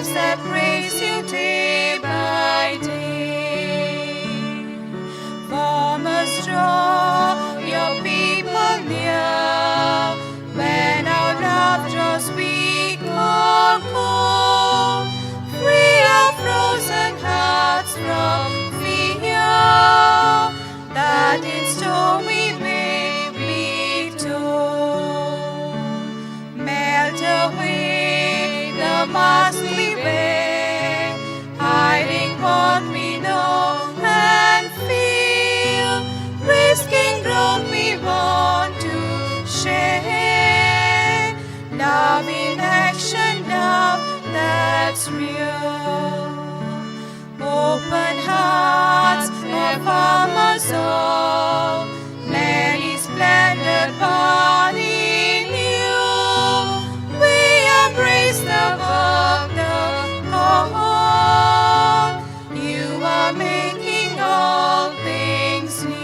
lives that praise you day by day. Farmers draw your people near, when our love draws weak or cold. Free our frozen hearts from fear, that in stormy may be told. Melt away the mask we wear, hiding what we know and feel, risking growth we want to share. Love in action, love that's real. Open hearts of farmers all, many splendid body new. We embrace the work, the call. You are making all things new.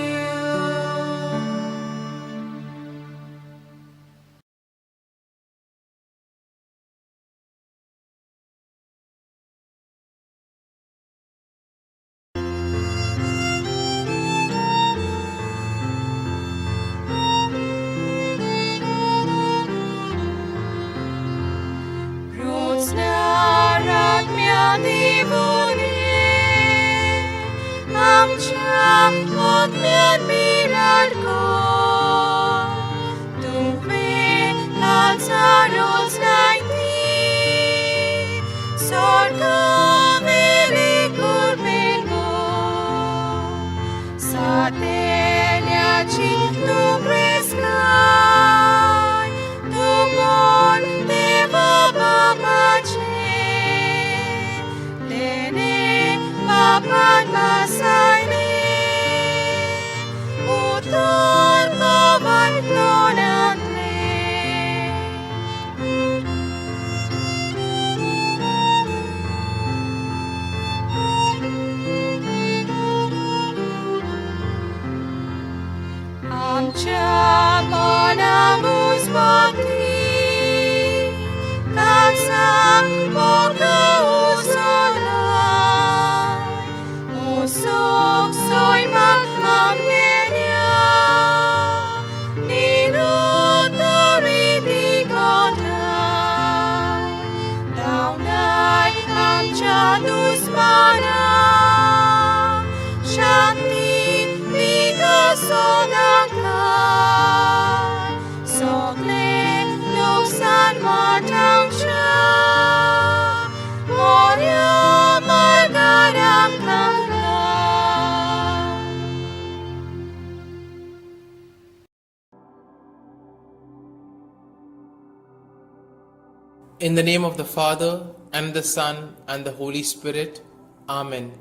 In the name of the Father, and the Son, and the Holy Spirit. Amen.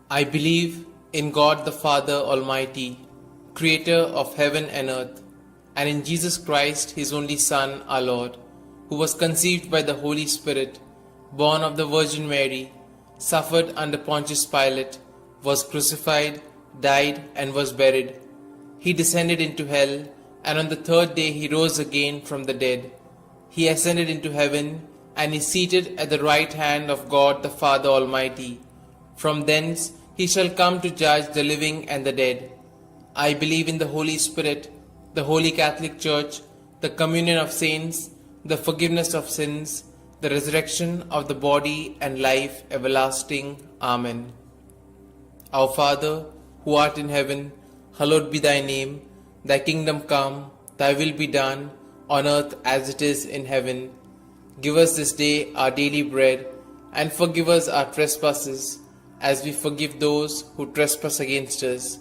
I believe in God the Father Almighty, Creator of heaven and earth, and in Jesus Christ, His only Son, our Lord, who was conceived by the Holy Spirit, born of the Virgin Mary, suffered under Pontius Pilate, was crucified, died, and was buried. He descended into hell, and on the third day He rose again from the dead. He ascended into heaven, and is seated at the right hand of God the Father Almighty. From thence He shall come to judge the living and the dead. I believe in the Holy Spirit, the Holy Catholic Church, the communion of saints, the forgiveness of sins, the resurrection of the body, and life everlasting. Amen. Our Father, who art in heaven, hallowed be thy name. Thy kingdom come, thy will be done, on earth as it is in heaven. Give us this day our daily bread, and forgive us our trespasses, as we forgive those who trespass against us.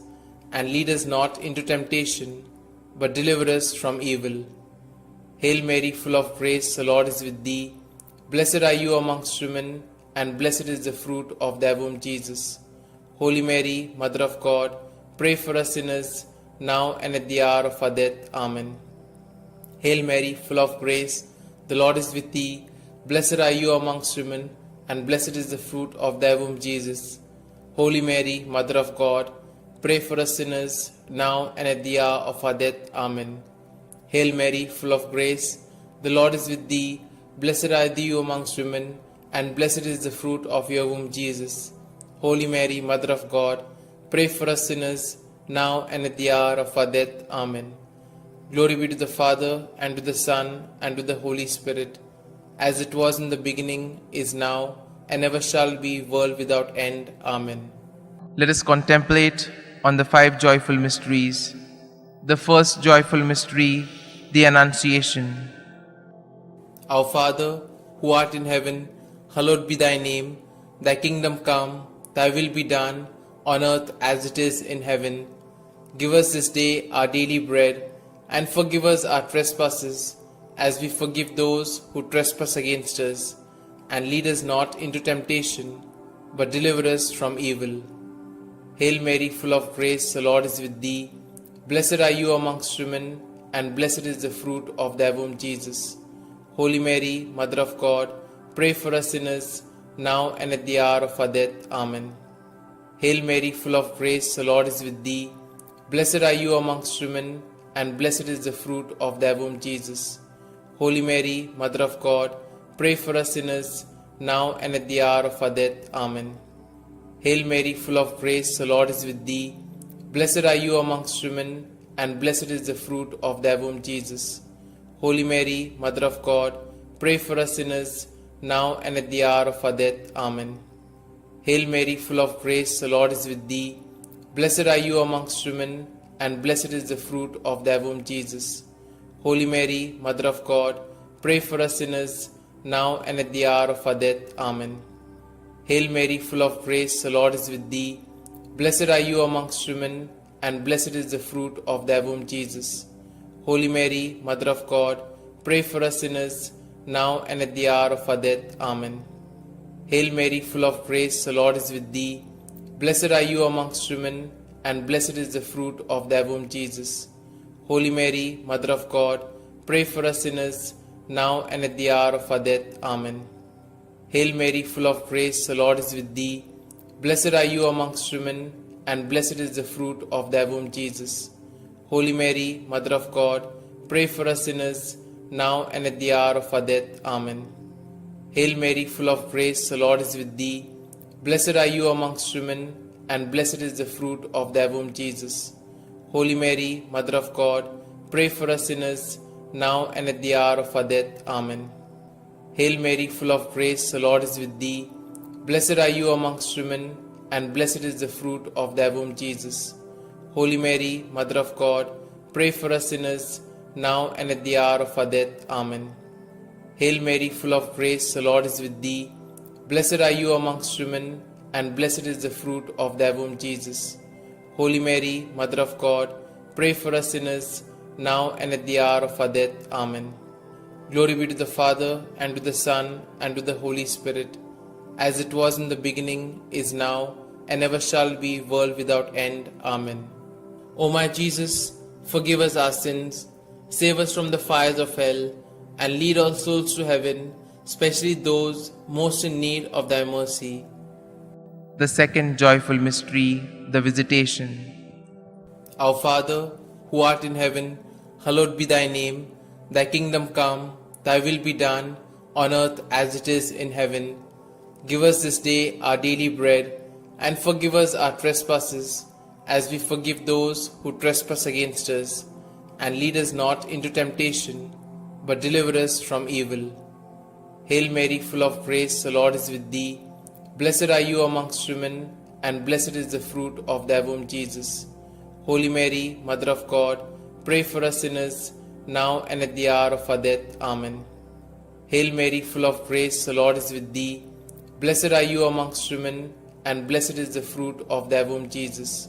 And lead us not into temptation, but deliver us from evil. Hail Mary, full of grace, the Lord is with thee. Blessed are you amongst women, and blessed is the fruit of thy womb, Jesus. Holy Mary, Mother of God, pray for us sinners, now and at the hour of our death. Amen. Hail Mary, full of grace, the Lord is with thee. Blessed are you amongst women, and blessed is the fruit of thy womb, Jesus. Holy Mary, Mother of God, pray for us sinners, now and at the hour of our death. Amen. Hail Mary, full of grace, the Lord is with thee. Blessed are thou amongst women, and blessed is the fruit of your womb, Jesus. Holy Mary, Mother of God, pray for us sinners, now and at the hour of our death. Amen. Glory be to the Father, and to the Son, and to the Holy Spirit, as it was in the beginning, is now, and ever shall be, world without end. Amen. Let us contemplate on the 5 joyful mysteries. The first joyful mystery, the Annunciation. Our Father, who art in heaven, hallowed be thy name. Thy kingdom come, thy will be done, on earth as it is in heaven. Give us this day our daily bread, and forgive us our trespasses, as we forgive those who trespass against us. And lead us not into temptation, but deliver us from evil. Hail Mary, full of grace, the Lord is with thee. Blessed are you amongst women, and blessed is the fruit of thy womb, Jesus. Holy Mary, Mother of God, pray for us sinners, now and at the hour of our death. Amen. Hail Mary, full of grace, the Lord is with thee. Blessed are you amongst women, and blessed is the fruit of thy womb, Jesus. Holy Mary, Mother of God, pray for us sinners, now and at the hour of our death. Amen. Hail Mary, full of grace, the Lord is with thee. Blessed are you amongst women, and blessed is the fruit of thy womb, Jesus. Holy Mary, Mother of God, pray for us sinners, now and at the hour of our death. Amen. Hail Mary, full of grace, the Lord is with thee. Blessed are you amongst women, and blessed is the fruit of thy womb, Jesus. Holy Mary, Mother of God, pray for us sinners, now and at the hour of our death. Amen. Hail Mary, full of grace, the Lord is with thee. Blessed are you amongst women, and blessed is the fruit of thy womb, Jesus. Holy Mary, Mother of God, pray for us sinners, now and at the hour of our death. Amen. Hail Mary, full of grace, the Lord is with thee. Blessed are you amongst women, and blessed is the fruit of thy womb, Jesus. Holy Mary, Mother of God, pray for us sinners, now and at the hour of our death. Amen. Hail Mary, full of grace, the Lord is with thee. Blessed are you amongst women, and blessed is the fruit of thy womb, Jesus. Holy Mary, Mother of God, pray for us sinners, now and at the hour of our death. Amen. Hail Mary, full of grace, the Lord is with thee. Blessed are you amongst women, and blessed is the fruit of thy womb, Jesus. Holy Mary, Mother of God, pray for us sinners, now and at the hour of our death. Amen. Hail Mary, full of grace, the Lord is with thee. Blessed are you amongst women, and blessed is the fruit of thy womb, Jesus. Holy Mary, Mother of God, pray for us sinners, now and at the hour of our death. Amen. Hail Mary, full of grace, the Lord is with thee. Blessed are you amongst women, and blessed is the fruit of thy womb, Jesus. Holy Mary, Mother of God, pray for us sinners, now and at the hour of our death. Amen. Glory be to the Father, and to the Son, and to the Holy Spirit, as it was in the beginning, is now, and ever shall be, world without end. Amen. O my Jesus, forgive us our sins, save us from the fires of hell, and lead all souls to heaven, especially those most in need of thy mercy. The second joyful mystery, the Visitation. Our Father, who art in heaven, hallowed be thy name. Thy kingdom come, thy will be done, on earth as it is in heaven. Give us this day our daily bread, and forgive us our trespasses, as we forgive those who trespass against us. And lead us not into temptation, but deliver us from evil. Hail Mary, full of grace, the Lord is with thee. Blessed are you amongst women, and blessed is the fruit of thy womb, Jesus. Holy Mary, Mother of God, pray for us sinners, now and at the hour of our death. Amen. Hail Mary, full of grace, the Lord is with thee. Blessed are you amongst women, and blessed is the fruit of thy womb, Jesus.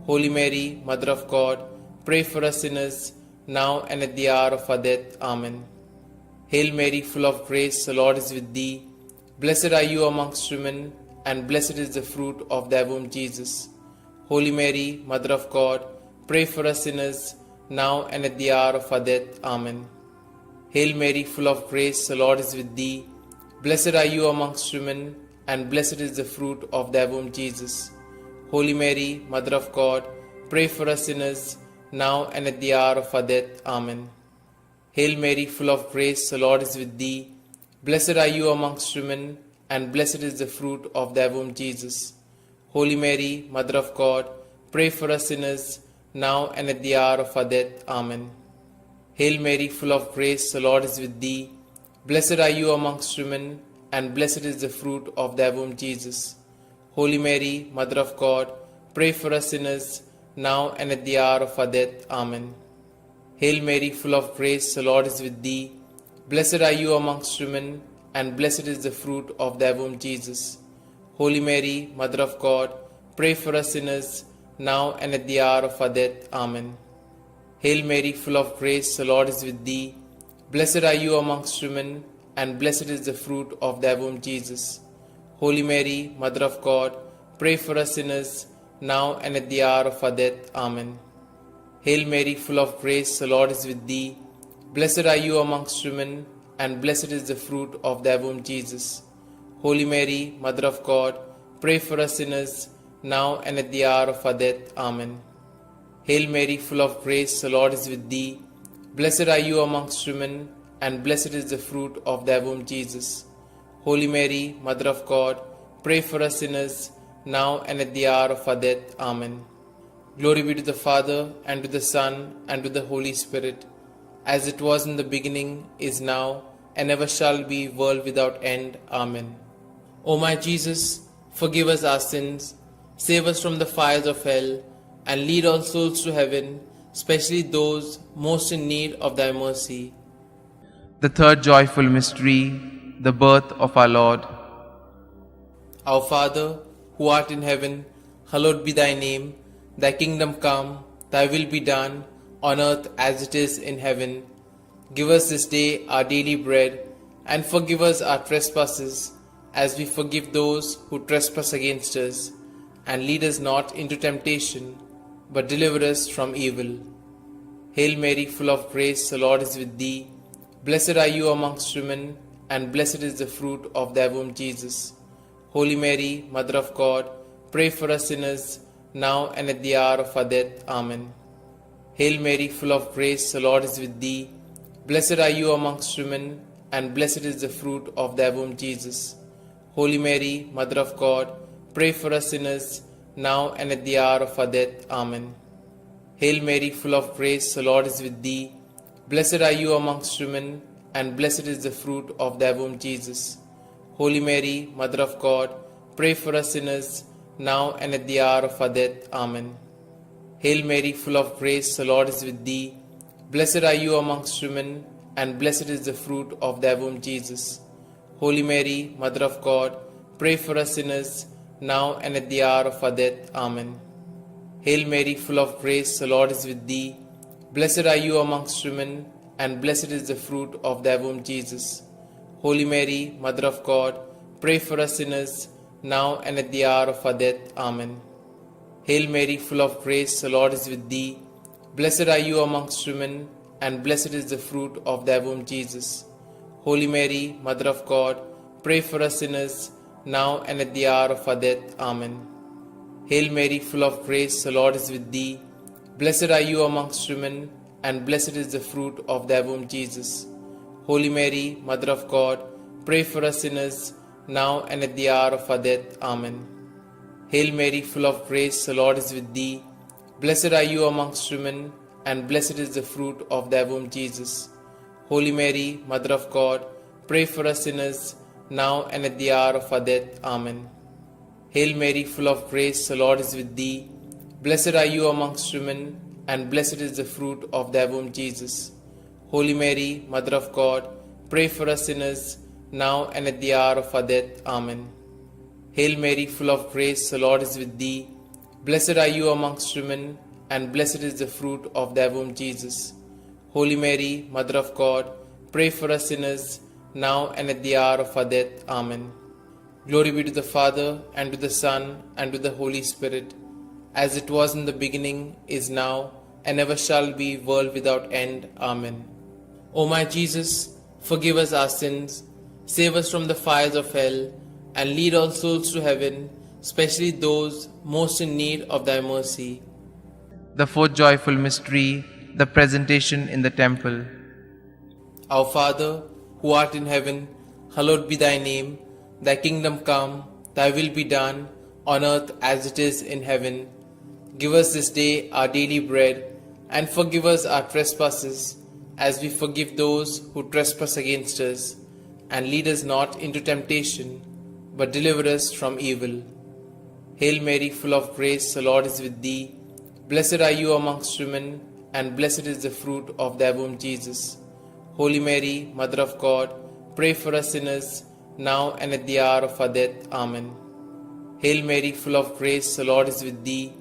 Holy Mary, Mother of God, pray for us sinners, now and at the hour of our death. Amen. Hail Mary, full of grace, the Lord is with thee. Blessed are you amongst women, and blessed is the fruit of thy womb, Jesus. Holy Mary, Mother of God, pray for us sinners, now and at the hour of our death. Amen. Hail Mary, full of grace, the Lord is with thee. Blessed are you amongst women, and blessed is the fruit of thy womb, Jesus. Holy Mary, Mother of God, pray for us sinners, now and at the hour of our death. Amen. Hail Mary, full of grace, the Lord is with thee. Blessed are you amongst women, and blessed is the fruit of thy womb, Jesus. Holy Mary, Mother of God, pray for us sinners, now and at the hour of our death. Amen. Hail Mary, full of grace, the Lord is with thee. Blessed are you amongst women, and blessed is the fruit of thy womb, Jesus. Holy Mary, Mother of God, pray for us sinners, now and at the hour of our death. Amen. Hail Mary, full of grace, the Lord is with thee. Blessed are you amongst women, and blessed is the fruit of thy womb, Jesus. Holy Mary, Mother of God, pray for us sinners, now and at the hour of our death. Amen. Hail Mary, full of grace, the Lord is with thee. Blessed are you amongst women, and blessed is the fruit of thy womb, Jesus. Holy Mary, Mother of God, pray for us sinners, now and at the hour of our death. Amen. Hail Mary, full of grace, the Lord is with thee. Blessed are you amongst women, and blessed is the fruit of thy womb, Jesus. Holy Mary, Mother of God, pray for us sinners, now and at the hour of our death. Amen. Hail Mary, full of grace, the Lord is with thee. Blessed are you amongst women, and blessed is the fruit of thy womb, Jesus. Holy Mary, Mother of God, pray for us sinners, now and at the hour of our death. Amen. Glory be to the Father, and to the Son, and to the Holy Spirit, as it was in the beginning, is now, and ever shall be, world without end. Amen. O my Jesus, forgive us our sins, save us from the fires of hell, and lead all souls to heaven, especially those most in need of thy mercy. The third joyful mystery, the birth of our Lord. Our Father, who art in heaven, hallowed be thy name. Thy kingdom come, thy will be done, on earth as it is in heaven. Give us this day our daily bread, and forgive us our trespasses, as we forgive those who trespass against us. And lead us not into temptation, but deliver us from evil. Hail Mary, full of grace, the Lord is with thee. Blessed are you amongst women, and blessed is the fruit of thy womb, Jesus. Holy Mary, Mother of God, pray for us sinners, now and at the hour of our death. Amen. Hail Mary, full of grace, the Lord is with thee. Blessed are you amongst women, and blessed is the fruit of thy womb, Jesus. Holy Mary, Mother of God, pray for us sinners, now and at the hour of our death. Amen. Hail Mary, full of grace, the Lord is with thee. Blessed are you amongst women, and blessed is the fruit of thy womb, Jesus. Holy Mary, Mother of God, pray for us sinners, now and at the hour of our death. Amen. Hail Mary, full of grace, the Lord is with thee. Blessed are you amongst women, and blessed is the fruit of thy womb, Jesus. Holy Mary, Mother of God, pray for us sinners, now and at the hour of our death. Amen. Hail Mary, full of grace, the Lord is with thee. Blessed are you amongst women, and blessed is the fruit of thy womb, Jesus. Holy Mary, Mother of God, pray for us sinners, now and at the hour of our death. Amen. Hail Mary, full of grace, the Lord is with thee. Blessed are you amongst women, and blessed is the fruit of thy womb, Jesus. Holy Mary, Mother of God, pray for us sinners, now and at the hour of our death. Amen. Hail Mary, full of grace, the Lord is with thee. Blessed are you amongst women, and blessed is the fruit of thy womb, Jesus. Holy Mary, Mother of God, pray for us sinners, now and at the hour of our death. Amen. Hail Mary, full of grace, the Lord is with thee. Blessed are you amongst women, and blessed is the fruit of thy womb, Jesus. Holy Mary, Mother of God, pray for us sinners, now and at the hour of our death. Amen. Hail Mary, full of grace, the Lord is with thee. Blessed are you amongst women, and blessed is the fruit of thy womb, Jesus. Holy Mary, Mother of God, pray for us sinners, now and at the hour of our death. Amen. Hail Mary, full of grace, the Lord is with thee. Blessed are you amongst women, and blessed is the fruit of thy womb, Jesus. Holy Mary, Mother of God, pray for us sinners, now and at the hour of our death. Amen. Glory be to the Father, and to the Son, and to the Holy Spirit, as it was in the beginning, is now, and ever shall be, world without end. Amen. O my Jesus, forgive us our sins, save us from the fires of hell, and lead all souls to heaven, especially those most in need of thy mercy. The fourth joyful mystery, the presentation in the temple. Our Father, who art in heaven, Hallowed be thy name. Thy kingdom come, thy will be done, on earth as it is in heaven. Give us this day our daily bread, and forgive us our trespasses, as we forgive those who trespass against us. And lead us not into temptation, but deliver us from evil. Hail Mary, full of grace, the Lord is with thee. Blessed are you amongst women, and blessed is the fruit of thy womb, Jesus. Holy Mary, Mother of God, pray for us sinners, now and at the hour of our death. Amen. Hail Mary, full of grace, the Lord is with thee.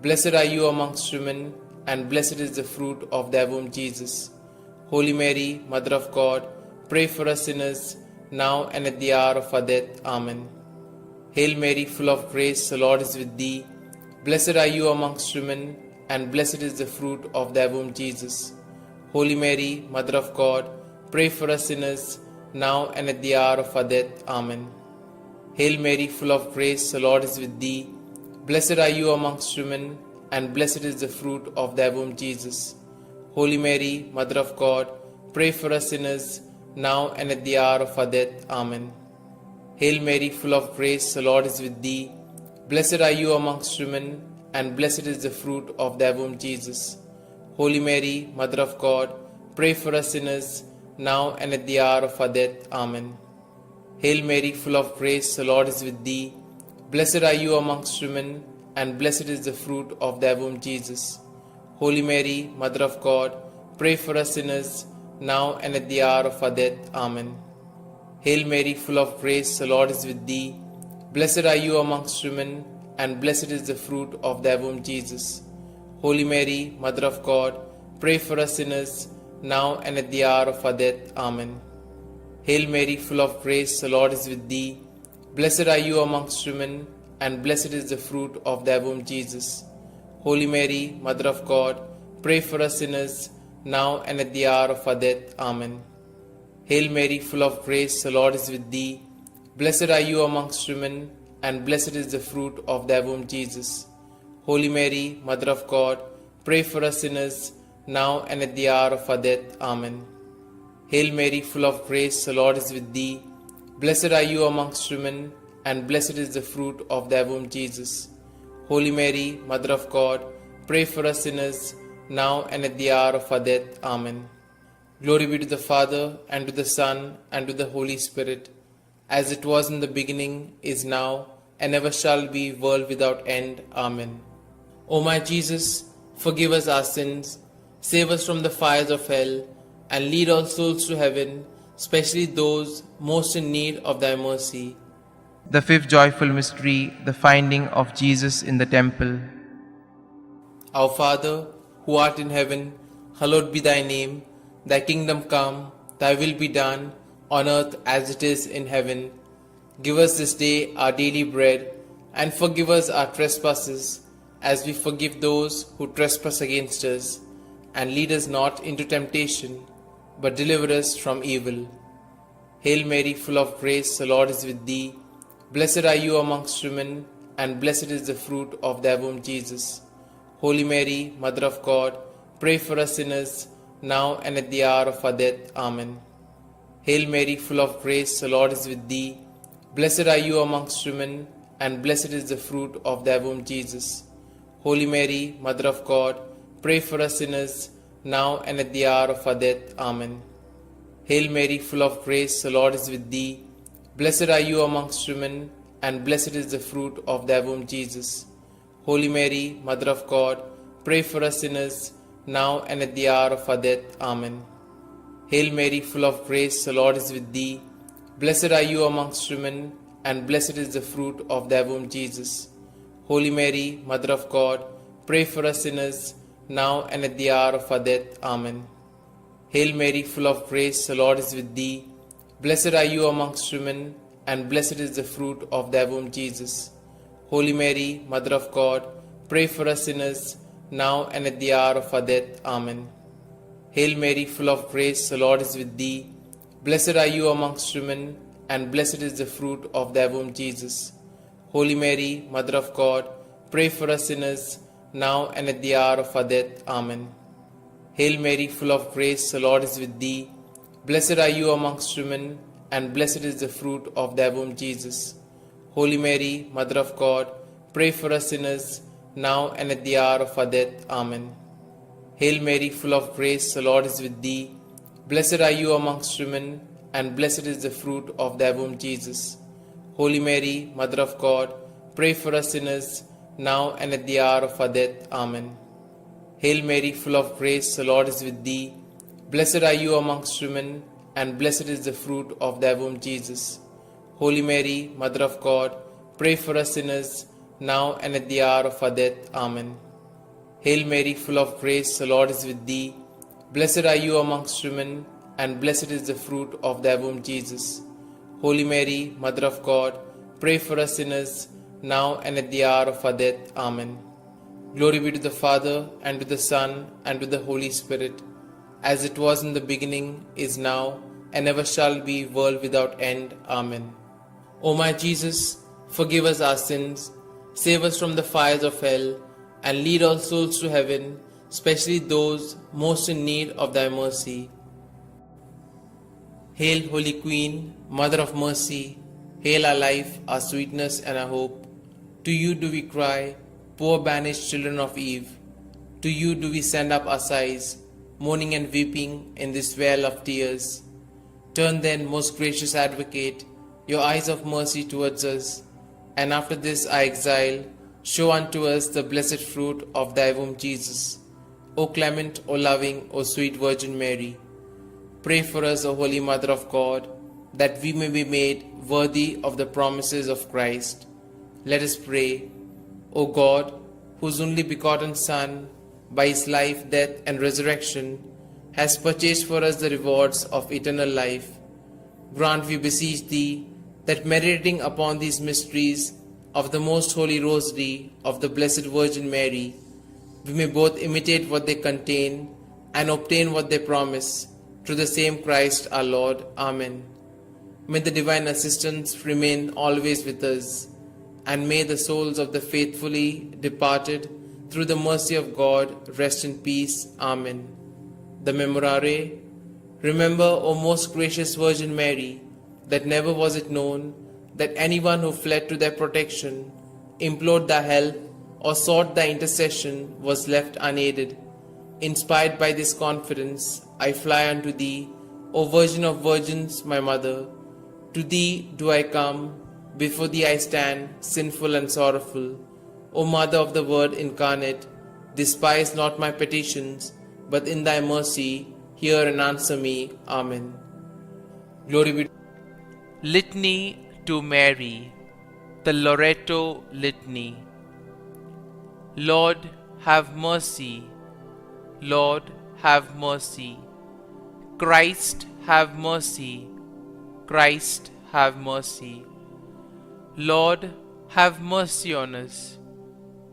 Blessed are you amongst women, and blessed is the fruit of thy womb, Jesus. Holy Mary, Mother of God, pray for us sinners, now and at the hour of our death. Amen. Hail Mary, full of grace, the Lord is with thee. Blessed are you amongst women, and blessed is the fruit of thy womb, Jesus. Holy Mary, Mother of God, pray for us sinners, now and at the hour of our death. Amen. Hail Mary, full of grace, the Lord is with thee. Blessed are you amongst women, and blessed is the fruit of thy womb, Jesus. Holy Mary, Mother of God, pray for us sinners, now and at the hour of our death. Amen. Hail Mary, full of grace, the Lord is with thee. Blessed are you amongst women, and blessed is the fruit of thy womb, Jesus. Holy Mary, Mother of God, pray for us sinners, now and at the hour of our death. Amen. Hail Mary, full of grace, the Lord is with thee. Blessed are you amongst women, and blessed is the fruit of thy womb, Jesus. Holy Mary, Mother of God, pray for us sinners, now and at the hour of our death. Amen. Hail Mary, full of grace, the Lord is with thee. Blessed are you amongst women, and blessed is the fruit of thy womb, Jesus. Holy Mary, Mother of God, pray for us sinners, now and at the hour of our death. Amen. Hail Mary, full of grace, the Lord is with thee. Blessed are you amongst women, and blessed is the fruit of thy womb, Jesus. Holy Mary, Mother of God, pray for us sinners, now and at the hour of our death. Amen. Hail Mary, full of grace, the Lord is with thee. Blessed are you amongst women, and blessed is the fruit of thy womb, Jesus. Holy Mary, Mother of God, pray for us sinners, now and at the hour of our death. Amen. Hail Mary, full of grace, the Lord is with thee. Blessed are you amongst women, and blessed is the fruit of thy womb, Jesus. Holy Mary, Mother of God, pray for us sinners, now and at the hour of our death. Amen. Glory be to the Father, and to the Son, and to the Holy Spirit, as it was in the beginning, is now, and ever shall be, world without end. Amen. O my Jesus, forgive us our sins, save us from the fires of hell, and lead all souls to heaven, especially those most in need of thy mercy. The fifth joyful mystery, the finding of Jesus in the temple. Our Father, who art in heaven, hallowed be thy name. Thy kingdom come, thy will be done, on earth as it is in heaven. Give us this day our daily bread, and forgive us our trespasses, as we forgive those who trespass against us. And lead us not into temptation, but deliver us from evil. Hail Mary, full of grace, the Lord is with thee. Blessed are you amongst women, and blessed is the fruit of thy womb, Jesus. Holy Mary, Mother of God, pray for us sinners, now and at the hour of our death. Amen. Hail Mary, full of grace, the Lord is with thee. Blessed are you amongst women, and blessed is the fruit of thy womb, Jesus. Holy Mary, Mother of God, pray for us sinners, now and at the hour of our death. Amen. Hail Mary, full of grace, the Lord is with thee. Blessed are you amongst women, and blessed is the fruit of thy womb, Jesus. Holy Mary, Mother of God, pray for us sinners, now and at the hour of our death. Amen. Hail Mary, full of grace, the Lord is with thee. Blessed are you amongst women, and blessed is the fruit of thy womb, Jesus. Holy Mary, Mother of God, pray for us sinners, now and at the hour of our death. Amen. Hail Mary, full of grace, the Lord is with thee. Blessed are you amongst women, and blessed is the fruit of thy womb, Jesus. Holy Mary, Mother of God, pray for us sinners, now and at the hour of our death. Amen. Hail Mary, full of grace, the Lord is with thee. Blessed are you amongst women, and blessed is the fruit of thy womb, Jesus. Holy Mary, Mother of God, pray for us sinners, now and at the hour of our death. Amen. Hail Mary, full of grace, the Lord is with thee. Blessed are you amongst women, and blessed is the fruit of thy womb, Jesus. Holy Mary, Mother of God, pray for us sinners, now and at the hour of our death. Amen. Hail Mary, full of grace, the Lord is with thee. Blessed are you amongst women, and blessed is the fruit of thy womb, Jesus. Holy Mary, Mother of God, pray for us sinners, now and at the hour of our death. Amen. Hail Mary, full of grace, the Lord is with thee. Blessed are you amongst women, and blessed is the fruit of thy womb, Jesus. Holy Mary, Mother of God, pray for us sinners, now and at the hour of our death. Amen. Hail Mary, full of grace, the Lord is with thee. Blessed are you amongst women, and blessed is the fruit of thy womb, Jesus. Holy Mary, Mother of God, pray for us sinners, now and at the hour of our death. Amen. Glory be to the Father, and to the Son, and to the Holy Spirit, as it was in the beginning, is now, and ever shall be, world without end. Amen. O my Jesus, forgive us our sins, save us from the fires of hell, and lead all souls to heaven, especially those most in need of thy mercy. Hail, Holy Queen, Mother of Mercy, hail our life, our sweetness, and our hope. To you do we cry, poor banished children of Eve. To you do we send up our sighs, mourning and weeping in this vale of tears. Turn then, most gracious Advocate, your eyes of mercy towards us, and after this our exile, show unto us the blessed fruit of thy womb, Jesus. O clement, O loving, O sweet Virgin Mary, pray for us, O Holy Mother of God, that we may be made worthy of the promises of Christ. Let us pray. O God, whose only begotten Son, by his life, death, and resurrection, has purchased for us the rewards of eternal life, grant, we beseech thee, that meditating upon these mysteries of the most holy Rosary of the Blessed Virgin Mary, we may both imitate what they contain and obtain what they promise, through the same Christ our Lord. Amen. May the divine assistance remain always with us, and may the souls of the faithfully departed, through the mercy of God, rest in peace. Amen. The Memorare. Remember, O most gracious Virgin Mary, that never was it known that anyone who fled to thy protection, implored thy help, or sought thy intercession was left unaided. Inspired by this confidence, I fly unto thee, O Virgin of Virgins, my Mother. To thee do I come, before thee I stand, sinful and sorrowful. O Mother of the Word incarnate, despise not my petitions, but in thy mercy hear and answer me. Amen. Glory be to Litany to Mary, the Loreto Litany. Lord, have mercy. Lord, have mercy. Christ, have mercy. Christ, have mercy. Lord, have mercy on us.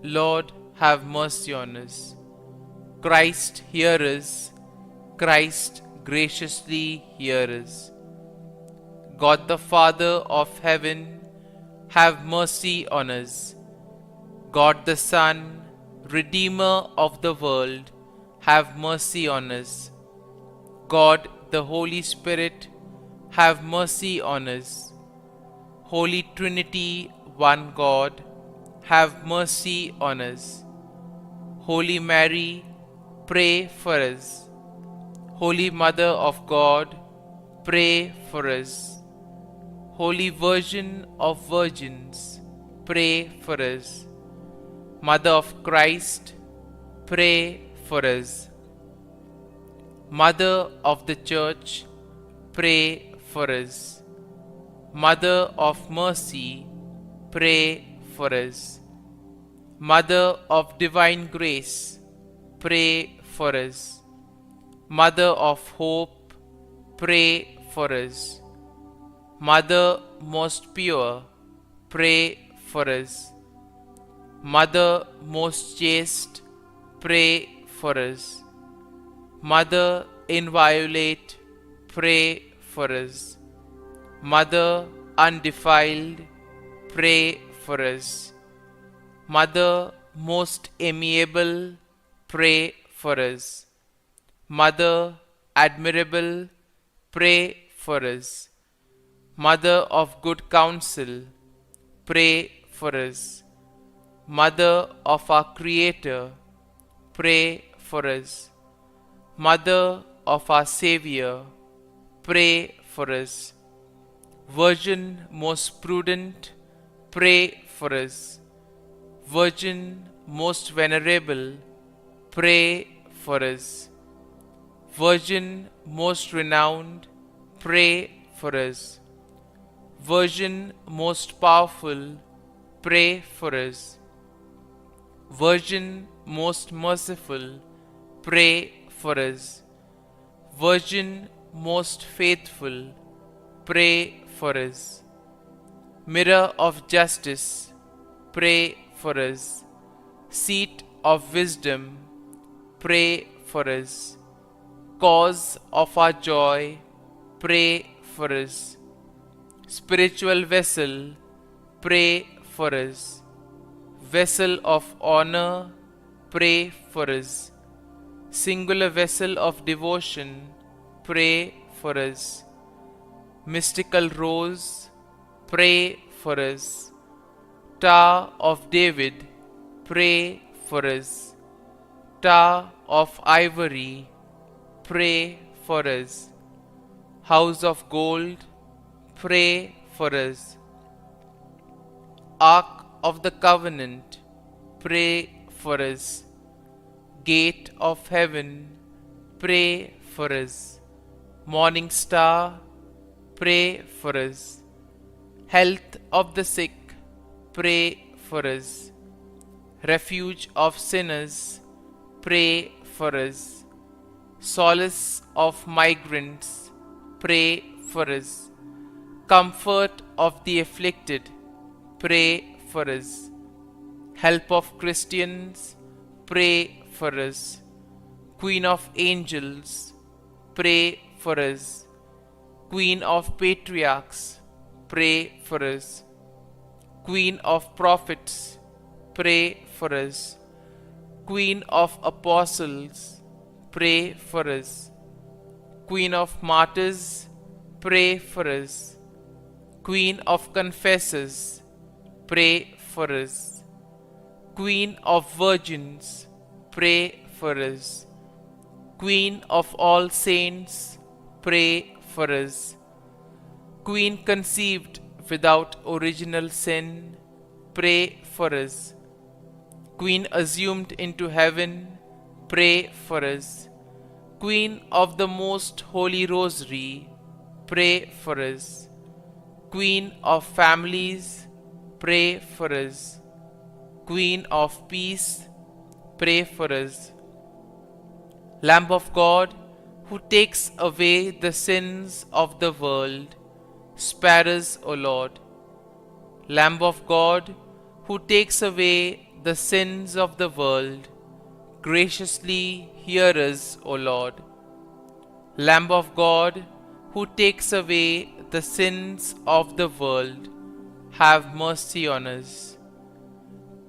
Lord, have mercy on us. Christ, hear us. Christ, graciously hear us. God the Father of heaven, have mercy on us. God the Son, Redeemer of the world, have mercy on us. God the Holy Spirit, have mercy on us. Holy Trinity, one God, have mercy on us. Holy Mary, pray for us. Holy Mother of God, pray for us. Holy Virgin of Virgins, pray for us. Mother of Christ, pray for us. Mother of the Church, pray for us. Mother of Mercy, pray for us. Mother of Divine Grace, pray for us. Mother of Hope, pray for us. Mother most pure, pray for us. Mother most chaste, pray for us. Mother inviolate, pray for us. Mother undefiled, pray for us. Mother most amiable, pray for us. Mother admirable, pray for us. Mother of good counsel, pray for us. Mother of our Creator, pray for us. Mother of our Xavier, pray for us. Virgin most prudent, pray for us. Virgin most venerable, pray for us. Virgin most renowned, pray for us. Virgin most powerful, pray for us. Virgin most merciful, pray for us. Virgin most faithful, pray for us. Mirror of justice, pray for us. Seat of wisdom, pray for us. Cause of our joy, pray for us. Spiritual vessel, pray for us. Vessel of honor, pray for us. Singular vessel of devotion, pray for us. Mystical rose, pray for us. Tower of David, pray for us. Tower of ivory, pray for us. House of gold, pray for us. Ark of the covenant, pray for us. Gate of heaven, pray for us. Morning star, pray for us. Health of the sick, pray for us. Refuge of sinners, pray for us. Solace of migrants, pray for us. Comfort of the afflicted, pray for us. Help of Christians, pray for us. Queen of angels, pray for us. Queen of patriarchs, pray for us. Queen of prophets, pray for us. Queen of apostles, pray for us. Queen of martyrs, pray for us. Queen of confessors, pray for us. Queen of virgins, pray for us. Queen of all saints, pray for us. Queen conceived without original sin, pray for us. Queen assumed into heaven, pray for us. Queen of the most holy Rosary, pray for us. Queen of families, pray for us. Queen of peace, pray for us. Lamb of God, who takes away the sins of the world, spare us, O Lord. Lamb of God, who takes away the sins of the world, graciously hear us, O Lord. Lamb of God, who takes away the sins of the world, have mercy on us.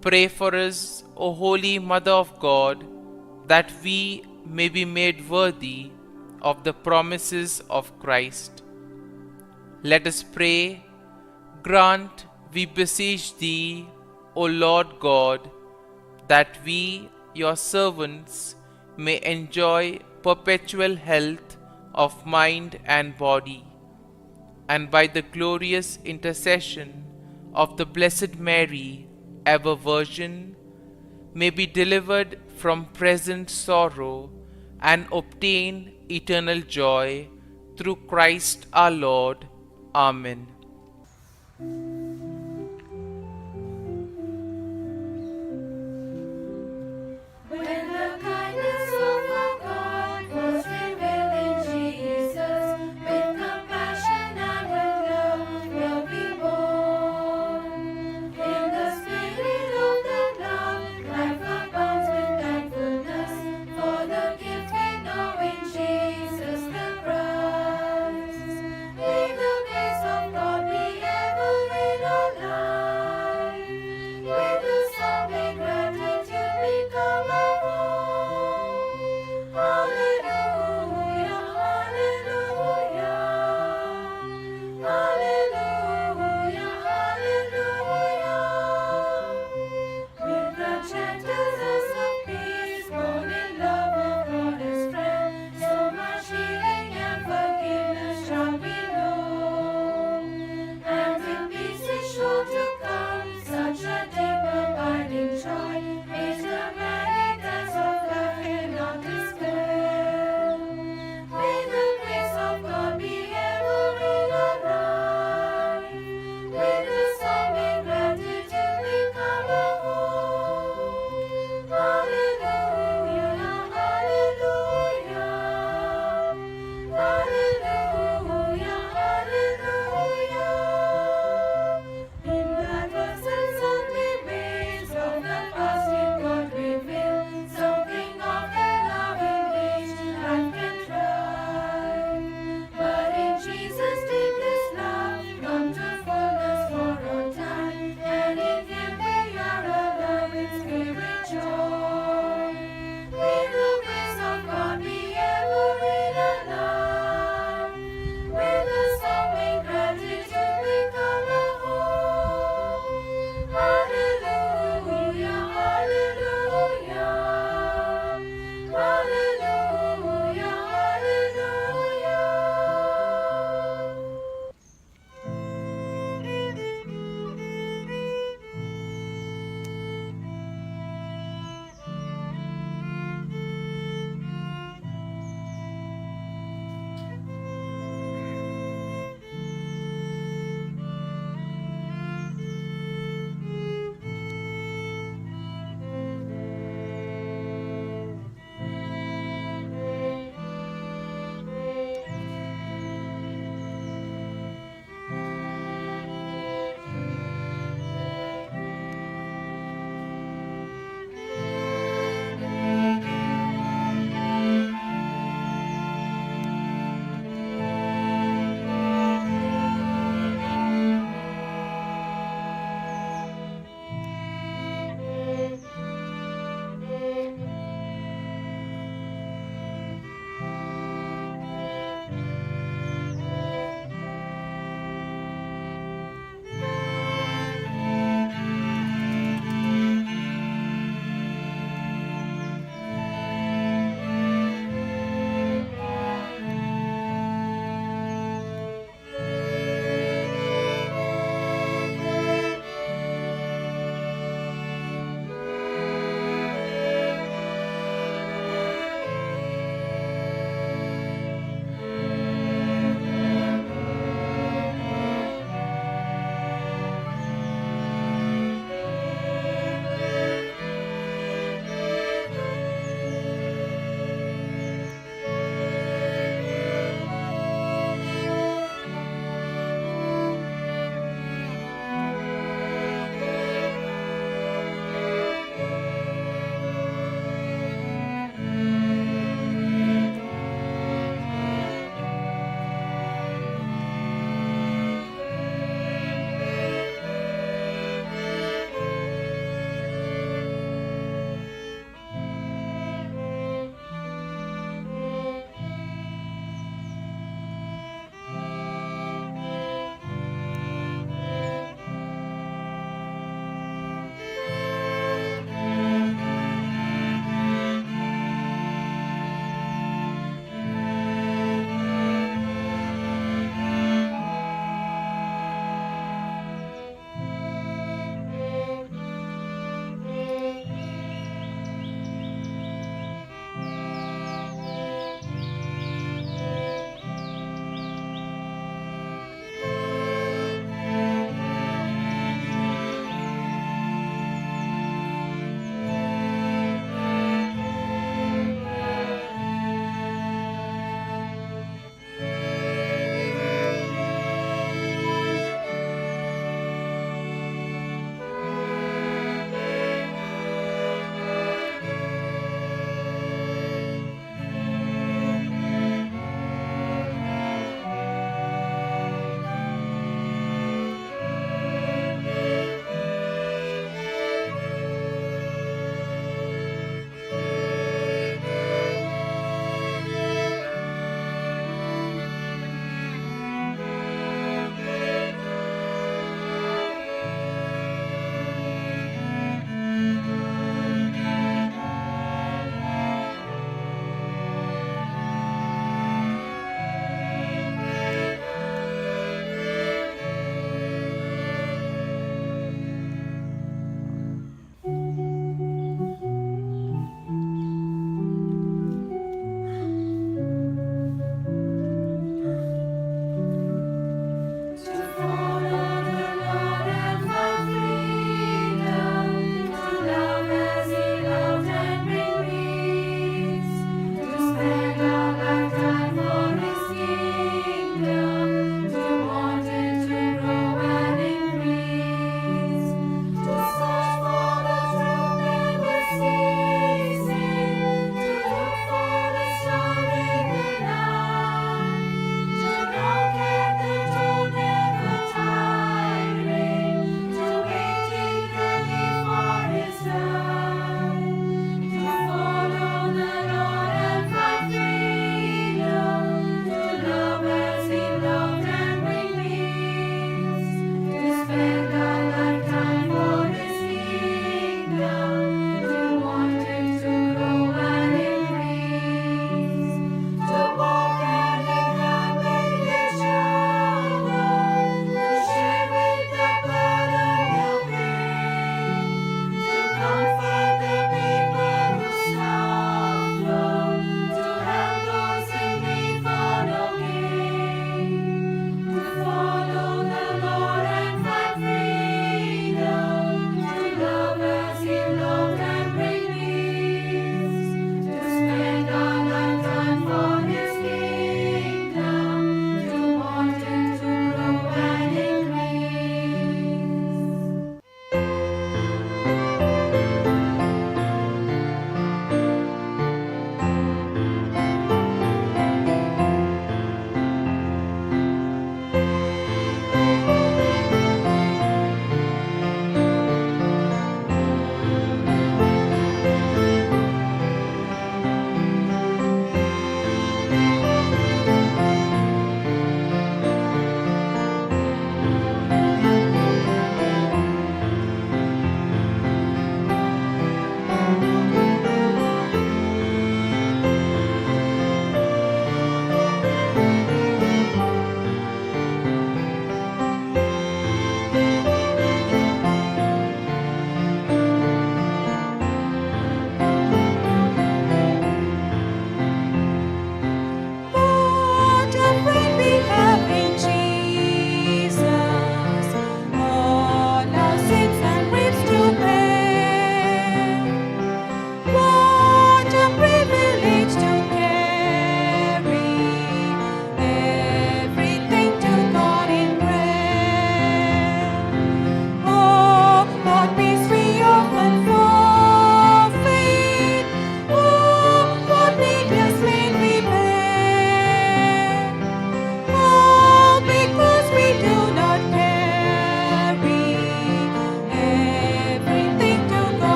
Pray for us, O Holy Mother of God, that we may be made worthy of the promises of Christ. Let us pray. Grant, we beseech Thee, O Lord God, that we, Your servants, may enjoy perpetual health of mind and body, and by the glorious intercession of the Blessed Mary, ever Virgin, may be delivered from present sorrow and obtain eternal joy through Christ our Lord. Amen. When the kindness of our God was revealed in Jesus, with compassion and with love will be born. In the spirit of that love, life abounds with thankfulness for the gift we know in Jesus the Christ. May the grace of God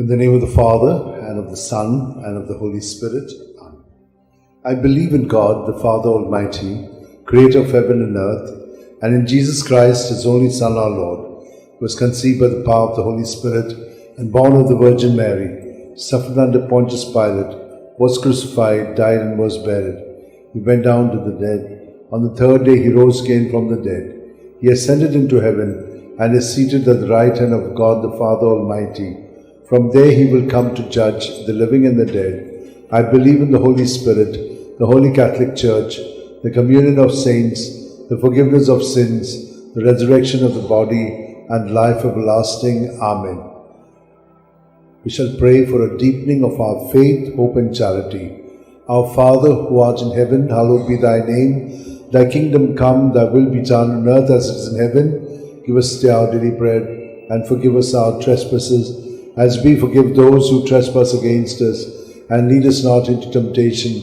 In the name of the Father, and of the Son, and of the Holy Spirit. Amen. I believe in God, the Father Almighty, creator of heaven and earth, and in Jesus Christ, his only Son, our Lord, who was conceived by the power of the Holy Spirit, and born of the Virgin Mary, suffered under Pontius Pilate, was crucified, died, and was buried. He went down to the dead. On the third day he rose again from the dead. He ascended into heaven, and is seated at the right hand of God the Father Almighty. From there he will come to judge the living and the dead. I believe in the Holy Spirit, the Holy Catholic Church, the communion of saints, the forgiveness of sins, the resurrection of the body, and life everlasting. Amen. We shall pray for a deepening of our faith, hope, and charity. Our Father, who art in heaven, hallowed be thy name. Thy kingdom come, thy will be done on earth as it is in heaven. Give us today our daily bread, and forgive us our trespasses, as we forgive those who trespass against us. And lead us not into temptation,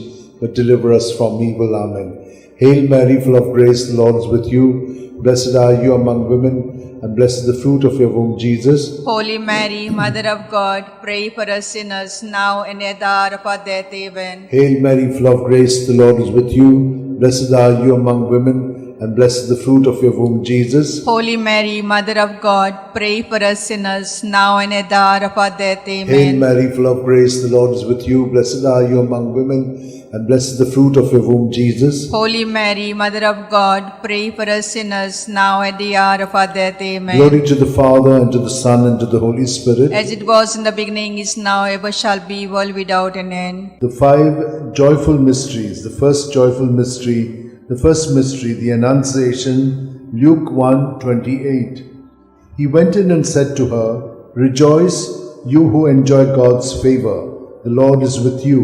but deliver us from evil. Amen. Hail Mary, full of grace, the Lord is with you. Blessed are you among women, and blessed is the fruit of your womb, Jesus. Holy Mary, Mother of God, pray for us sinners, now and at the hour of our death. Amen. Hail Mary, full of grace, the Lord is with you. Blessed are you among women, and blessed is the fruit of your womb, Jesus. Holy Mary, Mother of God, pray for us sinners, now and at the hour of our death. Hail Amen. Mary, full of grace, the Lord is with you. Blessed are you among women, and blessed is the fruit of your womb, Jesus. Holy Mary, Mother of God, pray for us sinners, now at the hour of our death. Amen. Glory to the Father, and to the Son, and to the Holy Spirit. As it was in the beginning, is now, ever shall be, world without an end. The five joyful mysteries. The first joyful mystery, the Annunciation, Luke 1:28. He went in and said to her, Rejoice, you who enjoy God's favor. The Lord is with you.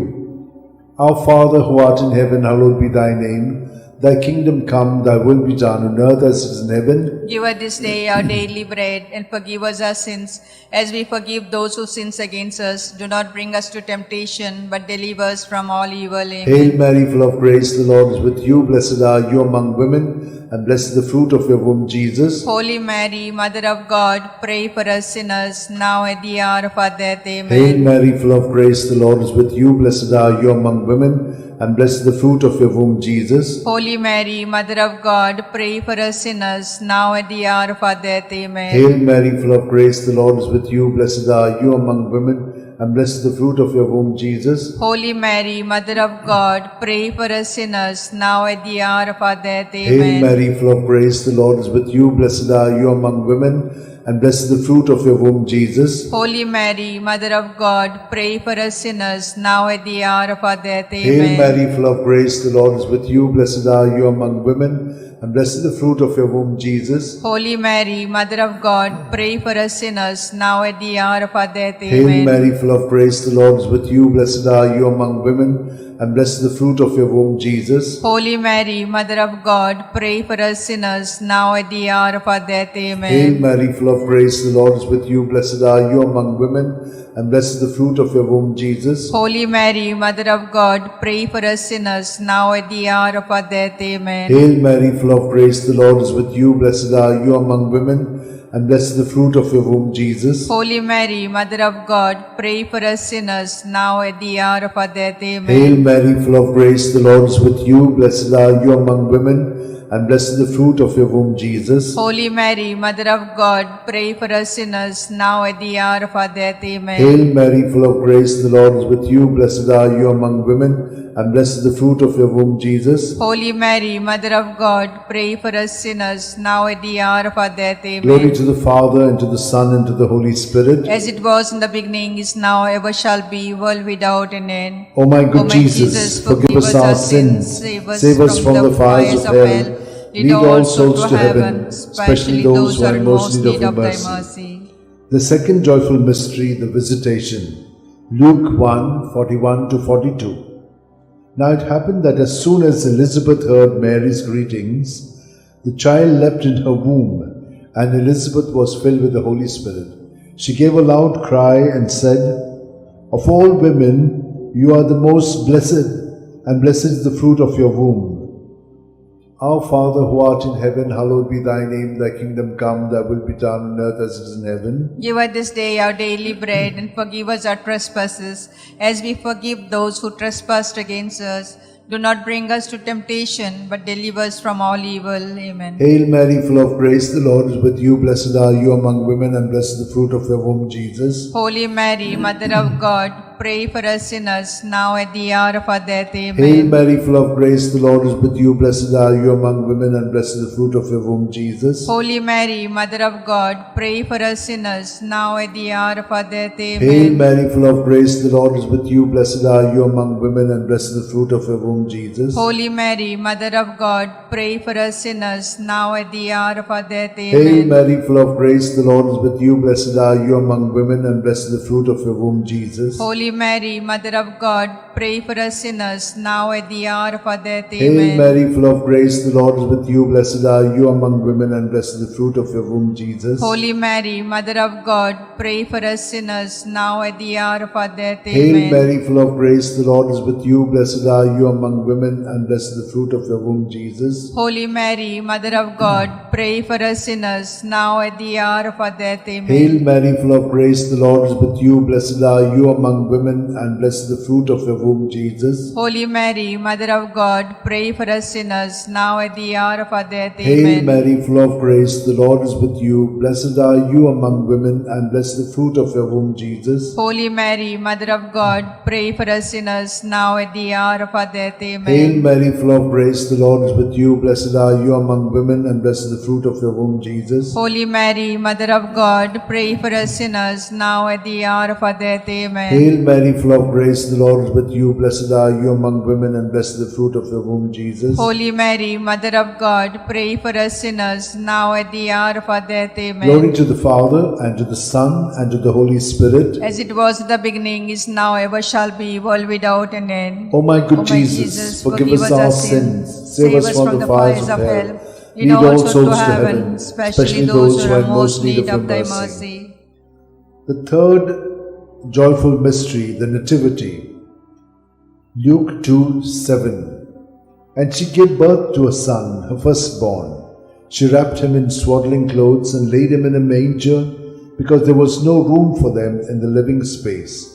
Our Father, who art in heaven, hallowed be thy name. Thy kingdom come, thy will be done on earth as it is in heaven. Give us this day our daily bread, and forgive us our sins, as we forgive those who sin against us. Do not bring us to temptation, but deliver us from all evil. Amen. Hail Mary, full of grace, the Lord is with you. Blessed are you among women, and blessed is the fruit of your womb, Jesus. Holy Mary, Mother of God, pray for us sinners, now at the hour of our death. Amen. Hail Mary, full of grace, the Lord is with you. Blessed are you among women, and blessed is the fruit of your womb, Jesus. Holy Mary, Mother of God, pray for us sinners, now at the hour of our death. Amen. Hail Mary, full of grace, the Lord is with you. Blessed are you among women, and blessed is the fruit of your womb, Jesus. Holy Mary, Mother of God, pray for us sinners, now at the hour of our death. Hail Amen. Mary, full of grace, the Lord is with you. Blessed are you among women, and blessed is the fruit of your womb, Jesus. Holy Mary, Mother of God, pray for us sinners, now at the hour of our death. Hail Amen. Mary, full of grace, the Lord is with you. Blessed are you among women, and blessed is the fruit of your womb, Jesus. Holy Mary, Mother of God, pray for us sinners, now at the hour of our death. Hail Amen. Mary, full of grace, the Lord is with you. Blessed are you among women, and blessed is the fruit of your womb, Jesus. Holy Mary, Mother of God, pray for us sinners, now at the hour of our death. Amen. Hail Mary, full of grace, the Lord is with you. Blessed are you among women, and blessed is the fruit of your womb, Jesus. Holy Mary, Mother of God, pray for us sinners, now at the hour of our death. Amen. Hail Mary, full of grace, the Lord is with you. Blessed are you among women, and blessed is the fruit of your womb, Jesus. Holy Mary, Mother of God, pray for us sinners, now at the hour of our death. Amen. Hail Mary, full of grace, the Lord is with you. Blessed are you among women, and blessed is the fruit of your womb, Jesus. Holy Mary, Mother of God, pray for us sinners, now at the hour of our death. Amen. Hail Mary, full of grace, the Lord is with you. Blessed are you among women, and blessed is the fruit of your womb, Jesus. Holy Mary, Mother of God, pray for us sinners, now at the hour of our death. Amen. Glory to the Father, and to the Son, and to the Holy Spirit. As it was in the beginning, is now, ever shall be, world without an end. O my good O my Jesus, forgive us our sins, save us from the fires of hell, lead all souls to heaven, especially those who are in most need of thy mercy. The second joyful mystery, the Visitation, Luke 1:41-42. Now it happened that as soon as Elizabeth heard Mary's greetings, the child leapt in her womb, and Elizabeth was filled with the Holy Spirit. She gave a loud cry and said, Of all women, you are the most blessed, and blessed is the fruit of your womb. Our Father who art in heaven, hallowed be thy name. Thy kingdom come, thy will be done on earth as it is in heaven. Give us this day our daily bread, and forgive us our trespasses, as we forgive those who trespass against us. Do not bring us to temptation, but deliver us from all evil. Amen. Hail Mary, full of grace, the Lord is with you. Blessed are you among women, and blessed is the fruit of your womb, Jesus. Holy Mary, Mother of God, pray for us sinners, now at the hour of our death. Amen. Hail Mary, full of grace, the Lord is with you. Blessed are you among women, and blessed is the fruit of your womb, Jesus. Holy Mary, Mother of God, pray for us sinners, now at the hour of our death. Amen. Hail Mary, full of grace, the Lord is with you. Blessed are you among women, and blessed is the fruit of your womb, Jesus. Holy Mary, Mother of God, pray for us sinners, now at the hour of our death. Amen. Hail Mary, full of grace, the Lord is with you. Blessed are you among women, and blessed is the fruit of your womb, Jesus. Holy Mary, Mother of God, pray for us sinners, now at the hour of our death. Hail Amen. Mary, full of grace, the Lord is with you. Blessed are you among women, and blessed is the fruit of your womb, Jesus. Holy Mary, Mother of God, pray for us sinners, now at the hour of our death. Hail Amen. Mary, full of grace, the Lord is with you. Blessed are you among women, and blessed is the fruit of your womb, Jesus. Holy Mary, Mother of God, pray for us sinners, now at the hour of our death. Amen. Hail Mary, full of grace, the Lord is with you. Blessed are you among women, and blessed is the fruit of your womb, Jesus. Holy Mary, Mother of God, pray for us sinners, now at the hour of our death. Hail Amen. Mary, full of grace, the Lord is with you. Blessed are you among women, and blessed is the fruit of your womb, Jesus. Holy Mary, Mother of God, pray for us sinners, now at the hour of our death. Amen. Hail Mary, full of grace, the Lord is with you. Blessed are you among women, and blessed is the fruit of your womb, Jesus. Holy Mary, Mother of God, pray for us sinners, now at the hour of our death. Amen. Hail Mary, full of grace, the Lord is with you. Blessed are you among women, and blessed is the fruit of your womb, Jesus. Holy Mary, Mother of God, pray for us sinners, now at the hour of our death. Amen. Glory to the Father, and to the Son, and to the Holy Spirit. As it was in the beginning, is now, ever shall be, world without an end. O my good O my Jesus, forgive us our sins, save us from the fires of hell. Lead all souls to heaven, especially those who are in most need of thy mercy. The third joyful mystery, the Nativity. Luke 2:7. And she gave birth to a son, her firstborn. She wrapped him in swaddling clothes and laid him in a manger, because there was no room for them in the living space.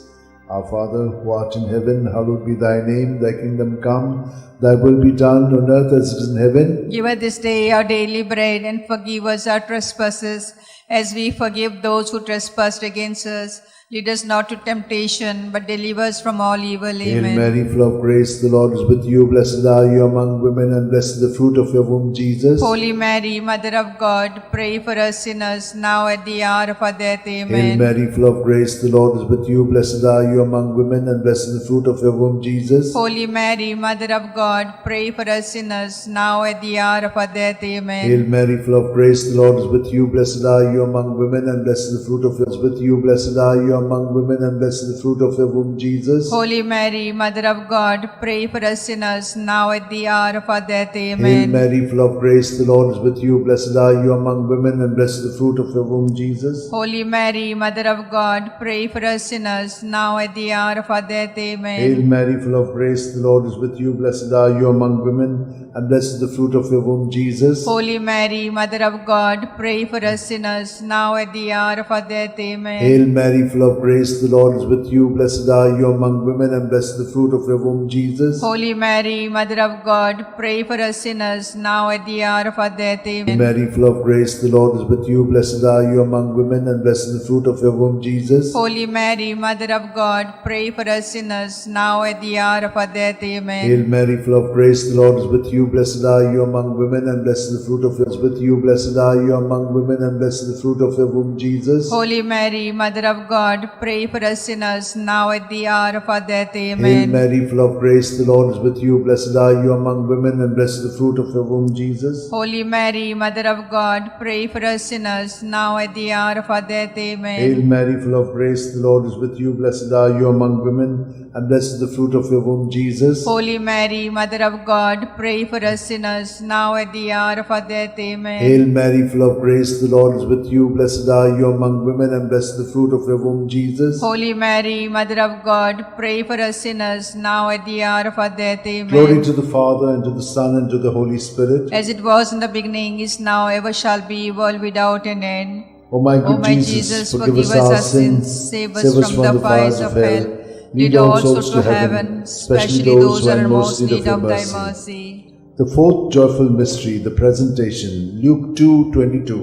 Our Father, who art in heaven, hallowed be thy name. Thy kingdom come, thy will be done on earth as it is in heaven. Give us this day our daily bread, and forgive us our trespasses, as we forgive those who trespass against us. Lead us not to temptation, but deliver us from all evil. Hail Amen. Mary, full of grace, the Lord is with you. Blessed are you among women, and blessed is the fruit of your womb, Jesus. Holy Mary, Mother of God, pray for us sinners, now at the hour of our death. Hail Amen. Mary, full of grace, the Lord is with you. Blessed are you among women, and blessed is the fruit of your womb, Jesus. Holy Mary, Mother of God, pray for us sinners, now at the hour of our death. Amen. Hail Mary, full of grace, the Lord is with you. Blessed are you among women, and blessed is the fruit of your womb, with you. Blessed are you among women, and blessed is the fruit of your womb, Jesus. Holy Mary, Mother of God, pray for us sinners, now at the hour of our death. Hail Amen. Mary, full of grace, the Lord is with you. Blessed are you among women, and blessed is the fruit of your womb, Jesus. Holy Mary, Mother of God, pray for us sinners, now at the hour of our death. Amen. Hail Mary, full of grace, the Lord is with you. Blessed are you among women, and blessed is the fruit of your womb, Jesus. Holy Mary, Mother of God, pray for us sinners, now at the hour of our death. Amen. Hail Mary, full of grace, the Lord is with you. Blessed are you among women, and blessed is the fruit of your womb, Jesus. Holy Mary, Mother of God, pray for us sinners, now at the hour of our death. Hail Amen. Mary, full of grace, the Lord is with you. Blessed are you among women, and blessed is the fruit of your womb, Jesus. Holy Mary, Mother of God, pray for us sinners, now at the hour of our death. Amen. Hail Mary, full of grace, the Lord is with you. Blessed are you among women, and blessed is the fruit of your womb, with you. Blessed are you among women, and blessed is the fruit of your womb, Jesus. Holy Mary, Mother of God, pray for us sinners, now at the hour of our death. Hail Amen. Mary, full of grace, the Lord is with you. Blessed are you among women, and blessed is the fruit of your womb, Jesus. Holy Mary, Mother of God, pray for us sinners, now at the hour of our death. Amen. Hail Mary, full of grace, the Lord is with you. Blessed are you among women, and blessed is the fruit of your womb, Jesus. Holy Mary, Mother of God, pray for us sinners, now at the hour of our death. Amen. Hail Mary, full of grace, the Lord is with you. Blessed are you among women, and blessed is the fruit of your womb, Jesus. Holy Mary, Mother of God, pray for us sinners, now at the hour of our death. Amen. Glory to the Father, and to the Son, and to the Holy Spirit. As it was in the beginning, is now, ever shall be, world without an end. O my good Jesus, forgive us our sins, save us from the fires of hell. Lead all souls to heaven, especially those who are in most need of thy mercy. The fourth joyful mystery, the presentation, Luke 2:22.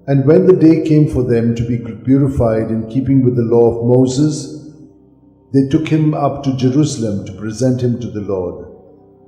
And when the day came for them to be purified in keeping with the law of Moses, they took him up to Jerusalem to present him to the Lord.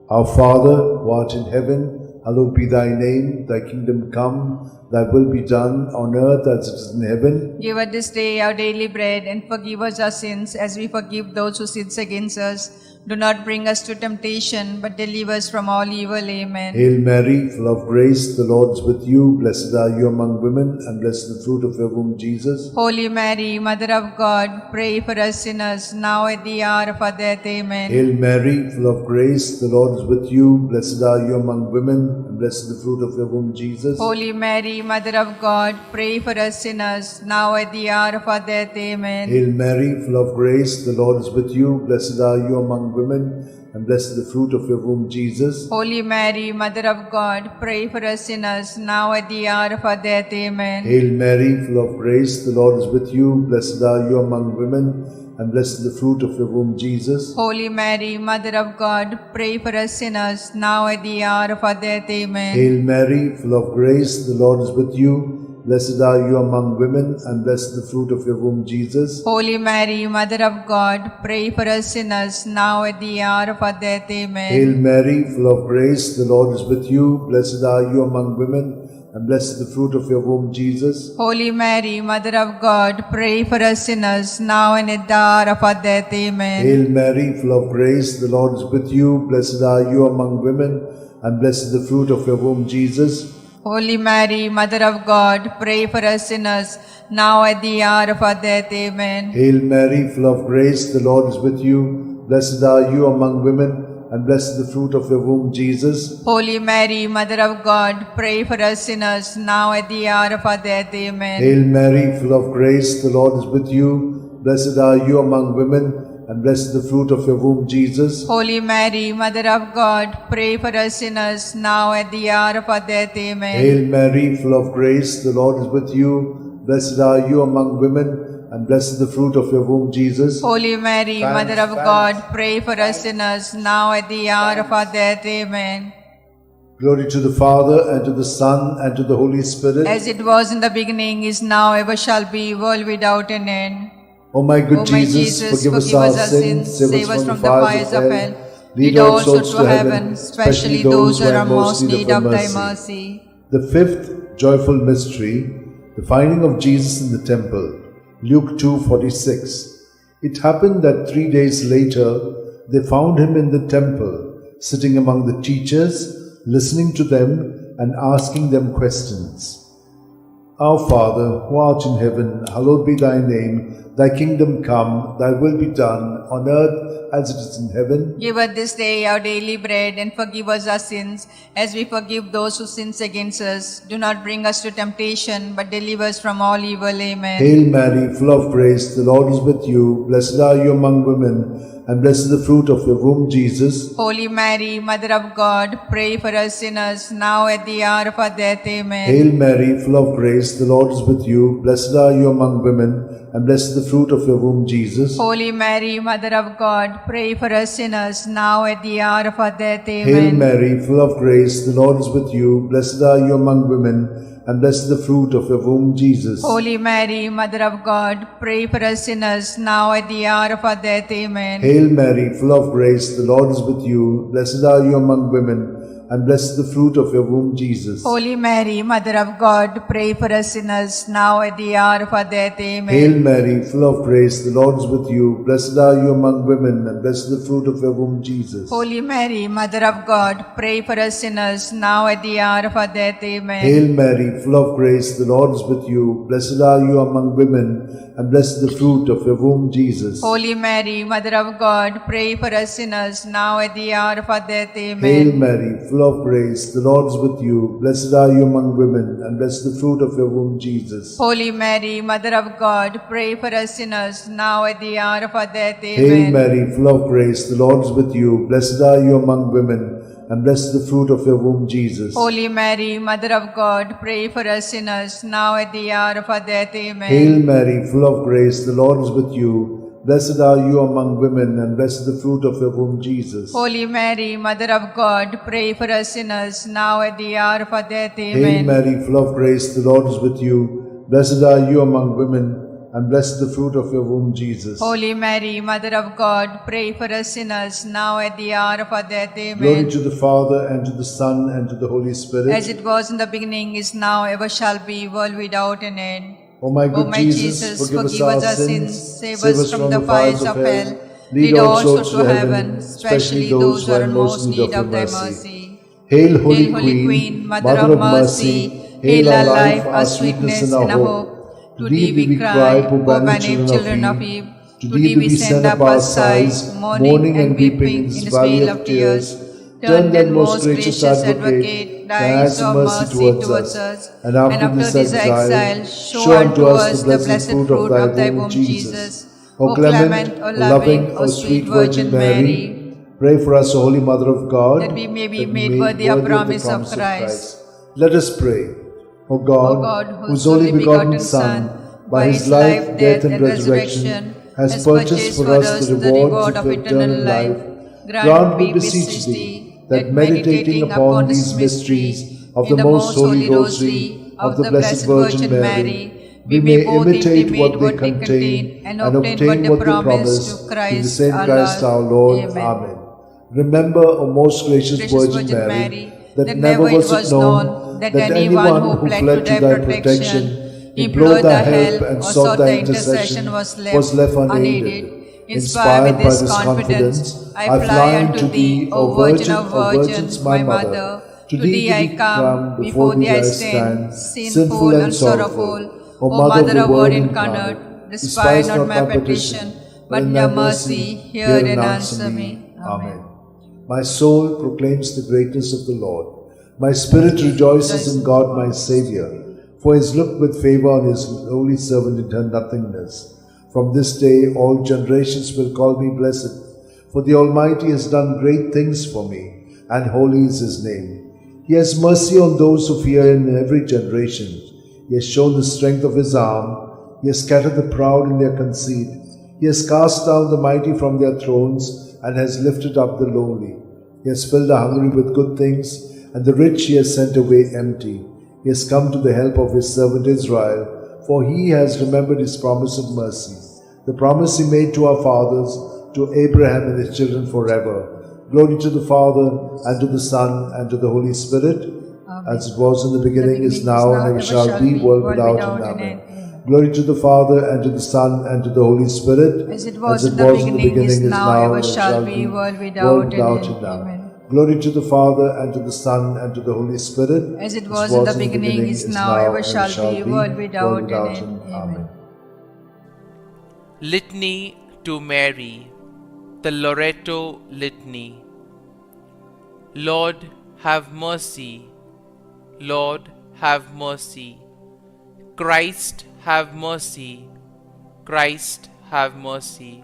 Our Father, who art in heaven, hallowed be thy name, thy kingdom come, thy will be done on earth as it is in heaven. Give us this day our daily bread, and forgive us our sins as we forgive those who sin against us. Do not bring us to temptation, but deliver us from all evil. Amen. Hail Mary, full of grace, the Lord is with you. Blessed are you among women, and blessed is the fruit of your womb, Jesus. Holy Mary, Mother of God, pray for us sinners, now at the hour of our death. Amen. Hail Mary, full of grace, the Lord is with you. Blessed are you among women, and blessed is the fruit of your womb, Jesus. Holy Mary, Mother of God, pray for us sinners, now at the hour of our death. Amen. Hail Mary, full of grace, the Lord is with you. Blessed are you among women, and blessed is the fruit of your womb, Jesus. Holy Mary, Mother of God, pray for us sinners, now at the hour of our death. Amen. Hail Mary, full of grace, the Lord is with you. Blessed are you among women, and blessed is the fruit of your womb, Jesus. Holy Mary, Mother of God, pray for us sinners, now at the hour of our death. Amen. Hail Mary, full of grace, the Lord is with you. Blessed are you among women, and blessed is the fruit of your womb, Jesus. Holy Mary, Mother of God, pray for us sinners, now at the hour of our death. Amen. Hail Mary, full of grace, the Lord is with you. Blessed are you among women, and blessed is the fruit of your womb, Jesus. Holy Mary, Mother of God, pray for us sinners, now and at the hour of our death. Amen. Hail Mary, full of grace, the Lord is with you. Blessed are you among women, and blessed is the fruit of your womb, Jesus. Holy Mary, Mother of God, pray for us sinners, now at the hour of our death. Amen. Hail Mary, full of grace, the Lord is with you. Blessed are you among women, and blessed is the fruit of your womb, Jesus. Holy Mary, Mother of God, pray for us sinners, now at the hour of our death. Amen. Hail Mary, full of grace, the Lord is with you. Blessed are you among women, and blessed is the fruit of your womb, Jesus. Holy Mary, Mother of God, pray for us sinners, now at the hour of our death. Amen. Hail Mary, full of grace, the Lord is with you. Blessed are you among women, and blessed is the fruit of your womb, Jesus. Holy Mary, Mother of God, pray for us sinners, now at the hour of our death. Amen. Glory to the Father, and to the Son, and to the Holy Spirit. As it was in the beginning, is now, ever shall be, world without an end. O my good O my Jesus, forgive us our sins, save us from the fires of hell. Lead all souls to heaven, especially those who are in most need of thy mercy. The fifth joyful mystery, the finding of Jesus in the temple, Luke 2:46. It happened that 3 days later, they found him in the temple, sitting among the teachers, listening to them and asking them questions. Our Father, who art in heaven, hallowed be thy name. Thy kingdom come, thy will be done, on earth as it is in heaven. Give us this day our daily bread, and forgive us our sins, as we forgive those who sin against us. Do not bring us to temptation, but deliver us from all evil. Amen. Hail Mary, full of grace, the Lord is with you. Blessed are you among women, and blessed is the fruit of your womb, Jesus. Holy Mary, Mother of God, pray for us sinners, now at the hour of our death. Amen. Hail Mary, full of grace, the Lord is with you. Blessed are you among women, and blessed is the fruit of your womb, Jesus. Holy Mary, Mother of God, pray for us sinners, now at the hour of our death. Amen. Hail Mary, full of grace, the Lord is with you. Blessed are you among women, and blessed is the fruit of your womb, Jesus. Holy Mary, Mother of God, pray for us sinners, now at the hour of our death. Amen. Hail Mary, full of grace, the Lord is with you. Blessed are you among women, and blessed the fruit of your womb, Jesus. Holy Mary, Mother of God, pray for us sinners, now at the hour of our death. Amen. Hail Mary, full of grace, the Lord is with you. Blessed are you among women, and blessed the fruit of your womb, Jesus. Holy Mary, Mother of God, pray for us sinners, now at the hour of our death. Amen. Hail Mary, full of grace, the Lord is with you. Blessed are you among women, and blessed the fruit of your womb, Jesus. Holy Mary, Mother of God, pray for us sinners, now at the hour of our death. Amen. Hail Mary, full of grace, the Lord is with you. Blessed are you among women, and blessed the fruit of your womb, Jesus. Holy Mary, Mother of God, pray for us sinners, now at the hour of our death. Hail Amen. Mary, full of grace, the Lord is with you. Blessed are you among women, and blessed the fruit of your womb, Jesus. Holy Mary, Mother of God, pray for us sinners, now at the hour of our death. Amen. Hail Mary, full of grace, the Lord is with you. Blessed are you among women, and blessed the fruit of your womb, Jesus. Holy Mary, Mother of God, pray for us sinners, now at the hour of our death. Hail Amen. Mary, full of grace, the Lord is with you. Blessed are you among women, and blessed the fruit of your womb, Jesus. Holy Mary, Mother of God, pray for us sinners, now at the hour of our death. Amen. Glory to the Father, and to the Son, and to the Holy Spirit. As it was in the beginning, is now, ever shall be, world without an end. O my good Jesus, forgive us our sins, save us from the fires of hell. Lead all souls to heaven, especially those who are in most need of thy mercy. Hail, Hail, Holy Queen, Mother of mercy, hail our life, our sweetness, and our hope. To thee we cry, poor banished children of Eve. To thee we send up our sighs, mourning and weeping in this vale of tears. Turn then, most gracious Advocate, thy eyes of mercy towards us, and after this exile, show unto us the blessed fruit of thy womb, Jesus. O clement, O loving, O sweet Virgin Mary, pray for us, O Holy Mother of God, that we may be made worthy of promise of Christ. Let us pray. O God, whose only begotten Son, by his life, death, and resurrection, has purchased for us the reward of eternal life, grant, we beseech thee, that meditating upon these mysteries of the most holy Rosary of the Blessed Virgin Mary, we may imitate what they contain and obtain what they promise through the same Christ our Lord. Amen. Remember, O most gracious Virgin Mary, that never was it known that anyone who fled to thy protection, implored thy help, and sought thy intercession was left unaided. Inspired by this confidence, I fly unto thee, O Virgin of Virgins, my Mother. To thee I come, before thee I stand, sinful and sorrowful. O Mother of Word incarnate, despise not my petition, but in thy mercy hear and answer me. Amen. My soul proclaims the greatness of the Lord. My spirit rejoices in God my Saviour, for he has looked with favour on his holy servant in her nothingness. From this day all generations will call me blessed, for the Almighty has done great things for me, and holy is his name. He has mercy on those who fear him in every generation. He has shown the strength of his arm. He has scattered the proud in their conceit. He has cast down the mighty from their thrones, and has lifted up the lowly. He has filled the hungry with good things, and the rich he has sent away empty. He has come to the help of his servant Israel, for he has remembered his promise of mercy, the promise he made to our fathers, to Abraham and his children forever. Glory to the Father, and to the Son, and to the Holy Spirit, as it was in the beginning, is now, and ever shall be, world without end. Amen. Glory to the Father, and to the Son, and to the Holy Spirit, as it was in the beginning, is now, ever shall be, world without end. Amen. Glory to the Father, and to the Son, and to the Holy Spirit, as it was in the beginning, is now, ever shall be, world without end. Amen. Litany to Mary, the Loretto Litany. Lord, have mercy. Lord, have mercy. Christ, have mercy. Christ, have mercy.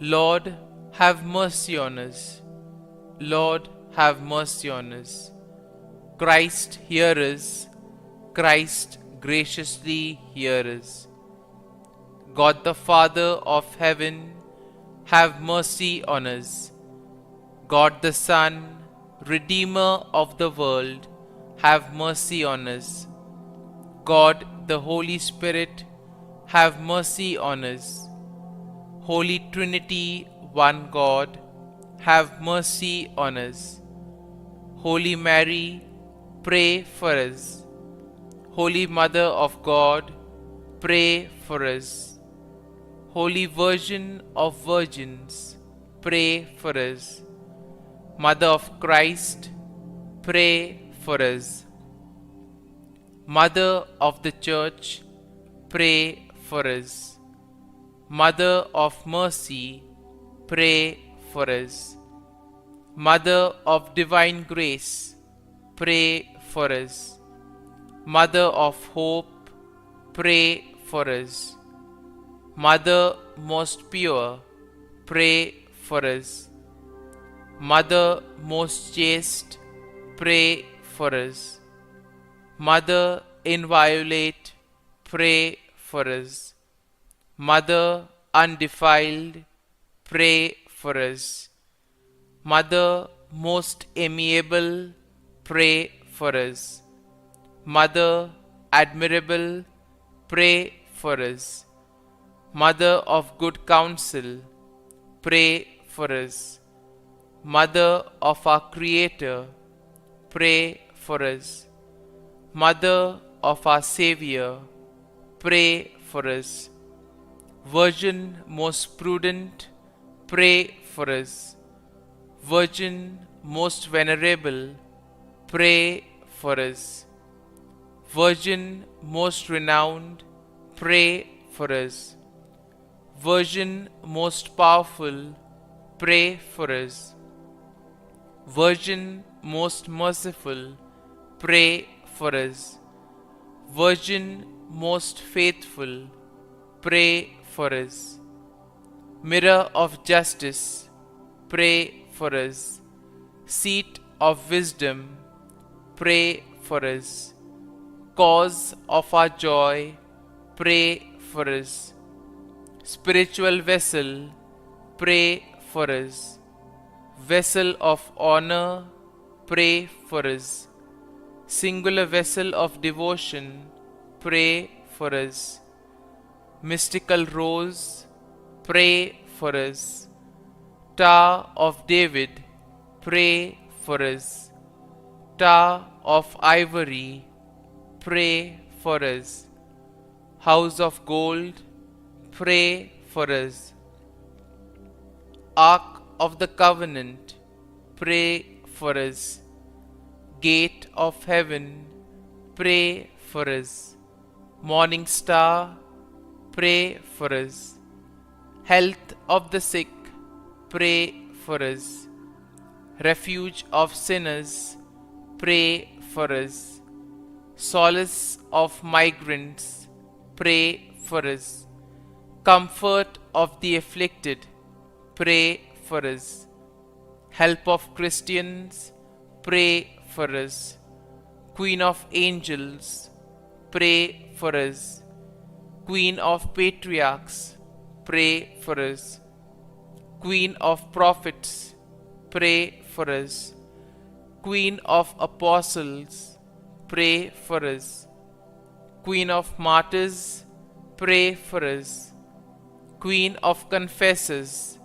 Lord, have mercy on us. Lord, have mercy on us. Christ, hear us. Christ, graciously hear us. God the Father of heaven, have mercy on us. God the Son, Redeemer of the world, have mercy on us. God the Holy Spirit, have mercy on us. Holy Trinity, one God, have mercy on us. Holy Mary, pray for us. Holy Mother of God, pray for us. Holy Virgin of Virgins, pray for us. Mother of Christ, pray for us. Mother of the Church, pray for us. Mother of Mercy, pray for us. Mother of Divine Grace, pray for us. Mother of Hope, pray for us. Mother most pure, pray for us. Mother most chaste, pray for us. Mother inviolate, pray for us. Mother undefiled, pray for us. Mother most amiable, pray for us. Mother admirable, pray for us. Mother of good counsel, pray for us. Mother of our Creator, pray for us. Mother of our Savior, pray for us. Virgin most prudent, pray for us. Virgin most venerable, pray for us. Virgin most renowned, pray for us. Virgin most powerful, pray for us. Virgin most merciful, pray for us. Virgin most faithful, pray for us. Mirror of justice, pray for us. Seat of wisdom, pray for us. Cause of our joy, pray for us. Spiritual vessel, pray for us. Vessel of honor, pray for us. Singular vessel of devotion, pray for us. Mystical rose, pray for us. Tower of David, pray for us. Tower of ivory, pray for us. House of gold, pray for us. Ark of the Covenant, pray for us. Gate of heaven, pray for us. Morning star, pray for us. Health of the sick, pray for us. Refuge of sinners, pray for us. Solace of migrants, pray for us. Comfort of the afflicted, pray for us. Help of Christians, pray for us. Queen of angels, pray for us. Queen of patriarchs, pray for us. Queen of prophets, pray for us. Queen of apostles, pray for us. Queen of martyrs, pray for us. Queen of confessors,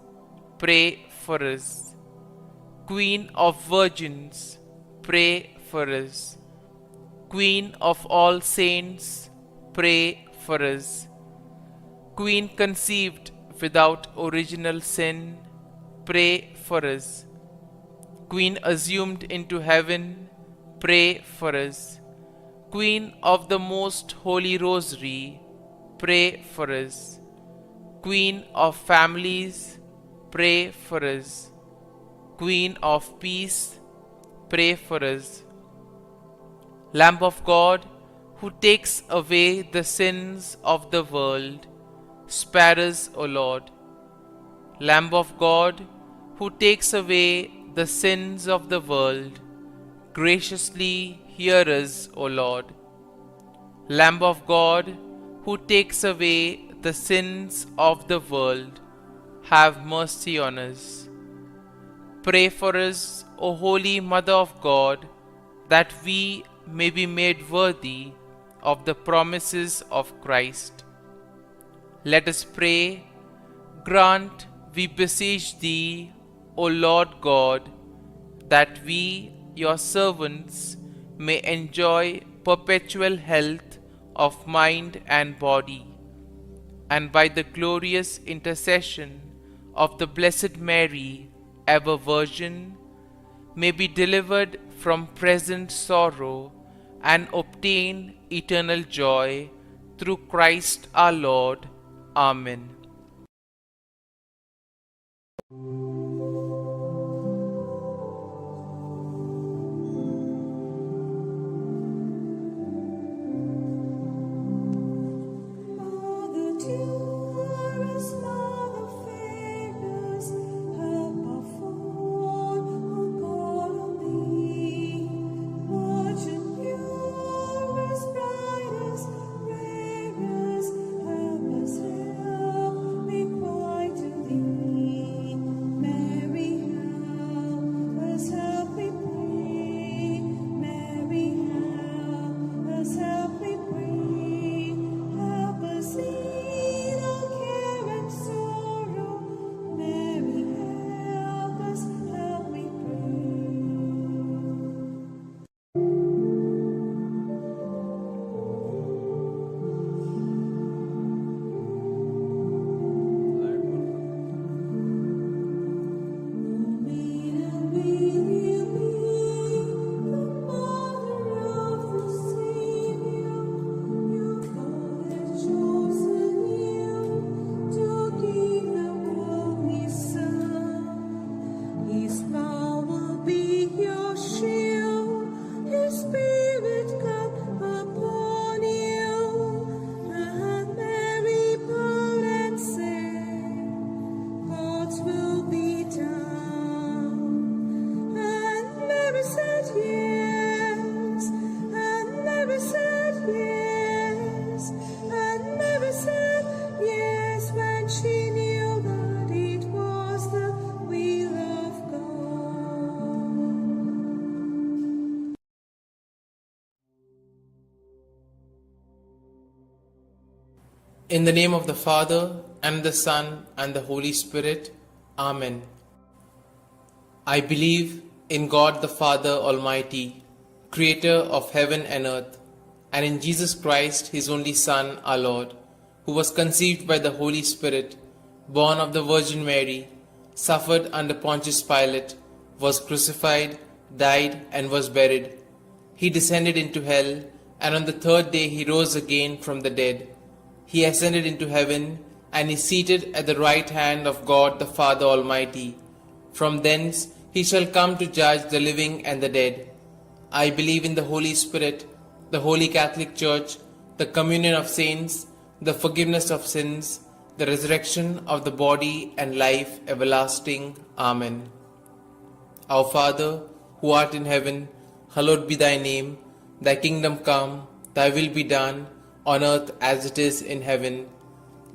pray for us. Queen of virgins, pray for us. Queen of all saints, pray for us. Queen conceived without original sin, pray for us. Queen assumed into heaven, pray for us. Queen of the most holy Rosary, pray for us. Queen of families, pray for us. Queen of peace, pray for us. Lamb of God, who takes away the sins of the world, spare us, O Lord. Lamb of God, who takes away the sins of the world, graciously hear us, O Lord. Lamb of God, who takes away the sins of the world, have mercy on us. Pray for us, O Holy Mother of God, that we may be made worthy of the promises of Christ. Let us pray. Grant, we beseech Thee, O Lord God, that we, your servants may enjoy perpetual health of mind and body, and by the glorious intercession of the Blessed Mary, ever Virgin, may be delivered from present sorrow and obtain eternal joy through Christ our Lord. Amen. Mother dearest, Mother fairest, help our fall who call on thee. Virgin purest, brightest, rarest, help us, help, we cry to thee. Mary, help us, help, we pray. Mary, help us, help, we pray. Help us in our care and sorrow. Mary, help us, help, we pray. His power be your shield, His Spirit come upon you, and Mary bow and say, God's will be done. And Mary said yes, and Mary said yes, and Mary said yes when she knew that it was the will of God. In the name of the Father, and the Son, and the Holy Spirit. Amen. I believe in God the Father Almighty, Creator of heaven and earth, and in Jesus Christ, His only Son, our Lord, who was conceived by the Holy Spirit, born of the Virgin Mary, suffered under Pontius Pilate, was crucified, died, and was buried. He descended into hell, and on the third day He rose again from the dead. He ascended into heaven, and is seated at the right hand of God the Father Almighty. From thence He shall come to judge the living and the dead. I believe in the Holy Spirit, the Holy Catholic Church, the communion of saints, the forgiveness of sins, the resurrection of the body, and life everlasting. Amen. Our Father, who art in heaven, hallowed be thy name. Thy kingdom come, thy will be done, on earth as it is in heaven.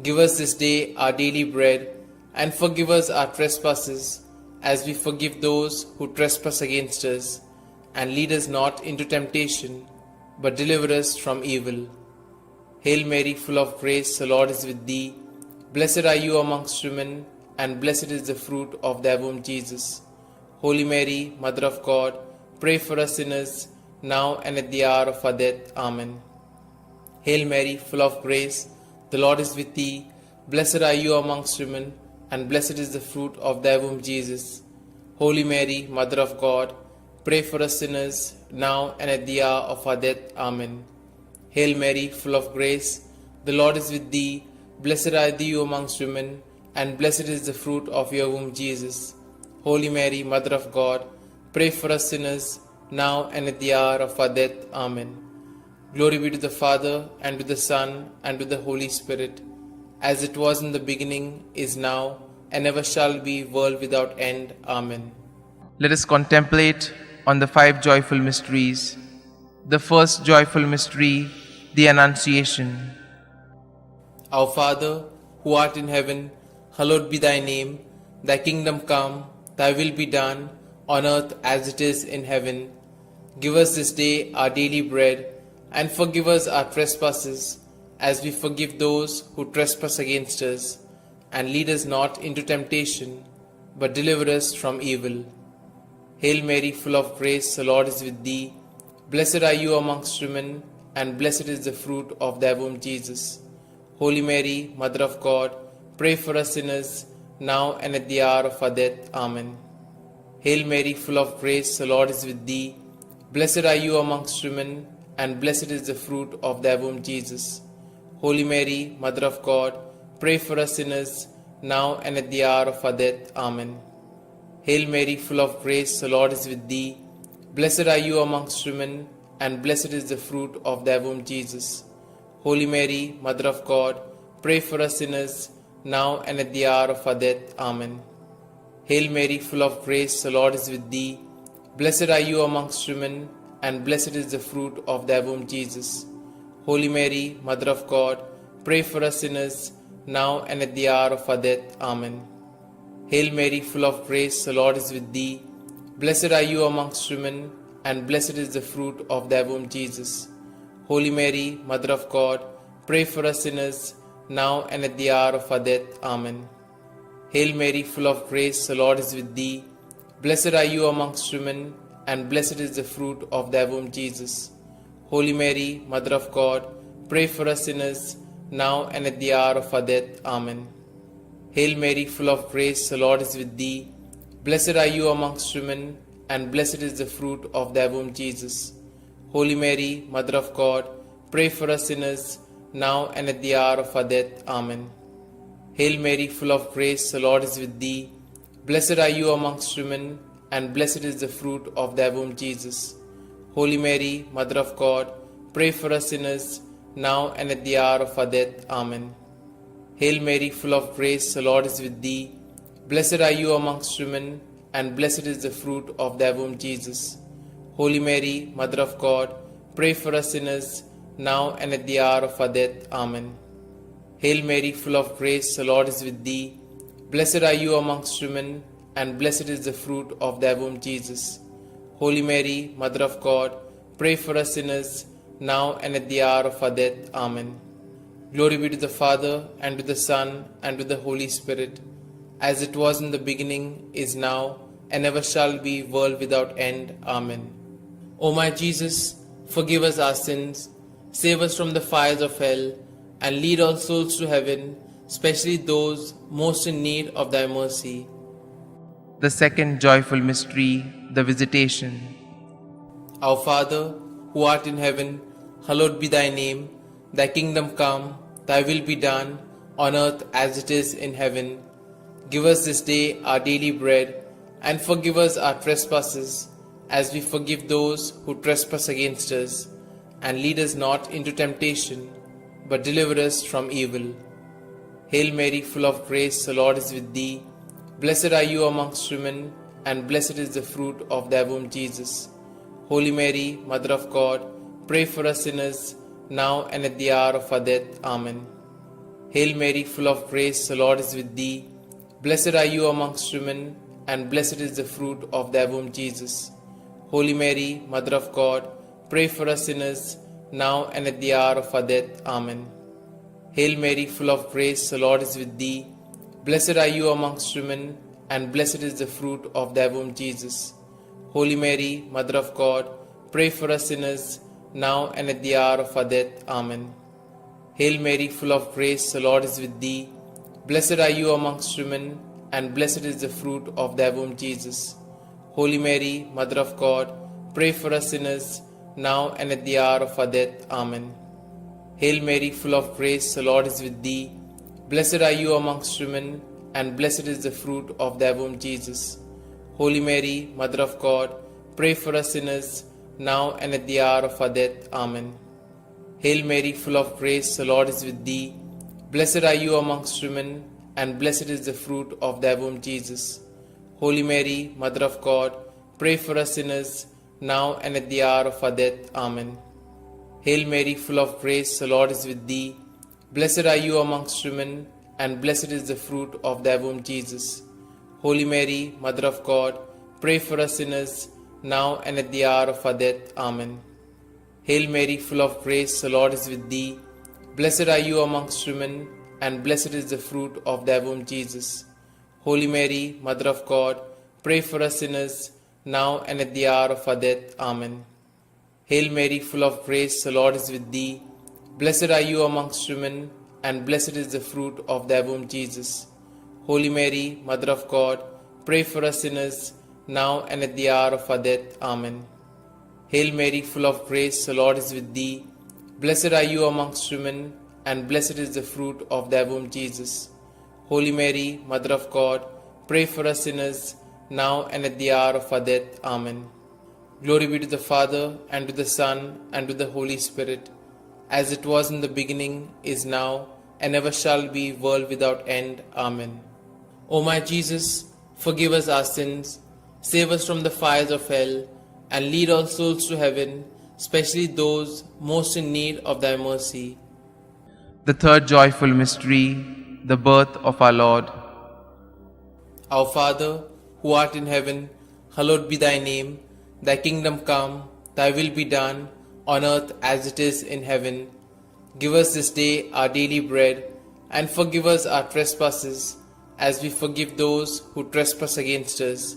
Give us this day our daily bread, and forgive us our trespasses, as we forgive those who trespass against us. And lead us not into temptation, but deliver us from evil. Hail Mary, full of grace, the Lord is with thee. Blessed are you amongst women, and blessed is the fruit of thy womb, Jesus. Holy Mary, Mother of God, pray for us sinners, now and at the hour of our death. Amen. Hail Mary, full of grace, the Lord is with thee. Blessed are you amongst women, and blessed is the fruit of thy womb, Jesus. Holy Mary, Mother of God, pray for us sinners, now and at the hour of our death. Amen. Hail Mary, full of grace, the Lord is with thee. Blessed are you amongst women, and blessed is the fruit of your womb, Jesus. Holy Mary, Mother of God, pray for us sinners, now and at the hour of our death. Amen. Glory be to the Father, and to the Son, and to the Holy Spirit, as it was in the beginning, is now, and ever shall be, world without end. Amen. Let us contemplate on the 5 joyful mysteries. The first joyful mystery, the Annunciation. Our Father, who art in heaven, hallowed be thy name. Thy kingdom come, thy will be done, on earth as it is in heaven. Give us this day our daily bread, and forgive us our trespasses, as we forgive those who trespass against us. And lead us not into temptation, but deliver us from evil. Hail Mary, full of grace, the Lord is with thee. Blessed are you amongst women, and blessed is the fruit of thy womb, Jesus. Holy Mary, Mother of God, pray for us sinners, now and at the hour of our death. Amen. Hail Mary, full of grace, the Lord is with thee. Blessed are you amongst women, and blessed is the fruit of thy womb, Jesus. Holy Mary, Mother of God, pray for us sinners, now and at the hour of our death. Amen. Hail Mary, full of grace, the Lord is with thee. Blessed are you amongst women, and blessed is the fruit of thy womb, Jesus. Holy Mary, Mother of God, pray for us sinners, now and at the hour of our death. Amen. Hail Mary, full of grace, the Lord is with thee. Blessed are you amongst women, and blessed is the fruit of thy womb, Jesus. Holy Mary, Mother of God, pray for us sinners, now and at the hour of our death. Amen. Hail Mary, full of grace, the Lord is with thee. Blessed are you amongst women, and blessed is the fruit of thy womb, Jesus. Holy Mary, Mother of God, pray for us sinners, now and at the hour of our death. Amen. Hail Mary, full of grace, the Lord is with thee. Blessed are you amongst women, and blessed is the fruit of thy womb, Jesus. Holy Mary, Mother of God, pray for us sinners, now and at the hour of our death. Amen. Hail Mary, full of grace, the Lord is with thee. Blessed are you amongst women, and blessed is the fruit of thy womb, Jesus. Holy Mary, Mother of God, pray for us sinners, now and at the hour of our death. Amen. Hail Mary, full of grace, the Lord is with thee. Blessed are you amongst women, and blessed is the fruit of thy womb, Jesus. Holy Mary, Mother of God, pray for us sinners, now and at the hour of our death. Amen. Hail Mary, full of grace, the Lord is with thee. Blessed are you amongst women, and blessed is the fruit of thy womb, Jesus. Holy Mary, Mother of God, pray for us sinners, now and at the hour of our death. Amen. Hail Mary, full of grace, the Lord is with thee. Blessed are you amongst women, and blessed is the fruit of thy womb, Jesus. Holy Mary, Mother of God, pray for us sinners, now and at the hour of our death. Amen. Glory be to the Father, and to the Son, and to the Holy Spirit, as it was in the beginning, is now, and ever shall be, world without end. Amen. O my Jesus, forgive us our sins, save us from the fires of hell, and lead all souls to heaven, especially those most in need of thy mercy. The second joyful mystery, the Visitation. Our Father, who art in heaven, hallowed be thy name. Thy kingdom come, thy will be done, on earth as it is in heaven. Give us this day our daily bread, and forgive us our trespasses, as we forgive those who trespass against us. And lead us not into temptation, but deliver us from evil. Hail Mary, full of grace, the Lord is with thee. Blessed are you amongst women, and blessed is the fruit of thy womb, Jesus. Holy Mary, Mother of God, pray for us sinners, now and at the hour of our death. Amen. Hail Mary, full of grace, the Lord is with thee. Blessed are you amongst women, and blessed is the fruit of thy womb, Jesus. Holy Mary, Mother of God, pray for us sinners, now and at the hour of our death. Amen. Hail Mary, full of grace, the Lord is with thee. Blessed are you amongst women, and blessed is the fruit of thy womb, Jesus. Holy Mary, Mother of God, pray for us sinners, now and at the hour of our death. Amen. Hail Mary, full of grace, the Lord is with thee. Blessed are you amongst women, and blessed is the fruit of thy womb, Jesus. Holy Mary, Mother of God, pray for us sinners, now and at the hour of our death. Amen. Hail Mary, full of grace, the Lord is with thee. Blessed are you amongst women, and blessed is the fruit of thy womb, Jesus. Holy Mary, Mother of God, pray for us sinners, now and at the hour of our death. Amen. Hail Mary, full of grace, the Lord is with thee. Blessed are you amongst women, and blessed is the fruit of thy womb, Jesus. Holy Mary, Mother of God, pray for us sinners, now and at the hour of our death. Amen. Hail Mary, full of grace, the Lord is with thee. Blessed are you amongst women, and blessed is the fruit of thy womb, Jesus. Holy Mary, Mother of God, pray for us sinners, now and at the hour of our death. Amen. Hail Mary, full of grace, the Lord is with thee. Blessed are you amongst women, and blessed is the fruit of thy womb, Jesus. Holy Mary, Mother of God, pray for us sinners, now and at the hour of our death. Amen. Hail Mary, full of grace, the Lord is with thee. Blessed are you amongst women, and blessed is the fruit of thy womb, Jesus. Holy Mary, Mother of God, pray for us sinners, now and at the hour of our death. Amen. Hail Mary, full of grace, the Lord is with thee. Blessed are you amongst women, and blessed is the fruit of thy womb, Jesus. Holy Mary, Mother of God, pray for us sinners, now and at the hour of our death. Amen. Glory be to the Father, and to the Son, and to the Holy Spirit, as it was in the beginning, is now, and ever shall be, world without end. Amen. O my Jesus, forgive us our sins, save us from the fires of hell, and lead all souls to heaven, especially those most in need of thy mercy. The third joyful mystery, the birth of our Lord. Our Father, who art in heaven, hallowed be thy name. Thy kingdom come, thy will be done, on earth as it is in heaven. Give us this day our daily bread, and forgive us our trespasses, as we forgive those who trespass against us.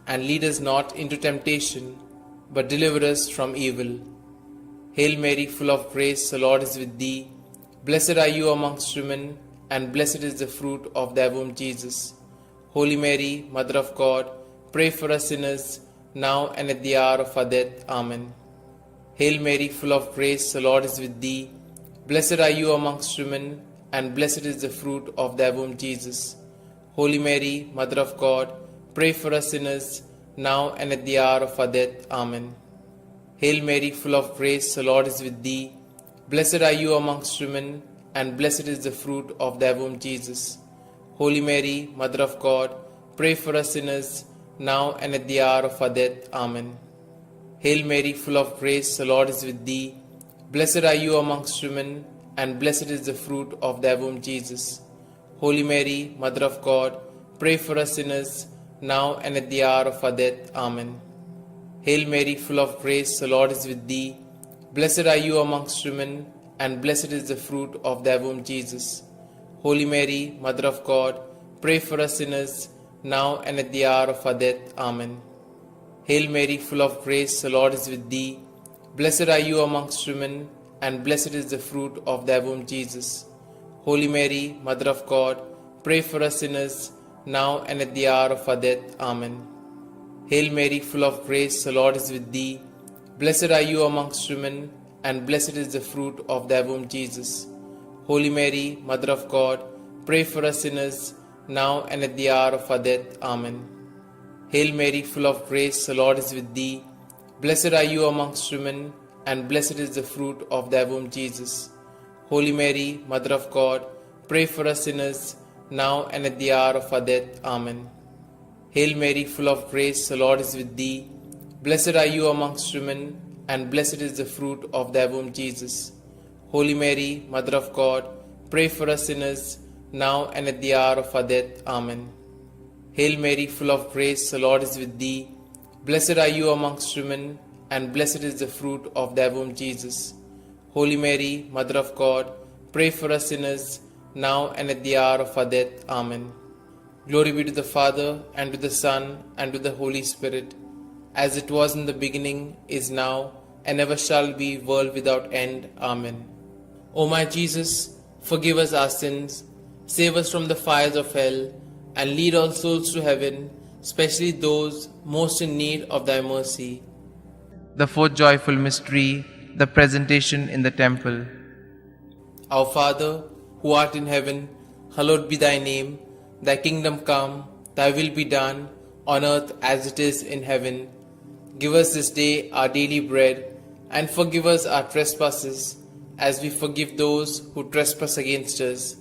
And lead us not into temptation, but deliver us from evil. Hail Mary, full of grace, the Lord is with thee. Blessed are you amongst women, and blessed is the fruit of thy womb, Jesus. Holy Mary, Mother of God, pray for us sinners, now and at the hour of our death. Amen. Hail Mary, full of grace, the Lord is with thee. Blessed are you amongst women, and blessed is the fruit of thy womb, Jesus. Holy Mary, Mother of God, pray for us sinners, now and at the hour of our death. Amen. Hail Mary, full of grace, the Lord is with thee. Blessed are you amongst women, and blessed is the fruit of thy womb, Jesus. Holy Mary, Mother of God, pray for us sinners, now and at the hour of our death. Amen. Hail Mary, full of grace, the Lord is with thee. Blessed are you amongst women, and blessed is the fruit of thy womb, Jesus. Holy Mary, Mother of God, pray for us sinners, now and at the hour of our death. Amen. Hail Mary, full of grace, the Lord is with thee. Blessed are you amongst women, and blessed is the fruit of thy womb, Jesus. Holy Mary, Mother of God, pray for us sinners, now and at the hour of our death. Amen. Hail Mary, full of grace, the Lord is with thee. Blessed are you amongst women, and blessed is the fruit of thy womb, Jesus. Holy Mary, Mother of God, pray for us sinners, now and at the hour of our death. Amen. Hail Mary, full of grace, the Lord is with thee. Blessed are you amongst women, and blessed is the fruit of thy womb, Jesus. Holy Mary, Mother of God, pray for us sinners, now and at the hour of our death. Amen. Hail Mary, full of grace, the Lord is with thee. Blessed are you amongst women, and blessed is the fruit of thy womb, Jesus. Holy Mary, Mother of God, pray for us sinners, now and at the hour of our death. Amen. Hail Mary, full of grace, the Lord is with thee. Blessed are you amongst women, and blessed is the fruit of thy womb, Jesus. Holy Mary, Mother of God, pray for us sinners, now and at the hour of our death. Amen. Hail Mary, full of grace, the Lord is with thee. Blessed are you amongst women, and blessed is the fruit of thy womb, Jesus. Holy Mary, Mother of God, pray for us sinners, now and at the hour of our death. Amen. Glory be to the Father, and to the Son, and to the Holy Spirit, as it was in the beginning, is now, and ever shall be, world without end. Amen. O my Jesus, forgive us our sins, save us from the fires of hell, and lead all souls to heaven, especially those most in need of thy mercy. The fourth joyful mystery, the presentation in the temple. Our Father, who art in heaven, hallowed be thy name. Thy kingdom come, thy will be done, on earth as it is in heaven. Give us this day our daily bread, and forgive us our trespasses, as we forgive those who trespass against us.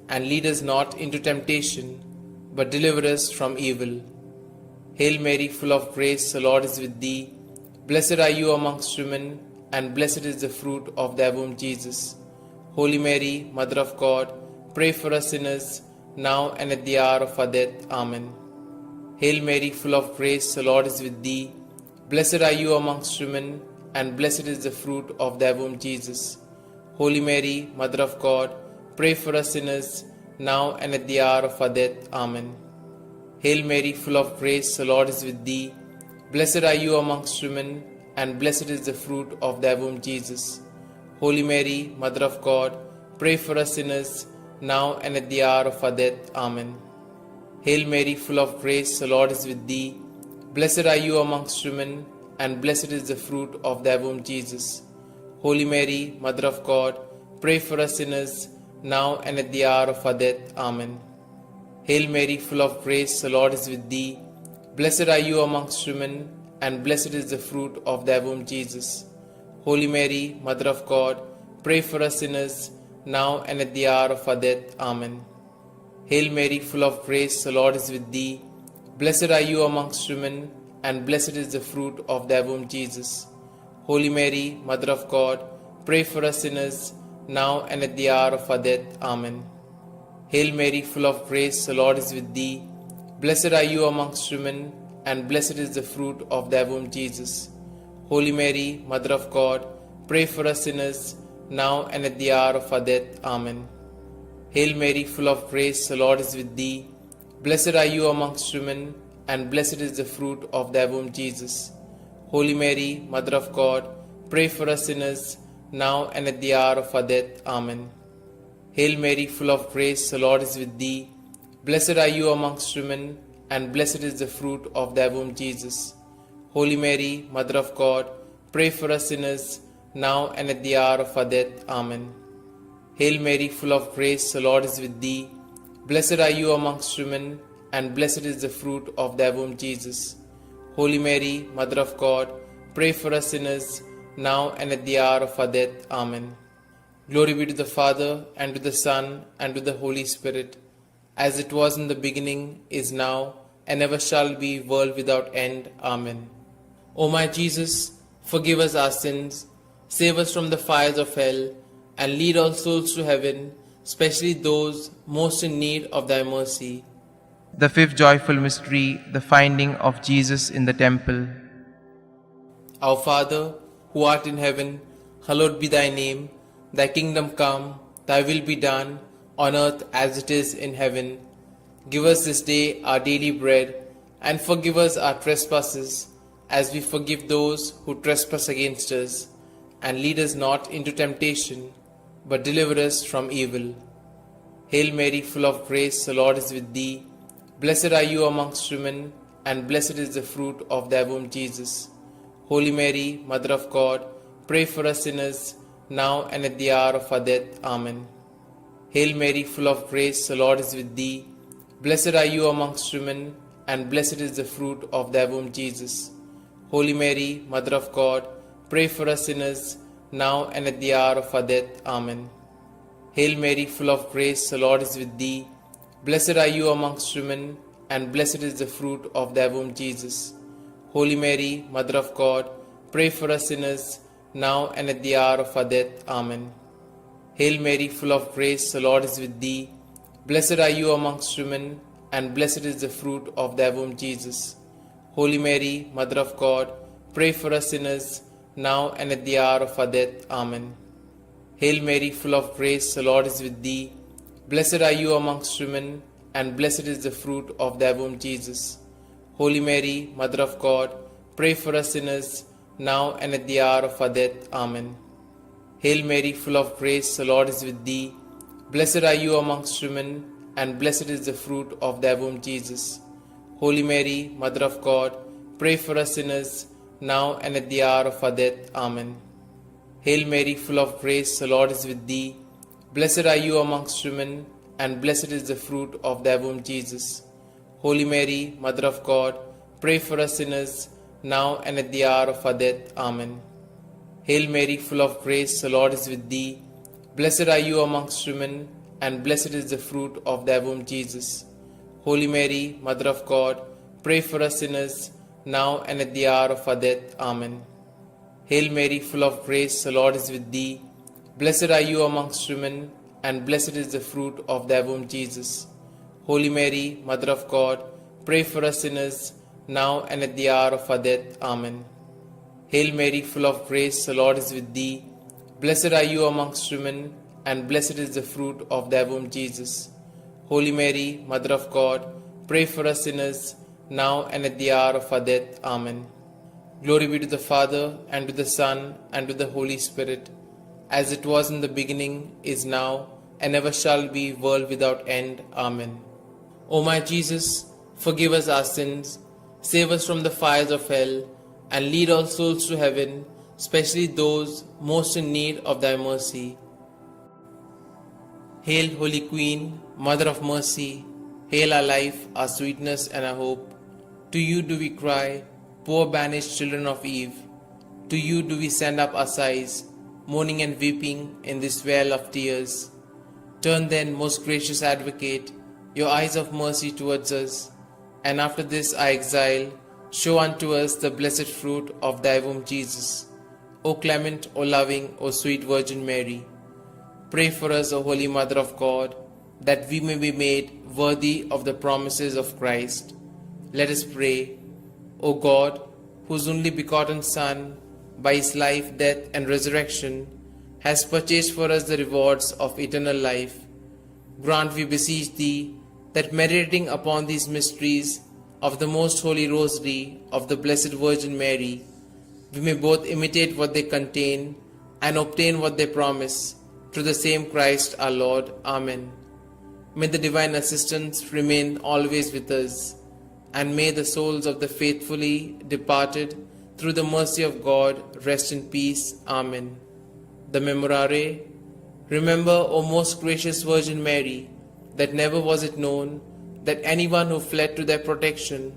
And lead us not into temptation, but deliver us from evil. Hail Mary, full of grace, the Lord is with thee. Blessed are you amongst women, and blessed is the fruit of thy womb, Jesus. Holy Mary, Mother of God, pray for us sinners, now and at the hour of our death. Amen. Hail Mary, full of grace, the Lord is with thee. Blessed are you amongst women, and blessed is the fruit of thy womb, Jesus. Holy Mary, Mother of God, pray for us sinners, now and at the hour of our death. Amen. Hail Mary, full of grace, the Lord is with thee. Blessed are you amongst women, and blessed is the fruit of thy womb, Jesus. Holy Mary, Mother of God, pray for us sinners, now and at the hour of our death. Amen. Hail Mary, full of grace, the Lord is with thee. Blessed are you amongst women, and blessed is the fruit of thy womb, Jesus. Holy Mary, Mother of God, pray for us sinners, now and at the hour of our death. Amen. Hail Mary, full of grace, the Lord is with thee. Blessed are you amongst women, and blessed is the fruit of thy womb, Jesus. Holy Mary, Mother of God, pray for us sinners, now and at the hour of our death. Amen. Hail Mary, full of grace, the Lord is with thee. Blessed are you amongst women, and blessed is the fruit of thy womb, Jesus. Holy Mary, Mother of God, pray for us sinners, now and at the hour of our death. Amen. Hail Mary, full of grace, the Lord is with thee. Blessed are you amongst women, and blessed is the fruit of thy womb, Jesus. Holy Mary, Mother of God, pray for us sinners, now and at the hour of our death. Amen. Hail Mary, full of grace, the Lord is with thee. Blessed are you amongst women, and blessed is the fruit of thy womb, Jesus. Holy Mary, Mother of God, pray for us sinners, now and at the hour of our death. Amen. Hail Mary, full of grace, the Lord is with thee. Blessed are you amongst women, and blessed is the fruit of thy womb, Jesus. Holy Mary, Mother of God, pray for us sinners, now and at the hour of our death. Amen. Hail Mary, full of grace, the Lord is with thee. Blessed are you amongst women, and blessed is the fruit of thy womb, Jesus. Holy Mary, Mother of God, pray for us sinners, now and at the hour of our death. Amen. Glory be to the Father, and to the Son, and to the Holy Spirit, as it was in the beginning, is now, and ever shall be, world without end. Amen. O my Jesus, forgive us our sins, save us from the fires of hell, and lead all souls to heaven, especially those most in need of thy mercy. The fifth joyful mystery, the finding of Jesus in the temple. Our Father, who art in heaven, hallowed be thy name. Thy kingdom come, thy will be done, on earth as it is in heaven. Give us this day our daily bread, and forgive us our trespasses, as we forgive those who trespass against us. And lead us not into temptation, but deliver us from evil. Hail Mary, full of grace, the Lord is with thee. Blessed are you amongst women, and blessed is the fruit of thy womb, Jesus. Holy Mary, Mother of God, pray for us sinners, now and at the hour of our death. Amen. Hail Mary, full of grace, the Lord is with thee. Blessed are you amongst women, and blessed is the fruit of thy womb, Jesus. Holy Mary, Mother of God, pray for us sinners, now and at the hour of our death. Amen. Hail Mary, full of grace, the Lord is with thee. Blessed are you amongst women, and blessed is the fruit of thy womb, Jesus. Holy Mary, Mother of God, pray for us sinners, now and at the hour of our death. Amen. Hail Mary, full of grace, the Lord is with thee. Blessed are you amongst women, and blessed is the fruit of thy womb, Jesus. Holy Mary, Mother of God, pray for us sinners, now and at the hour of our death. Amen. Hail Mary, full of grace, the Lord is with thee. Blessed are you amongst women, and blessed is the fruit of thy womb, Jesus. Holy Mary, Mother of God, pray for us sinners, now and at the hour of our death. Amen. Hail Mary, full of grace, the Lord is with thee. Blessed are you amongst women, and blessed is the fruit of thy womb, Jesus. Holy Mary, Mother of God, pray for us sinners, now and at the hour of our death. Amen. Hail Mary, full of grace, the Lord is with thee. Blessed are you amongst women, and blessed is the fruit of thy womb, Jesus. Holy Mary, Mother of God, pray for us sinners, now and at the hour of our death. Amen. Hail Mary, full of grace, the Lord is with thee. Blessed are you amongst women, and blessed is the fruit of thy womb, Jesus. Holy Mary, Mother of God, pray for us sinners, now and at the hour of our death. Amen. Hail Mary, full of grace, the Lord is with thee. Blessed are you amongst women, and blessed is the fruit of thy womb, Jesus. Holy Mary, Mother of God, pray for us sinners, now and at the hour of our death. Amen. Hail Mary, full of grace, the Lord is with thee. Blessed are you amongst women, and blessed is the fruit of thy womb, Jesus. Holy Mary, Mother of God, pray for us sinners, now and at the hour of our death. Amen. Hail Mary, full of grace, the Lord is with thee. Blessed are you amongst women, and blessed is the fruit of thy womb, Jesus. Blessed are you amongst women, and blessed is the fruit of thy womb, Jesus. Holy Mary, Mother of God, pray for us sinners, now and at the hour of our death. Amen. Glory be to the Father, and to the Son, and to the Holy Spirit, as it was in the beginning, is now, and ever shall be, world without end. Amen. O my Jesus, forgive us our sins, save us from the fires of hell, and lead all souls to heaven, especially those most in need of thy mercy. Hail, Holy Queen, Mother of Mercy, hail our life, our sweetness, and our hope. To you do we cry, poor banished children of Eve. To you do we send up our sighs, mourning and weeping in this vale of tears. Turn then, most gracious Advocate, your eyes of mercy towards us, and after this our exile, show unto us the blessed fruit of thy womb, Jesus. O clement, O loving, O sweet Virgin Mary, pray for us, O Holy Mother of God, that we may be made worthy of the promises of Christ. Let us pray. O God, whose only begotten Son, by his life, death, and resurrection, has purchased for us the rewards of eternal life, grant, we beseech thee, that meditating upon these mysteries of the most holy Rosary of the Blessed Virgin Mary, we may both imitate what they contain and obtain what they promise, through the same Christ our Lord. Amen. May the divine assistance remain always with us, and may the souls of the faithfully departed, through the mercy of God, rest in peace. Amen. The Memorare. Remember, O most gracious Virgin Mary, that never was it known that anyone who fled to thy protection,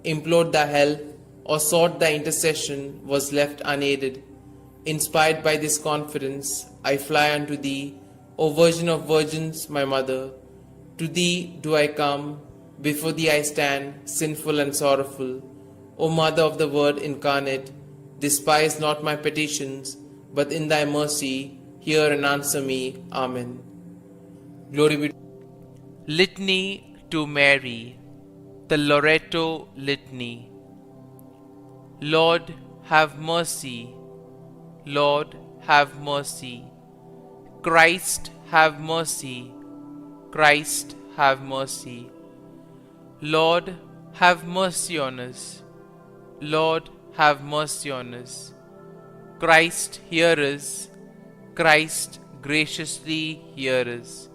implored thy help, or sought thy intercession was left unaided. Inspired by this confidence, I fly unto thee, O Virgin of Virgins, my Mother. To thee do I come, before thee I stand, sinful and sorrowful. O Mother of the Word incarnate, despise not my petitions, but in thy mercy hear and answer me. Amen. Glory be. Litany to Mary, the Loretto Litany. Lord, have mercy. Lord, have mercy. Christ, have mercy. Christ, have mercy. Lord, have mercy on us. Lord, have mercy on us. Christ, hear us. Christ, graciously hear us.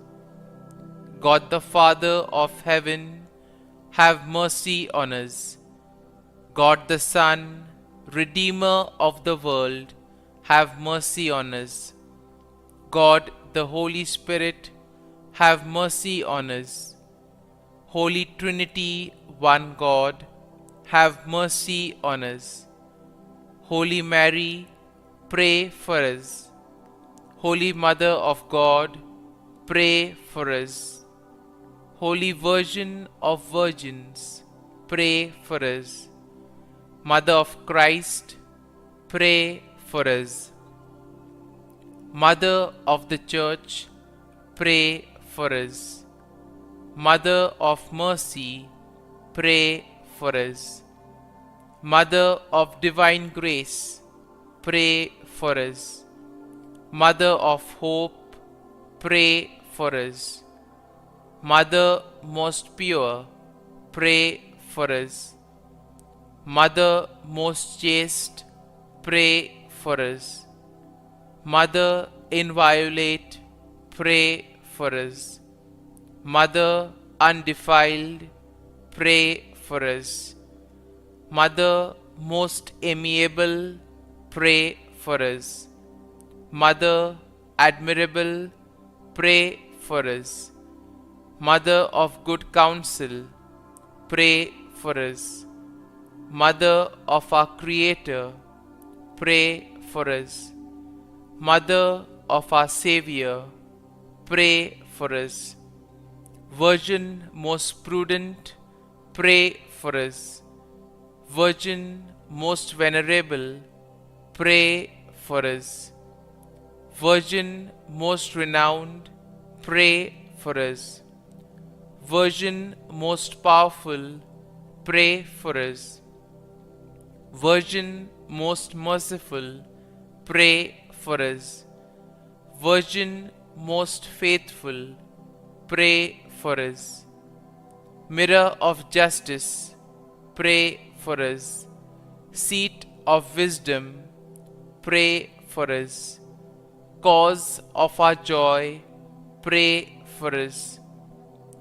God the Father of heaven, have mercy on us. God the Son, Redeemer of the world, have mercy on us. God the Holy Spirit, have mercy on us. Holy Trinity, one God, have mercy on us. Holy Mary, pray for us. Holy Mother of God, pray for us. Holy Virgin of Virgins, pray for us. Mother of Christ, pray for us. Mother of the Church, pray for us. Mother of Mercy, pray for us. Mother of Divine Grace, pray for us. Mother of Hope, pray for us. Mother most pure, pray for us. Mother most chaste, pray for us. Mother inviolate, pray for us. Mother undefiled, pray for us. Mother most amiable, pray for us. Mother admirable, pray for us. Mother of good counsel, pray for us. Mother of our Creator, pray for us. Mother of our Savior, pray for us. Virgin most prudent, pray for us. Virgin most venerable, pray for us. Virgin most renowned, pray for us. Virgin most powerful, pray for us. Virgin most merciful, pray for us. Virgin most faithful, pray for us. Mirror of justice, pray for us. Seat of wisdom, pray for us. Cause of our joy, pray for us.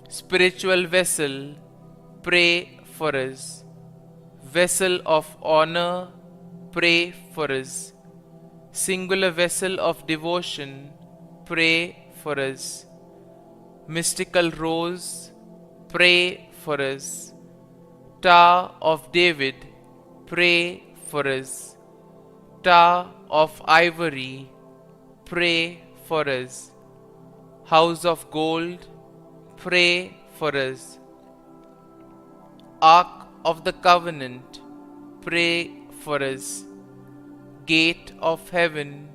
Spiritual vessel, pray for us. Vessel of honor, pray for us. Singular vessel of devotion, pray for us. Mystical rose, pray for us. Tower of David, pray for us. Tower of ivory, pray for us. House of gold, pray for us. Ark of the covenant, pray for us. Gate of heaven,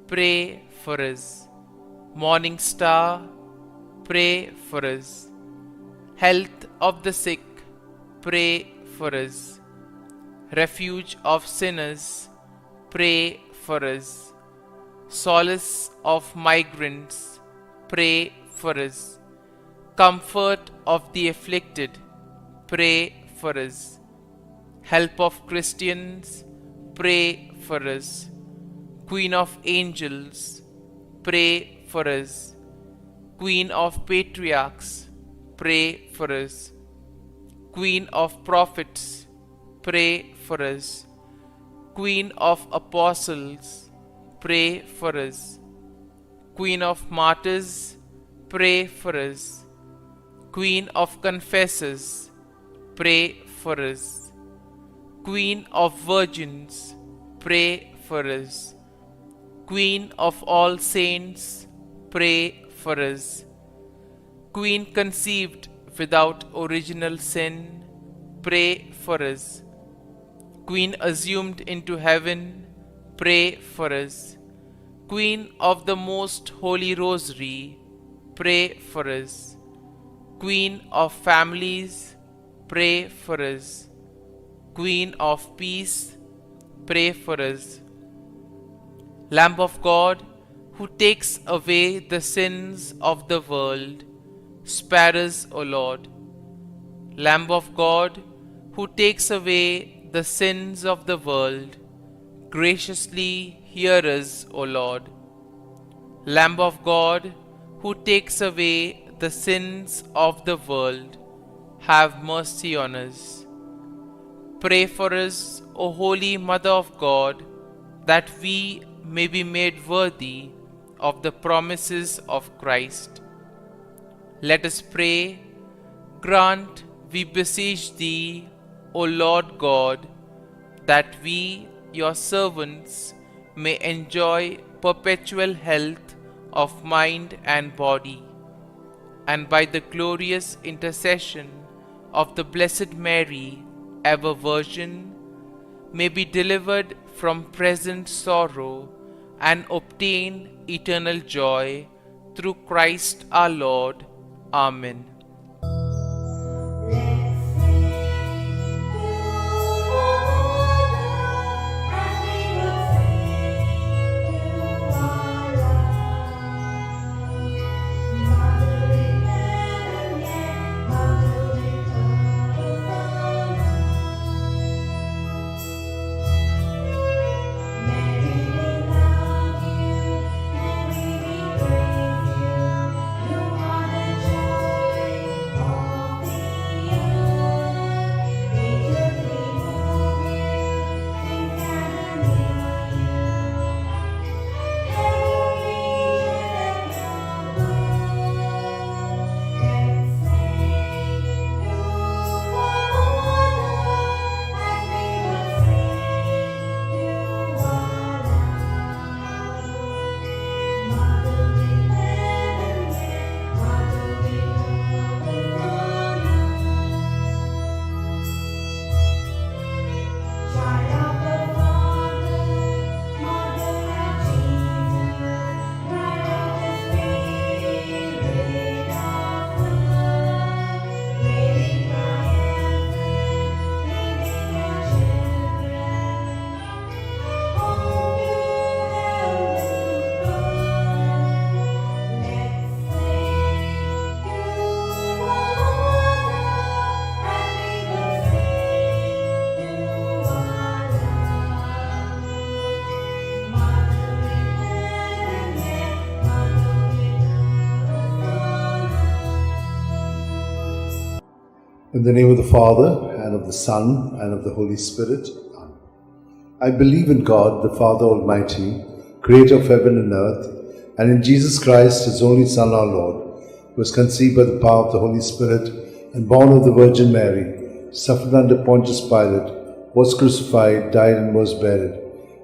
pray for us. Morning star, pray for us. Health of the sick, pray for us. Refuge of sinners, pray for us. Solace of migrants, pray for us. Comfort of the afflicted, pray for us. Help of Christians, pray for us. Queen of angels, pray for us. Queen of patriarchs, pray for us. Queen of prophets, pray for us. Queen of apostles, pray for us. Queen of martyrs, pray for us. Queen of confessors, pray for us. Queen of virgins, pray for us. Queen of all saints, pray for us. Queen conceived without original sin, pray for us. Queen assumed into heaven, pray for us. Queen of the most holy Rosary, pray for us. Queen of families, pray for us. Queen of peace, pray for us. Lamb of God, who takes away the sins of the world, spare us, O Lord. Lamb of God, who takes away the sins of the world, graciously hear us, O Lord. Lamb of God, who takes away the sins of the world, have mercy on us. Pray for us, O Holy Mother of God, that we may be made worthy of the promises of Christ. Let us pray. Grant, we beseech Thee, O Lord God, that we, Your servants, may enjoy perpetual health of mind and body, and by the glorious intercession of the Blessed Mary, ever Virgin, may be delivered from present sorrow and obtain eternal joy through Christ our Lord. Amen. Let's sing to one as we will sing to our love. Mother in heaven, yet Mother in Mary, we love you, Mary, we praise you. You are the joy In the name of the Father, and of the Son, and of the Holy Spirit. Amen. I believe in God, the Father Almighty, creator of heaven and earth, and in Jesus Christ, his only Son, our Lord, who was conceived by the power of the Holy Spirit, and born of the Virgin Mary, suffered under Pontius Pilate, was crucified, died, and was buried.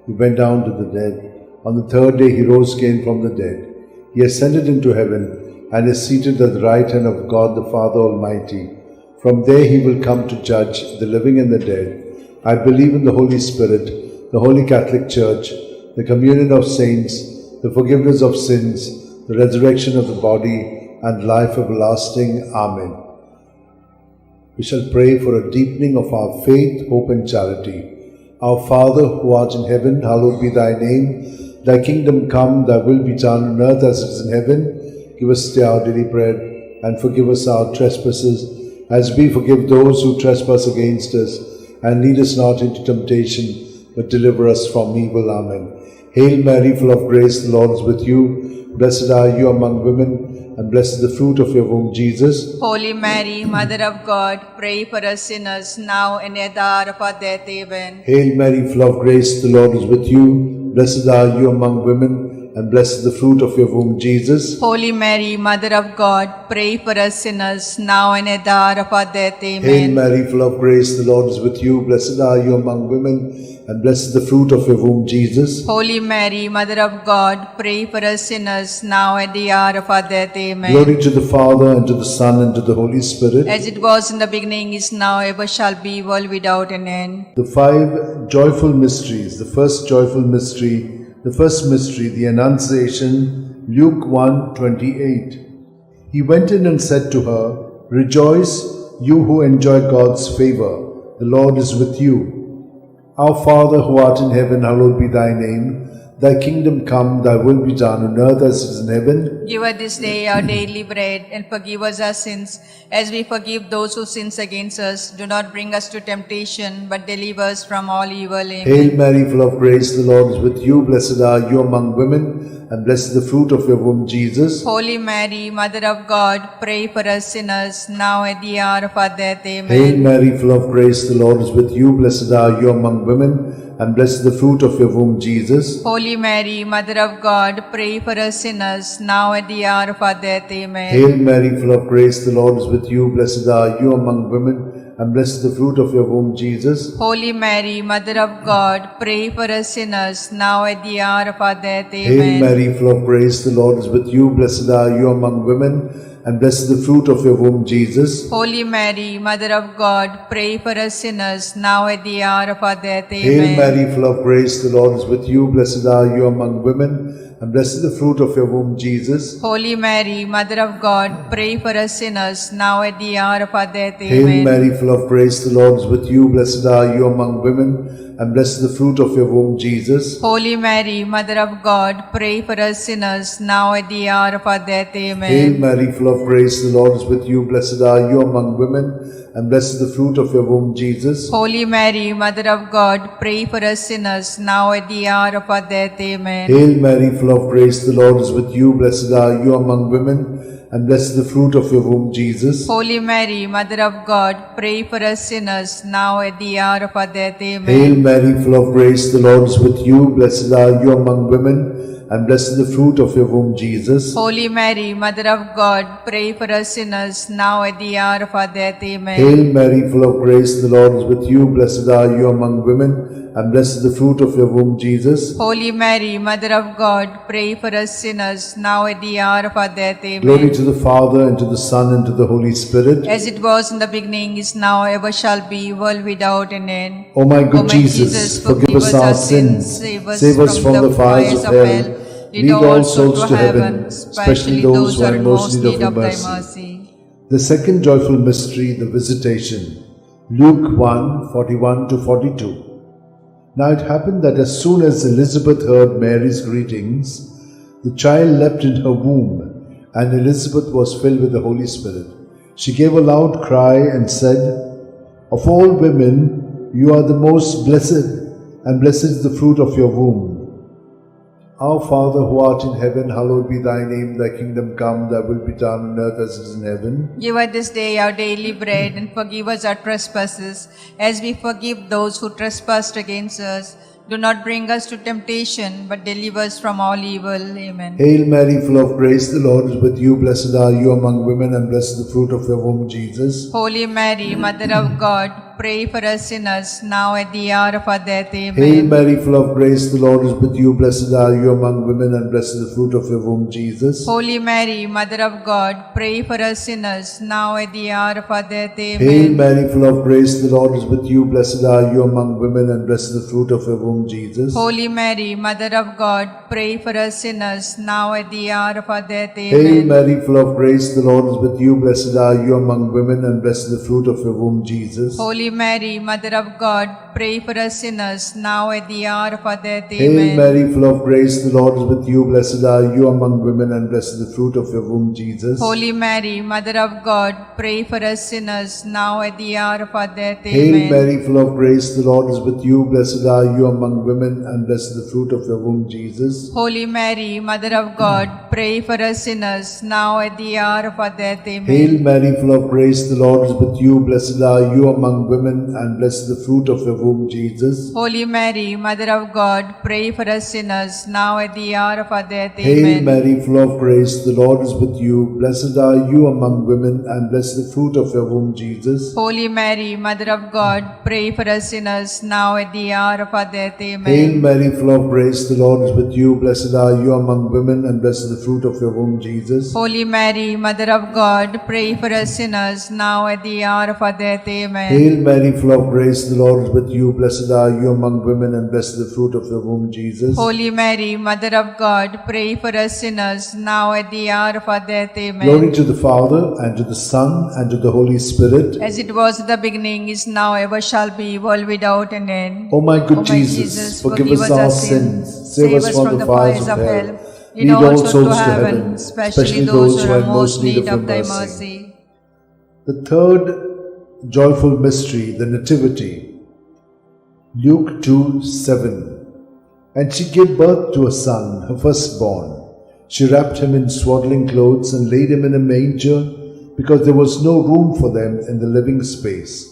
He went down to the dead. On the third day he rose again from the dead. He ascended into heaven, and is seated at the right hand of God the Father Almighty. From there he will come to judge the living and the dead. I believe in the Holy Spirit, the Holy Catholic Church, the communion of saints, the forgiveness of sins, the resurrection of the body, and life everlasting. Amen. We shall pray for a deepening of our faith, hope, and charity. Our Father, who art in heaven, hallowed be thy name. Thy kingdom come, thy will be done on earth as it is in heaven. Give us today our daily bread, and forgive us our trespasses, as we forgive those who trespass against us. And lead us not into temptation, but deliver us from evil. Amen. Hail Mary, full of grace, the Lord is with you. Blessed are you among women, and blessed is the fruit of your womb, Jesus. Holy Mary, Mother of God, pray for us sinners, now and at the hour of our death. Amen. Hail Mary, full of grace, the Lord is with you. Blessed are you among women, and blessed is the fruit of your womb, Jesus. Holy Mary, Mother of God, pray for us sinners, now and at the hour of our death. Amen. Hail Mary, full of grace, the Lord is with you. Blessed are you among women, and blessed is the fruit of your womb, Jesus. Holy Mary, Mother of God, pray for us sinners, now at the hour of our death. Amen. Glory to the Father, and to the Son, and to the Holy Spirit. As it was in the beginning, is now, ever shall be, world without an end. The five joyful mysteries. The first joyful mystery, the Annunciation, Luke 1:28. He went in and said to her, Rejoice, you who enjoy God's favor. The Lord is with you. Our Father, who art in heaven, hallowed be thy name. Thy kingdom come, thy will be done on earth as it is in heaven. Give us this day our daily bread, and forgive us our sins, as we forgive those who sin against us. Do not bring us to temptation, but deliver us from all evil. Amen. Hail Mary, full of grace, the Lord is with you. Blessed are you among women, and blessed is the fruit of your womb, Jesus. Holy Mary, Mother of God, pray for us sinners, now at the hour of our death. Amen. Hail Mary, full of grace, the Lord is with you. Blessed are you among women, and blessed is the fruit of your womb, Jesus. Holy Mary, Mother of God, pray for us sinners, now at the hour of our death. Amen. Hail Mary, full of grace, the Lord is with you. Blessed are you among women, and blessed is the fruit of your womb, Jesus. Holy Mary, Mother of God, pray for us sinners, now at the hour of our death. Amen. Hail Mary, full of grace, the Lord is with you. Blessed are you among women, and blessed is the fruit of your womb, Jesus. Holy Mary, Mother of God, pray for us sinners, now at the hour of our death. Amen. Hail Mary, full of grace, the Lord is with you. Blessed are you among women, and blessed is the fruit of your womb, Jesus. Holy Mary, Mother of God, pray for us sinners, now at the hour of our death. Hail Amen. Mary, full of grace, the Lord is with you. Blessed are you among women, and blessed is the fruit of your womb, Jesus. Holy Mary, Mother of God, pray for us sinners, now at the hour of our death. Amen. Hail Mary, full of grace, the Lord is with you. Blessed are you among women, and blessed is the fruit of your womb, Jesus. Holy Mary, Mother of God, pray for us sinners, now at the hour of our death. Amen. Hail Mary, full of grace, the Lord is with you. Blessed are you among women, and blessed is the fruit of your womb, Jesus. Holy Mary, Mother of God, pray for us sinners, now at the hour of our death. Amen. Hail Mary, full of grace, the Lord is with you. Blessed are you among women, and blessed is the fruit of your womb, Jesus. Holy Mary, Mother of God, pray for us sinners, now at the hour of our death. Amen. Hail Mary, full of grace, the Lord is with you. Blessed are you among women, and blessed is the fruit of your womb, Jesus. Holy Mary, Mother of God, pray for us sinners, now at the hour of our death. Amen. Glory to the Father, and to the Son, and to the Holy Spirit. As it was in the beginning, is now, ever shall be, world without an end. O my good O my Jesus, forgive us our sins, save us from the fires of hell, lead all souls to heaven, especially those who are in most need of thy mercy. The second joyful mystery, the Visitation, Luke 1:41-42. Now it happened that as soon as Elizabeth heard Mary's greetings, the child leapt in her womb, and Elizabeth was filled with the Holy Spirit. She gave a loud cry and said, Of all women, you are the most blessed, and blessed is the fruit of your womb. Our Father who art in heaven, hallowed be thy name. Thy kingdom come, thy will be done on earth as it is in heaven. Give us this day our daily bread, and forgive us our trespasses, as we forgive those who trespass against us. Do not bring us to temptation, but deliver us from all evil. Amen. Hail Mary, full of grace, the Lord is with you. Blessed are you among women, and blessed is the fruit of your womb, Jesus. Holy Mary, Mother of God, pray for us sinners, now at the hour of our death. Amen. Hail Mary, full of grace, the Lord is with you. Blessed are you among women, and blessed is the fruit of your womb, Jesus. Holy Mary, Mother of God, pray for us sinners, now at the hour of our death. Amen. Hail Mary, full of grace, the Lord is with you. Blessed are you among women, and blessed is the fruit of your womb, Jesus. Holy Mary, Mother of God, pray for us sinners, now at the hour of our death. Amen. Hail Mary, full of grace, the Lord is with you. Blessed are you among women, and blessed is the fruit of your womb, Jesus. Holy Mary, Mother of God, pray for us sinners, now at the hour of our death. Hail Amen. Mary, full of grace, the Lord is with you. Blessed are you among women, and blessed is the fruit of your womb, Jesus. Holy Mary, Mother of God, pray for us sinners, now at the hour of our death. Hail Amen. Mary, full of grace, the Lord is with you. Blessed are you among women, and blessed is the fruit of your womb, Jesus. Holy Mary, Mother of God, pray for us sinners, now at the hour of our death. Amen. Hail Mary, full of grace, the Lord is with you. Blessed are you among women, and blessed is the fruit of your womb, Jesus. Holy Mary, Mother of God, pray for us sinners, now at the hour of our death. Hail Amen. Mary, full of grace, the Lord is with you. Blessed are you among women, and blessed is the fruit of your womb, Jesus. Holy Mary, Mother of God, pray for us sinners, now at the hour of our death. Amen. Hail Mary, full of grace, the Lord is with you. Blessed are you among women, and blessed is the fruit of your womb, Jesus. Holy Mary, Mother of God, pray for us sinners, now at the hour of our death. Amen. Hail Mary, full of grace, the Lord is with you. Blessed are you among women, and blessed is the fruit of your womb, Jesus. Holy Mary, Mother of God, pray for us sinners, now at the hour of our death. Amen. Glory to the Father, and to the Son, and to the Holy Spirit. As it was in the beginning, is now, ever shall be, world without an end. O my good O my Jesus, forgive us our sins, save us from the fires of hell. Lead all souls to heaven, especially those who are in most need of thy mercy. The third joyful mystery, the Nativity. Luke 2:7. And she gave birth to a son, her firstborn. She wrapped him in swaddling clothes and laid him in a manger, because there was no room for them in the living space.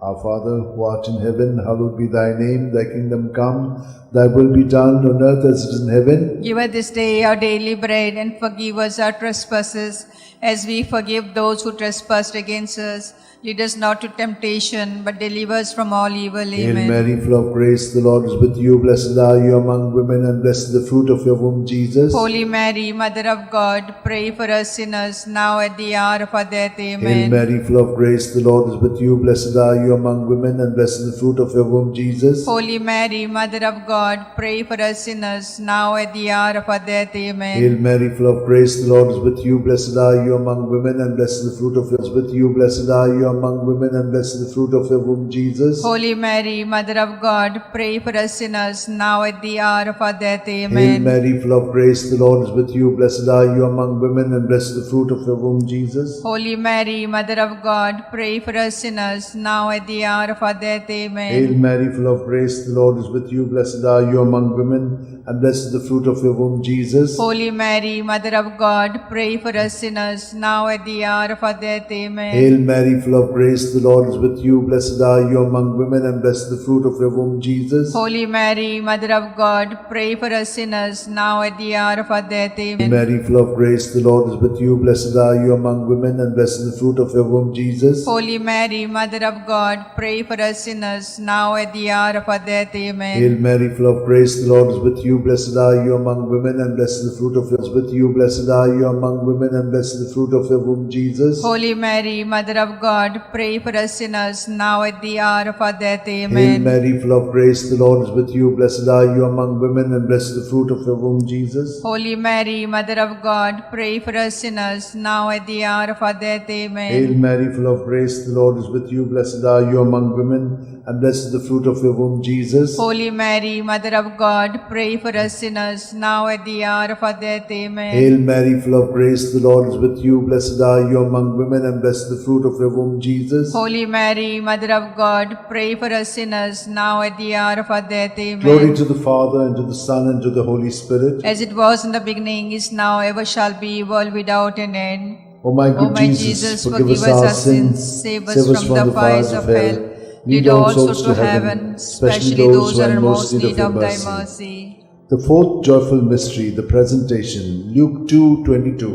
Our Father, who art in heaven, hallowed be thy name. Thy kingdom come, thy will be done on earth as it is in heaven. Give us this day our daily bread, and forgive us our trespasses, as we forgive those who trespass against us. Lead us not to temptation, but deliver us from all evil. Hail Amen. Mary, full of grace, the Lord is with you. Blessed are you among women, and blessed is the fruit of your womb, Jesus. Holy Mary, Mother of God, pray for us sinners, now at the hour of our death. Hail Amen. Mary, full of grace, the Lord is with you. Blessed are you among women, and blessed is the fruit of your womb, Jesus. Holy Mary, Mother of God, pray for us sinners, now at the hour of our death. Amen. Hail Mary, full of grace, the Lord is with you. Blessed are you among women, and blessed is the fruit of your womb. With you, blessed are you among women, and blessed is the fruit of your womb, Jesus. Holy Mary, Mother of God, pray for us sinners, now at the hour of our death. Hail Amen. Mary, full of grace, the Lord is with you. Blessed are you among women, and blessed is the fruit of your womb, Jesus. Holy Mary, Mother of God, pray for us sinners, now at the hour of our death. Amen. Hail Mary, full of grace, the Lord is with you. Blessed are you among women, and blessed is the fruit of your womb, Jesus. Holy Mary, Mother of God, pray for us sinners, now at the hour of our death. Amen. Hail Mary, full of grace, the Lord is with you. Blessed are you among women, and blessed is the fruit of your womb, Jesus. Holy Mary, Mother of God, pray for us sinners, now at the hour of our death. Hail Amen. Mary, full of grace, the Lord is with you. Blessed are you among women, and blessed is the fruit of your womb, Jesus. Holy Mary, Mother of God, pray for us sinners, now at the hour of our death. Amen. Hail Mary, full of grace, the Lord is with you. Blessed are you among women, and blessed is the fruit of your womb. With you, blessed are you among women, and blessed is the fruit of your womb, Jesus. Holy Mary, Mother of God, pray for us sinners, now at the hour of our death. Hail Amen. Mary, full of grace, the Lord is with you. Blessed are you among women, and blessed is the fruit of your womb, Jesus. Holy Mary, Mother of God, pray for us sinners, now at the hour of our death. Amen. Hail Mary, full of grace, the Lord is with you. Blessed are you among women, and blessed is the fruit of your womb, Jesus. Holy Mary, Mother of God, pray for us sinners, now at the hour of our death. Amen. Hail Mary, full of grace, the Lord is with you. Blessed are you among women, and blessed is the fruit of your womb, Jesus. Holy Mary, Mother of God, pray for us sinners, now at the hour of our death. Amen. Glory to the Father, and to the Son, and to the Holy Spirit. As it was in the beginning, is now, ever shall be, world without an end. O my good Jesus, forgive us our sins, save us from the fires of hell. Lead all souls to heaven, especially those who are in most need of thy mercy. The fourth joyful mystery, the presentation, Luke 2:22.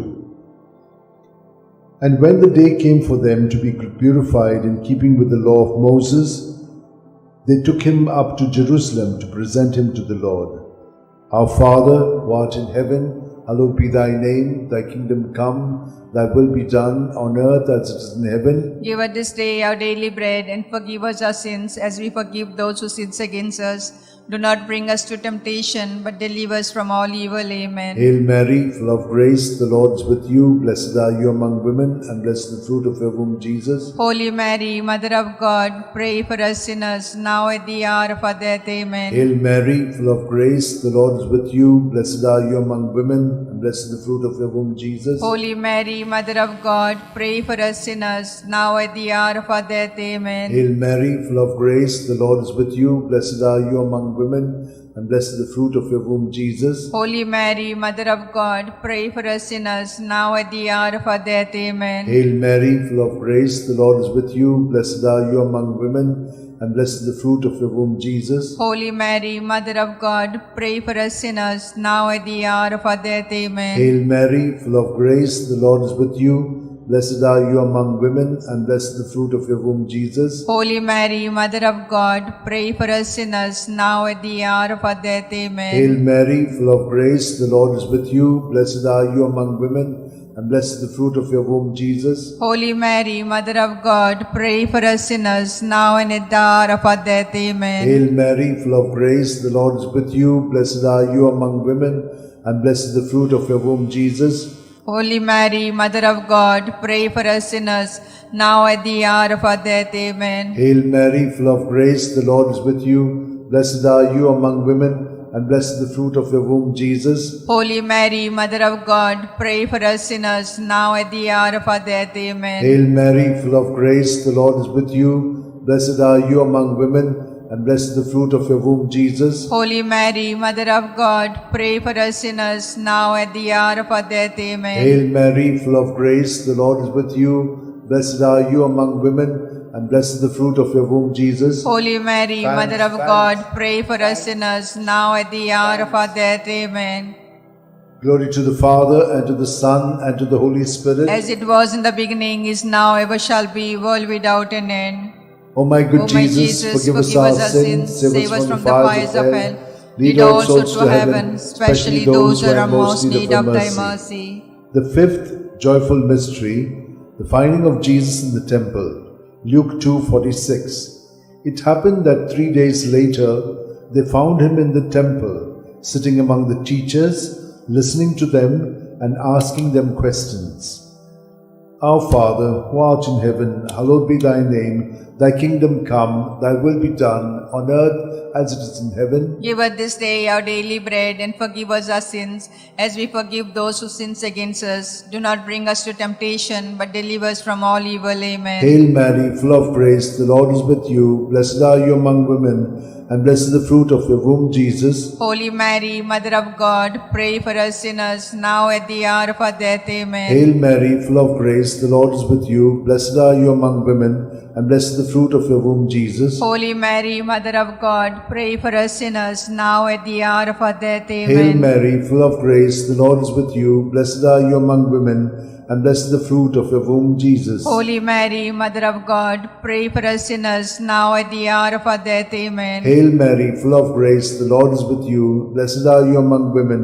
And when the day came for them to be purified in keeping with the law of Moses, they took him up to Jerusalem to present him to the Lord. Our Father, who art in heaven, hallowed be thy name, thy kingdom come, thy will be done on earth as it is in heaven. Give us this day our daily bread, and forgive us our sins as we forgive those who sin against us. Do not bring us to temptation, but deliver us from all evil. Amen. Hail Mary, full of grace, the Lord is with you. Blessed are you among women, and blessed is the fruit of your womb, Jesus. Holy Mary, Mother of God, pray for us sinners, now at the hour of our death. Amen. Hail Mary, full of grace, the Lord is with you. Blessed are you among women, and blessed is the fruit of your womb, Jesus. Holy Mary, Mother of God, pray for us sinners, now at the hour of our death. Amen. Hail Mary, full of grace, the Lord is with you. Blessed are you among women, and blessed is the fruit of your womb, Jesus. Holy Mary, Mother of God, pray for us sinners, now at the hour of our death. Amen. Hail Mary, full of grace, the Lord is with you. Blessed are you among women, and blessed is the fruit of your womb, Jesus. Holy Mary, Mother of God, pray for us sinners, now at the hour of our death. Amen. Hail Mary, full of grace, the Lord is with you. Blessed are you among women, and blessed is the fruit of your womb, Jesus. Holy Mary, Mother of God, pray for us sinners, now at the hour of our death. Amen. Hail Mary, full of grace, the Lord is with you. Blessed are you among women, and blessed is the fruit of your womb, Jesus. Holy Mary, Mother of God, pray for us sinners, now and at the hour of our death. Amen. Hail Mary, full of grace, the Lord is with you. Blessed are you among women, and blessed is the fruit of your womb, Jesus. Holy Mary, Mother of God, pray for us sinners, now at the hour of our death. Amen. Hail Mary, full of grace, the Lord is with you. Blessed are you among women, and blessed is the fruit of your womb, Jesus. Holy Mary, Mother of God, pray for us sinners, now at the hour of our death. Amen. Hail Mary, full of grace, the Lord is with you. Blessed are you among women, and blessed is the fruit of your womb, Jesus. Holy Mary, Mother of God, pray for us sinners, now at the hour of our death. Amen. Hail Mary, full of grace, the Lord is with you. Blessed are you among women, and blessed is the fruit of your womb, Jesus. Holy Mary, Mother of God, pray for us sinners, now at the hour of our death. Amen. Glory to the Father, and to the Son, and to the Holy Spirit. As it was in the beginning, is now, ever shall be, world without an end. O my good O my Jesus, forgive us our sins, save us from the fires of hell. Lead all souls to heaven, especially those who are in most need of thy mercy. The fifth joyful mystery, the finding of Jesus in the temple, Luke 2:46. It happened that 3 days later, they found him in the temple, sitting among the teachers, listening to them and asking them questions. Our Father, who art in heaven, hallowed be thy name. Thy kingdom come, thy will be done, on earth as it is in heaven. Give us this day our daily bread, and forgive us our sins, as we forgive those who sin against us. Do not bring us to temptation, but deliver us from all evil. Amen. Hail Mary, full of grace, the Lord is with you. Blessed are you among women, and blessed is the fruit of your womb, Jesus. Holy Mary, Mother of God, pray for us sinners, now at the hour of our death. Amen. Hail Mary, full of grace, the Lord is with you. Blessed are you among women, and blessed is the fruit of your womb, Jesus. Holy Mary, Mother of God, pray for us sinners, now at the hour of our death. Amen. Hail Mary, full of grace, the Lord is with you. Blessed are you among women, and blessed is the fruit of your womb, Jesus. Holy Mary, Mother of God, pray for us sinners, now at the hour of our death. Amen. Hail Mary, full of grace, the Lord is with you. Blessed are you among women,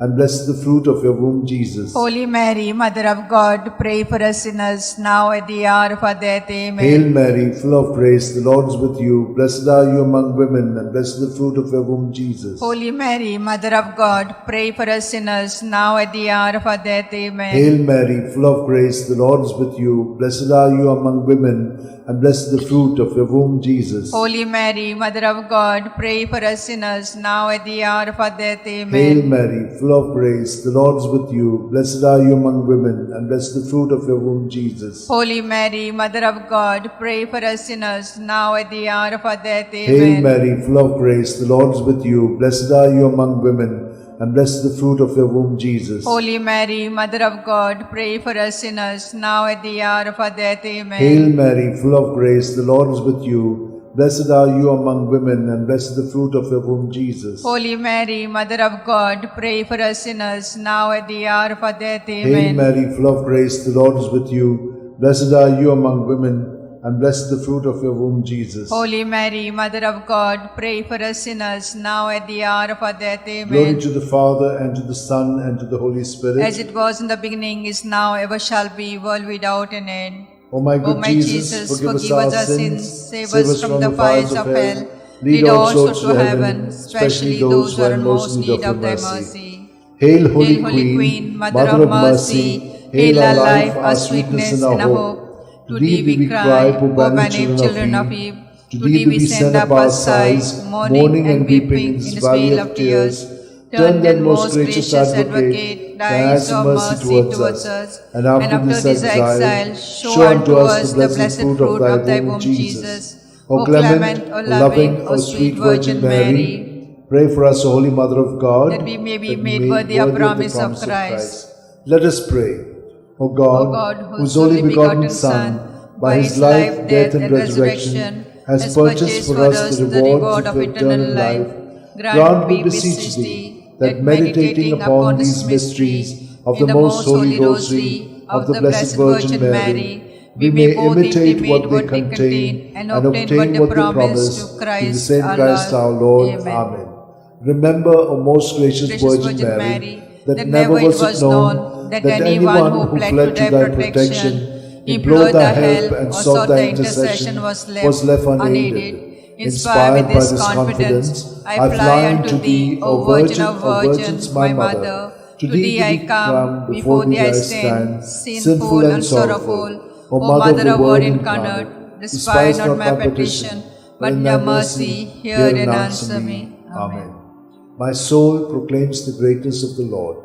and blessed the fruit of your womb, Jesus. Holy Mary, Mother of God, pray for us sinners, now at the hour of our death. Amen. Hail Mary, full of grace, the Lord is with you. Blessed are you among women, and blessed the fruit of your womb, Jesus. Holy Mary, Mother of God, pray for us sinners, now at the hour of our death. Amen. Hail Mary, full of grace, the Lord is with you. Blessed are you among women, and blessed the fruit of your womb, Jesus. Holy Mary, Mother of God, pray for us sinners, now at the hour of our death. Amen. Hail Mary, full of grace, the Lord is with you. Blessed are you among women, and blessed the fruit of your womb, Jesus. Holy Mary, Mother of God, pray for us sinners, now at the hour of our death. Amen. Hail Mary, full of grace, the Lord is with you. Blessed are you among women, and blessed the fruit of your womb, Jesus. Holy Mary, Mother of God, pray for us sinners, now at the hour of our death. Amen. Hail Mary, full of grace, the Lord is with you. Blessed are you among women, and blessed the fruit of your womb, Jesus. Holy Mary, Mother of God, pray for us sinners, now at the hour of our death. Hail Amen. Mary, full of grace, the Lord is with you. Blessed are you among women, and blessed the fruit of your womb, Jesus. Holy Mary, Mother of God, pray for us sinners, now at the hour of our death. Amen. Glory to the Father, and to the Son, and to the Holy Spirit. As it was in the beginning, is now, ever shall be, world without an end. O my good O my Jesus, forgive us our sins, save us from the fires of hell, lead all souls to heaven, especially those who are in most need of thy mercy. Hail, Holy Hail, Queen, Mother of mercy, hail our life, our sweetness, and our hope. To thee we cry, poor banished children of Eve. To thee we send up our sighs, mourning and weeping in this vale of tears. Turn then, most gracious Advocate, thy eyes of mercy towards us, and after this exile, show unto us the blessed fruit of thy womb, Jesus. O clement, O loving, O sweet Virgin Mary, pray for us, O Holy Mother of God, that we may be made worthy of promise of Christ. Let us pray. O God, whose only begotten Son, by his life, death, and resurrection, has purchased for us the reward of eternal life, grant, we beseech thee, that meditating upon these mysteries of the most holy Rosary of the Blessed Virgin Mary, we may imitate what they contain and obtain what they promise to the same Christ our Lord. Amen. Remember, O most gracious Virgin Mary, that never was it known that anyone who fled to thy protection, implored thy help, and sought thy intercession was left unaided. Inspired by this confidence, I fly unto thee, O Virgin of Virgins, my Mother. To thee I come, before thee I stand, sinful and sorrowful. O Mother of Word incarnate, despise not my petition, but in thy mercy hear and answer me. Amen. My soul proclaims the greatness of the Lord.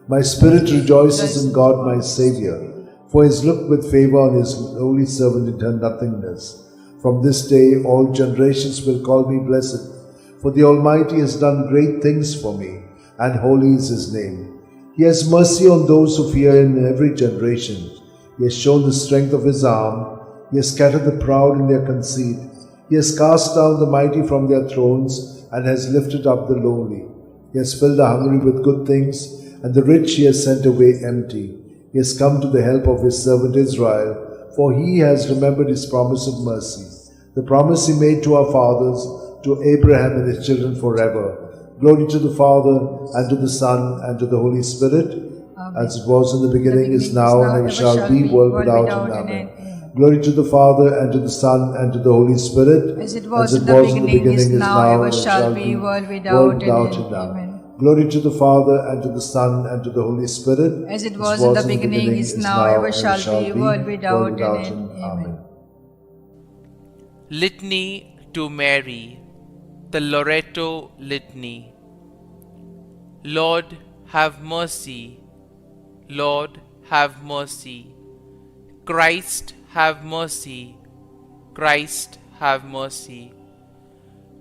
My spirit rejoices in God my Xavier, for he has looked with favor on his holy servant in her nothingness. From this day all generations will call me blessed, for the Almighty has done great things for me, and holy is his name. He has mercy on those who fear him in every generation. He has shown the strength of his arm. He has scattered the proud in their conceit. He has cast down the mighty from their thrones, and has lifted up the lowly. He has filled the hungry with good things, and the rich he has sent away empty. He has come to the help of his servant Israel, for he has remembered his promise of mercy, the promise he made to our fathers, to Abraham and his children forever. Glory to the Father, and to the Son, and to the Holy Spirit, as it was in the beginning, is now, and ever shall be, world without end. Amen. Glory to the Father, and to the Son, and to the Holy Spirit, as it was in the beginning, is now, ever shall be, world without end. Amen. Glory to the Father, and to the Son, and to the Holy Spirit, as it was in the beginning, is now, ever shall be, world without end. Amen. Litany to Mary, the Loretto Litany. Lord, have mercy. Lord, have mercy. Christ, have mercy. Christ, have mercy.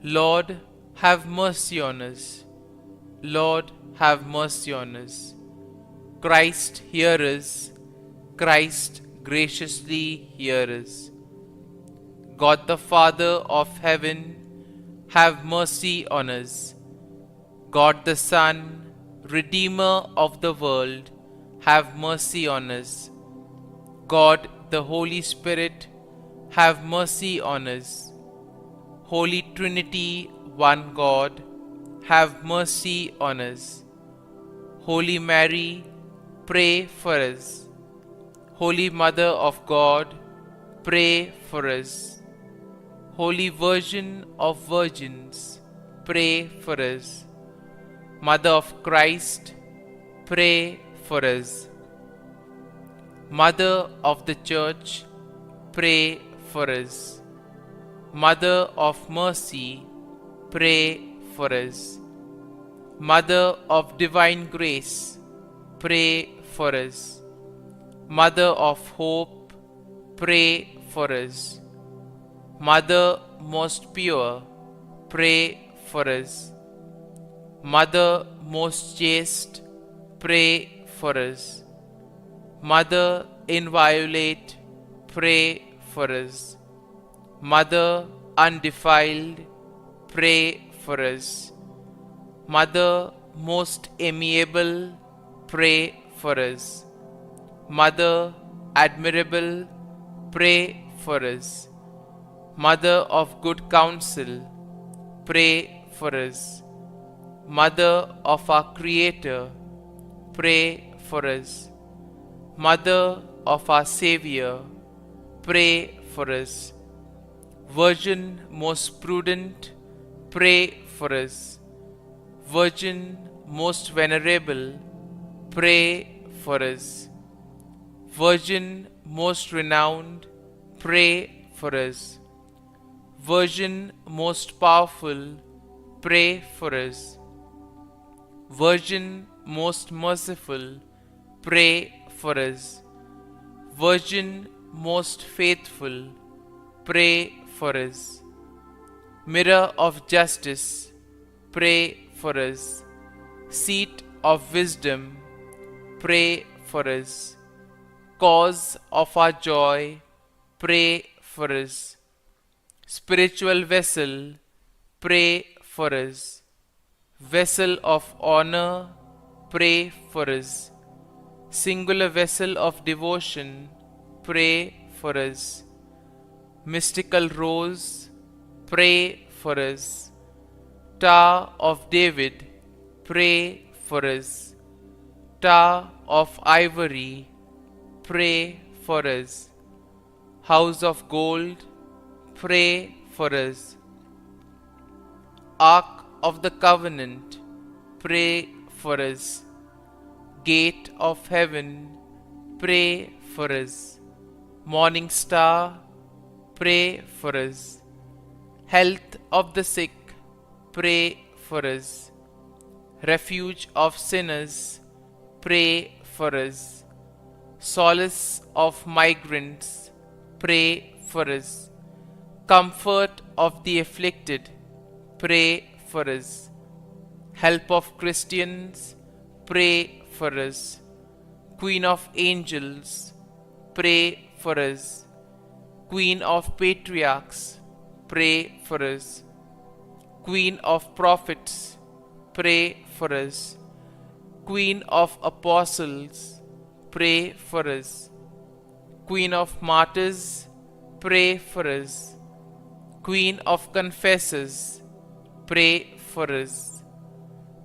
Lord, have mercy on us. Lord, have mercy on us. Christ, hear us. Christ, graciously hear us. God the Father of heaven, have mercy on us. God the Son, Redeemer of the world, have mercy on us. God the Holy Spirit, have mercy on us. Holy Trinity, one God, have mercy on us. Holy Mary, pray for us. Holy Mother of God, pray for us. Holy Virgin of Virgins, pray for us. Mother of Christ, pray for us. Mother of the Church, pray for us. Mother of Mercy, pray for us. Mother of Divine Grace, pray for us. Mother of Hope, pray for us. Mother most pure, pray for us. Mother most chaste, pray for us. Mother inviolate, pray for us. Mother undefiled, pray for us. Mother most amiable, pray for us. Mother admirable, pray for us. Mother of good counsel, pray for us. Mother of our Creator, pray for us. Mother of our Xavier, pray for us. Virgin most prudent, pray for us. Virgin most venerable, pray for us. Virgin most renowned, pray for us. Virgin most powerful, pray for us. Virgin most merciful, pray for us. Virgin most faithful, pray for us. Mirror of justice, pray for us. Seat of wisdom, pray for us. Cause of our joy, pray for us. Spiritual vessel, pray for us. Vessel of honor, pray for us. Singular vessel of devotion, pray for us. Mystical rose, pray for us. Tower of David, pray for us. Tower of ivory, pray for us. House of gold, pray for us. Ark of the covenant, pray for us. Gate of heaven, pray for us. Morning star, pray for us. Health of the sick, pray for us. Refuge of sinners, pray for us. Solace of migrants, pray for us. Comfort of the afflicted, pray for us. Help of Christians, pray for us. Queen of angels, pray for us. Queen of patriarchs, pray for us. Queen of prophets, pray for us. Queen of apostles, pray for us. Queen of martyrs, pray for us. Queen of confessors, pray for us.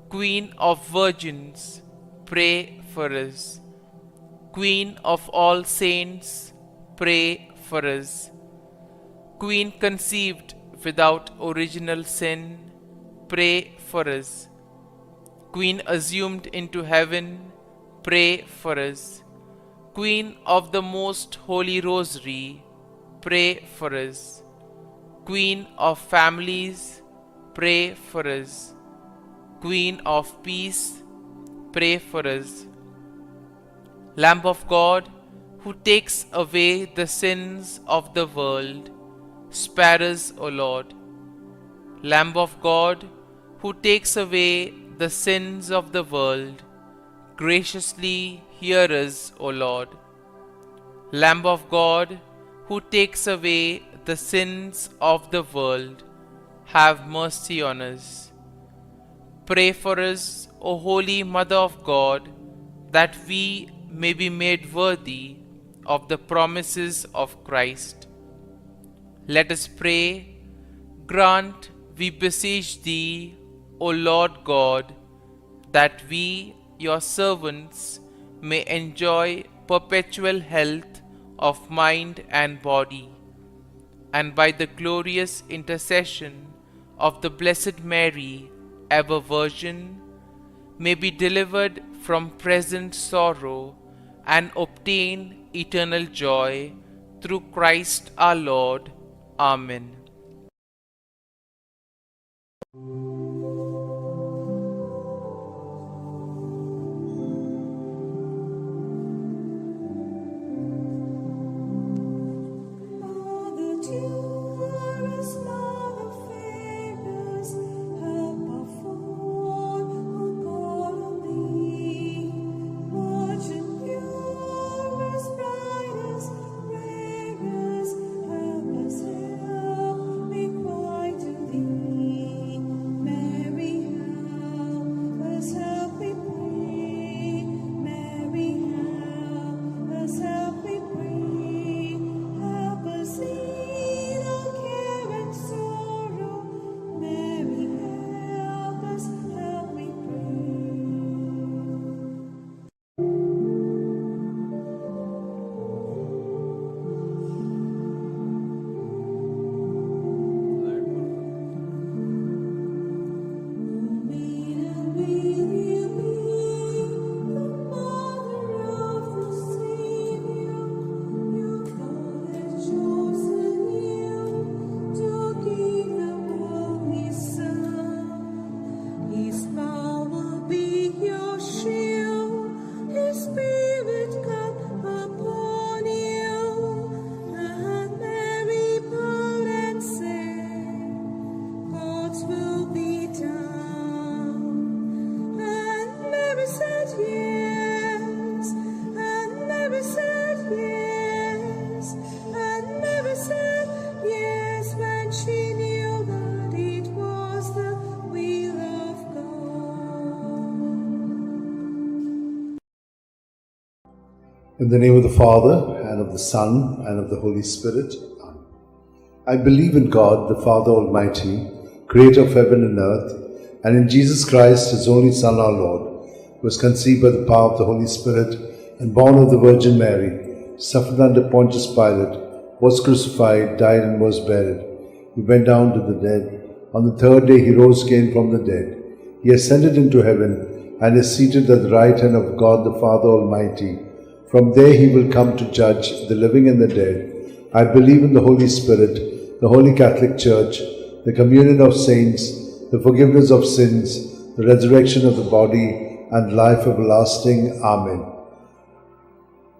Queen of virgins, pray for us. Queen of all saints, pray for us. Queen conceived without original sin, pray for us. Queen assumed into heaven, pray for us. Queen of the most holy Rosary, pray for us. Queen of families, pray for us. Queen of peace, pray for us. Lamb of God, who takes away the sins of the world, spare us, O Lord. Lamb of God, who takes away the sins of the world, graciously hear us, O Lord. Lamb of God, who takes away the sins of the world, have mercy on us. Pray for us, O Holy Mother of God, that we may be made worthy of the promises of Christ. Let us pray. Grant, we beseech Thee, O Lord God, that we, your servants may enjoy perpetual health of mind and body, and by the glorious intercession of the Blessed Mary, ever Virgin, may be delivered from present sorrow and obtain eternal joy through Christ our Lord. Amen. In the name of the Father, and of the Son, and of the Holy Spirit. Amen. I believe in God, the Father Almighty, creator of heaven and earth, and in Jesus Christ, his only Son, our Lord, who was conceived by the power of the Holy Spirit, and born of the Virgin Mary, suffered under Pontius Pilate, was crucified, died, and was buried. He went down to the dead. On the third day he rose again from the dead. He ascended into heaven, and is seated at the right hand of God the Father Almighty. From there he will come to judge the living and the dead. I believe in the Holy Spirit, the Holy Catholic Church, the communion of saints, the forgiveness of sins, the resurrection of the body, and life everlasting. Amen.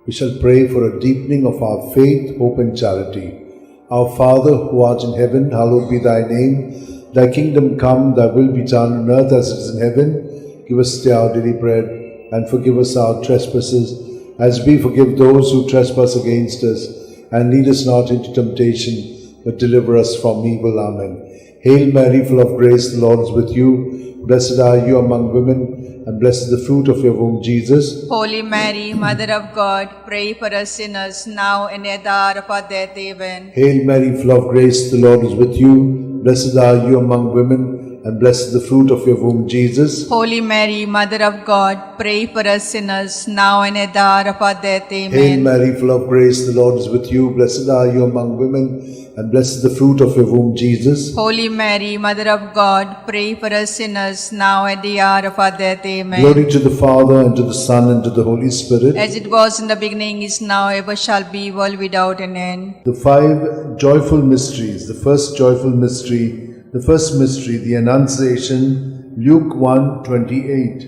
We shall pray for a deepening of our faith, hope, and charity. Our Father, who art in heaven, hallowed be thy name. Thy kingdom come, thy will be done on earth as it is in heaven. Give us today our daily bread, and forgive us our trespasses, as we forgive those who trespass against us. And lead us not into temptation, but deliver us from evil. Amen. Hail Mary, full of grace, the Lord is with you. Blessed are you among women, and blessed is the fruit of your womb, Jesus. Holy Mary, Mother of God, pray for us sinners, now and at the hour of our death. Amen. Hail Mary, full of grace, the Lord is with you. Blessed are you among women, and blessed is the fruit of your womb, Jesus. Holy Mary, Mother of God, pray for us sinners, now and at the hour of our death. Amen. Hail Mary, full of grace, the Lord is with you. Blessed are you among women, and blessed is the fruit of your womb, Jesus. Holy Mary, Mother of God, pray for us sinners, now at the hour of our death. Amen. Glory to the Father, and to the Son, and to the Holy Spirit. As it was in the beginning, is now, ever shall be, world without an end. The five joyful mysteries. The first joyful mystery, the Annunciation, Luke 1:28.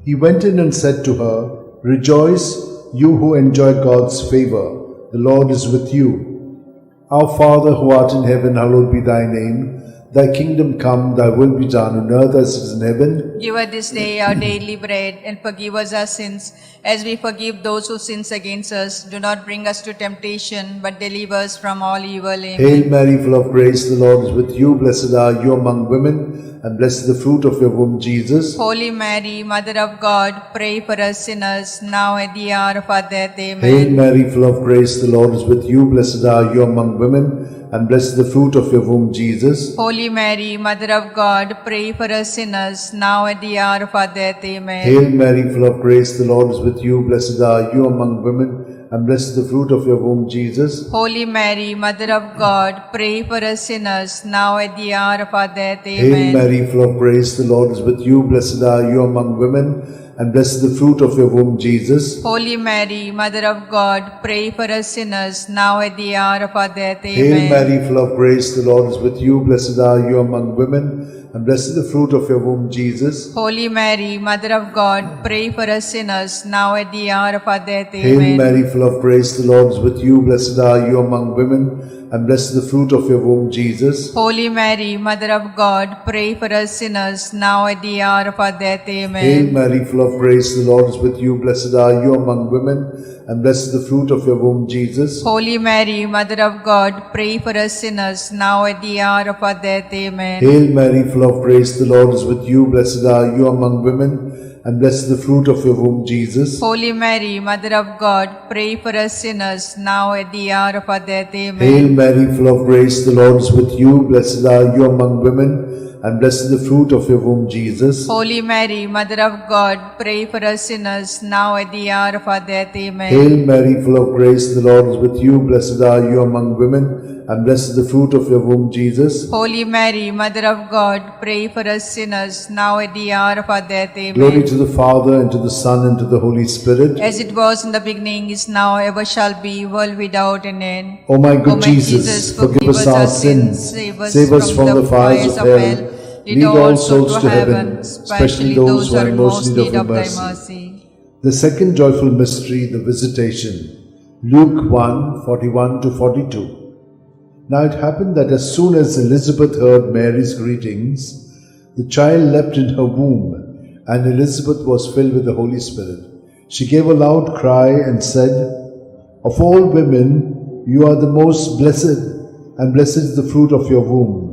He went in and said to her, Rejoice, you who enjoy God's favor. The Lord is with you. Our Father, who art in heaven, hallowed be thy name. Thy kingdom come, thy will be done on earth as it is in heaven. Give us this day our daily bread, and forgive us our sins, as we forgive those who sin against us. Do not bring us to temptation, but deliver us from all evil. Amen. Hail Mary, full of grace, the Lord is with you. Blessed are you among women, and blessed is the fruit of your womb, Jesus. Holy Mary, Mother of God, pray for us sinners, now at the hour of our death. Amen. Hail Mary, full of grace, the Lord is with you. Blessed are you among women, and blessed is the fruit of your womb, Jesus. Holy Mary, Mother of God, pray for us sinners, now at the hour of our death. Amen. Hail Mary, full of grace, the Lord is with you. Blessed are you among women, and blessed is the fruit of your womb, Jesus. Holy Mary, Mother of God, pray for us sinners, now at the hour of our death. Hail Amen. Mary, full of grace, the Lord is with you. Blessed are you among women, and blessed is the fruit of your womb, Jesus. Holy Mary, Mother of God, pray for us sinners, now at the hour of our death. Hail Amen. Mary, full of grace, the Lord is with you. Blessed are you among women, and blessed is the fruit of your womb, Jesus. Holy Mary, Mother of God, pray for us sinners, now at the hour of our death. Hail Amen. Mary, full of grace, the Lord is with you. Blessed are you among women, and blessed is the fruit of your womb, Jesus. Holy Mary, Mother of God, pray for us sinners, now at the hour of our death. Amen. Hail Mary, full of grace, the Lord is with you. Blessed are you among women, and blessed is the fruit of your womb, Jesus. Holy Mary, Mother of God, pray for us sinners, now at the hour of our death. Amen. Hail Mary, full of grace, the Lord is with you. Blessed are you among women, and blessed is the fruit of your womb, Jesus. Holy Mary, Mother of God, pray for us sinners, now at the hour of our death. Amen. Hail Mary, full of grace, the Lord is with you. Blessed are you among women, and blessed is the fruit of your womb, Jesus. Holy Mary, Mother of God, pray for us sinners, now at the hour of our death. Amen. Hail Mary, full of grace, the Lord is with you. Blessed are you among women, and blessed is the fruit of your womb, Jesus. Holy Mary, Mother of God, pray for us sinners, now at the hour of our death. Amen. Glory to the Father, and to the Son, and to the Holy Spirit. As it was in the beginning, is now, ever shall be, world without an end. O my good O my Jesus, forgive us our sins, save us from the fires of hell, lead all souls to heaven, especially those who are in most need of thy mercy. The second joyful mystery, the Visitation. Luke 1, 41-42. Now it happened that as soon as Elizabeth heard Mary's greetings, the child leapt in her womb, and Elizabeth was filled with the Holy Spirit. She gave a loud cry and said, "Of all women, you are the most blessed, and blessed is the fruit of your womb.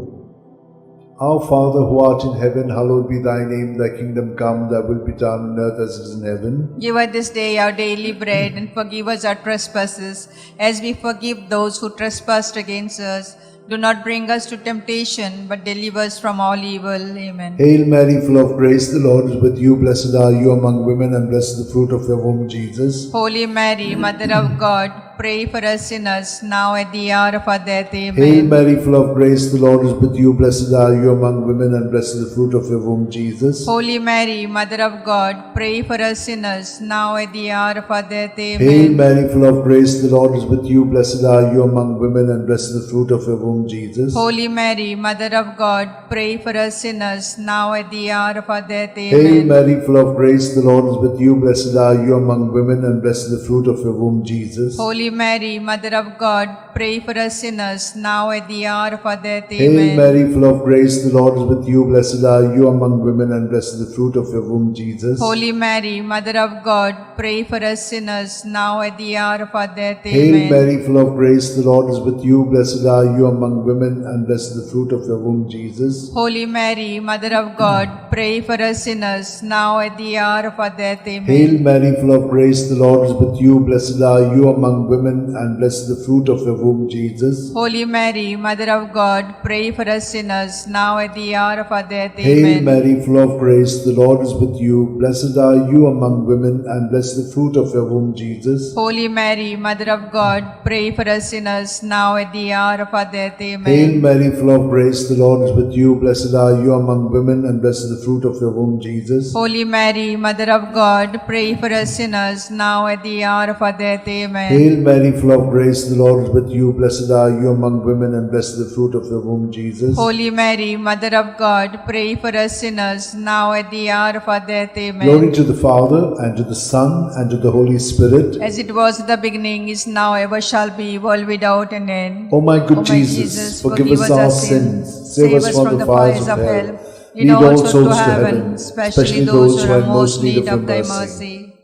Our Father who art in heaven, hallowed be thy name. Thy kingdom come, thy will be done on earth as it is in heaven. Give us this day our daily bread, and forgive us our trespasses, as we forgive those who trespass against us. Do not bring us to temptation, but deliver us from all evil. Amen. Hail Mary, full of grace, the Lord is with you. Blessed are you among women, and blessed is the fruit of your womb, Jesus. Holy Mary, Mother of God, pray for us sinners, now at the hour of our death. Amen. Hail Mary, full of grace, the Lord is with you. Blessed are you among women, and blessed is the fruit of your womb, Jesus. Holy Mary, Mother of God, pray for us sinners, now at the hour of our death. Amen. Hail Mary, full of grace, the Lord is with you. Blessed are you among women, and blessed is the fruit of your womb, Jesus. Holy Mary, Mother of God, pray for us sinners, now at the hour of our death. Amen. Hail Mary, full of grace, the Lord is with you. Blessed are you among women, and blessed is the fruit of your womb, Jesus. Holy Mary, Mother of God, pray for us sinners, now at the hour of our death. Hail Amen. Mary, full of grace, the Lord is with you. Blessed are you among women, and blessed is the fruit of your womb, Jesus. Holy Mary, Mother of God, pray for us sinners, now at the hour of our death. Hail Amen. Mary, full of grace, the Lord is with you. Blessed are you among women, and blessed is the fruit of your womb, Jesus. Holy Mary, Mother of God, pray for us sinners, now at the hour of our death. Amen. Hail Mary, full of grace, the Lord is with you. Blessed are you among women, and blessed is the fruit of your womb, Jesus. Holy Mary, Mother of God, pray for us sinners, now at the hour of our death. Hail Amen. Mary, full of grace, the Lord is with you. Blessed are you among women, and blessed is the fruit of your womb, Jesus. Holy Mary, Mother of God, pray for us sinners, now at the hour of our death. Amen. Hail Mary, full of grace, the Lord is with you. Blessed are you among women, and blessed is the fruit of your womb, Jesus. Holy Mary, Mother of God, pray for us sinners, now at the hour of our death. Amen. Hail Mary, full of grace, the Lord is with you. Blessed are you among women, and blessed is the fruit of your womb, Jesus. Holy Mary, Mother of God, pray for us sinners, now at the hour of our death. Amen. Glory to the Father, and to the Son, and to the Holy Spirit. As it was in the beginning, is now, ever shall be, world without an end. O my good O my Jesus, forgive us our sins, save us from the fires of hell, lead all souls to heaven, especially those who are in most need of thy mercy.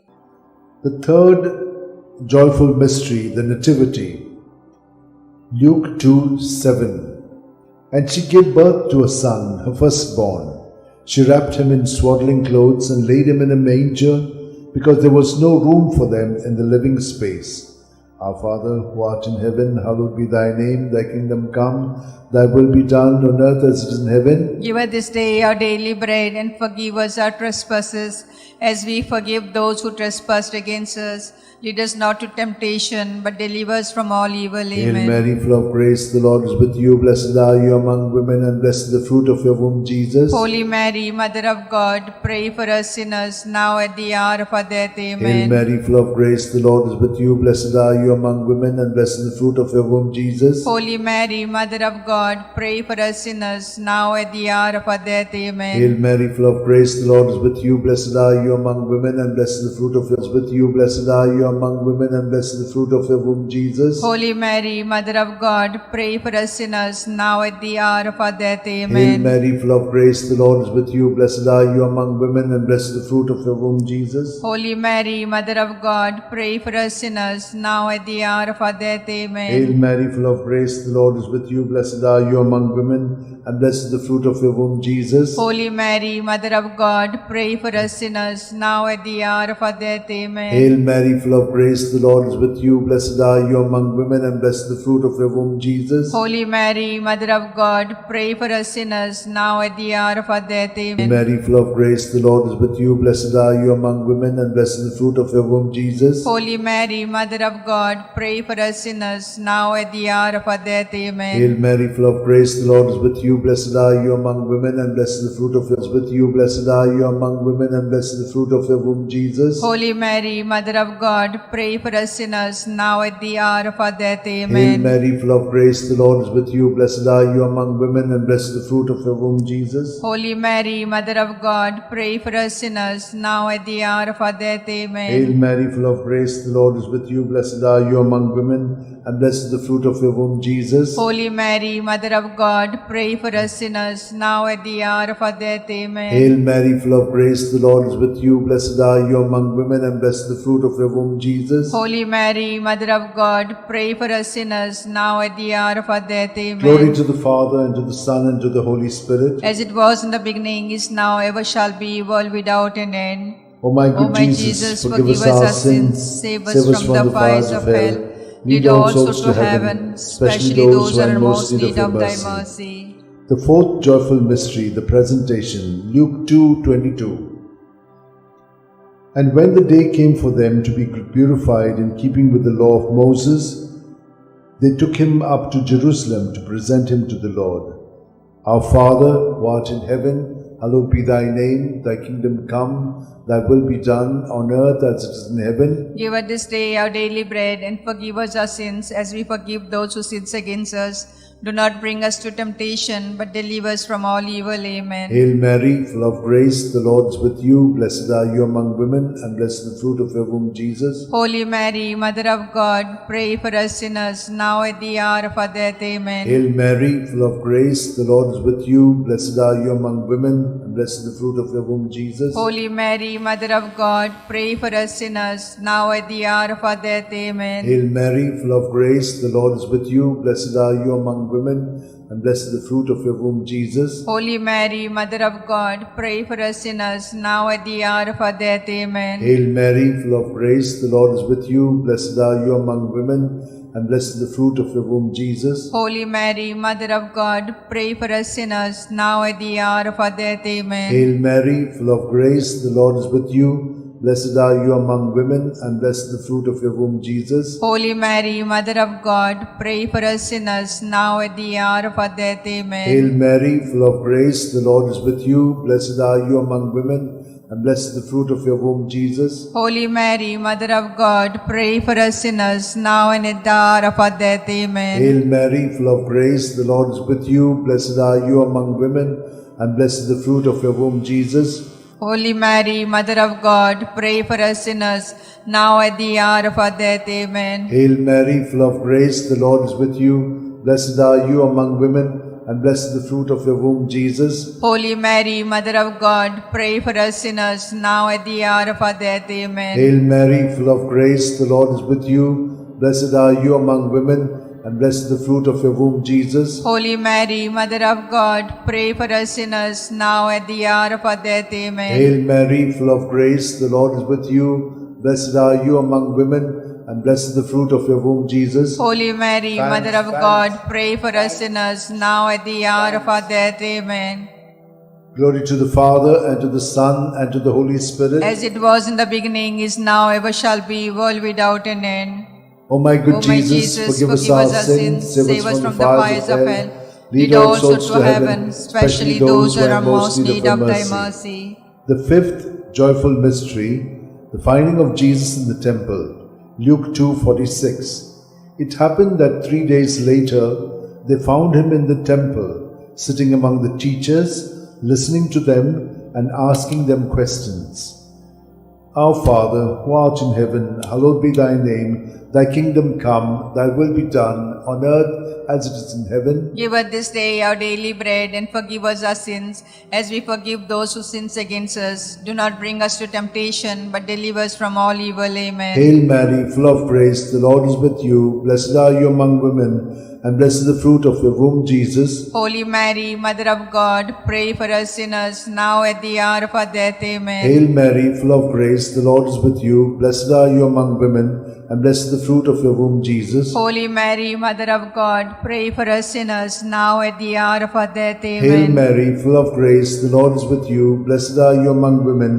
The third joyful mystery, the Nativity. Luke 2:7. And she gave birth to a son, her firstborn, She wrapped him in swaddling clothes and laid him in a manger, because there was no room for them in the living space. Our Father, who art in heaven, hallowed be thy name. Thy kingdom come, thy will be done on earth as it is in heaven. Give us this day our daily bread, and forgive us our trespasses, as we forgive those who trespass against us. Lead us not to temptation, but deliver us from all evil. Hail Amen. Mary, full of grace, the Lord is with you. Blessed are you among women, and blessed is the fruit of your womb, Jesus. Holy Mary, Mother of God, pray for us sinners, now at the hour of our death. Hail Amen. Mary, full of grace, the Lord is with you. Blessed are you among women, and blessed is the fruit of your womb, Jesus. Holy Mary, Mother of God, pray for us sinners, now at the hour of our death. Amen. Hail Mary, full of grace, the Lord is with you. Blessed are you among women, and blessed is the fruit of your womb, with you. Blessed are you among women, and blessed is the fruit of your womb, Jesus. Holy Mary, Mother of God, pray for us sinners, now at the hour of our death. Hail Amen. Mary, full of grace, the Lord is with you. Blessed are you among women, and blessed is the fruit of your womb, Jesus. Holy Mary, Mother of God, pray for us sinners, now at the hour of our death. Amen. Hail Mary, full of grace, the Lord is with you. Blessed are you among women, and blessed is the fruit of your womb, Jesus. Holy Mary, Mother of God, pray for us sinners, now at the hour of our death. Amen. Hail Mary, full of grace, the Lord is with you. Blessed are you among women, and blessed is the fruit of your womb, Jesus. Holy Mary, Mother of God, pray for us sinners, now at the hour of our death. Hail Amen. Mary, full of grace, the Lord is with you. Blessed are you among women, and blessed is the fruit of your womb, Jesus. Holy Mary, Mother of God, pray for us sinners, now at the hour of our death. Amen. Hail Mary, full of grace, the Lord is with you. Blessed are you among women, and blessed is the fruit of your womb, with you. Blessed are you among women, and blessed is the fruit of your womb, Jesus. Holy Mary, Mother of God, pray for us sinners, now at the hour of our death. Hail Amen. Mary, full of grace, the Lord is with you. Blessed are you among women, and blessed is the fruit of your womb, Jesus. Holy Mary, Mother of God, pray for us sinners, now at the hour of our death. Amen. Hail Mary, full of grace, the Lord is with you. Blessed are you among women, and blessed is the fruit of your womb, Jesus. Holy Mary, Mother of God, pray for us sinners, now at the hour of our death. Amen. Hail Mary, full of grace, the Lord is with you. Blessed are you among women, and blessed is the fruit of your womb, Jesus. Holy Mary, Mother of God, pray for us sinners, now at the hour of our death. Amen. Glory to the Father, and to the Son, and to the Holy Spirit. As it was in the beginning, is now, ever shall be, world without an end. O my O good my Jesus, forgive us our sins, save us from the fires of hell. Lead all souls to heaven, especially those who are in most need of thy mercy. The fourth joyful mystery, the presentation, Luke 2:22. And when the day came for them to be purified in keeping with the law of Moses, they took him up to Jerusalem to present him to the Lord. Our Father, who art in heaven, hallowed be thy name. Thy kingdom come, thy will be done on earth as it is in heaven. Give us this day our daily bread, and forgive us our sins, as we forgive those who sin against us. Do not bring us to temptation, but deliver us from all evil. Amen. Hail Mary, full of grace, the Lord is with you. Blessed are you among women, and blessed is the fruit of your womb, Jesus. Holy Mary, Mother of God, pray for us sinners, now at the hour of our death. Amen. Hail Mary, full of grace, the Lord is with you. Blessed are you among women, and blessed is the fruit of your womb, Jesus. Holy Mary, Mother of God, pray for us sinners, now at the hour of our death. Amen. Hail Mary, full of grace, the Lord is with you. Blessed are you among women, and blessed is the fruit of your womb, Jesus. Holy Mary, Mother of God, pray for us sinners, now at the hour of our death. Amen. Hail Mary, full of grace, the Lord is with you. Blessed are you among women, and blessed is the fruit of your womb, Jesus. Holy Mary, Mother of God, pray for us sinners, now at the hour of our death. Amen. Hail Mary, full of grace, the Lord is with you. Blessed are you among women, and blessed is the fruit of your womb, Jesus. Holy Mary, Mother of God, pray for us sinners, now at the hour of our death. Amen. Hail Mary, full of grace, the Lord is with you. Blessed are you among women, and blessed is the fruit of your womb, Jesus. Holy Mary, Mother of God, pray for us sinners, now and at the hour of our death. Amen. Hail Mary, full of grace, the Lord is with you. Blessed are you among women, and blessed is the fruit of your womb, Jesus. Holy Mary, Mother of God, pray for us sinners, now at the hour of our death. Amen. Hail Mary, full of grace, the Lord is with you. Blessed are you among women, and blessed is the fruit of your womb, Jesus. Holy Mary, Mother of God, pray for us sinners, now at the hour of our death. Amen. Hail Mary, full of grace, the Lord is with you. Blessed are you among women, and blessed the fruit of your womb, Jesus. Holy Mary, Mother of God, pray for us sinners, now at the hour of our death. Amen. Hail Mary, full of grace, the Lord is with you. Blessed are you among women, and blessed is the fruit of your womb, Jesus. Holy Mary, Mother of God, pray for us sinners, now at the hour of our death. Amen. Glory to the Father, and to the Son, and to the Holy Spirit. As it was in the beginning, is now, ever shall be, world without an end. O my good O my Jesus, forgive us our sins, save us from the fires of hell. Lead all souls to heaven, especially those who are in most need of thy mercy. The fifth joyful mystery, the finding of Jesus in the temple. Luke 2:46. It happened that 3 days later, they found him in the temple, sitting among the teachers, listening to them and asking them questions. Our Father, who art in heaven, hallowed be thy name. Thy kingdom come, thy will be done, on earth as it is in heaven. Give us this day our daily bread, and forgive us our sins, as we forgive those who sin against us. Do not bring us to temptation, but deliver us from all evil. Amen. Hail Mary, full of grace, the Lord is with you. Blessed are you among women, and blessed is the fruit of your womb, Jesus. Holy Mary, Mother of God, pray for us sinners, now at the hour of our death. Amen. Hail Mary, full of grace, the Lord is with you. Blessed are you among women, and blessed is the fruit of your womb, Jesus. Holy Mary, Mother of God, pray for us sinners, now at the hour of our death. Amen. Hail Mary, full of grace, the Lord is with you. Blessed are you among women,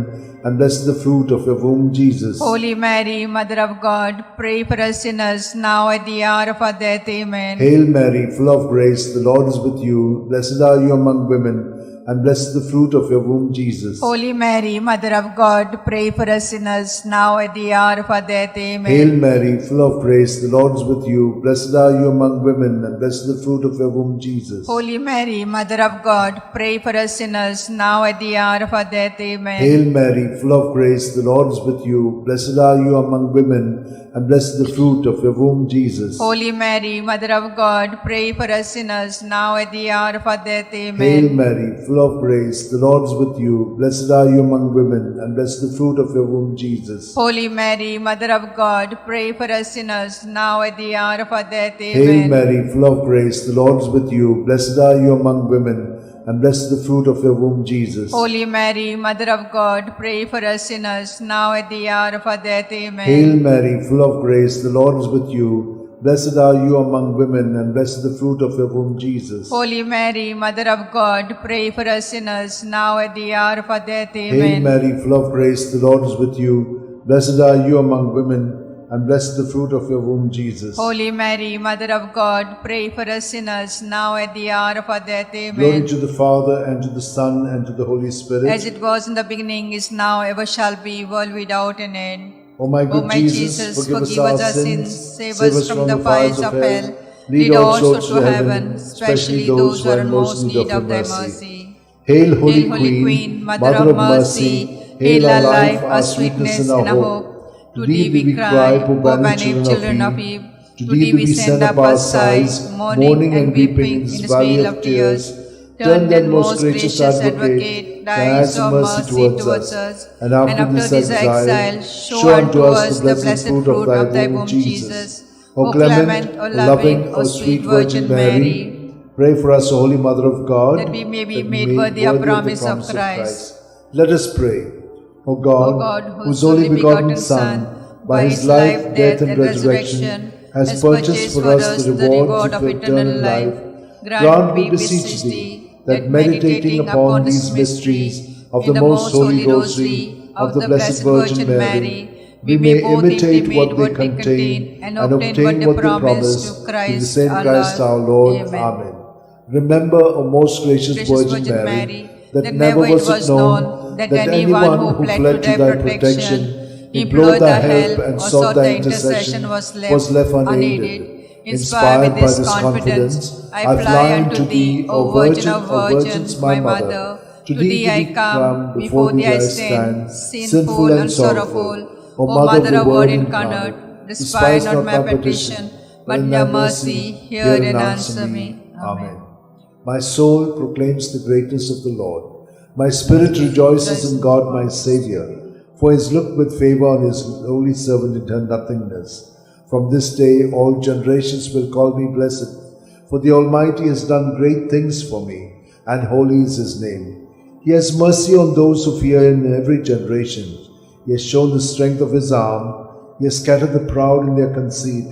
and blessed is the fruit of your womb, Jesus. Holy Mary, Mother of God, pray for us sinners, now at the hour of our death. Amen. Hail Mary, full of grace, the Lord is with you. Blessed are you among women, and blessed is the fruit of your womb, Jesus. Holy Mary, Mother of God, pray for us sinners, now at the hour of our death. Amen. Hail Mary, full of grace, the Lord is with you. Blessed are you among women, and blessed is the fruit of your womb, Jesus. Holy Mary, Mother of God, pray for us sinners, now at the hour of our death. Amen. Hail Mary, full of grace, the Lord is with you. Blessed are you among women, and blessed is the fruit of your womb, Jesus. Holy Mary, Mother of God, pray for us sinners, now at the hour of our death. Amen. Hail Mary, full of grace, the Lord is with you. Blessed are you among women, and blessed is the fruit of your womb, Jesus. Holy Mary, Mother of God, pray for us sinners, now at the hour of our death. Hail Amen. Mary, full of grace, the Lord is with you. Blessed are you among women, and blessed is the fruit of your womb, Jesus. Holy Mary, Mother of God, pray for us sinners, now at the hour of our death. Amen. Hail Mary, full of grace, the Lord is with you. Blessed are you among women, and blessed is the fruit of your womb, Jesus. Holy Mary, Mother of God, pray for us sinners, now at the hour of our death. Hail Amen. Mary, full of grace, the Lord is with you. Blessed are you among women, and blessed is the fruit of your womb, Jesus. Holy Mary, Mother of God, pray for us sinners, now at the hour of our death. Amen. Glory to the Father, and to the Son, and to the Holy Spirit. As it was in the beginning, is now, ever shall be, world without an end. O my good O my Jesus, forgive us our sins, save us from the fires of hell. Lead all souls to heaven, especially those who are in most need of thy mercy. Hail, Hail, Holy Queen, Mother of mercy, hail our life, our sweetness, and our hope. To thee we cry, poor banished children of Eve. To thee we send up our sighs, mourning and weeping in this vale of tears. Turn then, most gracious Advocate, thy eyes of mercy towards us, and after this exile, show unto us the blessed fruit of thy womb, Jesus. O clement, O loving, O sweet Virgin Mary, pray for us, O Holy Mother of God, that we may be made worthy of promise of Christ. Let us pray. O God, whose only begotten Son, by his life, death, and resurrection, has purchased for us the reward of eternal life, grant, we beseech thee, that meditating upon these mysteries of the most holy Rosary of the Blessed Virgin Mary, we may imitate what they contain and obtain what they promise through the same Christ our Lord. Amen. Remember, O most gracious Virgin Mary, that never was it known that anyone who fled to thy protection, implored thy help, and sought thy intercession was left unaided. Inspired by this confidence, I fly unto thee, O Virgin of Virgins, my Mother. To thee I come, before thee I stand, sinful and sorrowful. O Mother of Word incarnate, despise not my petition, but in thy mercy hear and answer me. Amen. My soul proclaims the greatness of the Lord. My spirit rejoices in God my Saviour, for he has looked with favour on his holy servant in her nothingness. From this day all generations will call me blessed, for the Almighty has done great things for me, and holy is his name. He has mercy on those who fear him in every generation. He has shown the strength of his arm. He has scattered the proud in their conceit.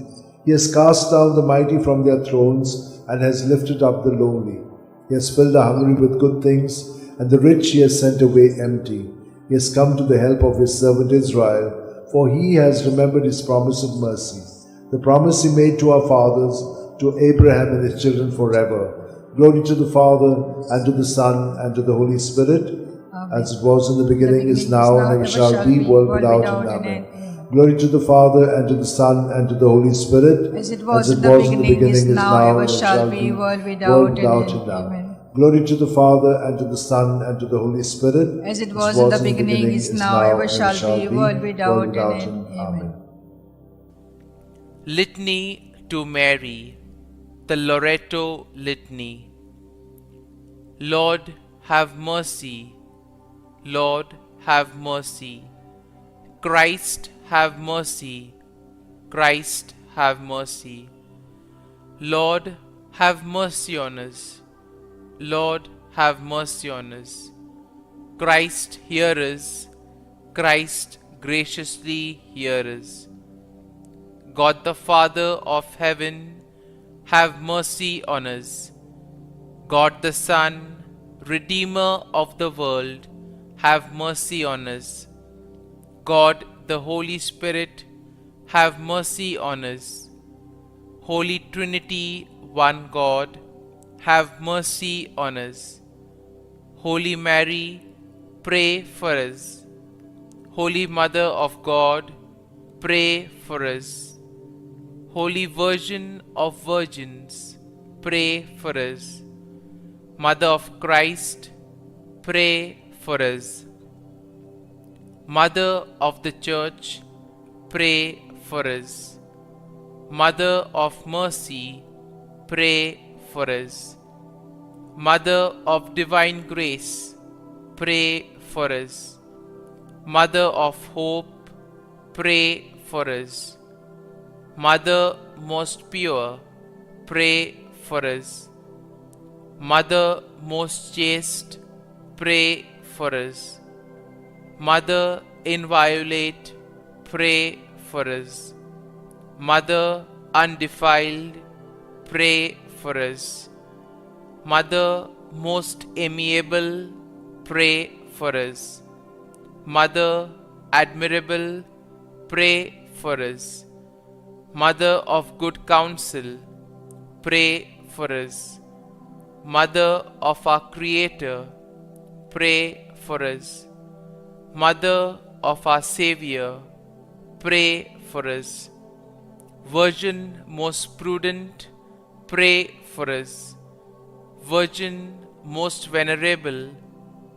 He has cast down the mighty from their thrones, and has lifted up the lowly. He has filled the hungry with good things, and the rich he has sent away empty. He has come to the help of his servant Israel, for he has remembered his promise of mercy, the promise he made to our fathers, to Abraham and his children forever. Glory to the Father, and to the Son, and to the Holy Spirit, as it was in the beginning, is now, and ever shall be, world without end. Amen. Glory to the Father, and to the Son, and to the Holy Spirit, as it was in the beginning, is now, ever shall be, world without end. Amen. Glory to the Father, and to the Son, and to the Holy Spirit, as it was in the beginning, is now, ever shall be, world without end. Amen. Litany to Mary, the Loretto Litany. Lord, have mercy. Lord, have mercy. Christ, have mercy. Christ, have mercy. Lord, have mercy on us. Lord, have mercy on us. Christ, hear us. Christ, graciously hear us. God the Father of heaven, have mercy on us. God the Son, Redeemer of the world, have mercy on us. God the Holy Spirit, have mercy on us. Holy Trinity, one God, have mercy on us. Holy Mary, pray for us. Holy Mother of God, pray for us. Holy Virgin of Virgins, pray for us. Mother of Christ, pray for us. Mother of the Church, pray for us. Mother of Mercy, pray for us. Mother of Divine Grace, pray for us. Mother of Hope, pray for us. Mother most pure, pray for us. Mother most chaste, pray for us. Mother inviolate, pray for us. Mother undefiled, pray for us. Mother most amiable, pray for us. Mother admirable, pray for us. Mother of good counsel, pray for us. Mother of our Creator, pray for us. Mother of our Savior, pray for us. Virgin most prudent, pray for us. Virgin most venerable,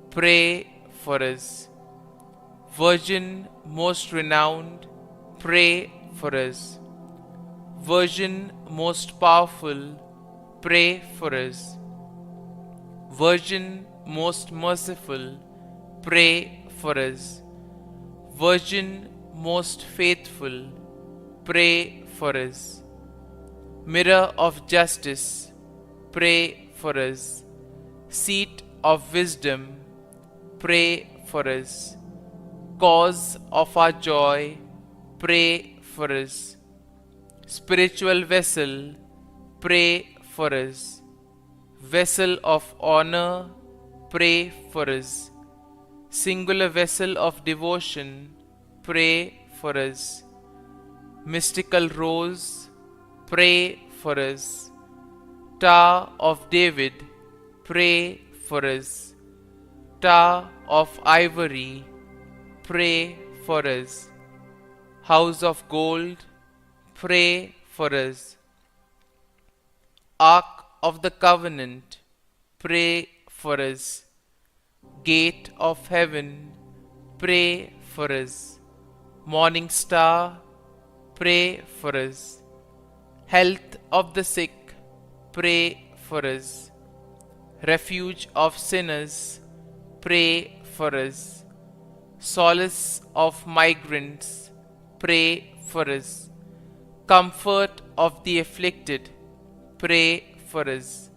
pray for us. Virgin most renowned, pray for us. Virgin most powerful, pray for us. Virgin most merciful, pray for us. Virgin most faithful, pray for us. Mirror of justice, pray for us. Seat of wisdom, pray for us. Cause of our joy, pray for us. Spiritual vessel, pray for us. Vessel of honor, pray for us. Singular vessel of devotion, pray for us. Mystical rose, pray for us. Tower of David, pray for us. Tower of ivory, pray for us. House of gold, pray for us. Ark of the Covenant, pray for us. Gate of heaven, pray for us. Morning star, pray for us. Health of the sick, pray for us. Refuge of sinners, pray for us. Solace of migrants, pray for us. Comfort of the afflicted, pray for us.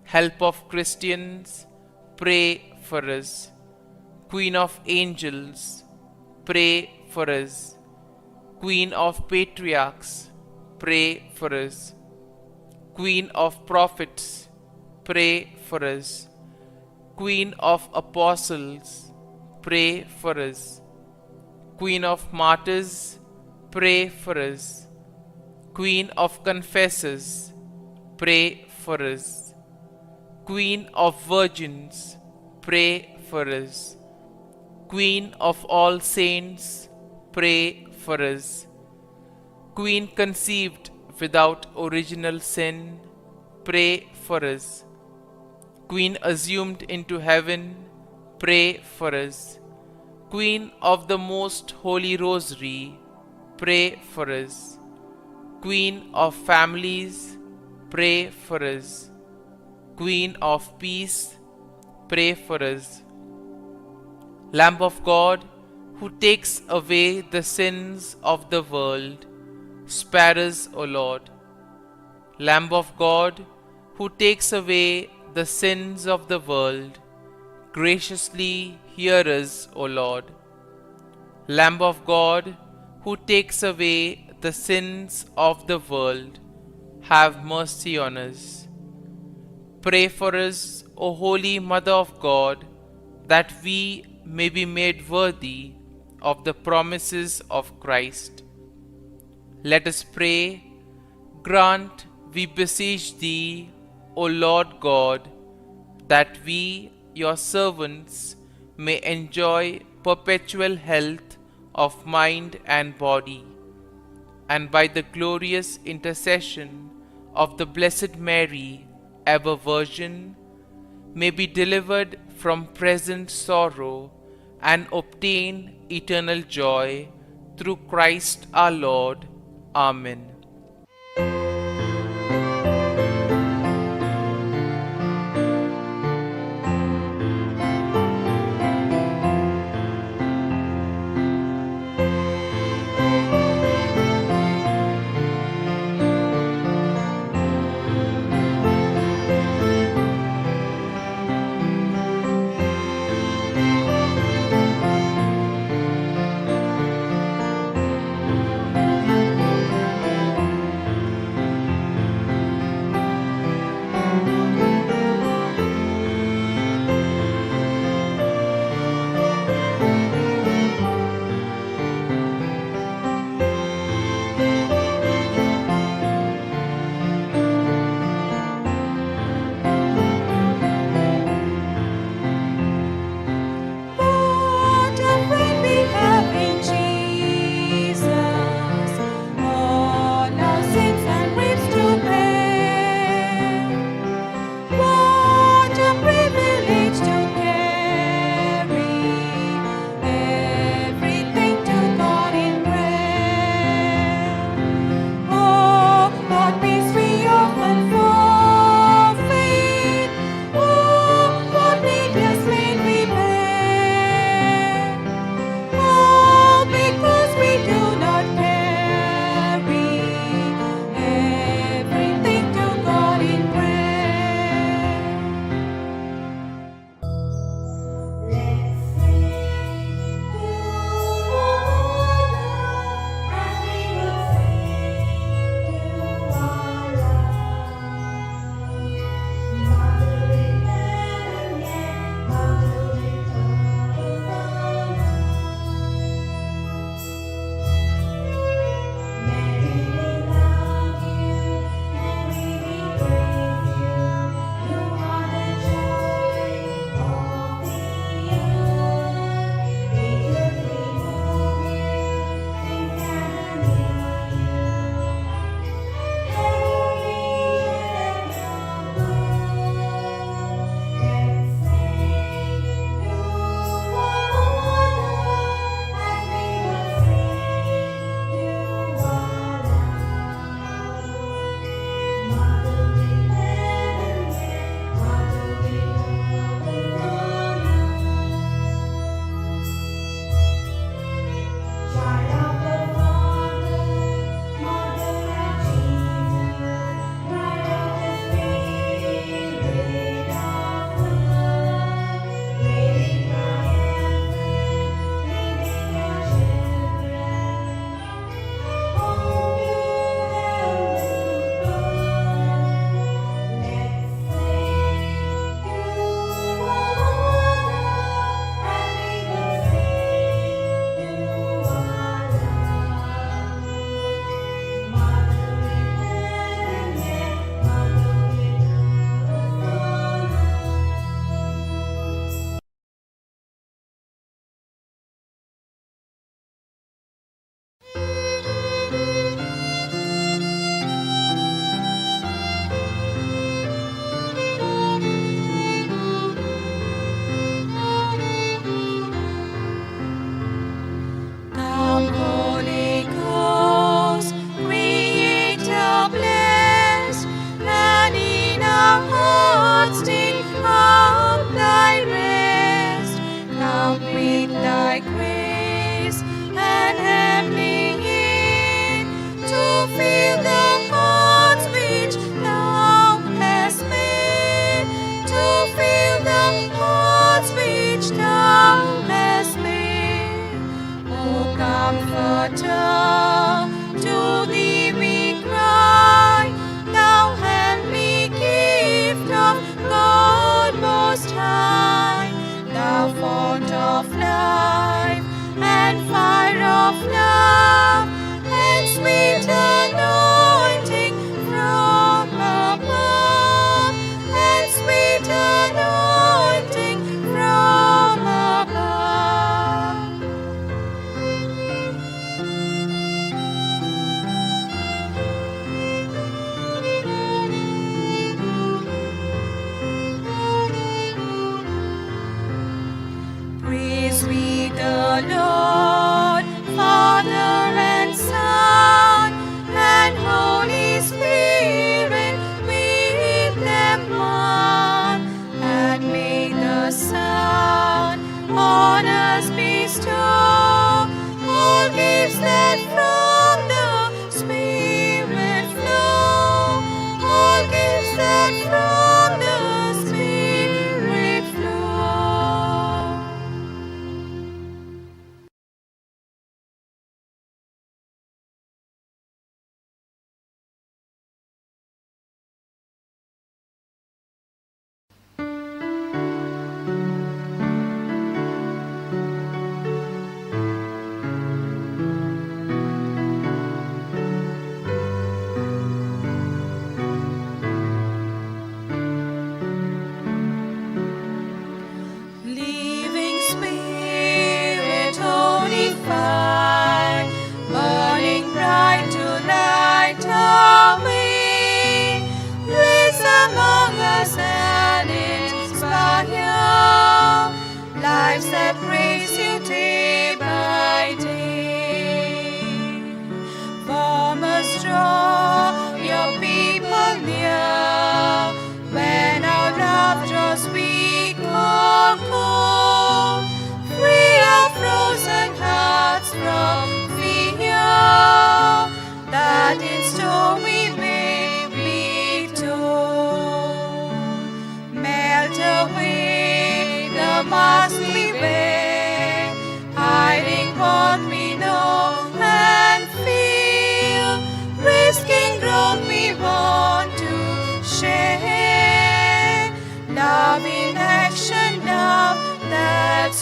Help of Christians, pray for us. Queen of angels, pray for us. Queen of patriarchs, pray for us. Queen of prophets, pray for us. Queen of apostles, pray for us. Queen of martyrs, pray for us. Queen of confessors, pray for us. Queen of virgins, pray for us. Queen of all saints, pray for us. Queen conceived without original sin, pray for us. Queen assumed into heaven, pray for us. Queen of the most holy Rosary, pray for us. Queen of families, pray for us. Queen of peace, pray for us. Lamb of God, who takes away the sins of the world, spare us, O Lord. Lamb of God, who takes away the sins of the world, graciously hear us, O Lord. Lamb of God, who takes away the sins of the world, have mercy on us. Pray for us, O Holy Mother of God, that we may be made worthy of the promises of Christ. Let us pray. Grant, we beseech Thee, O Lord God, that we, your servants, may enjoy perpetual health of mind and body, and by the glorious intercession of the Blessed Mary, ever Virgin, may be delivered from present sorrow and obtain eternal joy through Christ our Lord. Amen.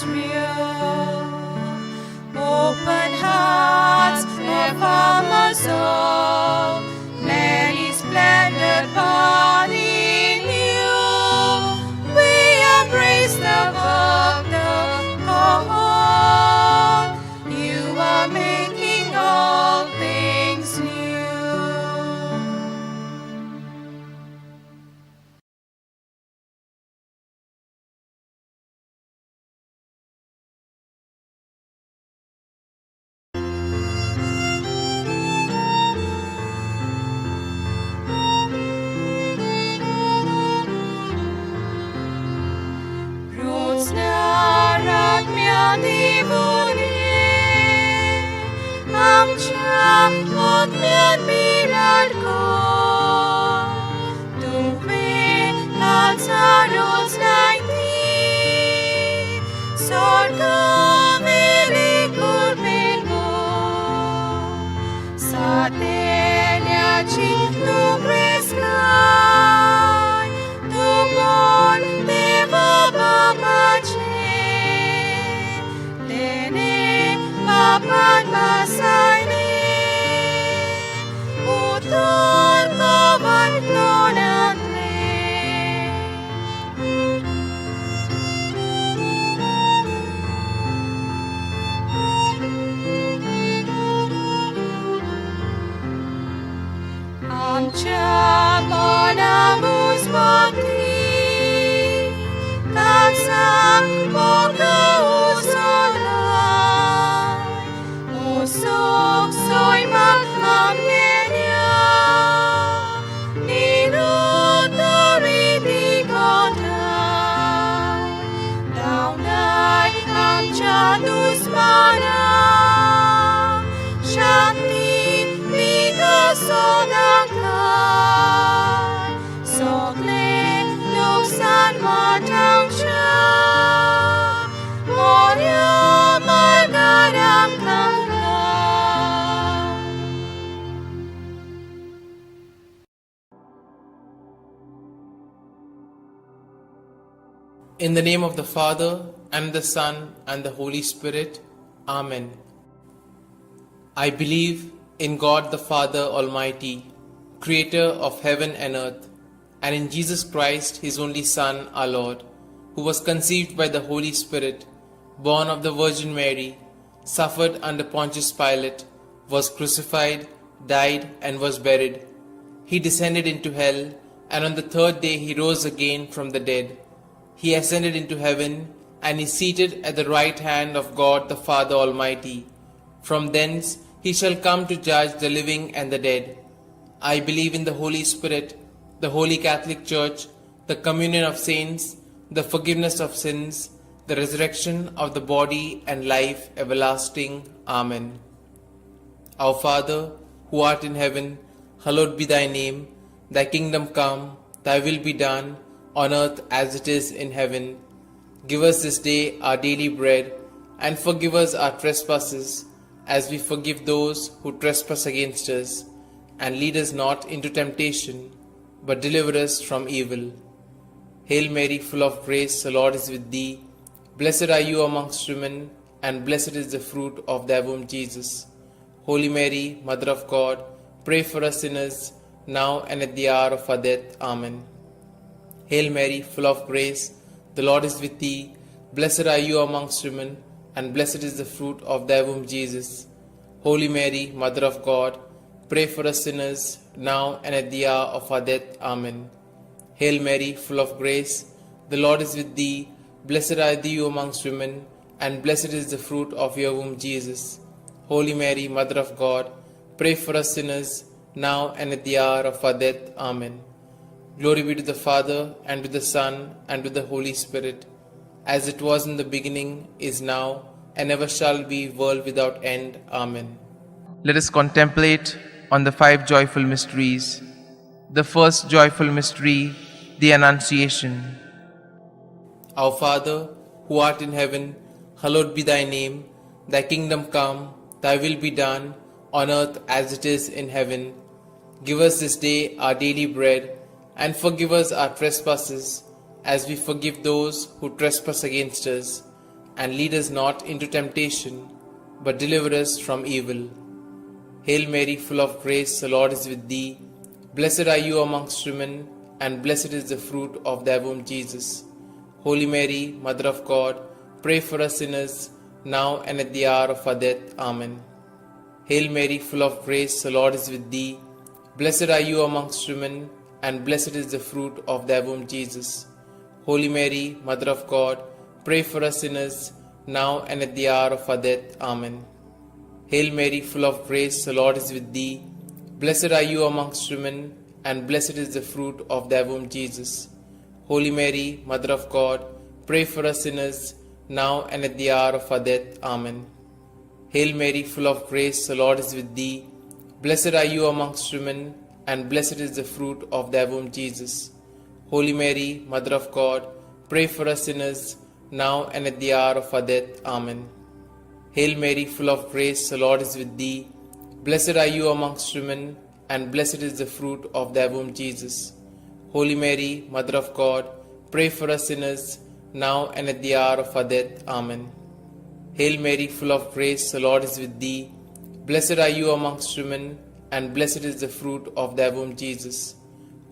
Israel. Open hearts of Amazon, many splendid body new. We embrace the work, the call. You are making all things new. In the name of the Father, and the Son, and the Holy Spirit. Amen. I believe in God the Father Almighty, Creator of heaven and earth, and in Jesus Christ, His only Son, our Lord, who was conceived by the Holy Spirit, born of the Virgin Mary, suffered under Pontius Pilate, was crucified, died, and was buried. He descended into hell, and on the third day He rose again from the dead. He ascended into heaven, and is seated at the right hand of God the Father Almighty. From thence He shall come to judge the living and the dead. I believe in the Holy Spirit, the Holy Catholic Church, the communion of saints, the forgiveness of sins, the resurrection of the body, and life everlasting. Amen. Our Father, who art in heaven, hallowed be thy name. Thy kingdom come, thy will be done, on earth as it is in heaven. Give us this day our daily bread, and forgive us our trespasses, as we forgive those who trespass against us. And lead us not into temptation, but deliver us from evil. Hail Mary, full of grace, the Lord is with thee. Blessed are you amongst women, and blessed is the fruit of thy womb, Jesus. Holy Mary, Mother of God, pray for us sinners, now and at the hour of our death. Amen. Hail Mary, full of grace, the Lord is with thee. Blessed are you amongst women, and blessed is the fruit of thy womb, Jesus. Holy Mary, Mother of God, pray for us sinners, now and at the hour of our death. Amen. Hail Mary, full of grace, the Lord is with thee. Blessed are you amongst women, and blessed is the fruit of your womb, Jesus. Holy Mary, Mother of God, pray for us sinners, now and at the hour of our death. Amen. Glory be to the Father, and to the Son, and to the Holy Spirit, as it was in the beginning, is now, and ever shall be, world without end. Amen. Let us contemplate on the 5 joyful mysteries. The first joyful mystery, the Annunciation. Our Father, who art in heaven, hallowed be thy name. Thy kingdom come, thy will be done, on earth as it is in heaven. Give us this day our daily bread, and forgive us our trespasses, as we forgive those who trespass against us. and lead us not into temptation, but deliver us from evil. Hail Mary, full of grace, the Lord is with thee. Blessed are you amongst women, and blessed is the fruit of thy womb, Jesus. Holy Mary, Mother of God, pray for us sinners, now and at the hour of our death. Amen. Hail Mary, full of grace, the Lord is with thee. Blessed are you amongst women, and blessed is the fruit of thy womb, Jesus. Holy Mary, Mother of God, pray for us sinners, now and at the hour of our death. Amen. Hail Mary, full of grace, the Lord is with thee. Blessed are you amongst women, and blessed is the fruit of thy womb, Jesus. Holy Mary, Mother of God, pray for us sinners, now and at the hour of our death. Amen. Hail Mary, full of grace, the Lord is with thee. Blessed are you amongst women, and blessed is the fruit of thy womb, Jesus. Holy Mary, Mother of God, pray for us sinners, now and at the hour of our death. Amen. Hail Mary, full of grace, the Lord is with thee. Blessed are you amongst women, and blessed is the fruit of thy womb, Jesus. Holy Mary, Mother of God, pray for us sinners, now and at the hour of our death. Amen. Hail Mary, full of grace, the Lord is with thee. Blessed are you amongst women, and blessed is the fruit of thy womb, Jesus.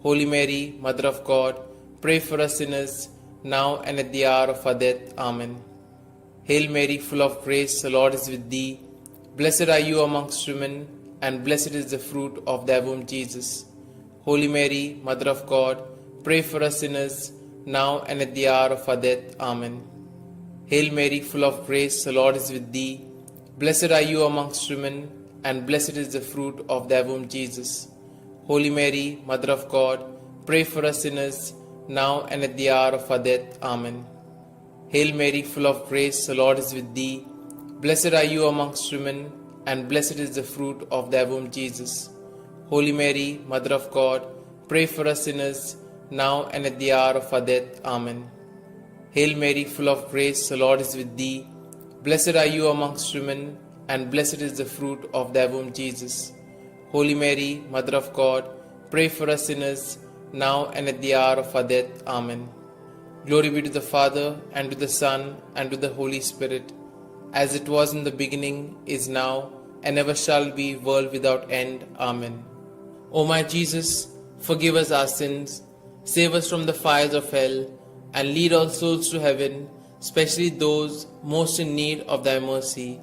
Holy Mary, Mother of God, pray for us sinners, now and at the hour of our death. Amen. Hail Mary, full of grace, the Lord is with thee. Blessed are you amongst women, and blessed is the fruit of thy womb, Jesus. Holy Mary, Mother of God, pray for us sinners, now and at the hour of our death. Amen. Hail Mary, full of grace, the Lord is with thee. Blessed are you amongst women, and blessed is the fruit of thy womb, Jesus. Holy Mary, Mother of God, pray for us sinners, now and at the hour of our death. Amen. Hail Mary, full of grace, the Lord is with thee. Blessed are you amongst women, and blessed is the fruit of thy womb, Jesus. Holy Mary, Mother of God, pray for us sinners, now and at the hour of our death. Amen. Hail Mary, full of grace, the Lord is with thee. Blessed are you amongst women, and blessed is the fruit of thy womb, Jesus. Holy Mary, Mother of God, pray for us sinners, now and at the hour of our death. Amen. Glory be to the Father, and to the Son, and to the Holy Spirit, as it was in the beginning, is now, and ever shall be, world without end. Amen. O my Jesus, forgive us our sins, save us from the fires of hell, and lead all souls to heaven, especially those most in need of thy mercy.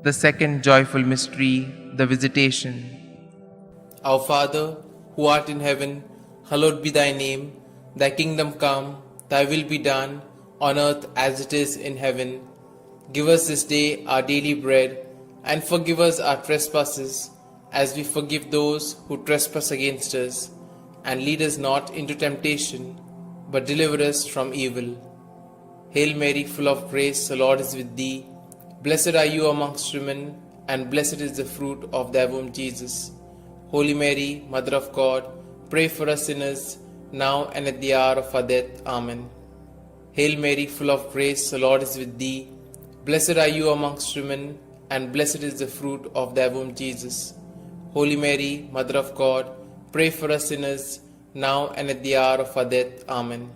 The second joyful mystery, the Visitation. Our Father, who art in heaven, hallowed be thy name. Thy kingdom come, thy will be done, on earth as it is in heaven. Give us this day our daily bread, and forgive us our trespasses, as we forgive those who trespass against us. And lead us not into temptation, but deliver us from evil. Hail Mary, full of grace, the Lord is with thee. Blessed are you amongst women, and blessed is the fruit of thy womb, Jesus. Holy Mary, Mother of God, pray for us sinners, now and at the hour of our death. Amen. Hail Mary, full of grace, the Lord is with thee. Blessed are you amongst women, and blessed is the fruit of thy womb, Jesus. Holy Mary, Mother of God, pray for us sinners, now and at the hour of our death. Amen.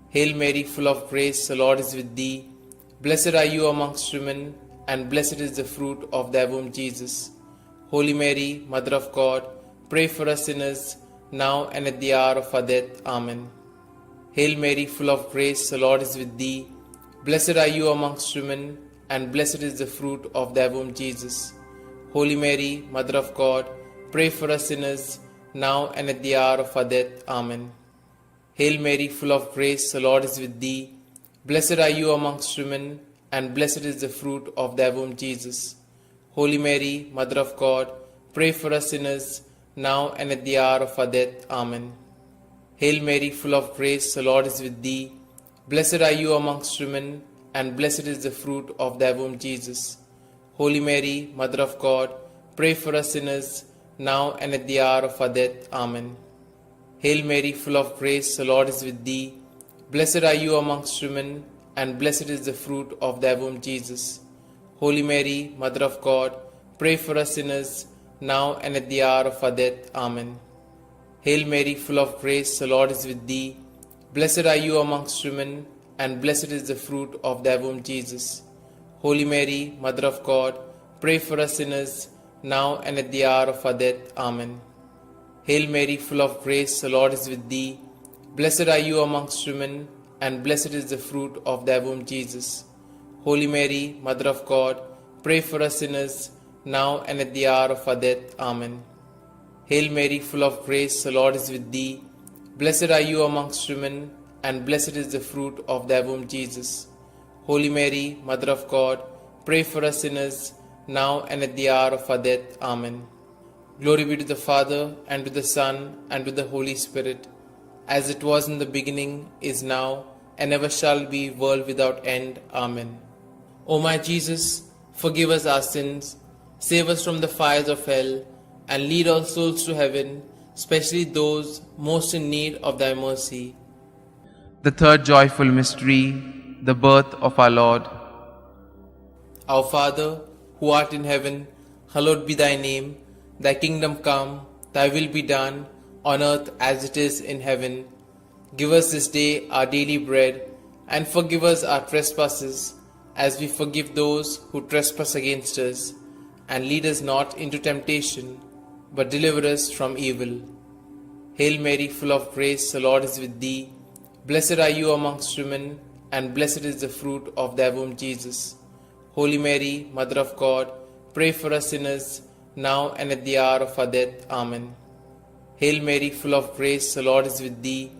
Hail Mary, full of grace, the Lord is with thee. Blessed are you amongst women, and blessed is the fruit of thy womb, Jesus. Holy Mary, Mother of God, pray for us sinners, now and at the hour of our death. Amen. Hail Mary, full of grace, the Lord is with thee. Blessed are you amongst women, and blessed is the fruit of thy womb, Jesus. Holy Mary, Mother of God, pray for us sinners, now and at the hour of our death. Amen. Hail Mary, full of grace, the Lord is with thee. Blessed are you amongst women, and blessed is the fruit of thy womb, Jesus. Holy Mary, Mother of God, pray for us sinners, now and at the hour of our death. Amen. Hail Mary, full of grace, the Lord is with thee. Blessed are you amongst women, and blessed is the fruit of thy womb, Jesus. Holy Mary, Mother of God, pray for us sinners, now and at the hour of our death. Amen. Hail Mary, full of grace, the Lord is with thee. Blessed are you amongst women, and blessed is the fruit of thy womb, Jesus. Holy Mary, Mother of God, pray for us sinners, now and at the hour of our death. Amen. Hail Mary, full of grace, the Lord is with thee. Blessed are you amongst women, and blessed is the fruit of thy womb, Jesus. Holy Mary, Mother of God, pray for us sinners, now and at the hour of our death. Amen. Hail Mary, full of grace, the Lord is with thee. Blessed are you amongst women, and blessed is the fruit of thy womb, Jesus. Holy Mary, Mother of God, pray for us sinners, now and at the hour of our death. Amen. Hail Mary, full of grace, the Lord is with thee. Blessed are you amongst women, and blessed is the fruit of thy womb, Jesus. Holy Mary, Mother of God, pray for us sinners, now and at the hour of our death. Amen. Glory be to the Father, and to the Son, and to the Holy Spirit, as it was in the beginning, is now, and ever shall be, world without end. Amen. O my Jesus, forgive us our sins, save us from the fires of hell, and lead all souls to heaven, especially those most in need of thy mercy. The third joyful mystery, the birth of our Lord. Our Father, who art in heaven, hallowed be thy name. Thy kingdom come, thy will be done, on earth as it is in heaven. Give us this day our daily bread, and forgive us our trespasses, as we forgive those who trespass against us. And lead us not into temptation, but deliver us from evil. Hail Mary, full of grace, the Lord is with thee. Blessed are you amongst women, and blessed is the fruit of thy womb, Jesus. Holy Mary, Mother of God, pray for us sinners, now and at the hour of our death. Amen. Hail Mary, full of grace, the Lord is with thee.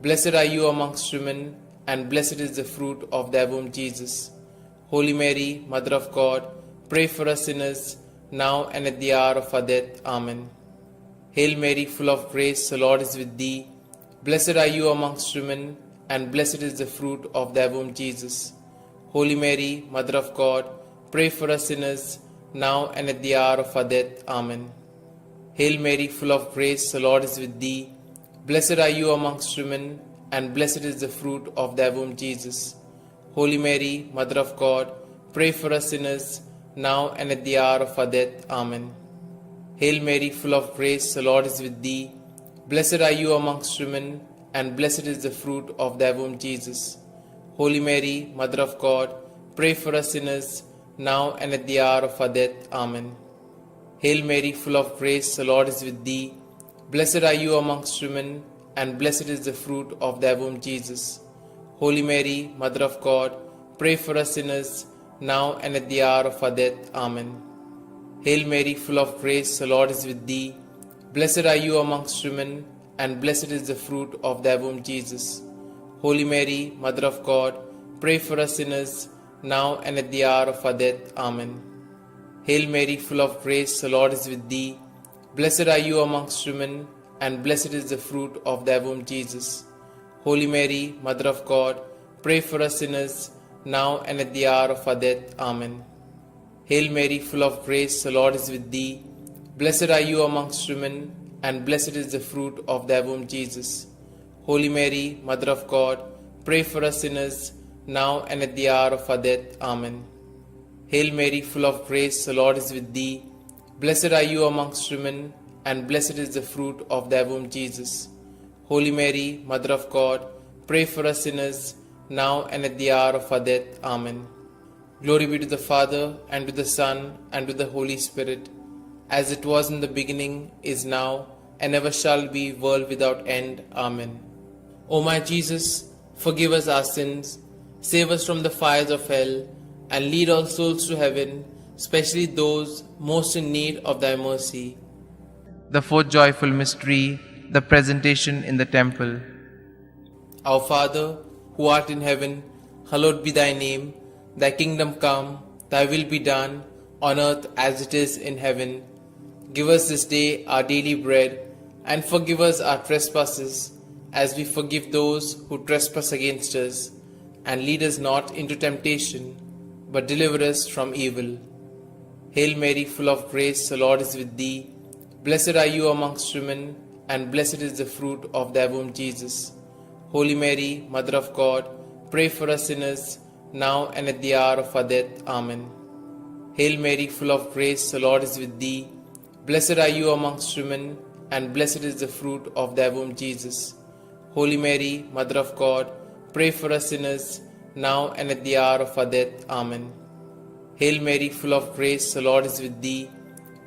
Blessed are you amongst women, and blessed is the fruit of thy womb, Jesus. Holy Mary, Mother of God, pray for us sinners, now and at the hour of our death. Amen. Hail Mary, full of grace, the Lord is with thee. Blessed are you amongst women, and blessed is the fruit of thy womb, Jesus. Holy Mary, Mother of God, pray for us sinners, now and at the hour of our death. Amen. Hail Mary, full of grace, the Lord is with thee. Blessed are you amongst women, and blessed is the fruit of thy womb, Jesus. Holy Mary, Mother of God, pray for us sinners, now and at the hour of our death. Amen. Hail Mary, full of grace, the Lord is with thee. Blessed are you amongst women, and blessed is the fruit of thy womb, Jesus. Holy Mary, Mother of God, pray for us sinners, now and at the hour of our death. Amen. Hail Mary, full of grace, the Lord is with thee. Blessed are you amongst women, and blessed is the fruit of thy womb, Jesus. Holy Mary, Mother of God, pray for us sinners, now and at the hour of our death. Amen. Hail Mary, full of grace, the Lord is with thee. Blessed are you amongst women, and blessed is the fruit of thy womb, Jesus. Holy Mary, Mother of God, pray for us sinners, now and at the hour of our death. Amen. Hail Mary, full of grace, the Lord is with thee. Blessed are you amongst women, and blessed is the fruit of thy womb, Jesus. Holy Mary, Mother of God, pray for us sinners, now and at the hour of our death. Amen. Hail Mary, full of grace, the Lord is with thee. Blessed are you amongst women, and blessed is the fruit of thy womb, Jesus. Holy Mary, Mother of God, pray for us sinners, now and at the hour of our death. Amen. Hail Mary, full of grace, the Lord is with thee. Blessed are you amongst women, and blessed is the fruit of thy womb, Jesus. Holy Mary, Mother of God, pray for us sinners, now and at the hour of our death. Amen. Glory be to the Father, and to the Son, and to the Holy Spirit, as it was in the beginning, is now, and ever shall be, world without end. Amen. O my Jesus, forgive us our sins, save us from the fires of hell, and lead all souls to heaven, especially those most in need of thy mercy. The fourth joyful mystery, the presentation in the temple. Our Father, who art in heaven, hallowed be thy name. Thy kingdom come, thy will be done, on earth as it is in heaven. Give us this day our daily bread, and forgive us our trespasses, as we forgive those who trespass against us. And lead us not into temptation, but deliver us from evil. Hail Mary, full of grace, the Lord is with thee. Blessed are you amongst women, and blessed is the fruit of thy womb, Jesus. Holy Mary, Mother of God, pray for us sinners, now and at the hour of our death. Amen. Hail Mary, full of grace, the Lord is with thee. Blessed are you amongst women, and blessed is the fruit of thy womb, Jesus. Holy Mary, Mother of God, pray for us sinners, now and at the hour of our death. Amen. Hail Mary, full of grace, the Lord is with thee.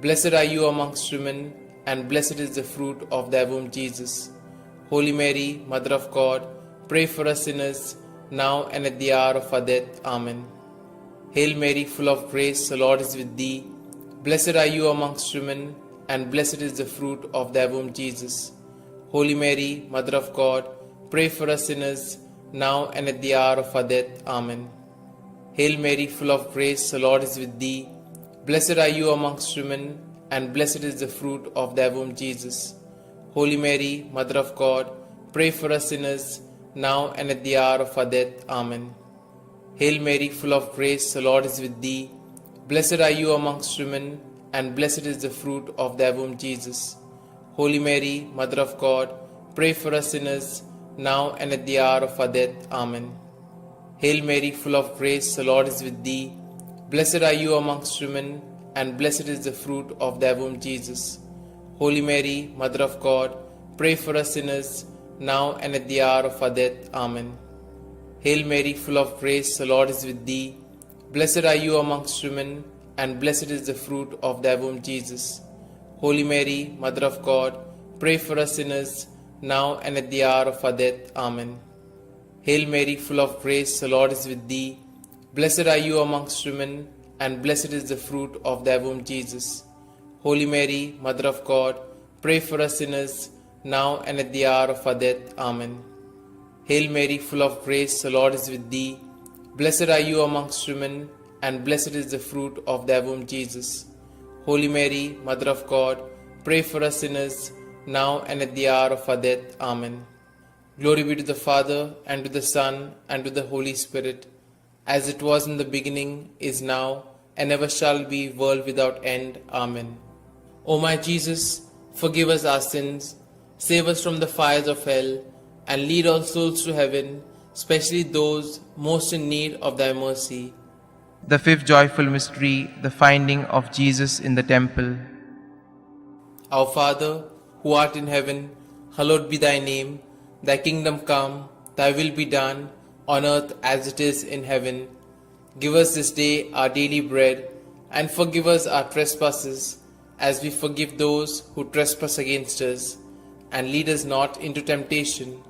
Blessed are you amongst women, and blessed is the fruit of thy womb, Jesus. Holy Mary, Mother of God, pray for us sinners, now and at the hour of our death. Amen. Hail Mary, full of grace, the Lord is with thee. Blessed are you amongst women, and blessed is the fruit of thy womb, Jesus. Holy Mary, Mother of God, pray for us sinners, now and at the hour of our death. Amen. Hail Mary, full of grace, the Lord is with thee. Blessed are you amongst women, and blessed is the fruit of thy womb, Jesus. Holy Mary, Mother of God, pray for us sinners, now and at the hour of our death. Amen. Hail Mary, full of grace, the Lord is with thee. Blessed are you amongst women, and blessed is the fruit of thy womb, Jesus. Holy Mary, Mother of God, pray for us sinners, now and at the hour of our death. Amen. Hail Mary, full of grace, the Lord is with thee. Blessed are you amongst women, and blessed is the fruit of thy womb, Jesus. Holy Mary, Mother of God, pray for us sinners, now and at the hour of our death. Amen. Hail Mary, full of grace, the Lord is with thee. Blessed are you amongst women, and blessed is the fruit of thy womb, Jesus. Holy Mary, Mother of God, pray for us sinners, now and at the hour of our death. Amen. Hail Mary, full of grace, the Lord is with thee. Blessed are you amongst women, and blessed is the fruit of thy womb, Jesus. Holy Mary, Mother of God, pray for us sinners, now and at the hour of our death. Amen. Hail Mary, full of grace, the Lord is with thee. Blessed are you amongst women, and blessed is the fruit of thy womb, Jesus. Holy Mary, Mother of God, pray for us sinners, now and at the hour of our death. Amen. Glory be to the Father, and to the Son, and to the Holy Spirit, as it was in the beginning, is now, and ever shall be, world without end. Amen. O my Jesus, forgive us our sins, save us from the fires of hell, and lead all souls to heaven, especially those most in need of thy mercy. The fifth joyful mystery, the finding of Jesus in the temple. Our Father, who art in heaven, hallowed be thy name. Thy kingdom come, thy will be done, on earth as it is in heaven. Give us this day our daily bread, and forgive us our trespasses, as we forgive those who trespass against us. And lead us not into temptation,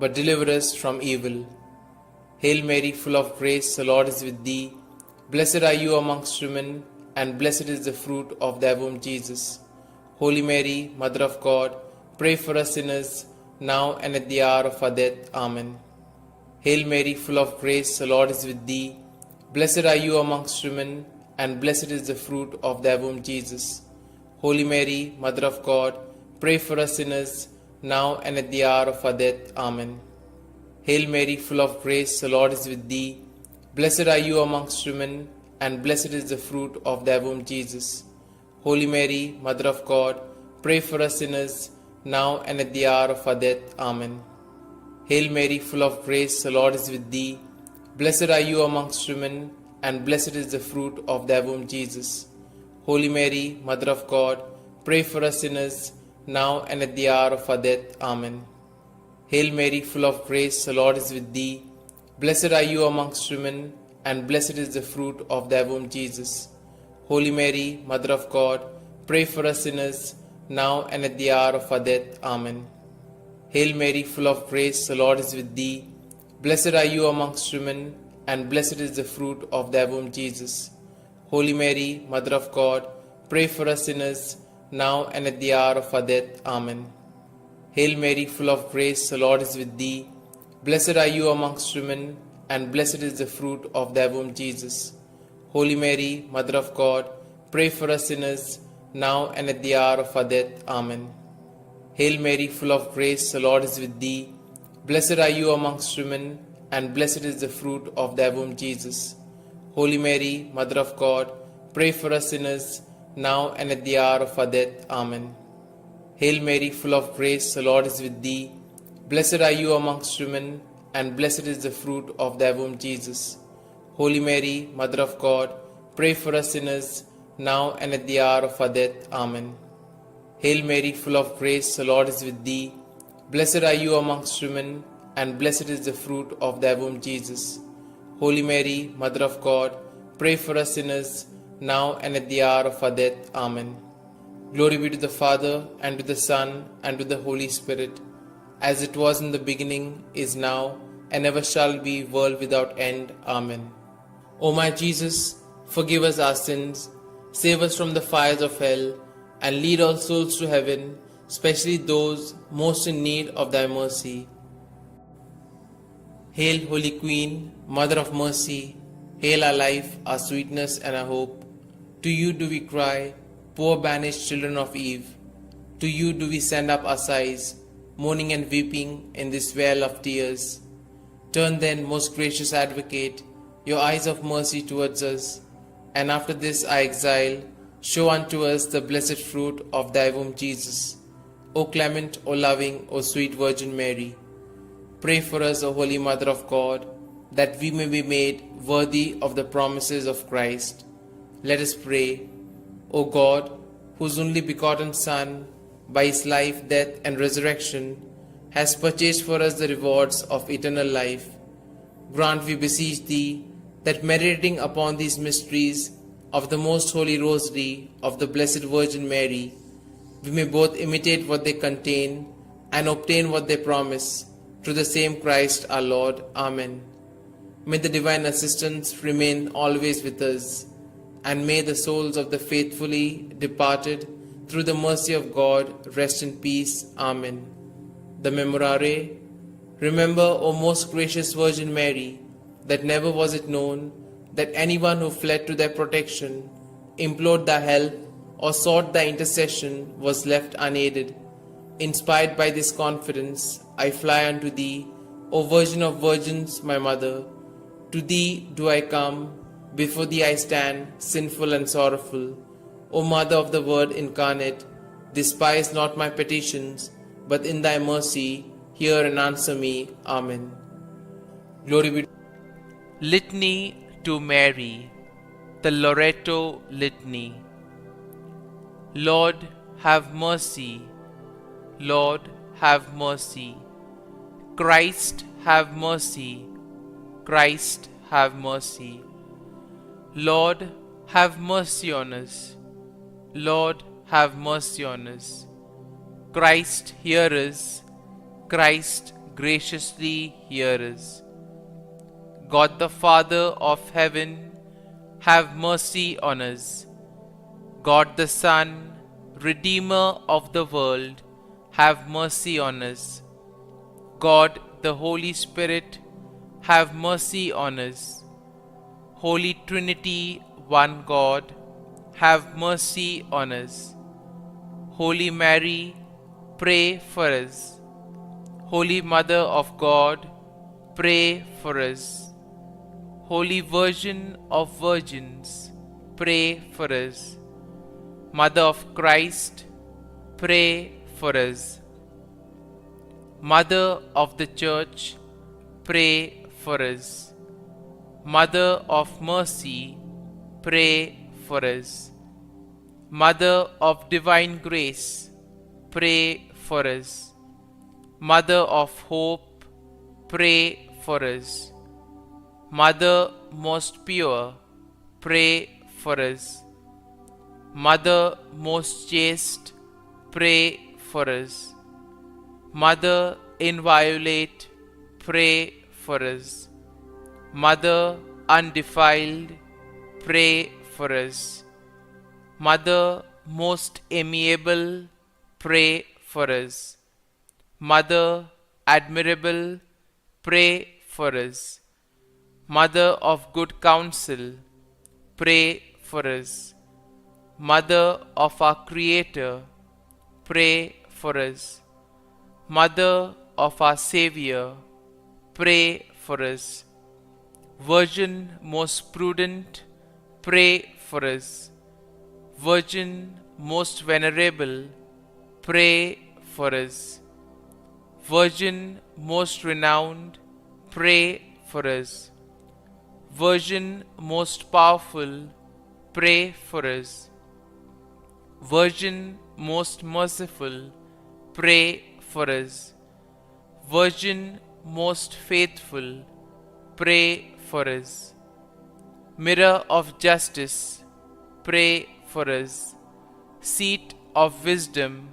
but deliver us from evil. Hail Mary, full of grace, the Lord is with thee. Blessed are you amongst women, and blessed is the fruit of thy womb, Jesus. Holy Mary, Mother of God, pray for us sinners, now and at the hour of our death. Amen. Hail Mary, full of grace, the Lord is with thee. Blessed are you amongst women, and blessed is the fruit of thy womb, Jesus. Holy Mary, Mother of God, pray for us sinners, now and at the hour of our death. Amen. Hail Mary, full of grace, the Lord is with thee. Blessed are you amongst women, and blessed is the fruit of thy womb, Jesus. Holy Mary, Mother of God, pray for us sinners, now and at the hour of our death. Amen. Hail Mary, full of grace, the Lord is with thee. Blessed are you amongst women, and blessed is the fruit of thy womb, Jesus. Holy Mary, Mother of God, pray for us sinners, now and at the hour of our death. Amen. Hail Mary, full of grace, the Lord is with thee. Blessed are you amongst women, and blessed is the fruit of thy womb, Jesus. Holy Mary, Mother of God, pray for us sinners, now and at the hour of our death. Amen. Hail Mary, full of grace, the Lord is with thee. Blessed are you amongst women, and blessed is the fruit of thy womb, Jesus. Holy Mary, Mother of God, pray for us sinners, now and at the hour of our death. Amen. Hail Mary, full of grace, the Lord is with thee. Blessed are you amongst women, and blessed is the fruit of thy womb, Jesus. Holy Mary, Mother of God, pray for us sinners, now and at the hour of our death. Amen. Hail Mary, full of grace, the Lord is with thee. Blessed are you amongst women, and blessed is the fruit of thy womb, Jesus. Holy Mary, Mother of God, pray for us sinners, now and at the hour of our death. Amen. Hail Mary, full of grace, the Lord is with thee. Blessed are you amongst women, and blessed is the fruit of thy womb, Jesus. Holy Mary, Mother of God, pray for us sinners, now and at the hour of our death. Amen. Hail Mary, full of grace, the Lord is with thee. Blessed are you amongst women, and blessed is the fruit of thy womb, Jesus. Holy Mary, Mother of God, pray for us sinners, now and at the hour of our death. Amen. Glory be to the Father, and to the Son, and to the Holy Spirit, as it was in the beginning, is now, and ever shall be, world without end. Amen. O my Jesus, forgive us our sins, save us from the fires of hell, and lead all souls to heaven, especially those most in need of thy mercy. Hail, Holy Queen, Mother of Mercy, hail our life, our sweetness, and our hope. To you do we cry, poor banished children of Eve. To you do we send up our sighs, mourning and weeping in this vale of tears. Turn then, most gracious Advocate, your eyes of mercy towards us, and after this our exile, show unto us the blessed fruit of thy womb, Jesus. O clement, O loving, O sweet Virgin Mary, pray for us, O Holy Mother of God, that we may be made worthy of the promises of Christ. Let us pray. O God, whose only begotten Son, by his life, death, and resurrection, has purchased for us the rewards of eternal life, grant, we beseech thee, that meditating upon these mysteries of the most holy Rosary of the Blessed Virgin Mary, we may both imitate what they contain and obtain what they promise, through the same Christ our Lord. Amen. May the divine assistance remain always with us, and may the souls of the faithfully departed, through the mercy of God, rest in peace. Amen. The Memorare. Remember, O most gracious Virgin Mary, that never was it known that anyone who fled to thy protection, implored thy help, or sought thy intercession was left unaided. Inspired by this confidence, I fly unto thee, O Virgin of Virgins, my Mother. To thee do I come, before thee I stand, sinful and sorrowful. O Mother of the Word incarnate, despise not my petitions, but in thy mercy hear and answer me. Amen. Glory be. Litany to Mary, the Loretto Litany. Lord, have mercy. Lord, have mercy. Christ, have mercy. Christ, have mercy. Lord, have mercy on us. Lord, have mercy on us. Christ, hear us. Christ, graciously hear us. God the Father of heaven, have mercy on us. God the Son, Redeemer of the world, have mercy on us. God the Holy Spirit, have mercy on us. Holy Trinity, one God, have mercy on us. Holy Mary, pray for us. Holy Mother of God, pray for us. Holy Virgin of Virgins, pray for us. Mother of Christ, pray for us. Mother of the Church, pray for us. Mother of Mercy, pray for us. Mother of Divine Grace, pray for us. Mother of Hope, pray for us. Mother most pure, pray for us. Mother most chaste, pray for us. Mother inviolate, pray for us. Mother undefiled, pray for us. Mother most amiable, pray for us. Mother admirable, pray for us. Mother of good counsel, pray for us. Mother of our Creator, pray for us. Mother of our Savior, pray for us. Virgin most prudent, pray for us. Virgin most venerable, pray for us. Virgin most renowned, pray for us. Virgin most powerful, pray for us. Virgin most merciful, pray for us. Virgin most faithful, pray for us. Mirror of justice, pray for us. Seat of wisdom,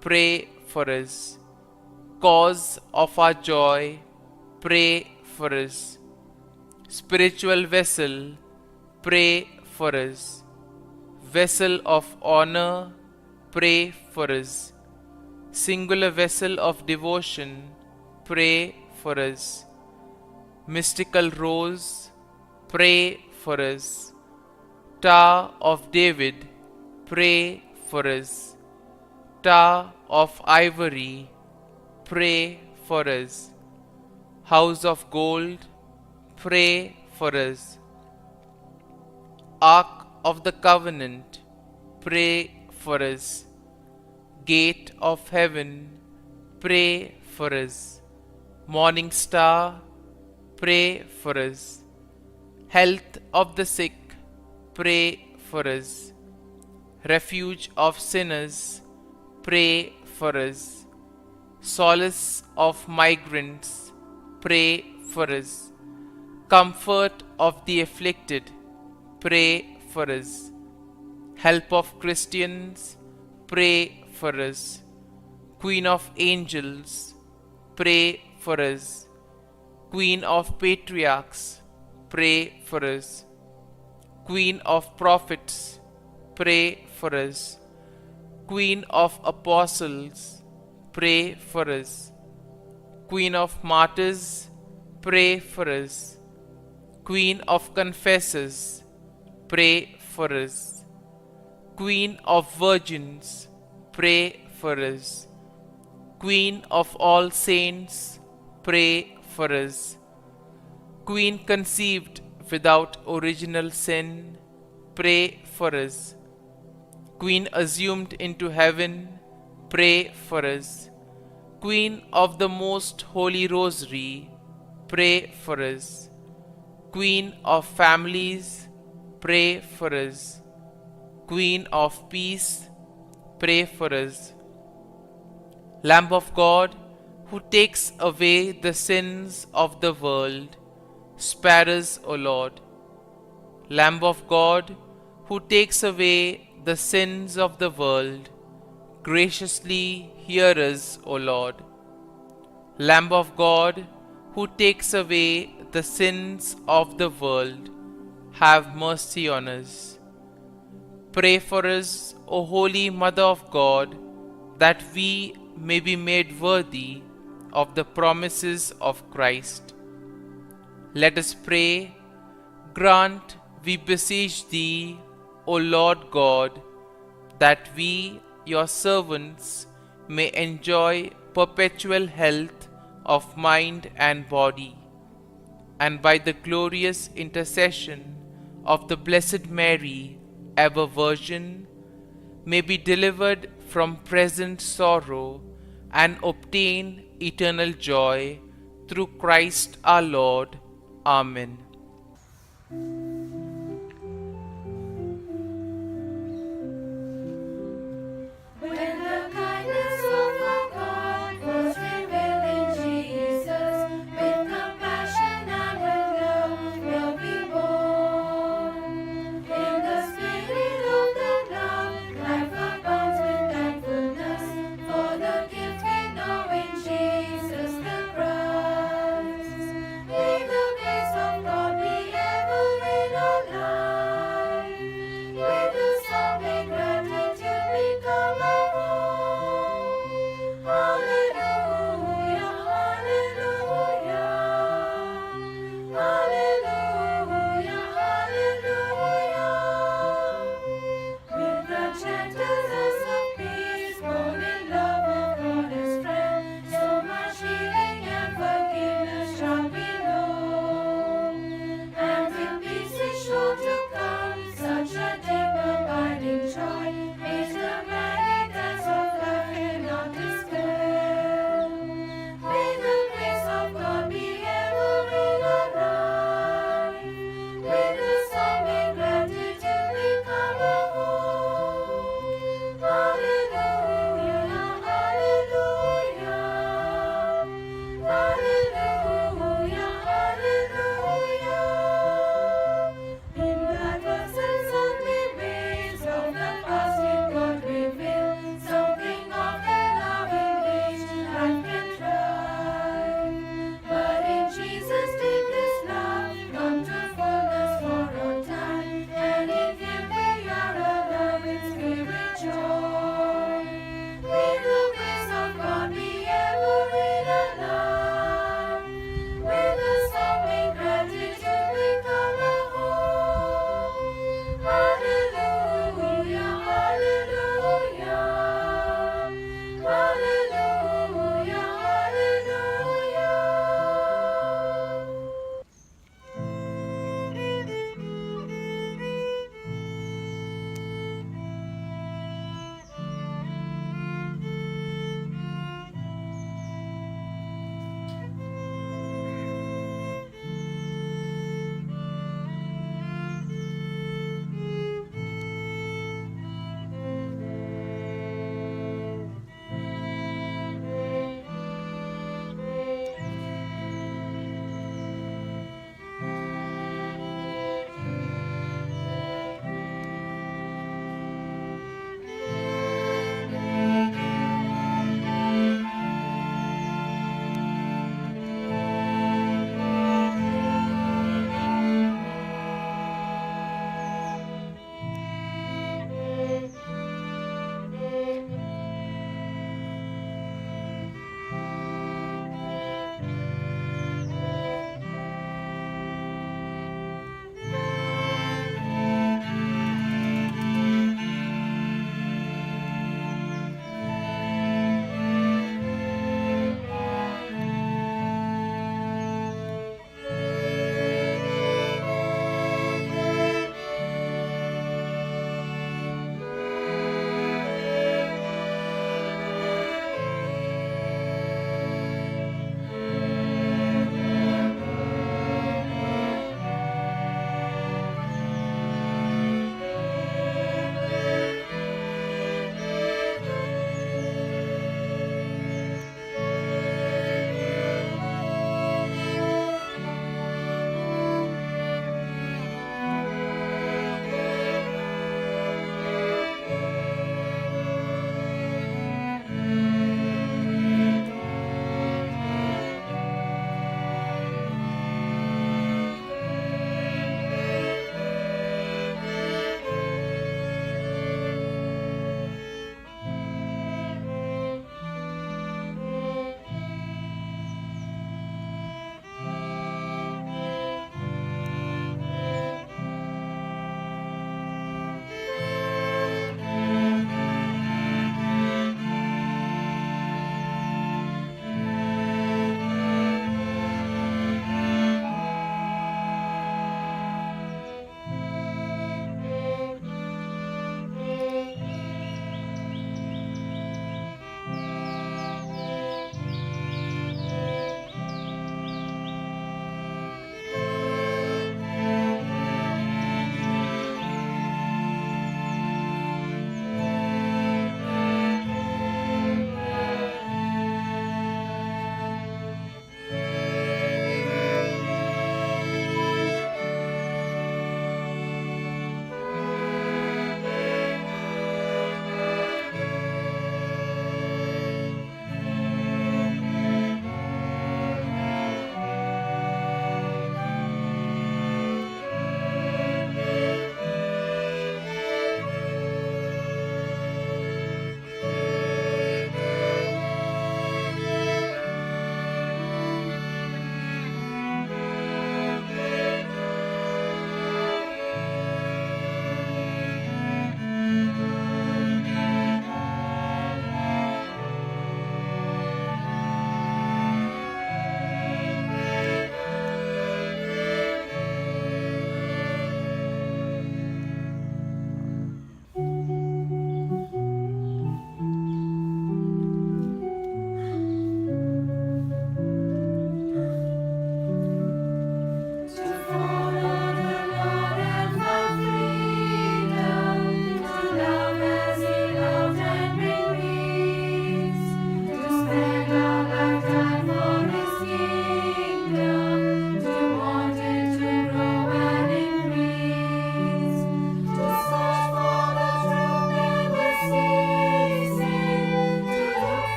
pray for us. Cause of our joy, pray for us. Spiritual vessel, pray for us. Vessel of honor, pray for us. Singular vessel of devotion, pray for us. Mystical rose, pray for us. Tower of David, pray for us. Tower of ivory, pray for us. House of gold, pray for us. Ark of the covenant, pray for us. Gate of heaven, pray for us. Morning star, pray for us. Health of the sick, pray for us. Refuge of sinners, pray for us. Solace of migrants, pray for us. Comfort of the afflicted, pray for us. Help of Christians, pray for us. Queen of angels, pray for us. Queen of patriarchs, pray for us. Queen of prophets, pray for us. Queen of apostles, pray for us. Queen of martyrs, pray for us. Queen of confessors, pray for us. Queen of virgins, pray for us. Queen of all saints, pray for us. Queen conceived without original sin, pray for us. Queen assumed into heaven, pray for us. Queen of the most holy rosary, pray for us. Queen of families, pray for us. Queen of peace, pray for us. Lamb of God, who takes away the sins of the world, spare us, O Lord. Lamb of God, who takes away the sins of the world, graciously hear us, O Lord. Lamb of God, who takes away the sins of the world, have mercy on us. Pray for us, O Holy Mother of God, that we may be made worthy of the promises of Christ. Let us pray. Grant, we beseech Thee, O Lord God, that we, Your servants, may enjoy perpetual health of mind and body, and by the glorious intercession of the Blessed Mary, ever Virgin, may be delivered from present sorrow and obtain eternal joy through Christ our Lord. Amen. When the kindness of our God was revealed in Jesus, with compassion and with love will be born. In the spirit of that love, life abounds with thankfulness for the gift we know in Jesus the Christ. May the grace of God be ever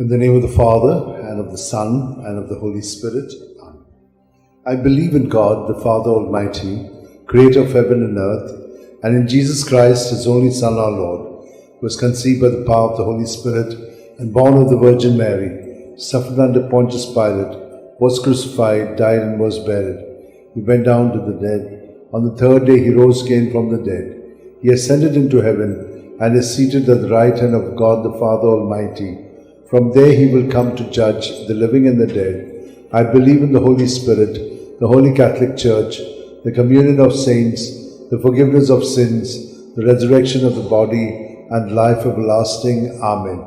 In the name of the Father, and of the Son, and of the Holy Spirit. Amen. I believe in God, the Father Almighty, creator of heaven and earth, and in Jesus Christ, his only Son, our Lord, who was conceived by the power of the Holy Spirit, and born of the Virgin Mary, suffered under Pontius Pilate, was crucified, died, and was buried. He went down to the dead. On the third day he rose again from the dead. He ascended into heaven, and is seated at the right hand of God the Father Almighty. From there he will come to judge the living and the dead. I believe in the Holy Spirit, the Holy Catholic Church, the communion of saints, the forgiveness of sins, the resurrection of the body, and life everlasting. Amen.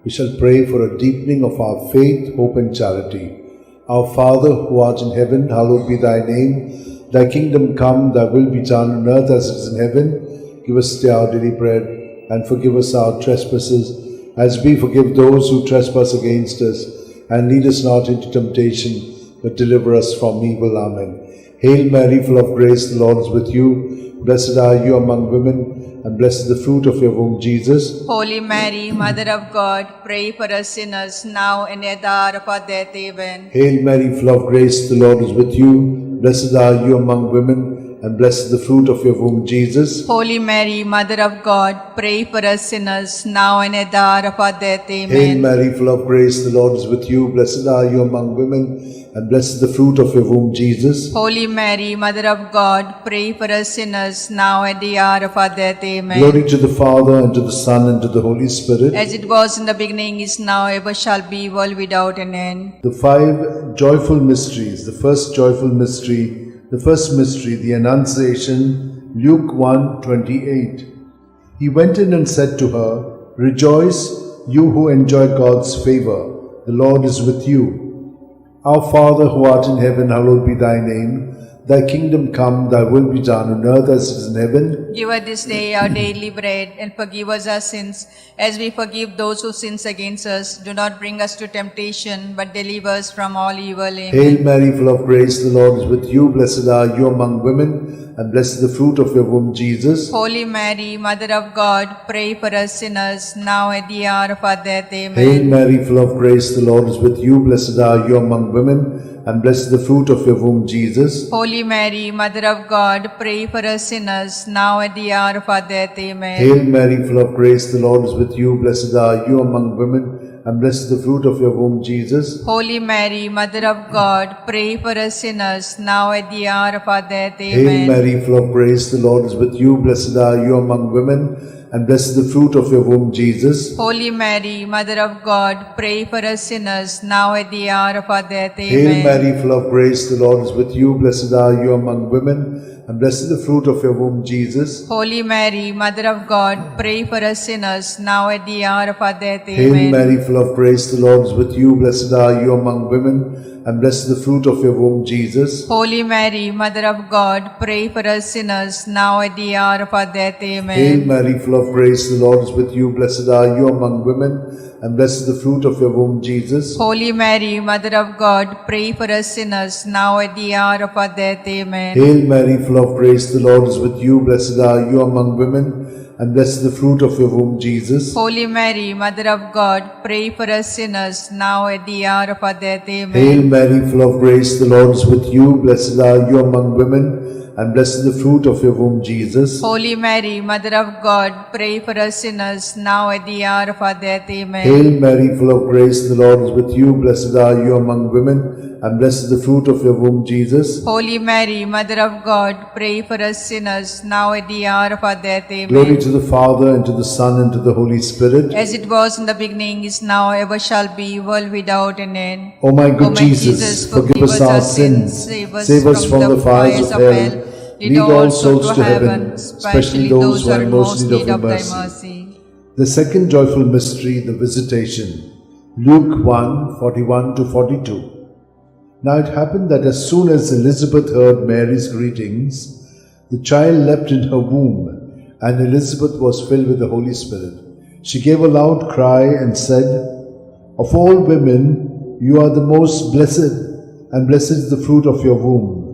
We shall pray for a deepening of our faith, hope, and charity. Our Father, who art in heaven, hallowed be thy name. Thy kingdom come, thy will be done on earth as it is in heaven. Give us today our daily bread, and forgive us our trespasses, as we forgive those who trespass against us. And lead us not into temptation, but deliver us from evil. Amen. Hail Mary, full of grace, the Lord is with you. Blessed are you among women, and blessed is the fruit of your womb, Jesus. Holy Mary, Mother of God, pray for us sinners, now and at the hour of our death. Amen. Hail Mary, full of grace, the Lord is with you. Blessed are you among women, and blessed is the fruit of your womb, Jesus. Holy Mary, Mother of God, pray for us sinners, now and at the hour of our death. Amen. Hail Mary, full of grace, the Lord is with you. Blessed are you among women, and blessed is the fruit of your womb, Jesus. Holy Mary, Mother of God, pray for us sinners, now at the hour of our death. Amen. Glory to the Father, and to the Son, and to the Holy Spirit. As it was in the beginning, is now, ever shall be, world without an end. The five joyful mysteries. The first joyful mystery, the Annunciation, Luke 1:28. He went in and said to her, Rejoice, you who enjoy God's favor. The Lord is with you. Our Father, who art in heaven, hallowed be thy name. Thy kingdom come, thy will be done on earth as it is in heaven. Give us this day our daily bread, and forgive us our sins, as we forgive those who sin against us. Do not bring us to temptation, but deliver us from all evil. Amen. Hail Mary, full of grace, the Lord is with you. Blessed are you among women, and blessed is the fruit of your womb, Jesus. Holy Mary, Mother of God, pray for us sinners, now at the hour of our death. Amen. Hail Mary, full of grace, the Lord is with you. Blessed are you among women, and blessed is the fruit of your womb, Jesus. Holy Mary, Mother of God, pray for us sinners, now at the hour of our death. Amen. Hail Mary, full of grace, the Lord is with you. Blessed are you among women, and blessed is the fruit of your womb, Jesus. Holy Mary, Mother of God, pray for us sinners, now at the hour of our death. Amen. Hail Mary, full of grace, the Lord is with you. Blessed are you among women, and blessed is the fruit of your womb, Jesus. Holy Mary, Mother of God, pray for us sinners, now at the hour of our death. Amen. Hail Mary, full of grace, the Lord is with you. Blessed are you among women, and blessed is the fruit of your womb, Jesus. Holy Mary, Mother of God, pray for us sinners, now at the hour of our death. Hail Amen. Mary, full of grace, the Lord is with you. Blessed are you among women, and blessed is the fruit of your womb, Jesus. Holy Mary, Mother of God, pray for us sinners, now at the hour of our death. Amen. Hail Mary, full of grace, the Lord is with you. Blessed are you among women, and blessed is the fruit of your womb, Jesus. Holy Mary, Mother of God, pray for us sinners, now at the hour of our death. Amen. Hail Mary, full of grace, the Lord is with you. Blessed are you among women, and blessed is the fruit of your womb, Jesus. Holy Mary, Mother of God, pray for us sinners, now at the hour of our death. Amen. Hail Mary, full of grace, the Lord is with you. Blessed are you among women, and blessed is the fruit of your womb, Jesus. Holy Mary, Mother of God, pray for us sinners, now at the hour of our death. Amen. Hail Mary, full of grace, the Lord is with you. Blessed are you among women, and blessed is the fruit of your womb, Jesus. Holy Mary, Mother of God, pray for us sinners, now at the hour of our death. Amen. Glory to the Father, and to the Son, and to the Holy Spirit. As it was in the beginning, is now, ever shall be, world without an end. O my good O my Jesus, forgive us our sins, save us from the fires of hell, lead all souls to heaven, especially those who are in most need of thy mercy. The second joyful mystery, the Visitation, Luke 1:41-42. Now it happened that as soon as Elizabeth heard Mary's greetings, the child leapt in her womb, and Elizabeth was filled with the Holy Spirit. She gave a loud cry and said, Of all women, you are the most blessed, and blessed is the fruit of your womb.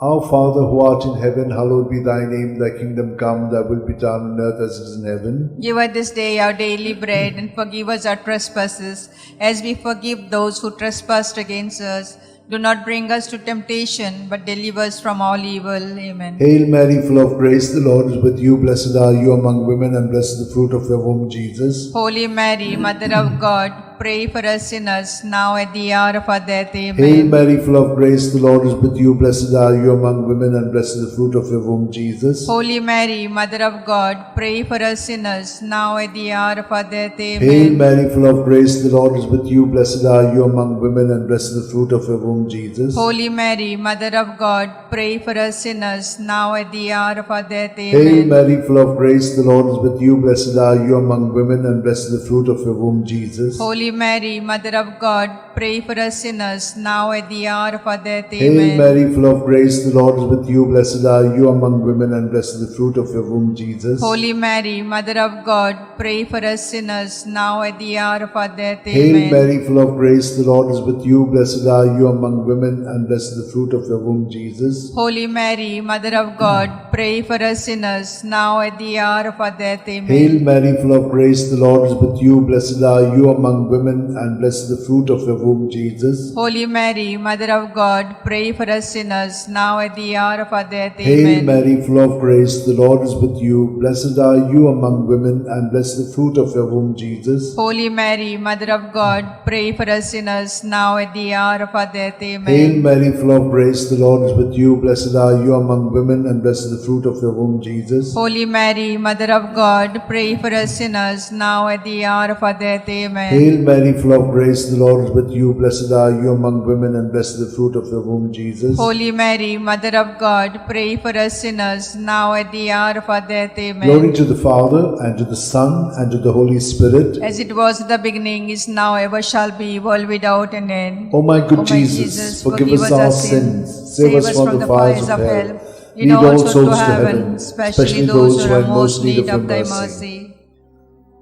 Our Father who art in heaven, hallowed be thy name. Thy kingdom come, thy will be done on earth as it is in heaven. Give us this day our daily bread, and forgive us our trespasses, as we forgive those who trespass against us. Do not bring us to temptation, but deliver us from all evil. Amen. Hail Mary, full of grace, the Lord is with you. Blessed are you among women, and blessed is the fruit of your womb, Jesus. Holy Mary, Mother of God, pray for us sinners, now at the hour of our death. Hail Amen. Mary, full of grace, the Lord is with you. Blessed are you among women, and blessed is the fruit of your womb, Jesus. Holy Mary, Mother of God, pray for us sinners, now at the hour of our death. Hail Amen. Mary, full of grace, the Lord is with you. Blessed are you among women, and blessed is the fruit of your womb, Jesus. Holy Mary, Mother of God, pray for us sinners, now at the hour of our death. Hail Amen. Mary, full of grace, the Lord is with you. Blessed are you among women, and blessed is the fruit of your womb, Jesus. Holy Mary, Mother of God, pray for us sinners, now at the hour of our death. Hail Amen. Mary, full of grace, the Lord is with you. Blessed are you among women, and blessed is the fruit of your womb, Jesus. Holy Mary, Mother of God, pray for us sinners, now at the hour of our death. Hail Amen. Mary, full of grace, the Lord is with you. Blessed are you among women, and blessed is the fruit of your womb, Jesus. Holy Mary, Mother of God, pray for us sinners, now at the hour of our death. Amen. Hail Mary, full of grace, the Lord is with you. Blessed are you among women, and blessed is the fruit of your womb, Jesus. Holy Mary, Mother of God, pray for us sinners, now at the hour of our death. Hail Amen. Mary, full of grace, the Lord is with you. Blessed are you among women, and blessed is the fruit of your womb, Jesus. Holy Mary, Mother of God, pray for us sinners, now at the hour of our death. Hail Amen. Mary, full of grace, the Lord is with you. Blessed are you among women, and blessed is the fruit of your womb, Jesus. Holy Mary, Mother of God, pray for us sinners, now at the hour of our death. Amen. Hail Mary, full of grace, the Lord is with you. Blessed are you among women, and blessed is the fruit of your womb, Jesus. Holy Mary, Mother of God, pray for us sinners, now at the hour of our death. Amen. Glory to the Father, and to the Son, and to the Holy Spirit. As it was in the beginning, is now, ever shall be, world without an end. O my good O my Jesus, forgive us our sins, save us from the fires of hell. Lead all souls to heaven, especially those who are in most need of thy mercy.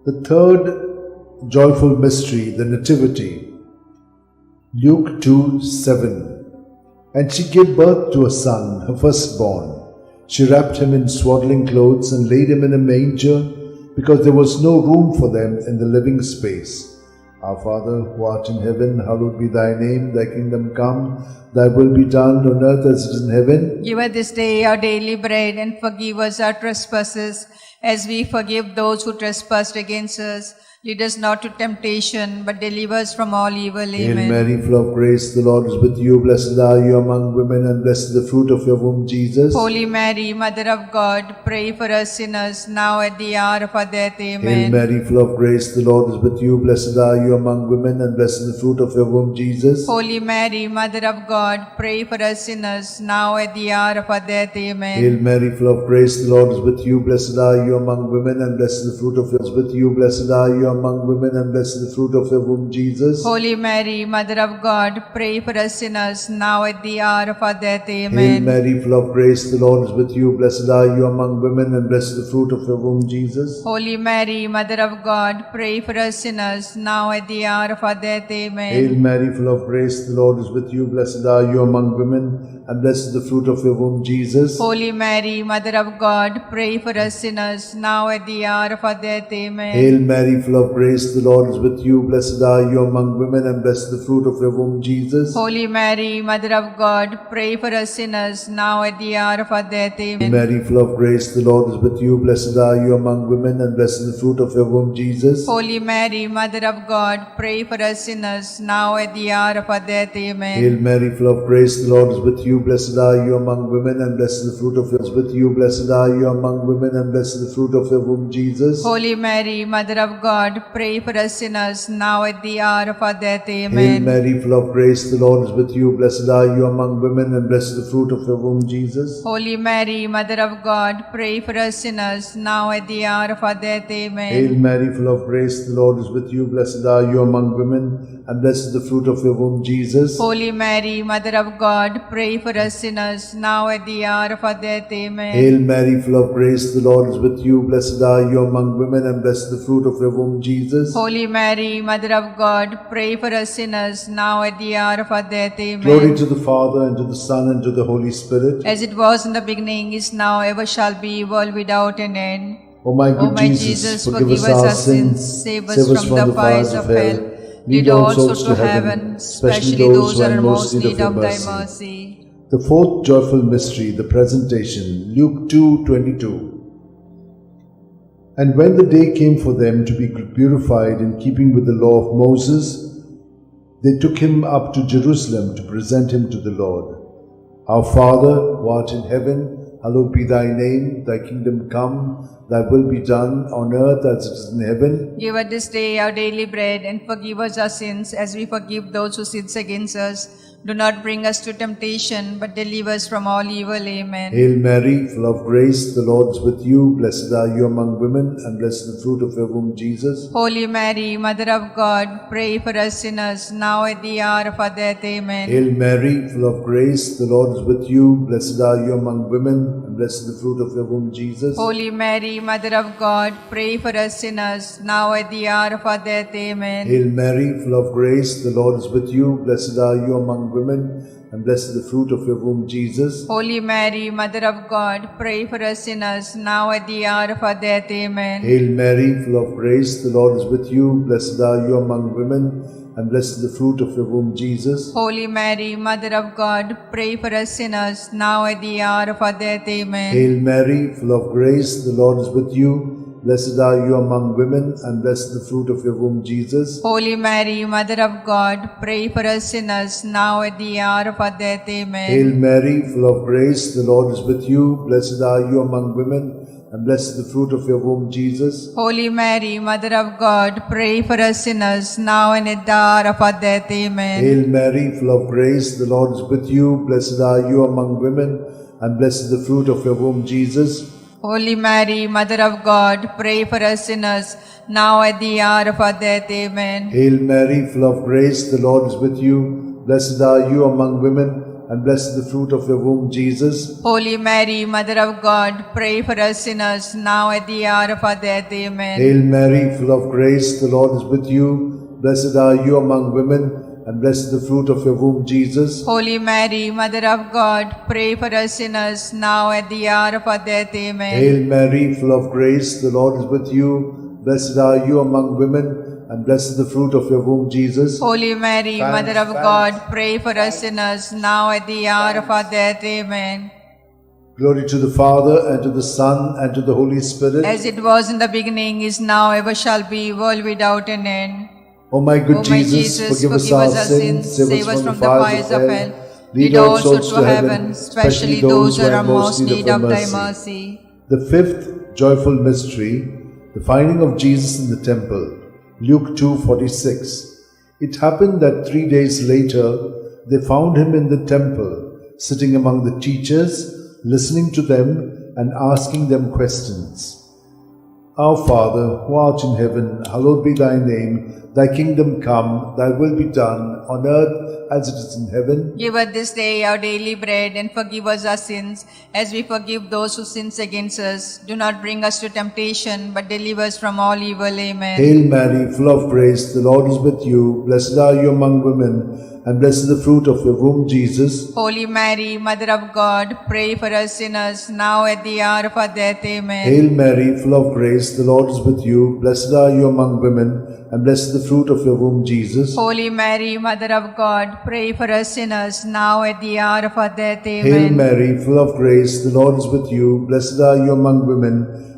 The third joyful mystery, the Nativity. Luke 2:7. And she gave birth to a son, her firstborn. She wrapped him in swaddling clothes and laid him in a manger, because there was no room for them in the living space. Our Father, who art in heaven, hallowed be thy name. Thy kingdom come, thy will be done on earth as it is in heaven. Give us this day our daily bread, and forgive us our trespasses, as we forgive those who trespass against us. Lead us not to temptation, but deliver us from all evil. Hail Amen. Mary, full of grace, the Lord is with you. Blessed are you among women, and blessed is the fruit of your womb, Jesus. Holy Mary, Mother of God, pray for us sinners, now at the hour of our death. Hail Amen. Mary, full of grace, the Lord is with you. Blessed are you among women, and blessed is the fruit of your womb, Jesus. Holy Mary, Mother of God, pray for us sinners, now at the hour of our death. Amen. Hail Mary, full of grace, the Lord is with you. Blessed are you among women, and blessed is the fruit of your womb. With you, blessed are you among women, and blessed is the fruit of your womb, Jesus. Holy Mary, Mother of God, pray for us sinners, now at the hour of our death. Hail Amen. Mary, full of grace, the Lord is with you. Blessed are you among women, and blessed is the fruit of your womb, Jesus. Holy Mary, Mother of God, pray for us sinners, now at the hour of our death. Amen. Hail Mary, full of grace, the Lord is with you. Blessed are you among women, and blessed is the fruit of your womb, Jesus. Holy Mary, Mother of God, pray for us sinners, now at the hour of our death. Amen. Hail Mary, full of grace, the Lord is with you. Blessed are you among women, and blessed is the fruit of your womb, Jesus. Holy Mary, Mother of God, pray for us sinners, now at the hour of our death. Hail Amen. Mary, full of grace, the Lord is with you. Blessed are you among women, and blessed is the fruit of your womb, Jesus. Holy Mary, Mother of God, pray for us sinners, now at the hour of our death. Amen. Hail Mary, full of grace, the Lord is with you. Blessed are you among women, and blessed is the fruit of your womb. With you, blessed are you among women, and blessed is the fruit of your womb, Jesus. Holy Mary, Mother of God, pray for us sinners, now at the hour of our death. Hail Amen. Mary, full of grace, the Lord is with you. Blessed are you among women, and blessed is the fruit of your womb, Jesus. Holy Mary, Mother of God, pray for us sinners, now at the hour of our death. Amen. Hail Mary, full of grace, the Lord is with you. Blessed are you among women, and blessed is the fruit of your womb, Jesus. Holy Mary, Mother of God, pray for us sinners, now at the hour of our death. Amen. Hail Mary, full of grace, the Lord is with you. Blessed are you among women, and blessed is the fruit of your womb, womb, Jesus. Holy Mary, Mother of God, pray for us sinners, now at the hour of our death. Amen. Glory to the Father, and to the Son, and to the Holy Spirit. As it was in the beginning, is now, ever shall be, world without an end. O my good Jesus, forgive us our sins, save us from the fires of hell. Lead all souls to heaven, especially those who are in most need of thy mercy. mercy. The fourth joyful mystery, the presentation, Luke 2:22. And when the day came for them to be purified in keeping with the law of Moses, they took him up to Jerusalem to present him to the Lord. Our Father, who art in heaven, hallowed be thy name. Thy kingdom come, thy will be done on earth as it is in heaven. Give us this day our daily bread, and forgive us our sins as we forgive those who sin against us. Do not bring us to temptation, but deliver us from all evil. Amen. Hail Mary, full of grace, the Lord is with you. Blessed are you among women, and blessed is the fruit of your womb, Jesus. Holy Mary, Mother of God, pray for us sinners, now at the hour of our death. Amen. Hail Mary, full of grace, the Lord is with you. Blessed are you among women, and blessed is the fruit of your womb, Jesus. Holy Mary, Mother of God, pray for us sinners, now at the hour of our death. Amen. Hail Mary, full of grace, the Lord is with you. Blessed are you among women, and blessed is the fruit of your womb, Jesus. Holy Mary, Mother of God, pray for us sinners, now at the hour of our death. Amen. Hail Mary, full of grace, the Lord is with you. Blessed are you among women, and blessed is the fruit of your womb, Jesus. Holy Mary, Mother of God, pray for us sinners, now at the hour of our death. Amen. Hail Mary, full of grace, the Lord is with you. Blessed are you among women, and blessed is the fruit of your womb, Jesus. Holy Mary, Mother of God, pray for us sinners, now at the hour of our death. Amen. Hail Mary, full of grace, the Lord is with you. Blessed are you among women, and blessed is the fruit of your womb, Jesus. Holy Mary, Mother of God, pray for us sinners, now and at the hour of our death. Amen. Hail Mary, full of grace, the Lord is with you. Blessed are you among women, and blessed is the fruit of your womb, Jesus. Holy Mary, Mother of God, pray for us sinners, now at the hour of our death. Amen. Hail Mary, full of grace, the Lord is with you. Blessed are you among women, and blessed is the fruit of your womb, Jesus. Holy Mary, Mother of God, pray for us sinners, now at the hour of our death. Amen. Hail Mary, full of grace, the Lord is with you. Blessed are you among women, and blessed is the fruit of your womb, Jesus. Holy Mary, Mother of God, pray for us sinners, now at the hour of our death. Amen. Hail Mary, full of grace, the Lord is with you. Blessed are you among women, and blessed is the fruit of your womb, Jesus. Holy Mary, Mother of God, pray for us sinners, now at the hour of our death. Amen. Glory to the Father, and to the Son, and to the Holy Spirit. As it was in the beginning, is now, ever shall be, world without an end. O my good O my Jesus, forgive us our sins, save us from the fires of hell. Lead all souls to heaven, especially those who are in most need of thy mercy. The fifth joyful mystery, the finding of Jesus in the temple, Luke 2:46. It happened that 3 days later, they found him in the temple, sitting among the teachers, listening to them and asking them questions. Our Father, who art in heaven, hallowed be thy name. Thy kingdom come, thy will be done, on earth as it is in heaven. Give us this day our daily bread, and forgive us our sins, as we forgive those who sin against us. Do not bring us to temptation, but deliver us from all evil. Amen. Hail Mary, full of grace, the Lord is with you. Blessed are you among women, and blessed is the fruit of your womb, Jesus. Holy Mary, Mother of God, pray for us sinners, now at the hour of our death. Amen. Hail Mary, full of grace, the Lord is with you. Blessed are you among women, and blessed is the fruit of your womb, Jesus. Holy Mary, Mother of God, pray for us sinners, now at the hour of our death. Hail Amen. Mary, full of grace, the Lord is with you. Blessed are you among women,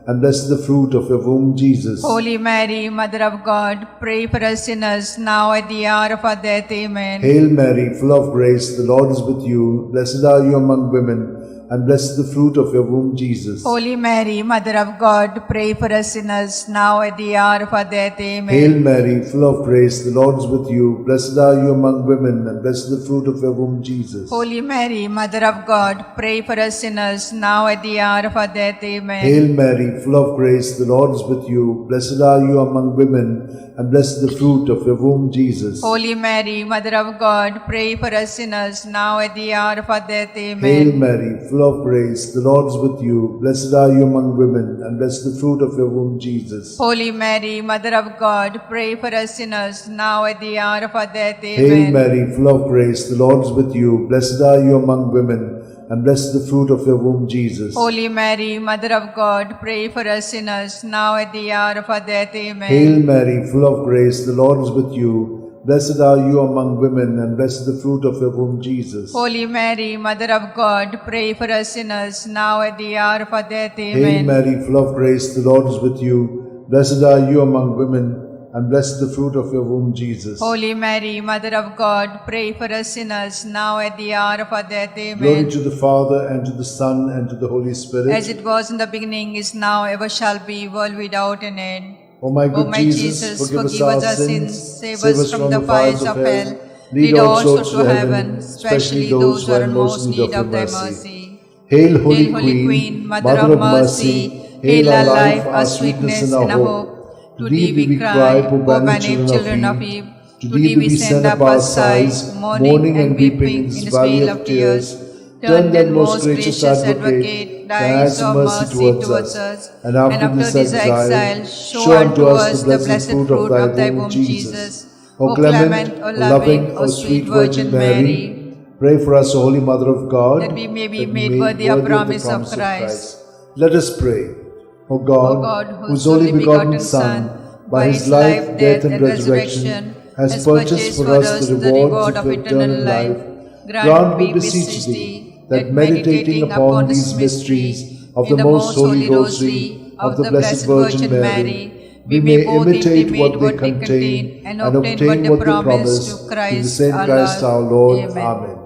and blessed is the fruit of your womb, Jesus. Holy Mary, Mother of God, pray for us sinners, now at the hour of our death. Amen. Hail Mary, full of grace, the Lord is with you. Blessed are you among women, and blessed is the fruit of your womb, Jesus. Holy Mary, Mother of God, pray for us sinners, now at the hour of our death. Amen. Hail Mary, full of grace, the Lord is with you. Blessed are you among women, and blessed is the fruit of your womb, Jesus. Holy Mary, Mother of God, pray for us sinners, now at the hour of our death. Amen. Hail Mary, full of grace, the Lord is with you. Blessed are you among women, and blessed the fruit of your womb, Jesus. Holy Mary, Mother of God, pray for us sinners, now at the hour of our death. Amen. Hail Mary, full of grace, the Lord is with you. Blessed are you among women, and blessed the fruit of your womb, Jesus. Holy Mary, Mother of God, pray for us sinners, now at the hour of our death. Amen. Hail Mary, full of grace, the Lord is with you. Blessed are you among women, and blessed the fruit of your womb, Jesus. Holy Mary, Mother of God, pray for us sinners, now at the hour of our death. Amen. Hail Mary, full of grace, the Lord is with you. Blessed are you among women, and blessed the fruit of your womb, Jesus. Holy Mary, Mother of God, pray for us sinners, now at the hour of our death. Hail Amen. Mary, full of grace, the Lord is with you. Blessed are you among women, and blessed the fruit of your womb, Jesus. Holy Mary, Mother of God, pray for us sinners, now at the hour of our death. Amen. Glory to the Father, and to the Son, and to the Holy Spirit. As it was in the beginning, is now, ever shall be, world without an end. O my O good my Jesus, forgive us our sins, save us from the fires of hell, lead all souls to heaven, especially those who are in most need of thy mercy. Hail, Holy Hail, Holy Queen, Mother of mercy, hail our life, our sweetness, and our hope. To thee we cry, poor banished children of Eve. To thee we send up our sighs, mourning and weeping in this valley of tears. Turn then, most gracious Advocate, thy eyes of mercy towards us, and after this exile, show unto us the blessed fruit of thy womb, Jesus. O clement, O loving, O sweet Virgin Mary, pray for us, O Holy Mother of God, that we may be made worthy of promise of Christ. Let us pray. O God, whose only begotten Son, by his life, death, and resurrection, has purchased for us the reward of eternal life, grant, we beseech thee, that meditating upon these mysteries of the most holy Rosary of the Blessed Virgin Mary, we may imitate what they contain and obtain what they promise to Christ, the same our Christ our Lord. Lord. Amen. Amen.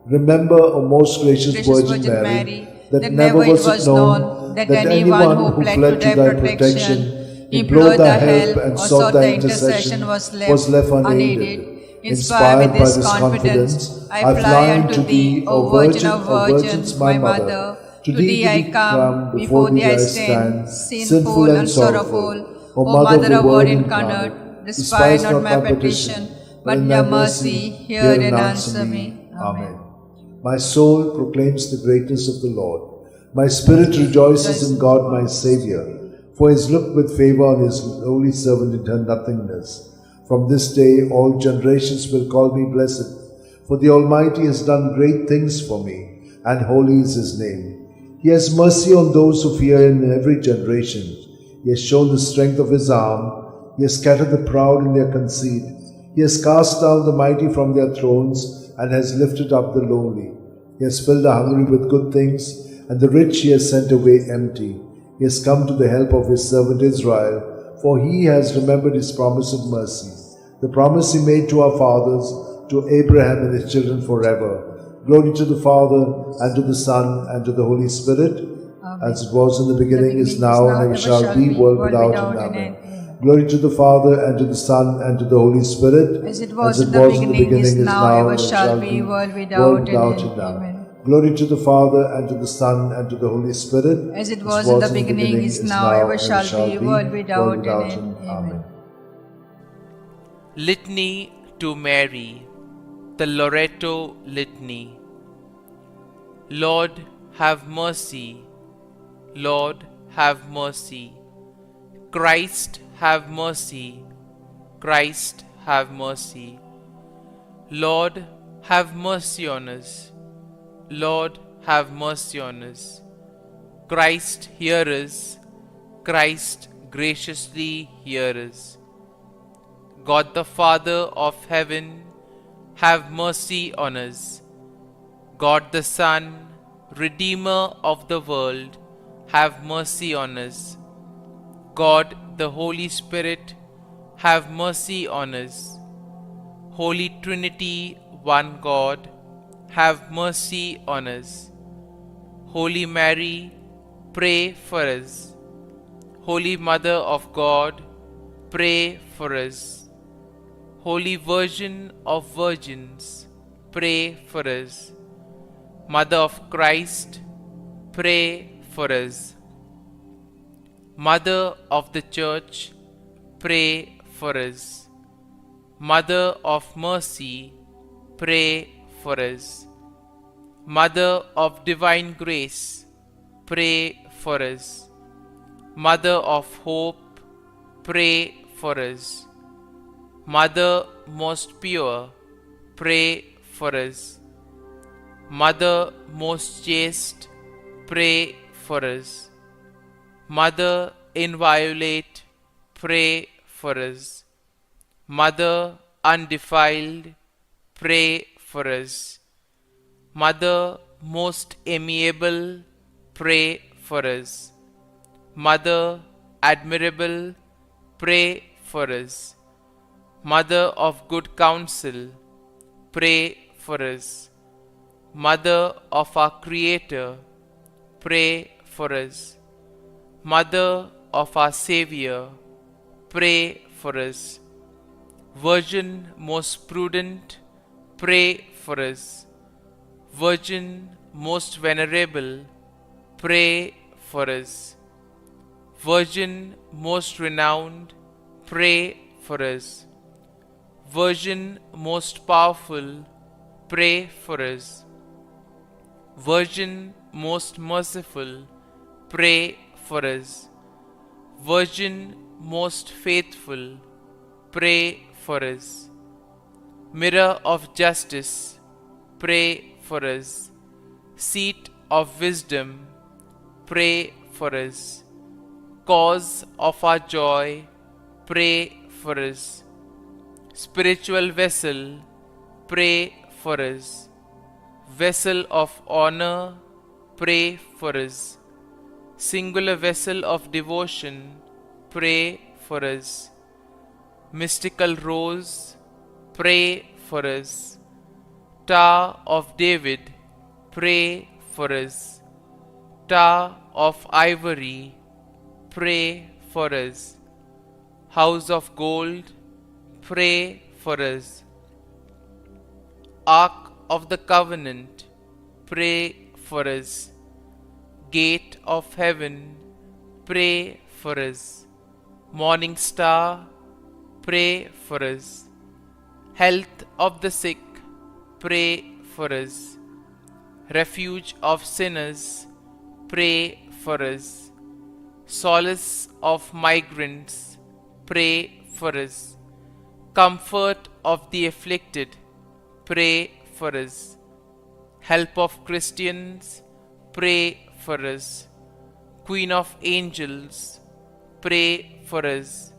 Remember, O most gracious Virgin Mary, that never was it known that anyone who fled to thy protection, implored thy help, and sought thy intercession was left unaided. Inspired by this confidence, I fly unto thee, O Virgin of Virgins, my Mother. To thee I come, before thee I stand, sinful and sorrowful. O Mother of Word incarnate, despise not my petition, but in thy mercy hear and answer me. Amen. My soul proclaims the greatness of the Lord. My spirit rejoices in God my Xavier, for he has looked with favor on his holy servant in her nothingness. From this day all generations will call me blessed, for the Almighty has done great things for me, and holy is his name. He has mercy on those who fear him in every generation. He has shown the strength of his arm. He has scattered the proud in their conceit. He has cast down the mighty from their thrones, and has lifted up the lowly. He has filled the hungry with good things, and the rich he has sent away empty. He has come to the help of his servant Israel, for he has remembered his promise of mercy, the promise he made to our fathers, to Abraham and his children forever. Glory to the Father, and to the Son, and to the Holy Spirit, as it was in the beginning, is now, and ever shall be, world without end. Amen. Glory to the Father, and to the Son, and to the Holy Spirit, as it was in the beginning, is now, ever shall be, world without end. Amen. Glory to the Father, and to the Son, and to the Holy Spirit, as it was in the beginning, is now, ever shall be, world without end. Amen. Litany to Mary, the Loretto Litany. Lord, have mercy. Lord, have mercy. Christ, have mercy. Christ, have mercy. Lord, have mercy on us. Lord, have mercy on us. Christ, hear us. Christ, graciously hear us. God the Father of heaven, have mercy on us. God the Son, Redeemer of the world, have mercy on us. God the Holy Spirit, have mercy on us. Holy Trinity, one God, have mercy on us. Holy Mary, pray for us. Holy Mother of God, pray for us. Holy Virgin of Virgins, pray for us. Mother of Christ, pray for us. Mother of the Church, pray for us. Mother of mercy, pray for us. Mother of divine grace, pray for us. Mother of hope, pray for us. Mother most pure, pray for us. Mother most chaste, pray for us. Mother inviolate, pray for us. Mother undefiled, pray for us. Mother most amiable, pray for us. Mother admirable, pray for us. Mother of good counsel, pray for us. Mother of our Creator, pray for us. Mother of our Xavier, pray for us. Virgin most prudent, pray for us. Virgin most venerable, pray for us. Virgin most renowned, pray for us. Virgin most powerful, pray for us. Virgin most merciful, pray for us. Virgin most faithful, pray for us. Mirror of justice, pray for us. Seat of wisdom, pray for us. Cause of our joy, pray for us. Spiritual vessel, pray for us. Vessel of honor, pray for us. Singular vessel of devotion, pray for us. Mystical rose, pray for us. Tower of David, pray for us. Tower of ivory, pray for us. House of gold, pray for us. Ark of the covenant, pray for us. Gate of heaven, pray for us. Morning star, pray for us. Health of the sick, pray for us. Refuge of sinners, pray for us. Solace of migrants, pray for us. Comfort of the afflicted, pray for us. Help of Christians, pray for us. Queen of angels, pray for us.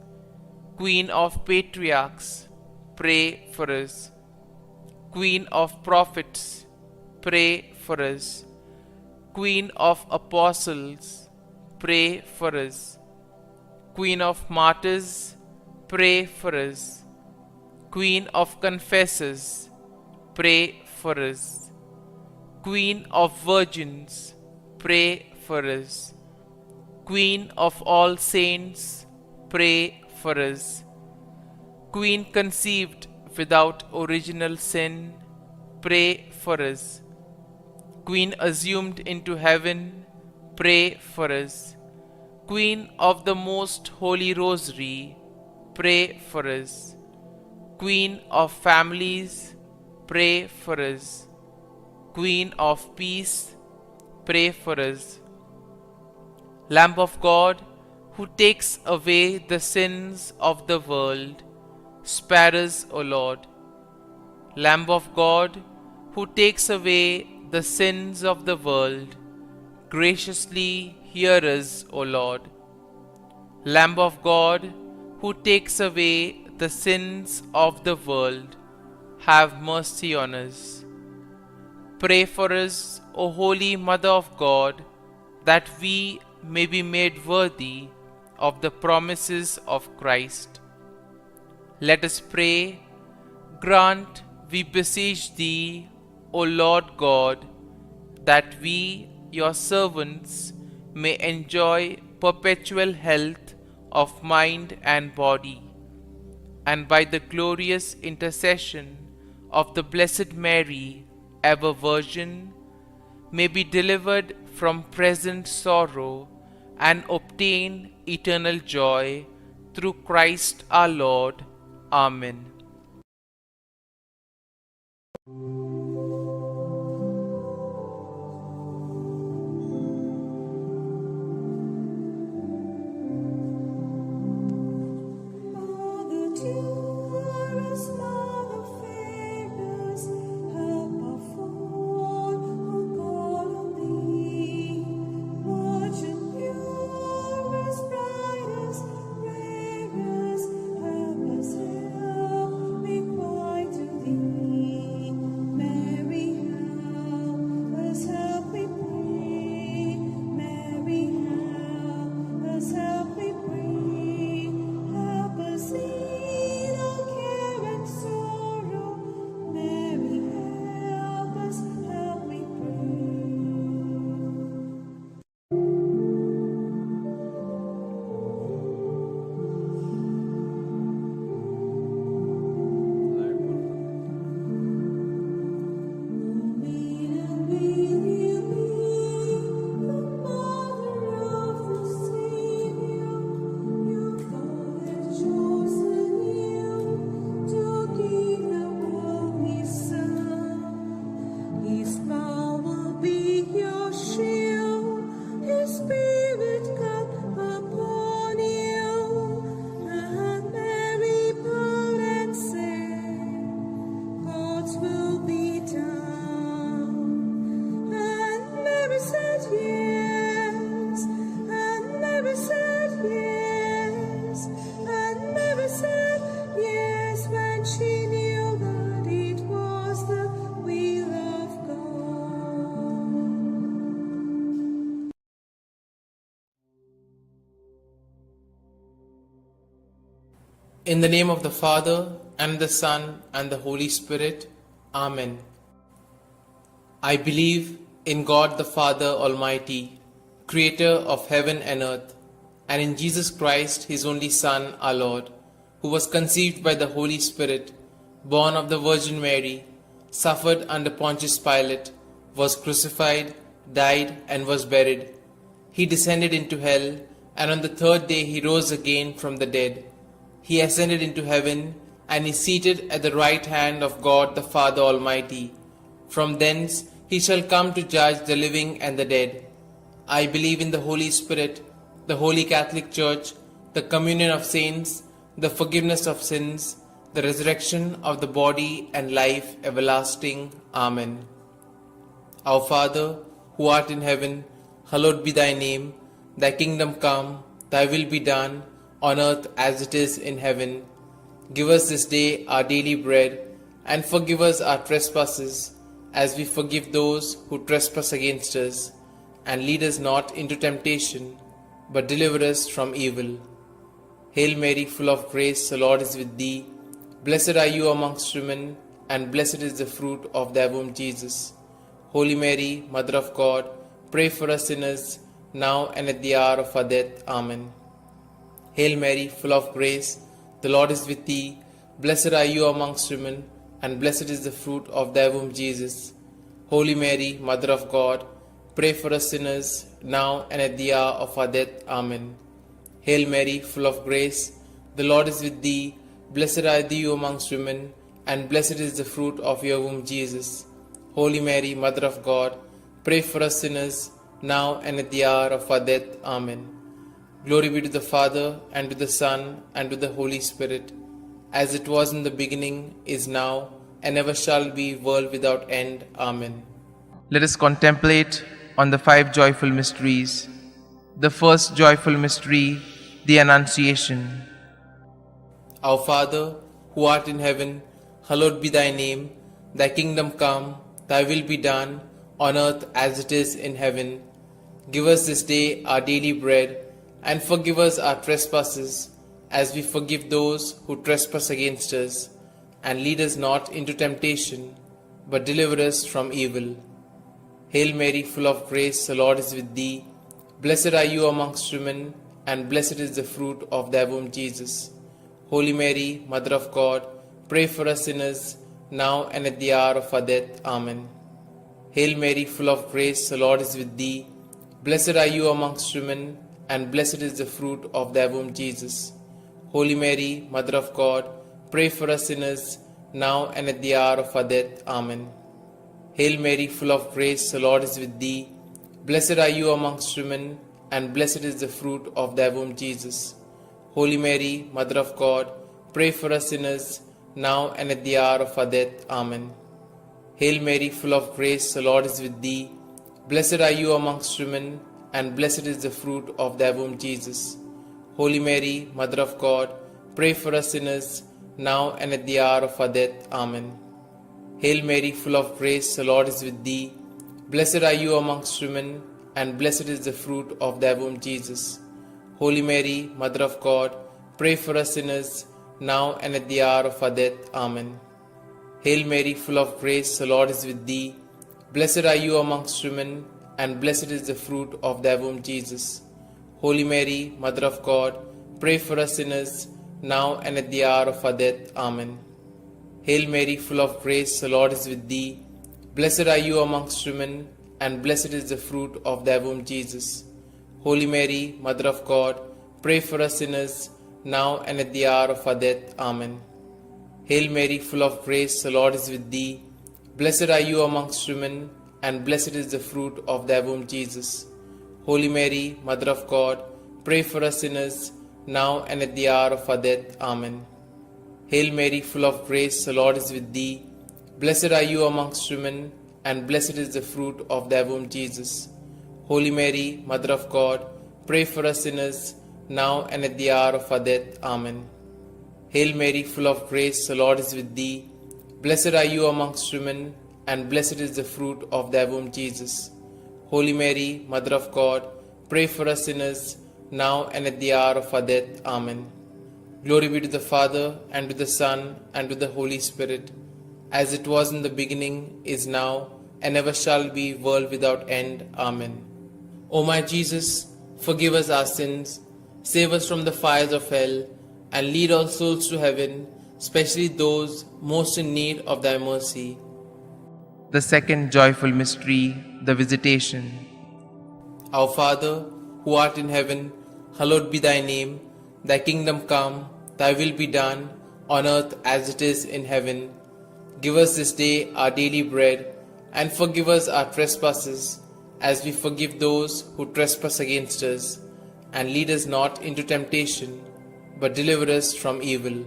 Queen of patriarchs, pray for us. Queen of prophets, pray for us. Queen of apostles, pray for us. Queen of martyrs, pray for us. Queen of confessors, pray for us. Queen of virgins, pray for us. Queen of all saints, pray for us. Queen conceived without original sin, pray for us. Queen assumed into heaven, pray for us. Queen of the most holy Rosary, pray for us. Queen of families, pray for us. Queen of peace, pray for us. Lamb of God, who takes away the sins of the world, spare us, O Lord. Lamb of God, who takes away the sins of the world, graciously hear us, O Lord. Lamb of God, who takes away the sins of the world, have mercy on us. Pray for us, O Holy Mother of God, that we may be made worthy of the promises of Christ. Let us pray. Grant, we beseech Thee, O Lord God, that we, your servants, may enjoy perpetual health of mind and body, and by the glorious intercession of the Blessed Mary, ever Virgin, may be delivered from present sorrow and obtain eternal joy through Christ our Lord. Amen. In the name of the Father, and the Son, and the Holy Spirit. Amen. I believe in God the Father Almighty, Creator of heaven and earth, and in Jesus Christ, His only Son, our Lord, who was conceived by the Holy Spirit, born of the Virgin Mary, suffered under Pontius Pilate, was crucified, died, and was buried. He descended into hell, and on the third day He rose again from the dead. He ascended into heaven, and is seated at the right hand of God the Father Almighty. From thence He shall come to judge the living and the dead. I believe in the Holy Spirit, the Holy Catholic Church, the communion of saints, the forgiveness of sins, the resurrection of the body, and life everlasting. Amen. Our Father, who art in heaven, hallowed be thy name. Thy kingdom come, thy will be done, on earth as it is in heaven. Give us this day our daily bread, and forgive us our trespasses, as we forgive those who trespass against us. And lead us not into temptation, but deliver us from evil. Hail Mary, full of grace, the Lord is with thee. Blessed are you amongst women, and blessed is the fruit of thy womb, Jesus. Holy Mary, Mother of God, pray for us sinners, now and at the hour of our death. Amen. Hail Mary, full of grace, the Lord is with thee. Blessed are you amongst women, and blessed is the fruit of thy womb, Jesus. Holy Mary, Mother of God, pray for us sinners, now and at the hour of our death. Amen. Hail Mary, full of grace, the Lord is with thee. Blessed are you amongst women, and blessed is the fruit of your womb, Jesus. Holy Mary, Mother of God, pray for us sinners, now and at the hour of our death. Amen. Glory be to the Father, and to the Son, and to the Holy Spirit, as it was in the beginning, is now, and ever shall be, world without end. Amen. Let us contemplate on the 5 joyful mysteries. The first joyful mystery, the Annunciation. Our Father, who art in heaven, hallowed be thy name. Thy kingdom come, thy will be done, on earth as it is in heaven. Give us this day our daily bread, and forgive us our trespasses, as we forgive those who trespass against us. And lead us not into temptation, but deliver us from evil. Hail Mary, full of grace, the Lord is with thee. Blessed are you amongst women, and blessed is the fruit of thy womb, Jesus. Holy Mary, Mother of God, pray for us sinners, now and at the hour of our death. Amen. Hail Mary, full of grace, the Lord is with thee. Blessed are you amongst women, and blessed is the fruit of thy womb, Jesus. Holy Mary, Mother of God, pray for us sinners, now and at the hour of our death. Amen. Hail Mary, full of grace, the Lord is with thee. Blessed are you amongst women, and blessed is the fruit of thy womb, Jesus. Holy Mary, Mother of God, pray for us sinners, now and at the hour of our death. Amen. Hail Mary, full of grace, the Lord is with thee. Blessed are you amongst women, and blessed is the fruit of thy womb, Jesus. Holy Mary, Mother of God, pray for us sinners, now and at the hour of our death. Amen. Hail Mary, full of grace, the Lord is with thee. Blessed are you amongst women, and blessed is the fruit of thy womb, Jesus. Holy Mary, Mother of God, pray for us sinners, now and at the hour of our death. Amen. Hail Mary, full of grace, the Lord is with thee. Blessed are you amongst women, and blessed is the fruit of thy womb, Jesus. Holy Mary, Mother of God, pray for us sinners, now and at the hour of our death. Amen. Hail Mary, full of grace, the Lord is with thee. Blessed are you amongst women, and blessed is the fruit of thy womb, Jesus. Holy Mary, Mother of God, pray for us sinners, now and at the hour of our death. Amen. Hail Mary, full of grace, the Lord is with thee. Blessed are you amongst women, and blessed is the fruit of thy womb, Jesus. Holy Mary, Mother of God, pray for us sinners, now and at the hour of our death. Amen. Hail Mary, full of grace, the Lord is with thee. Blessed are you amongst women, and blessed is the fruit of thy womb, Jesus. Holy Mary, Mother of God, pray for us sinners, now and at the hour of our death. Amen. Hail Mary, full of grace, the Lord is with thee. Blessed are you amongst women, and blessed is the fruit of thy womb, Jesus. Holy Mary, Mother of God, pray for us sinners, now and at the hour of our death. Amen. Glory be to the Father, and to the Son, and to the Holy Spirit, as it was in the beginning, is now, and ever shall be, world without end. Amen. O my Jesus, forgive us our sins, save us from the fires of hell, and lead all souls to heaven, especially those most in need of thy mercy. The second joyful mystery, the Visitation. Our Father, who art in heaven, hallowed be thy name. Thy kingdom come, thy will be done, on earth as it is in heaven. Give us this day our daily bread, and forgive us our trespasses, as we forgive those who trespass against us. And lead us not into temptation, but deliver us from evil.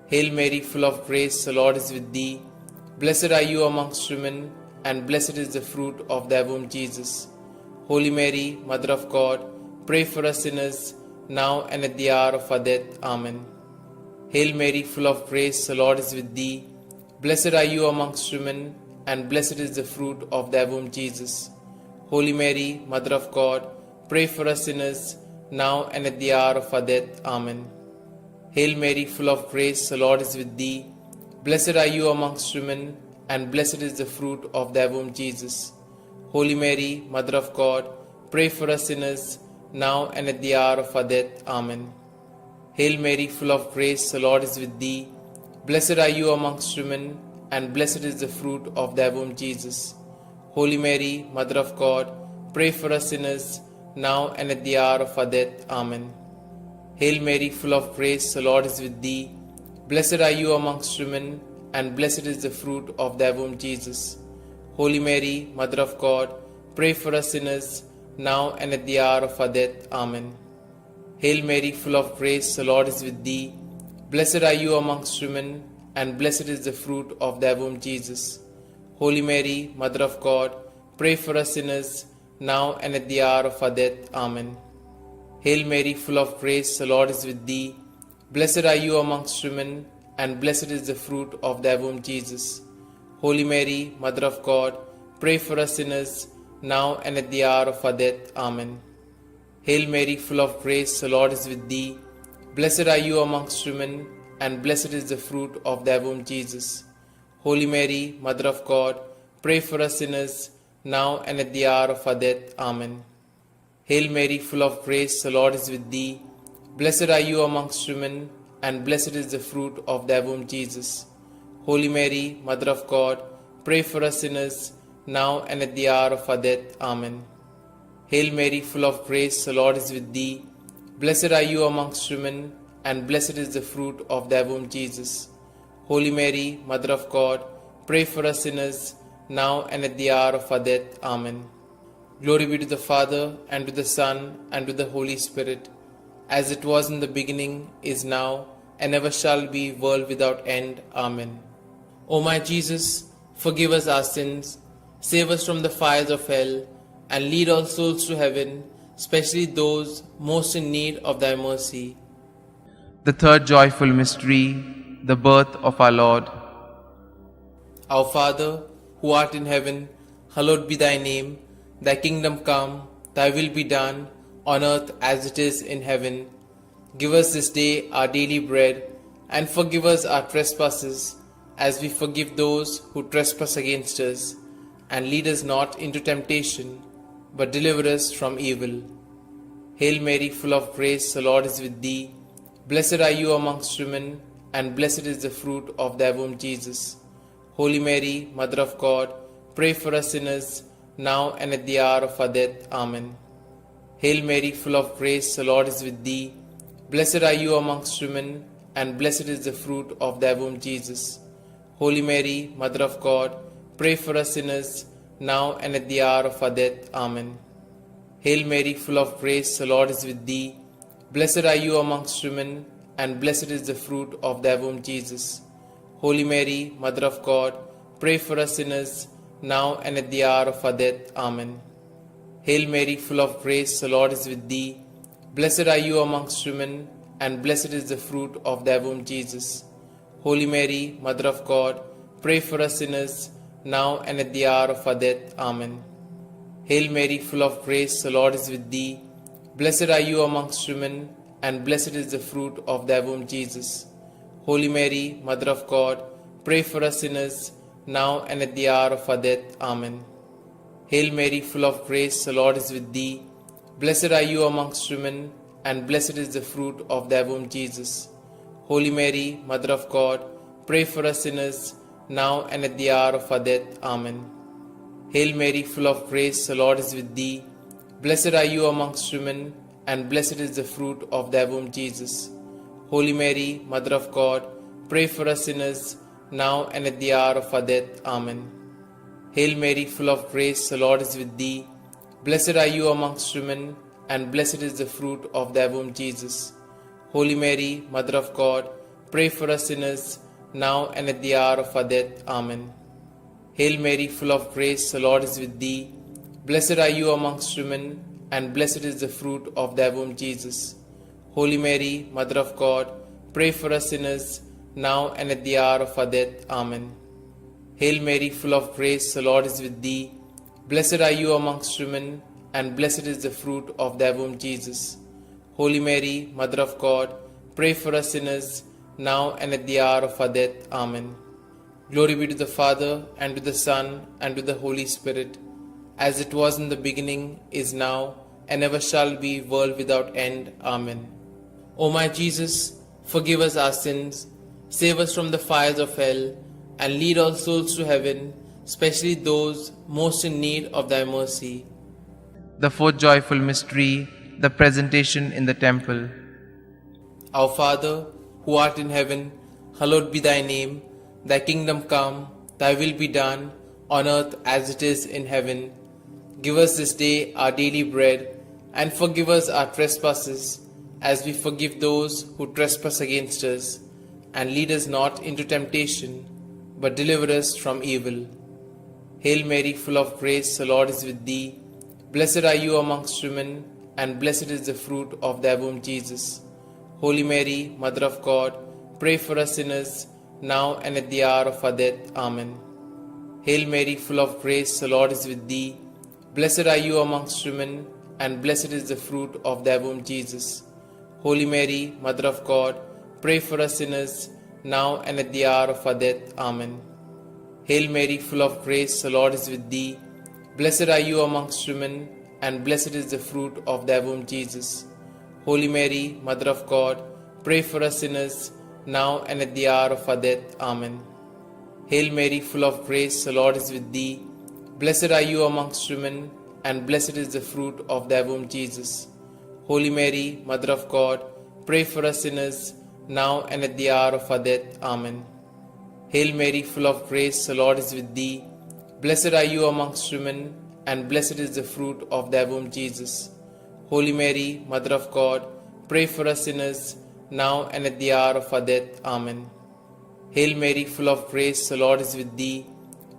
Hail Mary, full of grace, the Lord is with thee. Blessed are you amongst women, and blessed is the fruit of thy womb, Jesus. Holy Mary, Mother of God, pray for us sinners, now and at the hour of our death. Amen. Hail Mary, full of grace, the Lord is with thee. Blessed are you amongst women, and blessed is the fruit of thy womb, Jesus. Holy Mary, Mother of God, pray for us sinners, now and at the hour of our death. Amen. Hail Mary, full of grace, the Lord is with thee. Blessed are you amongst women, and blessed is the fruit of thy womb, Jesus. Holy Mary, Mother of God, pray for us sinners, now and at the hour of our death. Amen. Hail Mary, full of grace, the Lord is with thee. Blessed are you amongst women, and blessed is the fruit of thy womb, Jesus. Holy Mary, Mother of God, pray for us sinners, now and at the hour of our death. Amen. Hail Mary, full of grace, the Lord is with thee. Blessed are you amongst women, and blessed is the fruit of thy womb, Jesus. Holy Mary, Mother of God, pray for us sinners, now and at the hour of our death. Amen. Hail Mary, full of grace, the Lord is with thee. Blessed are you amongst women, and blessed is the fruit of thy womb, Jesus. Holy Mary, Mother of God, pray for us sinners, now and at the hour of our death. Amen. Hail Mary, full of grace, the Lord is with thee. Blessed are you amongst women, and blessed is the fruit of thy womb, Jesus. Holy Mary, Mother of God, pray for us sinners, now and at the hour of our death. Amen. Hail Mary, full of grace, the Lord is with thee. Blessed are you amongst women, and blessed is the fruit of thy womb, Jesus. Holy Mary, Mother of God, pray for us sinners, now and at the hour of our death. Amen. Hail Mary, full of grace, the Lord is with thee. Blessed are you amongst women, and blessed is the fruit of thy womb, Jesus. Holy Mary, Mother of God, pray for us sinners, now and at the hour of our death. Amen. Hail Mary, full of grace, the Lord is with thee. Blessed are you amongst women, and blessed is the fruit of thy womb, Jesus. Holy Mary, Mother of God, pray for us sinners, now and at the hour of our death. Amen. Glory be to the Father, and to the Son, and to the Holy Spirit, as it was in the beginning, is now, and ever shall be, world without end. Amen. O my Jesus, forgive us our sins, save us from the fires of hell, and lead all souls to heaven, especially those most in need of thy mercy. The third joyful mystery, the birth of our Lord. Our Father, who art in heaven, hallowed be thy name. Thy kingdom come, thy will be done, on earth as it is in heaven. Give us this day our daily bread, and forgive us our trespasses, as we forgive those who trespass against us. And lead us not into temptation, but deliver us from evil. Hail Mary, full of grace, the Lord is with thee. Blessed are you amongst women, and blessed is the fruit of thy womb, Jesus. Holy Mary, Mother of God, pray for us sinners, now and at the hour of our death. Amen. Hail Mary, full of grace, the Lord is with thee. Blessed are you amongst women, and blessed is the fruit of thy womb, Jesus. Holy Mary, Mother of God, pray for us sinners, now and at the hour of our death. Amen. Hail Mary, full of grace, the Lord is with thee. Blessed are you amongst women, and blessed is the fruit of thy womb, Jesus. Holy Mary, Mother of God, pray for us sinners, now and at the hour of our death. Amen. Hail Mary, full of grace, the Lord is with thee. Blessed are you amongst women, and blessed is the fruit of thy womb, Jesus. Holy Mary, Mother of God, pray for us sinners, now and at the hour of our death. Amen. Hail Mary, full of grace, the Lord is with thee. Blessed are you amongst women, and blessed is the fruit of thy womb, Jesus. Holy Mary, Mother of God, pray for us sinners, now and at the hour of our death. Amen. Hail Mary, full of grace, the Lord is with thee. Blessed are you amongst women, and blessed is the fruit of thy womb, Jesus. Holy Mary, Mother of God, pray for us sinners, now and at the hour of our death. Amen. Hail Mary, full of grace, the Lord is with thee. Blessed are you amongst women, and blessed is the fruit of thy womb, Jesus. Holy Mary, Mother of God, pray for us sinners, now and at the hour of our death. Amen. Hail Mary, full of grace, the Lord is with thee. Blessed are you amongst women, and blessed is the fruit of thy womb, Jesus. Holy Mary, Mother of God, pray for us sinners, now and at the hour of our death. Amen. Hail Mary, full of grace, the Lord is with thee. Blessed are you amongst women, and blessed is the fruit of thy womb, Jesus. Holy Mary, Mother of God, pray for us sinners, now and at the hour of our death. Amen. Hail Mary, full of grace, the Lord is with thee. Blessed are you amongst women, and blessed is the fruit of thy womb, Jesus. Holy Mary, Mother of God, pray for us sinners, now and at the hour of our death. Amen. Glory be to the Father, and to the Son, and to the Holy Spirit, as it was in the beginning, is now, and ever shall be, world without end. Amen. O my Jesus, forgive us our sins, save us from the fires of hell, and lead all souls to heaven, especially those most in need of thy mercy. The fourth joyful mystery, the presentation in the temple. Our Father, who art in heaven, hallowed be thy name. Thy kingdom come, thy will be done, on earth as it is in heaven. Give us this day our daily bread, and forgive us our trespasses, as we forgive those who trespass against us. And lead us not into temptation, but deliver us from evil. Hail Mary, full of grace, the Lord is with thee. Blessed are you amongst women, and blessed is the fruit of thy womb, Jesus. Holy Mary, Mother of God, pray for us sinners, now and at the hour of our death. Amen. Hail Mary, full of grace, the Lord is with thee. Blessed are you amongst women, and blessed is the fruit of thy womb, Jesus. Holy Mary, Mother of God, pray for us sinners, now and at the hour of our death. Amen. Hail Mary, full of grace, the Lord is with thee. Blessed are you amongst women, and blessed is the fruit of thy womb, Jesus. Holy Mary, Mother of God, pray for us sinners, now and at the hour of our death. Amen. Hail Mary, full of grace, the Lord is with thee. Blessed are you amongst women, and blessed is the fruit of thy womb, Jesus. Holy Mary, Mother of God, pray for us sinners, now and at the hour of our death. Amen. Hail Mary, full of grace, the Lord is with thee. Blessed are you amongst women, and blessed is the fruit of thy womb, Jesus. Holy Mary, Mother of God, pray for us sinners, now and at the hour of our death. Amen. Hail Mary, full of grace, the Lord is with thee.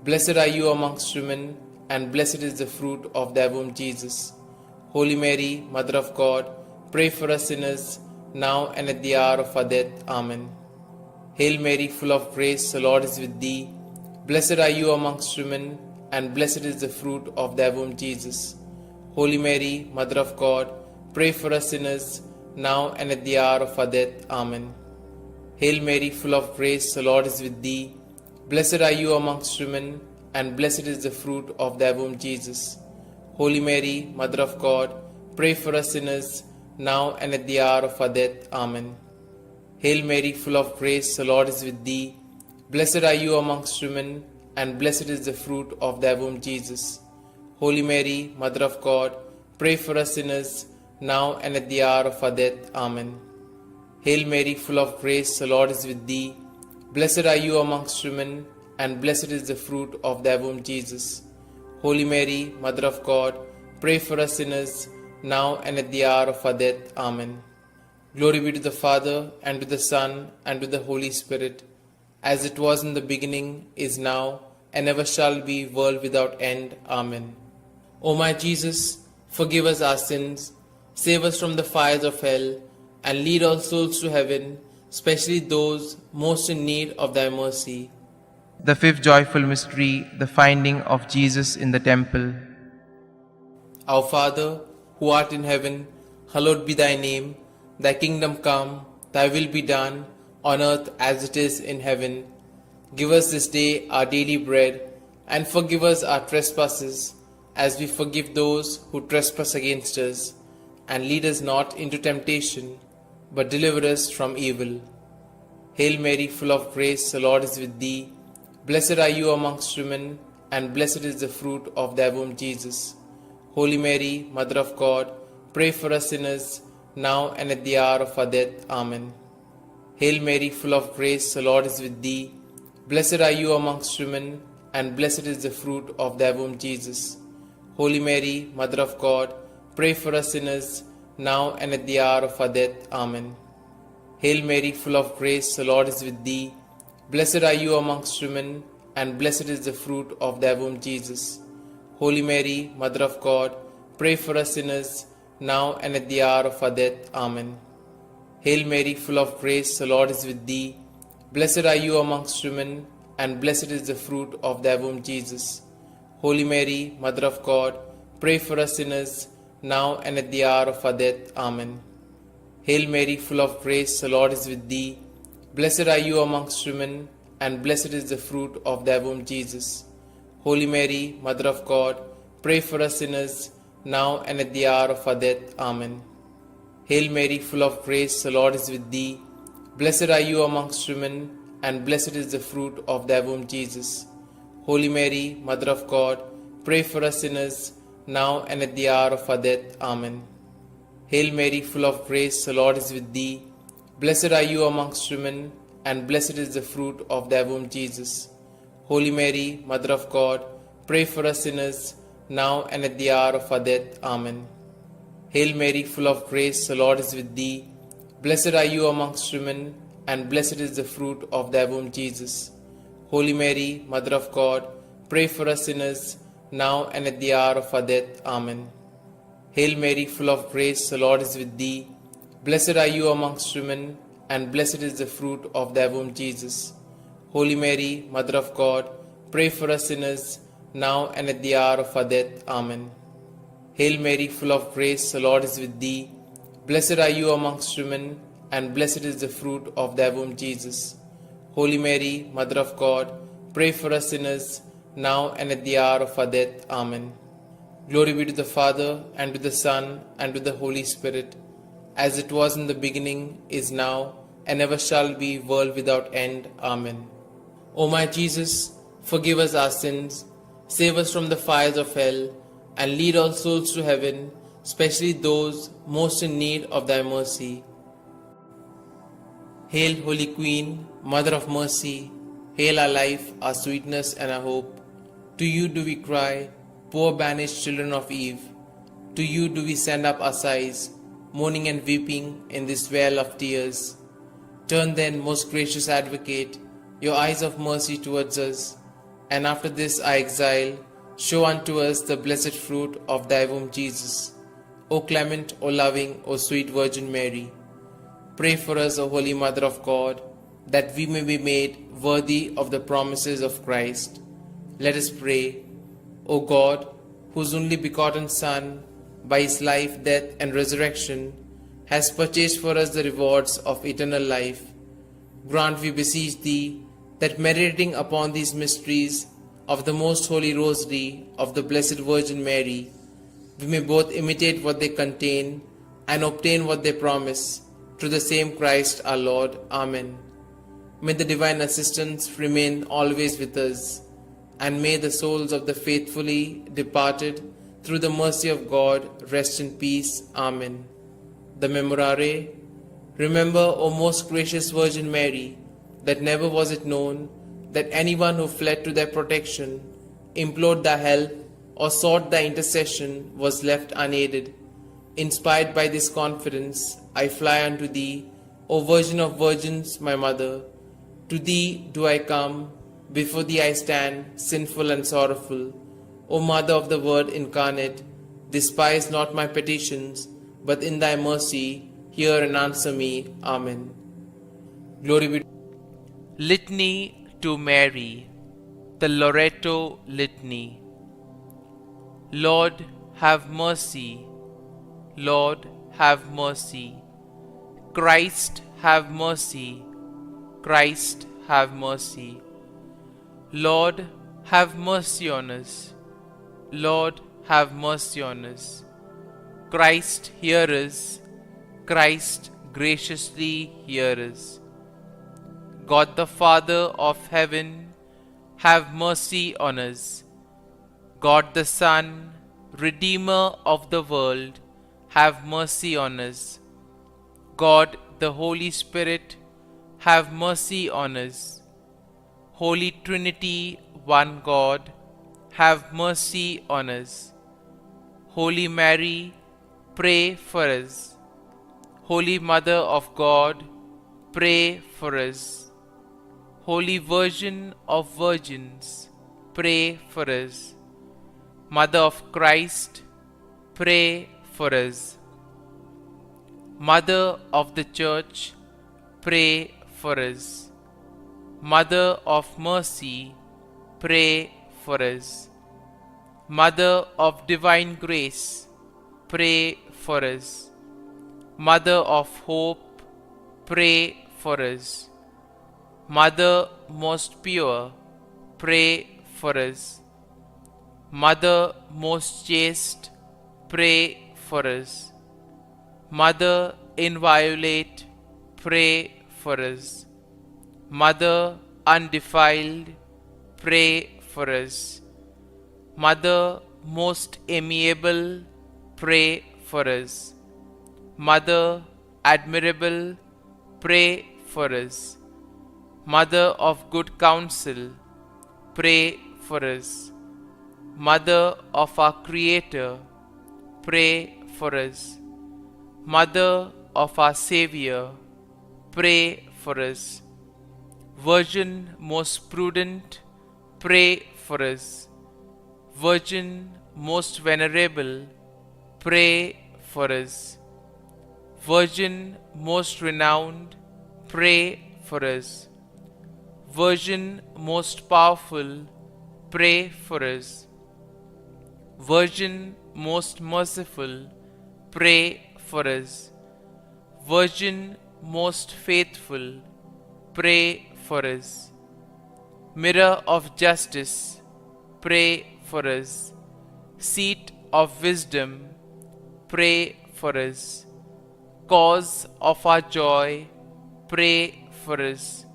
Blessed are you amongst women, and blessed is the fruit of thy womb, Jesus. Holy Mary, Mother of God, pray for us sinners, now and at the hour of our death. Amen. Hail Mary, full of grace, the Lord is with thee. Blessed are you amongst women, and blessed is the fruit of thy womb, Jesus. Holy Mary, Mother of God, pray for us sinners, now and at the hour of our death. Amen. Hail Mary, full of grace, the Lord is with thee. Blessed are you amongst women, and blessed is the fruit of thy womb, Jesus. Holy Mary, Mother of God, pray for us sinners, now and at the hour of our death. Amen. Hail Mary, full of grace, the Lord is with thee. Blessed are you amongst women, and blessed is the fruit of thy womb, Jesus. Holy Mary, Mother of God, pray for us sinners, now and at the hour of our death. Amen. Hail Mary, full of grace, the Lord is with thee. Blessed are you amongst women, and blessed is the fruit of thy womb, Jesus. Holy Mary, Mother of God, pray for us sinners, now and at the hour of our death. Amen. Glory be to the Father, and to the Son, and to the Holy Spirit, as it was in the beginning, is now, and ever shall be, world without end. Amen. O my Jesus, forgive us our sins, save us from the fires of hell, and lead all souls to heaven, especially those most in need of thy mercy. The fifth joyful mystery, the finding of Jesus in the temple. Our Father, who art in heaven, hallowed be thy name. Thy kingdom come, thy will be done, on earth as it is in heaven. Give us this day our daily bread, and forgive us our trespasses, as we forgive those who trespass against us. And lead us not into temptation, but deliver us from evil. Hail Mary, full of grace, the Lord is with thee. Blessed are you amongst women, and blessed is the fruit of thy womb, Jesus. Holy Mary, Mother of God, pray for us sinners, now and at the hour of our death. Amen. Hail Mary, full of grace, the Lord is with thee. Blessed are you amongst women, and blessed is the fruit of thy womb, Jesus. Holy Mary, Mother of God, pray for us sinners, now and at the hour of our death. Amen. Hail Mary, full of grace, the Lord is with thee. Blessed are you amongst women, and blessed is the fruit of thy womb, Jesus. Holy Mary, Mother of God, pray for us sinners, now and at the hour of our death. Amen. Hail Mary, full of grace, the Lord is with thee. Blessed are you amongst women, and blessed is the fruit of thy womb, Jesus. Holy Mary, Mother of God, pray for us sinners, now and at the hour of our death. Amen. Hail Mary, full of grace, the Lord is with thee. Blessed are you amongst women, and blessed is the fruit of thy womb, Jesus. Holy Mary, Mother of God, pray for us sinners, now and at the hour of our death. Amen. Hail Mary, full of grace, the Lord is with thee. Blessed are you amongst women, and blessed is the fruit of thy womb, Jesus. Holy Mary, Mother of God, pray for us sinners, now and at the hour of our death. Amen. Hail Mary, full of grace, the Lord is with thee. Blessed are you amongst women, and blessed is the fruit of thy womb, Jesus. Holy Mary, Mother of God, pray for us sinners, now and at the hour of our death. Amen. Hail Mary, full of grace, the Lord is with thee. Blessed are you amongst women, and blessed is the fruit of thy womb, Jesus. Holy Mary, Mother of God, pray for us sinners, now and at the hour of our death. Amen. Hail Mary, full of grace, the Lord is with thee. Blessed are you amongst women, and blessed is the fruit of thy womb, Jesus. Holy Mary, Mother of God, pray for us sinners, now and at the hour of our death. Amen. Hail Mary, full of grace, the Lord is with thee. Blessed are you amongst women, and blessed is the fruit of thy womb, Jesus. Holy Mary, Mother of God, pray for us sinners, now and at the hour of our death. Amen. Glory be to the Father, and to the Son, and to the Holy Spirit, as it was in the beginning, is now, and ever shall be, world without end. Amen. O my Jesus, forgive us our sins, save us from the fires of hell, and lead all souls to heaven, especially those most in need of thy mercy. Hail, Holy Queen, Mother of Mercy, hail our life, our sweetness, and our hope. To you do we cry, poor banished children of Eve. To you do we send up our sighs, mourning and weeping in this vale of tears. Turn then, most gracious Advocate, your eyes of mercy towards us, and after this our exile, show unto us the blessed fruit of thy womb, Jesus. O clement, O loving, O sweet Virgin Mary, pray for us, O Holy Mother of God, that we may be made worthy of the promises of Christ. Let us pray. O God, whose only begotten Son, by his life, death, and resurrection, has purchased for us the rewards of eternal life, grant, we beseech thee, that meditating upon these mysteries of the most holy Rosary of the Blessed Virgin Mary, we may both imitate what they contain and obtain what they promise, through the same Christ our Lord. Amen. May the divine assistance remain always with us, and may the souls of the faithfully departed, through the mercy of God, rest in peace. Amen. The Memorare. Remember, O most gracious Virgin Mary, that never was it known that anyone who fled to thy protection, implored thy help, or sought thy intercession was left unaided. Inspired by this confidence, I fly unto thee, O Virgin of Virgins, my Mother. To thee do I come, before thee I stand, sinful and sorrowful. O Mother of the Word incarnate, despise not my petitions, but in thy mercy hear and answer me. Amen. Glory be. Litany to Mary, the Loretto Litany. Lord, have mercy. Lord, have mercy. Christ, have mercy. Christ, have mercy. Lord, have mercy on us. Lord, have mercy on us. Christ, hear us. Christ, graciously hear us. God the Father of heaven, have mercy on us. God the Son, Redeemer of the world, have mercy on us. God the Holy Spirit, have mercy on us. Holy Trinity, one God, have mercy on us. Holy Mary, pray for us. Holy Mother of God, pray for us. Holy Virgin of Virgins, pray for us. Mother of Christ, pray for us. Mother of the Church, pray for us. Mother of Mercy, pray for us. Mother of Divine Grace, pray for us. Mother of Hope, pray for us. Mother most pure, pray for us. Mother most chaste, pray for us. Mother inviolate, pray for us. Mother undefiled, pray for us. Mother most amiable, pray for us. Mother admirable, pray for us. Mother of good counsel, pray for us. Mother of our Creator, pray for us. Mother of our Xavier, pray for us. Virgin most prudent, pray for us. Virgin most venerable, pray for us. Virgin most renowned, pray for us. Virgin most powerful, pray for us. Virgin most merciful, pray for us. Virgin most faithful, pray for us. Mirror of justice, pray for us. Seat of wisdom, pray for us. Cause of our joy, pray for us.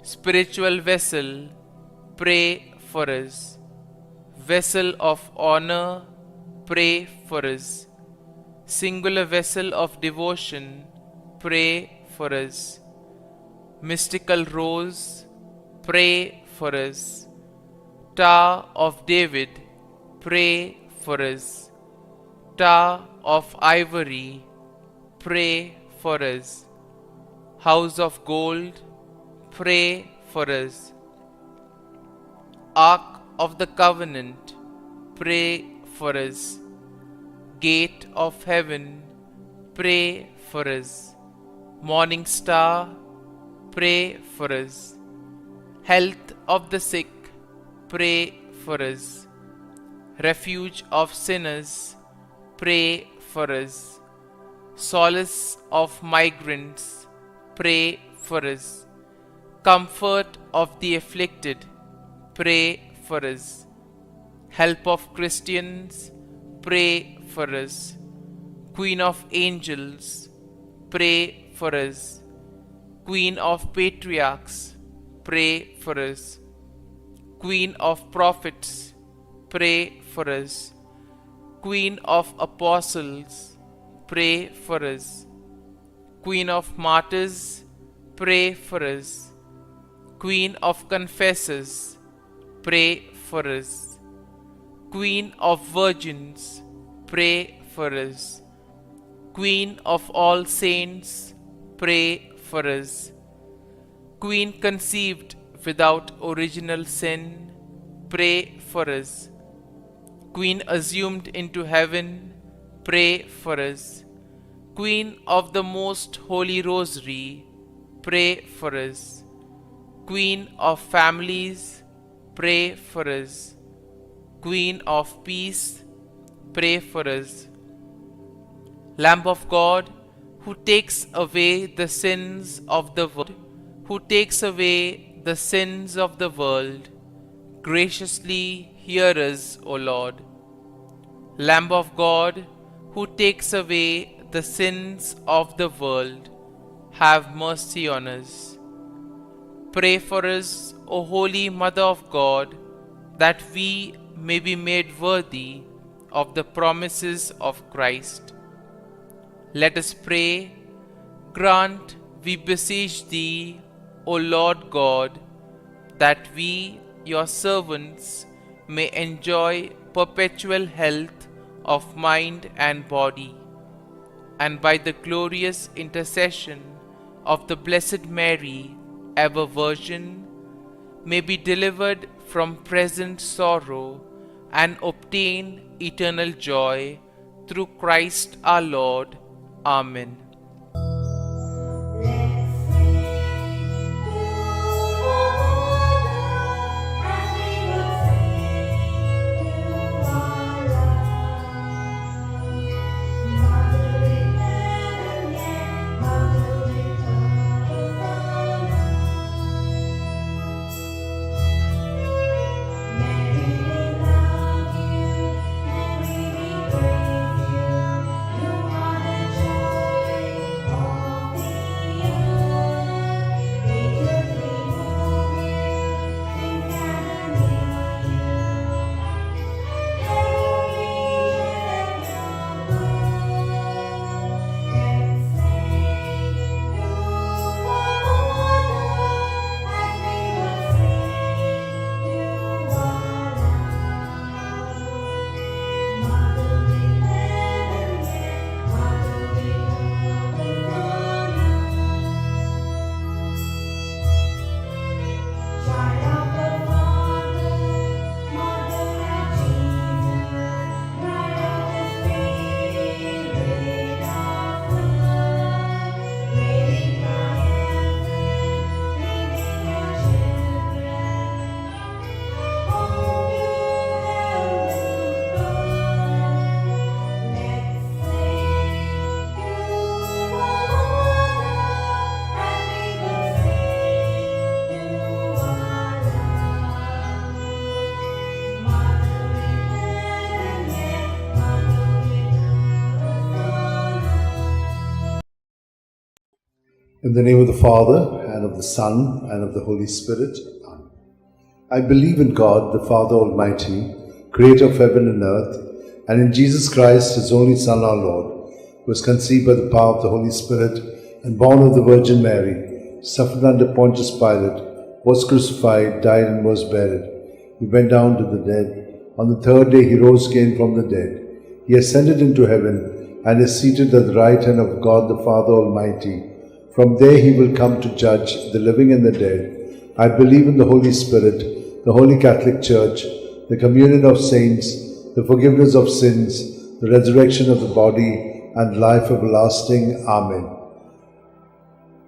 Spiritual vessel, pray for us. Vessel of honor, pray for us. Singular vessel of devotion, pray for us. Mystical Rose, pray for us. Tower of David, pray for us. Tower of Ivory, pray for us. House of Gold, pray for us. Ark of the Covenant, pray for us. Gate of Heaven, pray for us. Morning Star, pray for us. Health of the sick, pray for us. Refuge of sinners, pray for us. Solace of migrants, pray for us. Comfort of the afflicted, pray for us. Help of Christians, pray for us. Queen of Angels, pray for us. Queen of Patriarchs, pray for us. Queen of Prophets, pray for us. Queen of Apostles, pray for us. Queen of Martyrs, pray for us. Queen of Confessors, pray for us. Queen of Virgins, pray for us. Queen of all saints, pray for us. Queen conceived without original sin, pray for us. Queen assumed into heaven, pray for us. Queen of the Most Holy Rosary, pray for us. Queen of families, pray for us. Queen of peace, pray for us. Lamb of God, who takes away the sins of the world, who takes away the sins of the world, graciously hear us, O Lord. Lamb of God, who takes away the sins of the world, have mercy on us. Pray for us, O Holy Mother of God, that we may be made worthy of the promises of Christ. Let us pray. Grant, we beseech Thee, O Lord God, that we, Your servants, may enjoy perpetual health of mind and body, and by the glorious intercession of the Blessed Mary, ever Virgin, may be delivered from present sorrow and obtain eternal joy through Christ our Lord. Amen. In the name of the Father, and of the Son, and of the Holy Spirit. Amen. I believe in God, the Father Almighty, creator of heaven and earth, and in Jesus Christ, his only Son, our Lord, who was conceived by the power of the Holy Spirit, and born of the Virgin Mary, suffered under Pontius Pilate, was crucified, died, and was buried. He went down to the dead. On the third day he rose again from the dead. He ascended into heaven and is seated at the right hand of God the Father Almighty. From there he will come to judge the living and the dead. I believe in the Holy Spirit, the Holy Catholic Church, the communion of saints, the forgiveness of sins, the resurrection of the body, and life everlasting. Amen.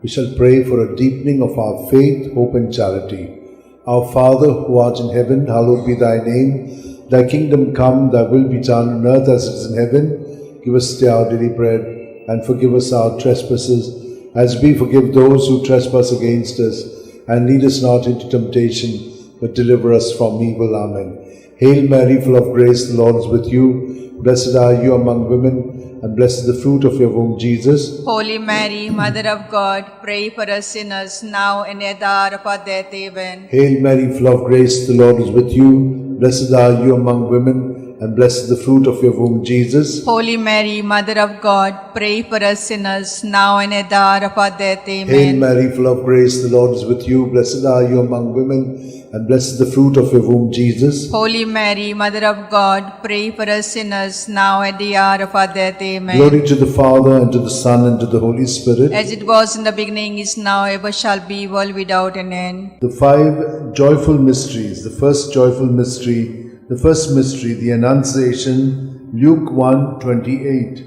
We shall pray for a deepening of our faith, hope, and charity. Our Father, who art in heaven, hallowed be thy name. Thy kingdom come, thy will be done on earth as it is in heaven. Give us today our daily bread, and forgive us our trespasses, as we forgive those who trespass against us. And lead us not into temptation, but deliver us from evil. Amen. Hail Mary, full of grace, the Lord is with you. Blessed are you among women, and blessed is the fruit of your womb, Jesus. Holy Mary, Mother of God, pray for us sinners, now and at the hour of our death. Amen. Hail Mary, full of grace, the Lord is with you. Blessed are you among women, and blessed is the fruit of your womb, Jesus. Holy Mary, Mother of God, pray for us sinners, now and at the hour of our death. Amen. Hail Mary, full of grace, the Lord is with you. Blessed are you among women, and blessed is the fruit of your womb, Jesus. Holy Mary, Mother of God, pray for us sinners, now at the hour of our death. Amen. Glory to the Father, and to the Son, and to the Holy Spirit. As it was in the beginning, is now, ever shall be, world without an end. The five joyful mysteries. The first joyful mystery, the Annunciation, Luke 1:28.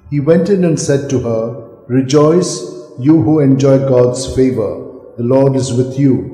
He went in and said to her, Rejoice, you who enjoy God's favor. The Lord is with you.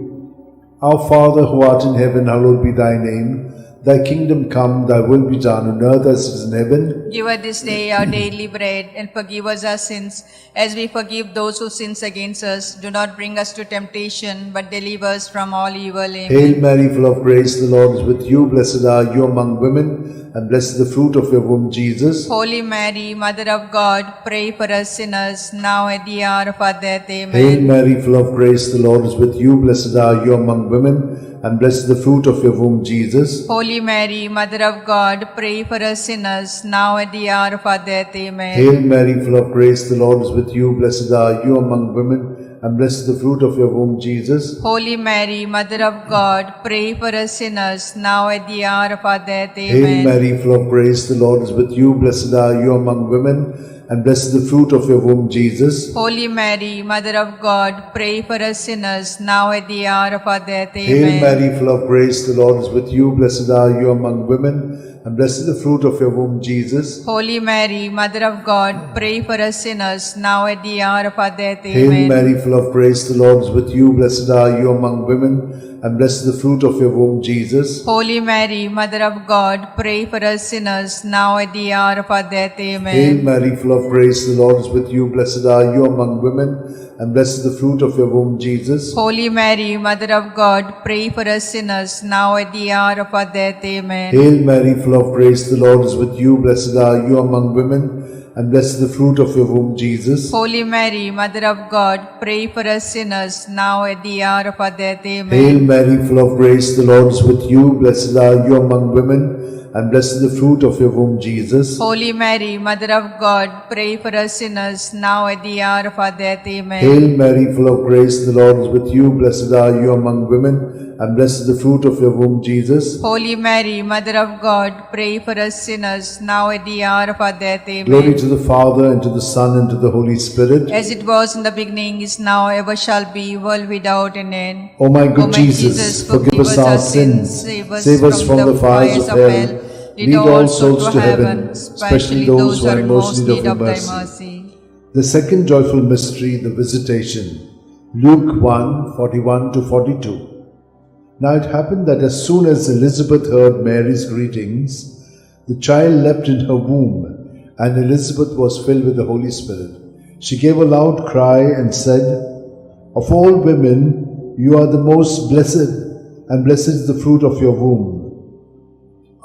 Our Father, who art in heaven, hallowed be thy name. Thy kingdom come, thy will be done on earth as it is in heaven. Give us this day our daily bread, and forgive us our sins, as we forgive those who sin against us. Do not bring us to temptation, but deliver us from all evil. Amen. Hail Mary, full of grace, the Lord is with you. Blessed are you among women, and blessed is the fruit of your womb, Jesus. Holy Mary, Mother of God, pray for us sinners, now at the hour of our death. Amen. Hail Mary, full of grace, the Lord is with you. Blessed are you among women, and blessed is the fruit of your womb, Jesus. Holy Mary, Mother of God, pray for us sinners, now at the hour of our death. Amen. Hail Mary, full of grace, the Lord is with you. Blessed are you among women, and blessed is the fruit of your womb, Jesus. Holy Mary, Mother of God, pray for us sinners, now at the hour of our death. Amen. Hail Mary, full of grace, the Lord is with you. Blessed are you among women, and blessed is the fruit of your womb, Jesus. Holy Mary, Mother of God, pray for us sinners, now at the hour of our death. Amen. Hail Mary, full of grace, the Lord is with you. Blessed are you among women, and blessed is the fruit of your womb, Jesus. Holy Mary, Mother of God, pray for us sinners, now at the hour of our death. Hail Amen. Mary, full of grace, the Lord is with you. Blessed are you among women, and blessed is the fruit of your womb, Jesus. Holy Mary, Mother of God, pray for us sinners, now at the hour of our death. Amen. Hail Mary, full of grace, the Lord is with you. Blessed are you among women, and blessed is the fruit of your womb, Jesus. Holy Mary, Mother of God, pray for us sinners, now at the hour of our death. Amen. Hail Mary, full of grace, the Lord is with you. Blessed are you among women, and blessed is the fruit of your womb, Jesus. Holy Mary, Mother of God, pray for us sinners, now at the hour of our death. Amen. Hail Mary, full of grace, the Lord is with you. Blessed are you among women, and blessed is the fruit of your womb, Jesus. Holy Mary, Mother of God, pray for us sinners, now at the hour of our death. Amen. Hail Mary, full of grace, the Lord is with you. Blessed are you among women, and blessed is the fruit of your womb, Jesus. Holy Mary, Mother of God, pray for us sinners, now at the hour of our death. Amen. Glory to the Father, and to the Son, and to the Holy Spirit. As it was in the beginning, is now, ever shall be, world without an end. O my O good my Jesus, forgive us our sins, save us from the fires of hell, lead all souls to heaven, especially those who are in most need of thy mercy. The second joyful mystery, the Visitation. Luke 1:41-42. Now it happened that as soon as Elizabeth heard Mary's greetings, the child leapt in her womb, and Elizabeth was filled with the Holy Spirit. She gave a loud cry and said, Of all women, you are the most blessed, and blessed is the fruit of your womb.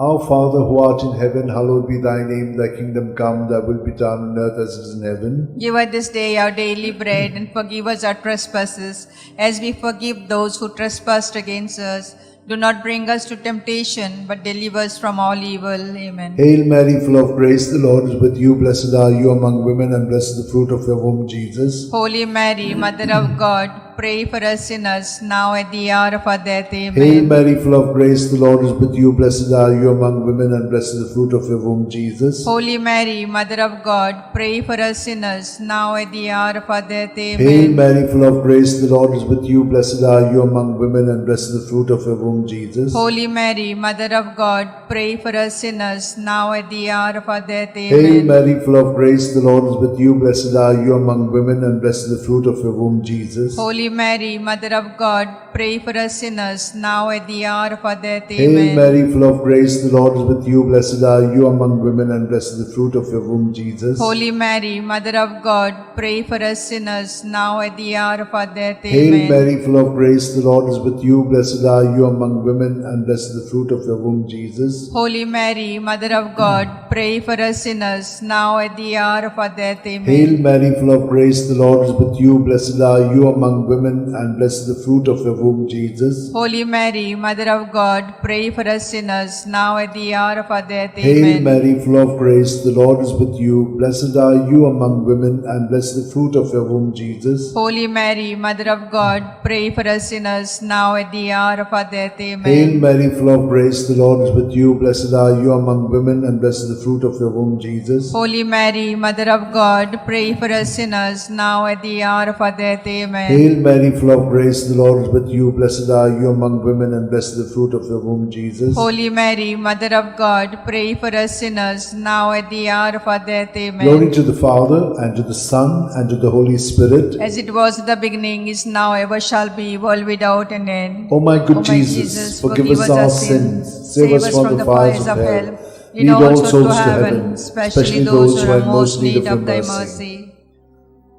Our Father, who art in heaven, hallowed be thy name. Thy kingdom come, thy will be done on earth as it is in heaven. Give us this day our daily bread, and forgive us our trespasses, as we forgive those who trespass against us. Do not bring us to temptation, but deliver us from all evil. Amen. Hail Mary, full of grace, the Lord is with you. Blessed are you among women, and blessed is the fruit of your womb, Jesus. Holy Mary, Mother of God, pray for us sinners, now at the hour of our death. Hail Amen. Mary, full of grace, the Lord is with you. Blessed are you among women, and blessed is the fruit of your womb, Jesus. Holy Mary, Mother of God, pray for us sinners, now at the hour of our death. Hail Amen. Mary, full of grace, the Lord is with you. Blessed are you among women, and blessed is the fruit of your womb, Jesus. Holy Mary, Mother of God, pray for us sinners, now at the hour of our death. Hail Amen. Mary, full of grace, the Lord is with you. Blessed are you among women, and blessed is the fruit of your womb, Jesus. Holy Mary, Mother of God, pray for us sinners, now at the hour of our death. Hail Amen. Mary, full of grace, the Lord is with you. Blessed are you among women, and blessed is the fruit of your womb, Jesus. Holy Mary, Mother of God, pray for us sinners, now at the hour of our death. Hail Amen. Mary, full of grace, the Lord is with you. Blessed are you among women, and blessed is the fruit of your womb, Jesus. Holy Mary, Mother of God, pray for us sinners, now at the hour of our death. Hail Amen. Mary, full of grace, the Lord is with you. Blessed are you among women, and blessed is the fruit of your womb, Jesus. Holy Mary, Mother of God, pray for us sinners, now at the hour of our death. Hail Amen. Mary, full of grace, the Lord is with you. Blessed are you among women, and blessed is the fruit of your womb, Jesus. Holy Mary, Mother of God, pray for us sinners, now at the hour of our death. Hail Amen. Mary, full of grace, the Lord is with you. Blessed are you among women, and blessed is the fruit of your womb, Jesus. Holy Mary, Mother of God, pray for us sinners, now at the hour of our death. Amen. Hail Mary, full of grace, the Lord is with you. Blessed are you among women, and blessed is the fruit of your womb, Jesus. Holy Mary, Mother of God, pray for us sinners, now at the hour of our death. Amen. Glory to the Father, and to the Son, and to the Holy Spirit. As it was in the beginning, is now, ever shall be, world without an end. O my good O my Jesus, forgive us our sins, save us from the fires of hell. Lead all souls to heaven, especially those who are in most need of thy mercy.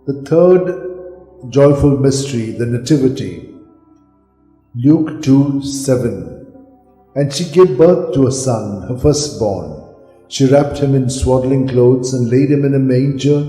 The third joyful mystery, the Nativity. Luke 2:7. And she gave birth to a son, her firstborn. She wrapped him in swaddling clothes and laid him in a manger,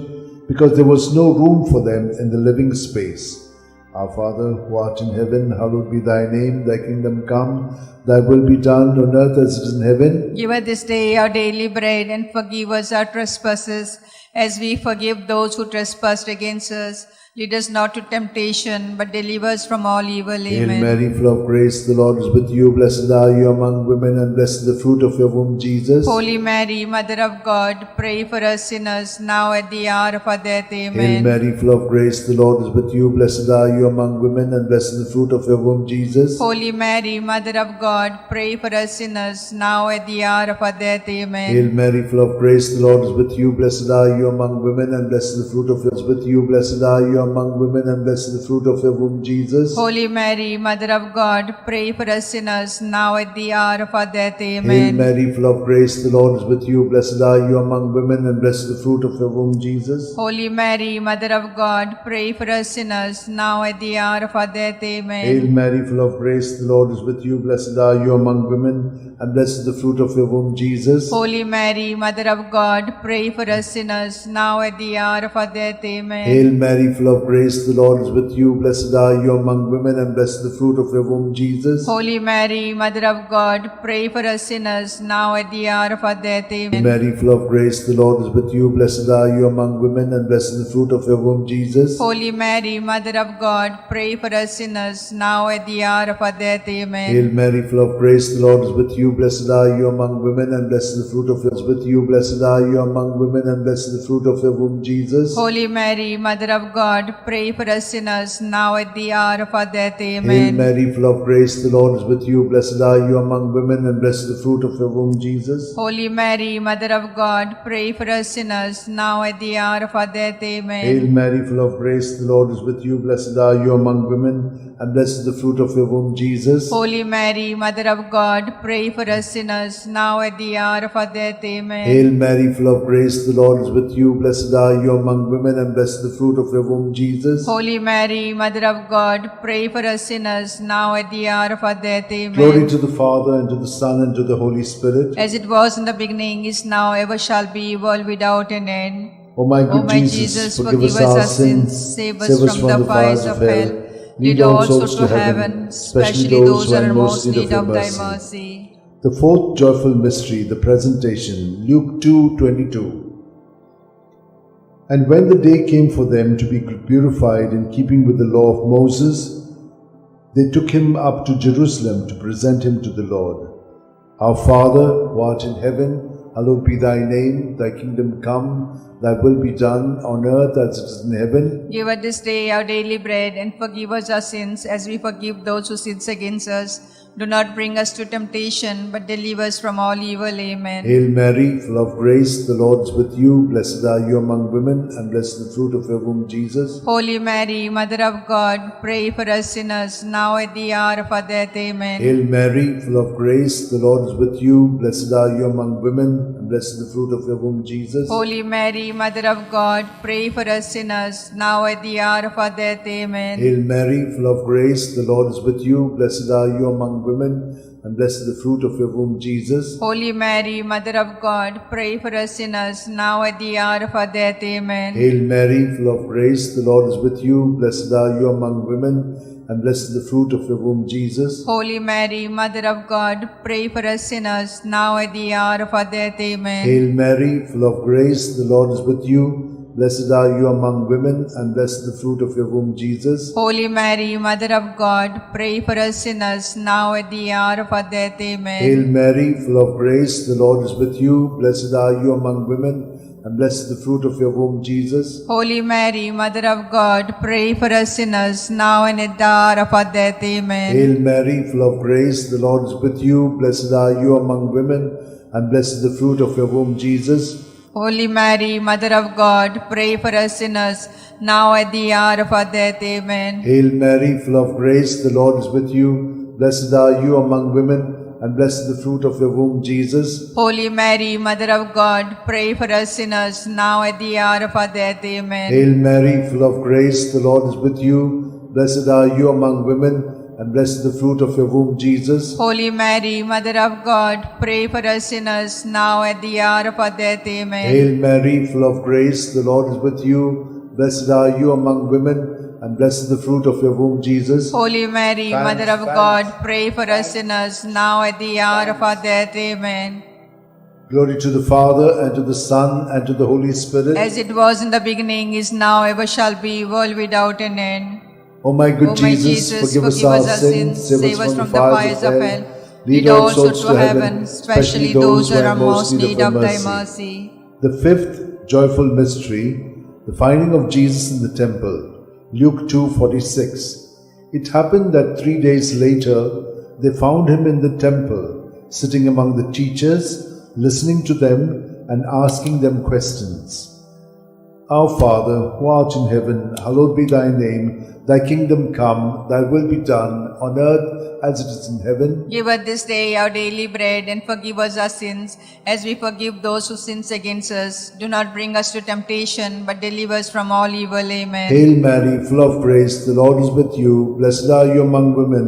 because there was no room for them in the living space. Our Father, who art in heaven, hallowed be thy name. Thy kingdom come, thy will be done on earth as it is in heaven. Give us this day our daily bread, and forgive us our trespasses, as we forgive those who trespass against us. Lead us not to temptation, but deliver us from all evil. Hail Amen. Mary, full of grace, the Lord is with you. Blessed are you among women, and blessed is the fruit of your womb, Jesus. Holy Mary, Mother of God, pray for us sinners, now at the hour of our death. Hail Amen. Mary, full of grace, the Lord is with you. Blessed are you among women, and blessed is the fruit of your womb, Jesus. Holy Mary, Mother of God, pray for us sinners, now at the hour of our death. Amen. Hail Mary, full of grace, the Lord is with you. Blessed are you among women, and blessed is the fruit of your womb. With you, blessed are you among women, and blessed is the fruit of your womb, Jesus. Holy Mary, Mother of God, pray for us sinners, now at the hour of our death. Hail Amen. Mary, full of grace, the Lord is with you. Blessed are you among women, and blessed is the fruit of your womb, Jesus. Holy Mary, Mother of God, pray for us sinners, now at the hour of our death. Amen. Hail Mary, full of grace, the Lord is with you. Blessed are you among women, and blessed is the fruit of your womb, Jesus. Holy Mary, Mother of God, pray for us sinners, now at the hour of our death. Amen. Hail Mary, full of grace, the Lord is with you. Blessed are you among women, and blessed is the fruit of your womb, Jesus. Holy Mary, Mother of God, pray for us sinners, now at the hour of our death. Hail Amen. Mary, full of grace, the Lord is with you. Blessed are you among women, and blessed is the fruit of your womb, Jesus. Holy Mary, Mother of God, pray for us sinners, now at the hour of our death. Amen. Hail Mary, full of grace, the Lord is with you. Blessed are you among women, and blessed is the fruit of your womb. With you, blessed are you among women, and blessed is the fruit of your womb, Jesus. Holy Mary, Mother of God, pray for us sinners, now at the hour of our death. Hail Amen. Mary, full of grace, the Lord is with you. Blessed are you among women, and blessed is the fruit of your womb, Jesus. Holy Mary, Mother of God, pray for us sinners, now at the hour of our death. Amen. Hail Mary, full of grace, the Lord is with you. Blessed are you among women, and blessed is the fruit of your womb, Jesus. Holy Mary, Mother of God, pray for us sinners, now at the hour of our death. Amen. Hail Mary, full of grace, the Lord is with you. Blessed are you among women, and blessed is the fruit of your womb, Jesus. Holy Mary, Mother of God, pray for us sinners, now at the hour of our death. Amen. Glory to the Father, and to the Son, and to the Holy Spirit. As it was in the beginning, is now, ever shall be, world without an end. O my O good my Jesus, Jesus, forgive us our sins, save us from the fires of hell. Lead all souls to heaven, especially those who are in most need of thy mercy. The fourth joyful mystery, the presentation, Luke 2:22. And when the day came for them to be purified in keeping with the law of Moses, they took him up to Jerusalem to present him to the Lord. Our Father, who art in heaven, hallowed be thy name, thy kingdom come, thy will be done on earth as it is in heaven. Give us this day our daily bread, and forgive us our sins as we forgive those who sin against us. Do not bring us to temptation, but deliver us from all evil. Amen. Hail Mary, full of grace, the Lord is with you. Blessed are you among women, and blessed the fruit of your womb, Jesus. Holy Mary, Mother of God, pray for us sinners, now at the hour of our death. Amen. Hail Mary, full of grace, the Lord is with you. Blessed are you among women, and blessed the fruit of your womb, Jesus. Holy Mary, Mother of God, pray for us sinners, now at the hour of our death. Amen. Hail Mary, full of grace, the Lord is with you. Blessed are you among women, and blessed the fruit of your womb, Jesus. Holy Mary, Mother of God, pray for us sinners, now at the hour of our death. Amen. Hail Mary, full of grace, the Lord is with you. Blessed are you among women, and blessed the fruit of your womb, Jesus. Holy Mary, Mother of God, pray for us sinners, now at the hour of our death. Amen. Hail Mary, full of grace, the Lord is with you. Blessed are you among women, and blessed the fruit of your womb, Jesus. Holy Mary, Mother of God, pray for us sinners, now at the hour of our death. Amen. Hail Mary, full of grace, the Lord is with you. Blessed are you among women, and blessed the fruit of your womb, Jesus. Holy Mary, Mother of God, pray for us sinners, now and at the hour of our death. Amen. Hail Mary, full of grace, the Lord is with you. Blessed are you among women, and blessed the fruit of your womb, Jesus. Holy Mary, Mother of God, pray for us sinners, now at the hour of our death. Amen. Hail Mary, full of grace, the Lord is with you. Blessed are you among women, and blessed the fruit of your womb, Jesus. Holy Mary, Mother of God, pray for us sinners, now at the hour of our death. Amen. Hail Mary, full of grace, the Lord is with you. Blessed are you among women, and blessed the fruit of your womb, Jesus. Holy Mary, Mother of God, pray for us sinners, now at the hour of our death. Amen. Hail Mary, full of grace, the Lord is with you. Blessed are you among women, and blessed the fruit of your womb, Jesus. Holy Mary, Mother of God, pray for us sinners, now at the hour of our death. Amen. Glory to the Father, and to the Son, and to the Holy Spirit. As it was in the beginning, is now, ever shall be, world without an end. O my good O my Jesus, forgive us our sins, save us from the fires of hell. Lead all souls to heaven, especially those who are in most need of thy mercy. The fifth joyful mystery, the finding of Jesus in the temple, Luke 2:46. It happened that 3 days later, they found him in the temple, sitting among the teachers, listening to them and asking them questions. Our Father, who art in heaven, hallowed be thy name. Thy kingdom come, thy will be done, on earth as it is in heaven. Give us this day our daily bread, and forgive us our sins, as we forgive those who sin against us. Do not bring us to temptation, but deliver us from all evil. Amen. Hail Mary, full of grace, the Lord is with you. Blessed are you among women,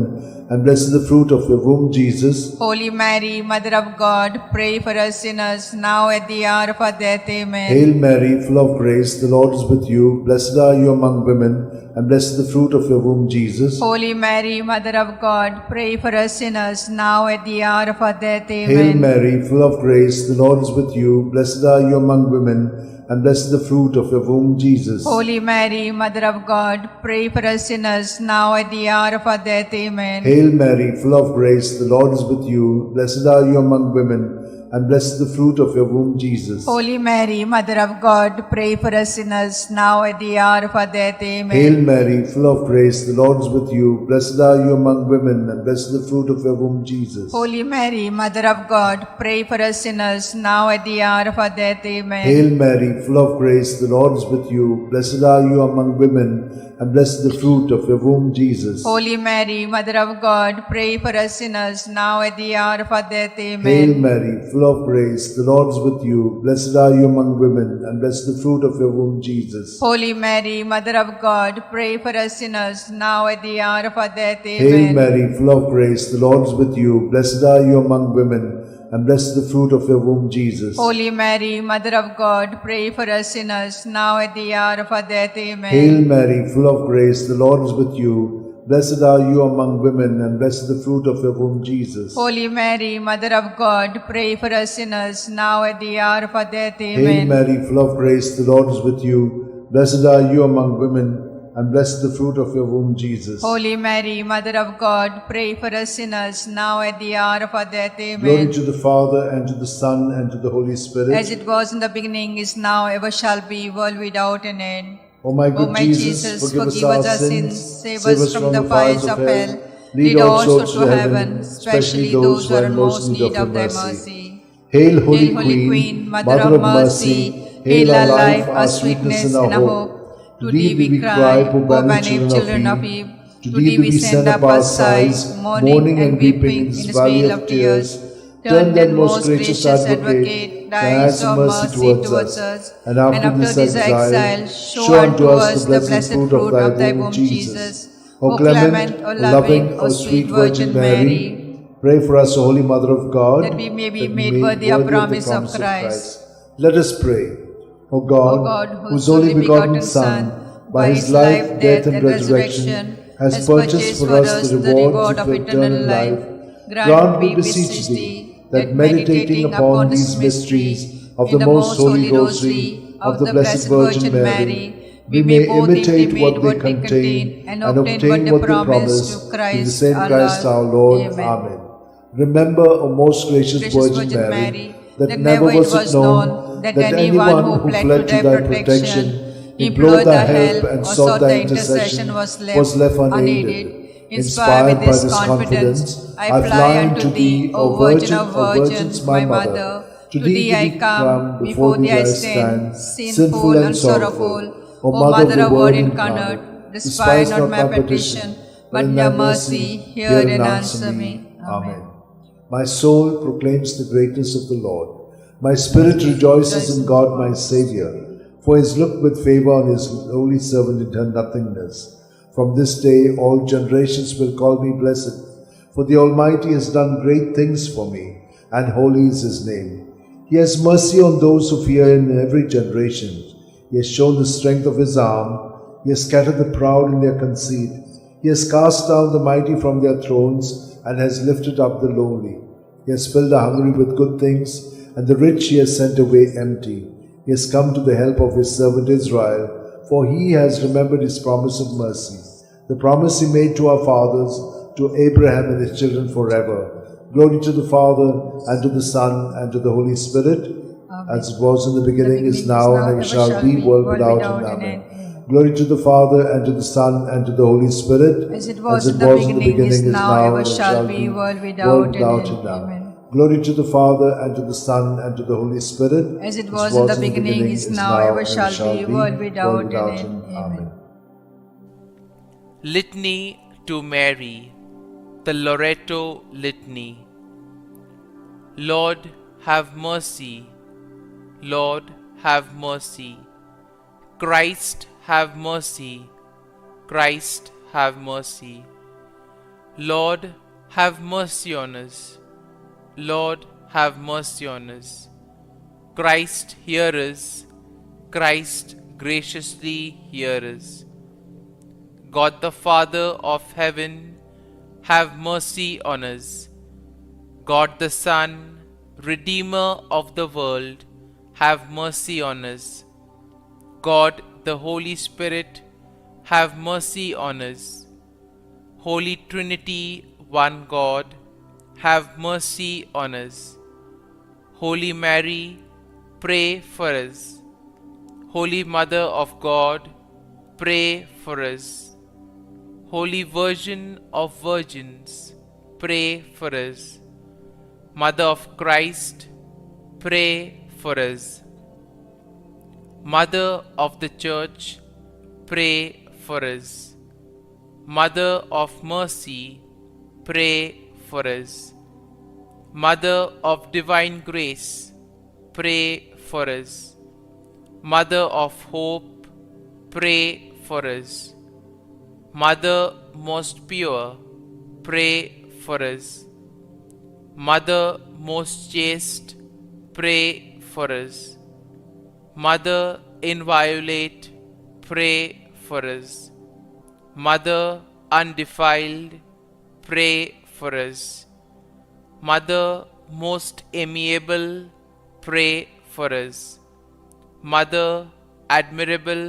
and blessed the fruit of your womb, Jesus. Holy Mary, Mother of God, pray for us sinners, now at the hour of our death. Amen. Hail Mary, full of grace, the Lord is with you. Blessed are you among women, and blessed the fruit of your womb, Jesus. Holy Mary, Mother of God, pray for us sinners, now at the hour of our death. Amen. Hail Mary, full of grace, the Lord is with you. Blessed are you among women, and blessed the fruit of your womb, Jesus. Holy Mary, Mother of God, pray for us sinners, now at the hour of our death. Amen. Hail Mary, full of grace, the Lord is with you. Blessed are you among women, and blessed the fruit of your womb, Jesus. Holy Mary, Mother of God, pray for us sinners, now at the hour of our death. Amen. Hail Mary, full of grace, the Lord is with you. Blessed are you among women, and blessed the fruit of your womb, Jesus. Holy Mary, Mother of God, pray for us sinners, now at the hour of our death. Amen. Hail Mary, full of grace, the Lord is with you. Blessed are you among women, and blessed the fruit of your womb, Jesus. Holy Mary, Mother of God, pray for us sinners, now at the hour of our death. Amen. Hail Mary, full of grace, the Lord is with you. Blessed are you among women, and blessed the fruit of your womb, Jesus. Holy Mary, Mother of God, pray for us sinners, now at the hour of our death. Amen. Hail Mary, full of grace, the Lord is with you. Blessed are you among women, and blessed the fruit of your womb, Jesus. Holy Mary, Mother of God, pray for us sinners, now at the hour of our death. Amen. Hail Mary, full of grace, the Lord is with you. Blessed are you among women, and blessed the fruit of your womb, Jesus. Holy Mary, Mother of God, pray for us sinners, now at the hour of our death. Hail Amen. Mary, full of grace, the Lord is with you. Blessed are you among women, and blessed the fruit of your womb, Jesus. Holy Mary, Mother of God, pray for us sinners, now at the hour of our death. Amen. Glory to the Father, and to the Son, and to the Holy Spirit. As it was in the beginning, is now, ever shall be, world without an end. O my good O my Jesus, forgive us our sins, save us from the fires of hell. Lead all souls to heaven, especially those who are in most need of thy mercy. Hail, Hail, Holy Queen, Mother of mercy, hail our life, our sweetness, and our hope. To thee we cry, poor banished children of Eve. To thee we send up our sighs, mourning and weeping in this vale of tears. Turn then, most gracious Advocate, thy eyes of mercy towards us, and after this exile, show unto us the blessed fruit of thy womb, Jesus. O clement, O loving, O sweet Virgin Mary, pray for us, O Holy Mother of God, that we may be made worthy of promise of Christ. Let us pray. O God, whose only begotten Son, by his life, death, and resurrection, has purchased for us the reward of eternal life, grant, we beseech thee, that meditating upon these mysteries of the most holy Rosary of the Blessed Virgin Mary, we may imitate what they contain and obtain what they promise through the same Christ our Lord. Amen. Remember, O most gracious Virgin Mary, that never was it known that anyone who fled to thy protection, implored thy help, and sought thy intercession was left unaided. Inspired by this confidence, I fly unto thee, O Virgin of Virgins, my Mother. To thee I come, before thee I stand, sinful and sorrowful. O Mother of Word incarnate, despise not my petition, but in thy mercy hear and answer me. Amen. My soul proclaims the greatness of the Lord. My spirit rejoices in God my Xavier, for he has looked with favor on his holy servant in her nothingness. From this day all generations will call me blessed, for the Almighty has done great things for me, and holy is his name. He has mercy on those who fear him in every generation. He has shown the strength of his arm. He has scattered the proud in their conceit. He has cast down the mighty from their thrones, and has lifted up the lowly. He has filled the hungry with good things, and the rich he has sent away empty. He has come to the help of his servant Israel, for he has remembered his promise of mercy, the promise he made to our fathers, to Abraham and his children forever. Glory to the Father, and to the Son, and to the Holy Spirit, as it was in the beginning, is now, and ever shall be, world without end. Amen. Glory to the Father, and to the Son, and to the Holy Spirit, as it was in the beginning, is now, ever shall be, world without end. Amen. Glory to the Father, and to the Son, and to the Holy Spirit, as it was in the beginning, is now, ever shall be, world without end. Amen. Litany to Mary, the Loretto Litany. Lord, have mercy. Lord, have mercy. Christ, have mercy. Christ, have mercy. Lord, have mercy on us. Lord, have mercy on us. Christ, hear us. Christ, graciously hear us. God the Father of heaven, have mercy on us. God the Son, Redeemer of the world, have mercy on us. God the Holy Spirit, have mercy on us. Holy Trinity, one God, have mercy on us. Holy Mary, pray for us. Holy Mother of God, pray for us. Holy Virgin of Virgins, pray for us. Mother of Christ, pray for us. Mother of the Church, pray for us. Mother of Mercy, pray for us. Mother of Divine Grace, pray for us. Mother of Hope, pray for us. Mother most pure, pray for us. Mother most chaste, pray for us. Mother inviolate, pray for us. Mother undefiled, pray for us. Mother most amiable, pray for us. Mother admirable,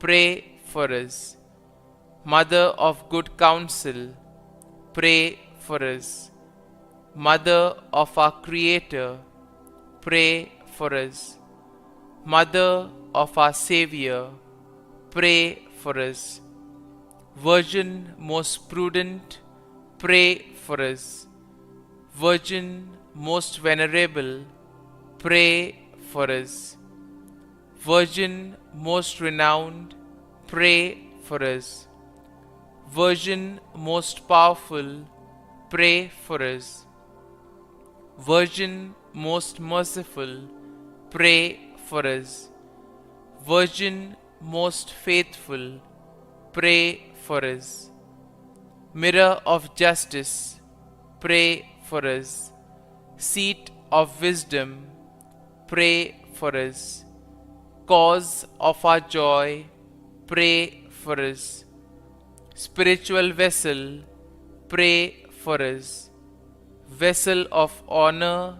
pray for us. Mother of good counsel, pray for us. Mother of our Creator, pray for us. Mother of our Xavier, pray for us. Virgin most prudent, pray for us. Virgin most venerable, pray for us. Virgin most renowned, pray for us. Virgin most powerful, pray for us. Virgin most merciful, pray for us. Virgin most faithful, pray for us. Mirror of justice, pray for us. Seat of wisdom, pray for us. Cause of our joy, pray for us. Spiritual vessel, pray for us. Vessel of honor,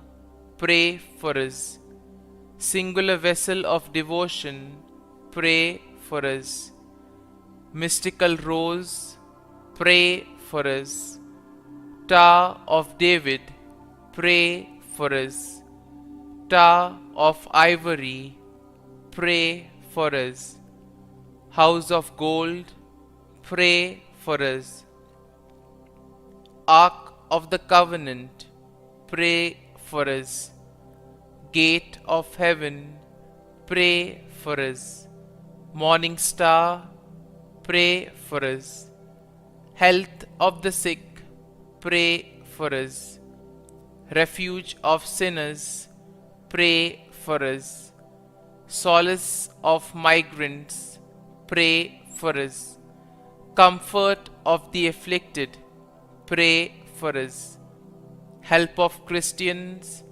pray for us. Singular vessel of devotion, pray for us. Mystical rose, pray for us. Tower of David, pray for us. Tower of ivory, pray for us. House of gold, pray for us. Ark of the covenant, pray for us. Gate of heaven, pray for us. Morning star, pray for us. Health of the sick, pray for us. Refuge of sinners, pray for us. Solace of migrants, pray for us. Comfort of the afflicted, pray for us. Help of Christians,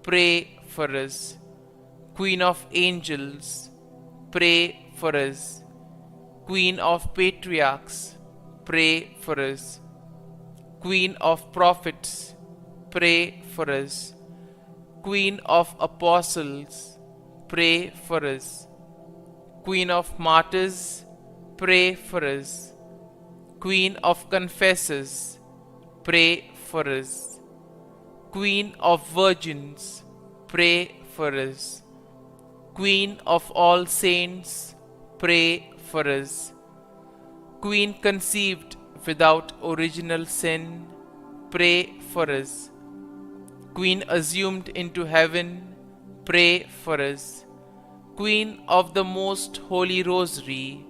pray for us. Queen of angels, pray for us. Queen of patriarchs, pray for us. Queen of prophets, pray for us. Queen of apostles, pray for us. Queen of martyrs, pray for us. Queen of confessors, pray for us. Queen of virgins, pray for us. Queen of all saints, pray for us. Queen conceived without original sin, pray for us. Queen assumed into heaven, pray for us. Queen of the most holy Rosary,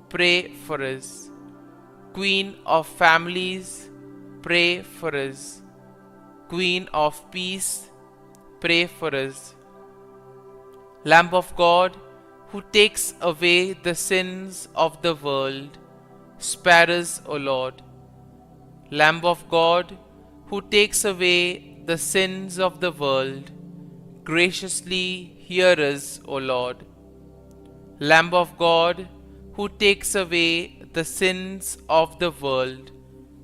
pray for us. Queen of families, pray for us. Queen of peace, pray for us. Lamb of God, who takes away the sins of the world, spare us, O Lord. Lamb of God, who takes away the sins of the world, graciously hear us, O Lord. Lamb of God, who takes away the sins of the world,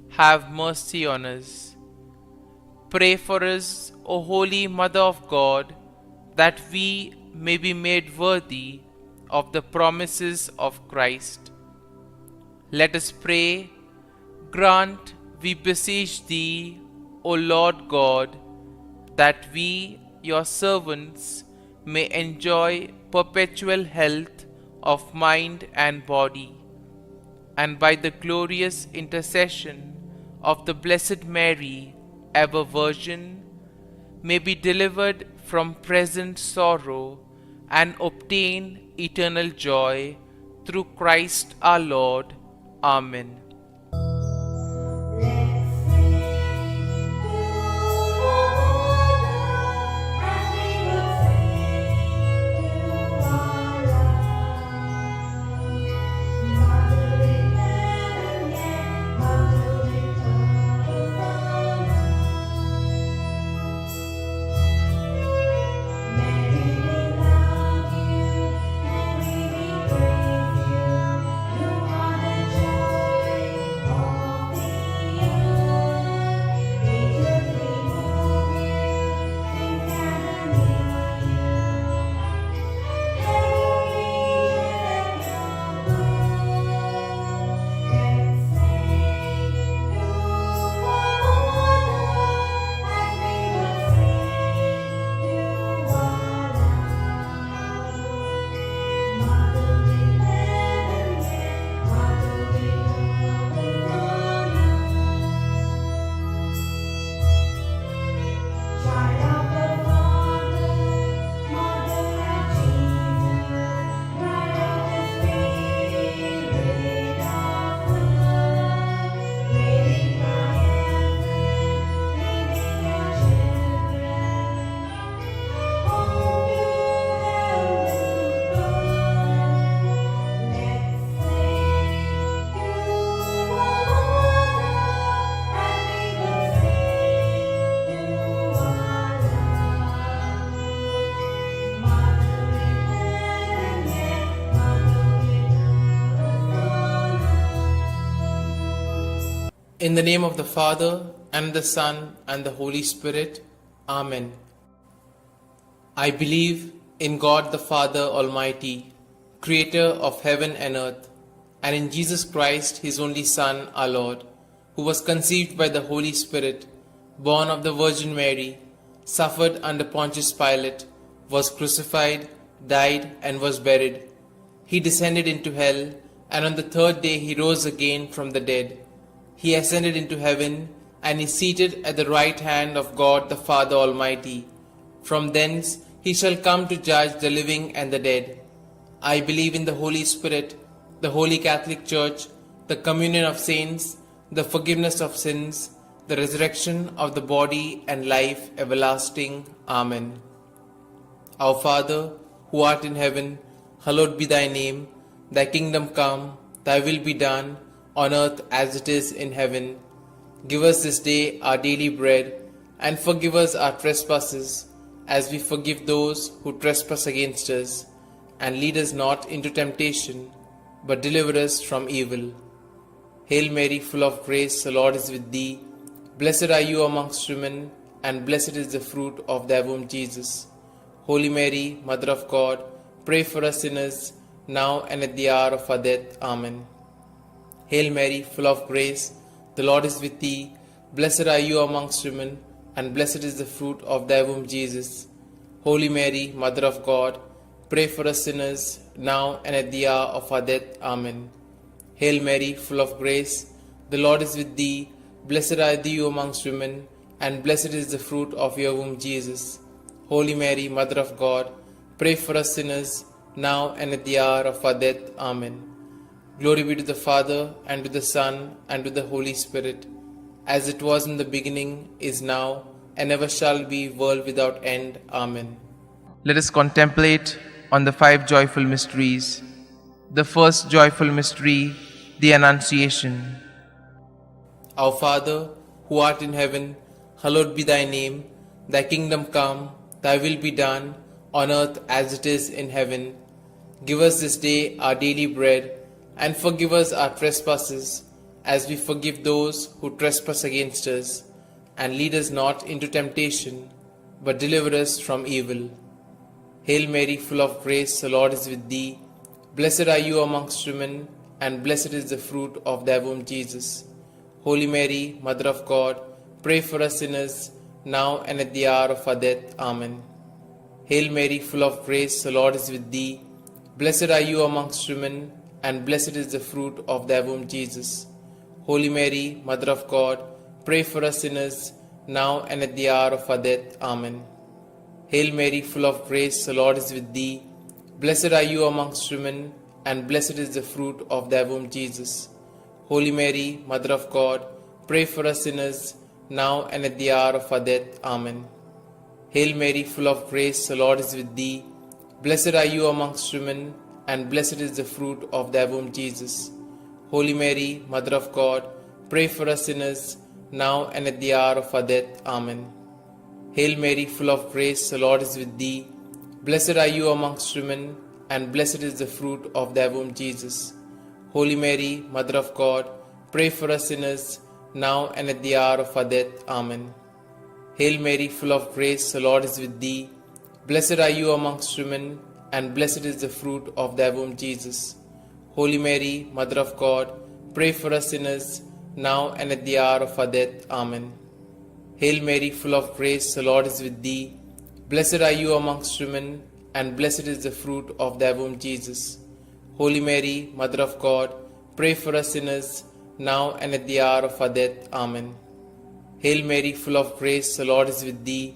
have mercy on us. Pray for us, O Holy Mother of God, that we may be made worthy of the promises of Christ. Let us pray. Grant, we beseech Thee, O Lord God, that we, Your servants, may enjoy perpetual health of mind and body, and by the glorious intercession of the Blessed Mary, ever Virgin, may be delivered from present sorrow and obtain eternal joy through Christ our Lord. Amen. Praise you, you are the joy In the name of the Father, and the Son, and the Holy Spirit. Amen. I believe in God the Father Almighty, creator of heaven and earth, and in Jesus Christ, his only Son, our Lord, who was conceived by the Holy Spirit, born of the Virgin Mary, suffered under Pontius Pilate, was crucified, died, and was buried. He descended into hell, and on the third day he rose again from the dead. He ascended into heaven, and is seated at the right hand of God the Father Almighty. From thence he shall come to judge the living and the dead. I believe in the Holy Spirit, the Holy Catholic Church, the communion of saints, the forgiveness of sins, the resurrection of the body, and life everlasting. Amen. Our Father, who art in heaven, hallowed be thy name. Thy kingdom come, thy will be done, on earth as it is in heaven. Give us this day our daily bread, and forgive us our trespasses, as we forgive those who trespass against us. And lead us not into temptation, but deliver us from evil. Hail Mary, full of grace, the Lord is with thee. Blessed are you amongst women, and blessed is the fruit of thy womb, Jesus. Holy Mary, Mother of God, pray for us sinners, now and at the hour of our death. Amen. Hail Mary, full of grace, the Lord is with thee. Blessed are you amongst women, and blessed is the fruit of thy womb, Jesus. Holy Mary, Mother of God, pray for us sinners, now and at the hour of our death. Amen. Hail Mary, full of grace, the Lord is with thee. Blessed are you amongst women, and blessed is the fruit of your womb, Jesus. Holy Mary, Mother of God, pray for us sinners, now and at the hour of our death. Amen. Glory be to the Father, and to the Son, and to the Holy Spirit, as it was in the beginning, is now, and ever shall be, world without end. Amen. Let us contemplate on the 5 joyful mysteries. The first joyful mystery, the Annunciation. Our Father, who art in heaven, hallowed be thy name. Thy kingdom come, thy will be done, on earth as it is in heaven. Give us this day our daily bread, and forgive us our trespasses, as we forgive those who trespass against us. And lead us not into temptation, but deliver us from evil. Hail Mary, full of grace, the Lord is with thee. Blessed are you amongst women, and blessed is the fruit of thy womb, Jesus. Holy Mary, Mother of God, pray for us sinners, now and at the hour of our death. Amen. Hail Mary, full of grace, the Lord is with thee. Blessed are you amongst women, and blessed is the fruit of thy womb, Jesus. Holy Mary, Mother of God, pray for us sinners, now and at the hour of our death. Amen. Hail Mary, full of grace, the Lord is with thee. Blessed are you amongst women, and blessed is the fruit of thy womb, Jesus. Holy Mary, Mother of God, pray for us sinners, now and at the hour of our death. Amen. Hail Mary, full of grace, the Lord is with thee. Blessed are you amongst women, and blessed is the fruit of thy womb, Jesus. Holy Mary, Mother of God, pray for us sinners, now and at the hour of our death. Amen. Hail Mary, full of grace, the Lord is with thee. Blessed are you amongst women, and blessed is the fruit of thy womb, Jesus. Holy Mary, Mother of God, pray for us sinners, now and at the hour of our death. Amen. Hail Mary, full of grace, the Lord is with thee. Blessed are you amongst women, and blessed is the fruit of thy womb, Jesus. Holy Mary, Mother of God, pray for us sinners, now and at the hour of our death. Amen. Hail Mary, full of grace, the Lord is with thee. Blessed are you amongst women, and blessed is the fruit of thy womb, Jesus. Holy Mary, Mother of God, pray for us sinners, now and at the hour of our death. Amen. Hail Mary, full of grace, the Lord is with thee.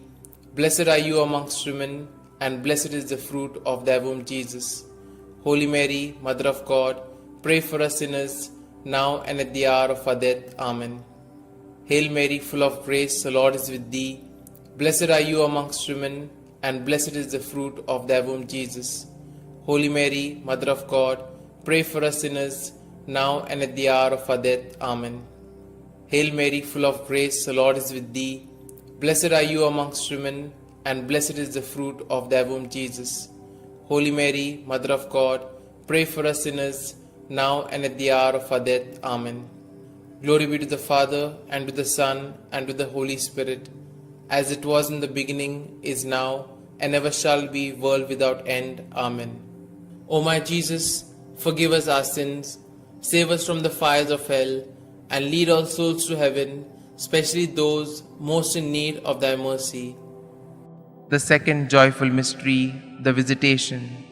Blessed are you amongst women, and blessed is the fruit of thy womb, Jesus. Holy Mary, Mother of God, pray for us sinners, now and at the hour of our death. Amen. Hail Mary, full of grace, the Lord is with thee. Blessed are you amongst women, and blessed is the fruit of thy womb, Jesus. Holy Mary, Mother of God, pray for us sinners, now and at the hour of our death. Amen. Hail Mary, full of grace, the Lord is with thee. Blessed are you amongst women, and blessed is the fruit of thy womb, Jesus. Holy Mary, Mother of God, pray for us sinners, now and at the hour of our death. Amen. Glory be to the Father, and to the Son, and to the Holy Spirit, as it was in the beginning, is now, and ever shall be, world without end. Amen. O my Jesus, forgive us our sins, save us from the fires of hell, and lead all souls to heaven, especially those most in need of thy mercy. The second joyful mystery, the Visitation.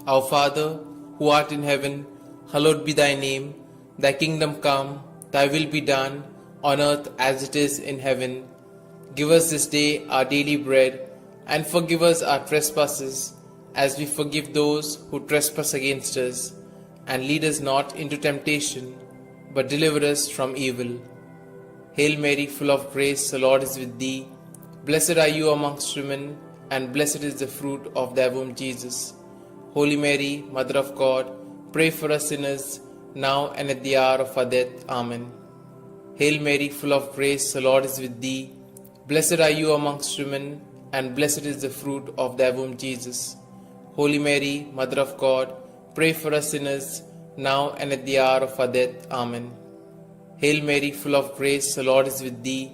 Our Father, who art in heaven, hallowed be thy name. Thy kingdom come, thy will be done, on earth as it is in heaven. Give us this day our daily bread, and forgive us our trespasses, as we forgive those who trespass against us. And lead us not into temptation, but deliver us from evil. Hail Mary, full of grace, the Lord is with thee. Blessed are you amongst women, and blessed is the fruit of thy womb, Jesus. Holy Mary, Mother of God, pray for us sinners, now and at the hour of our death. Amen. Hail Mary, full of grace, the Lord is with thee. Blessed are you amongst women, and blessed is the fruit of thy womb, Jesus. Holy Mary, Mother of God, pray for us sinners, now and at the hour of our death. Amen. Hail Mary, full of grace, the Lord is with thee.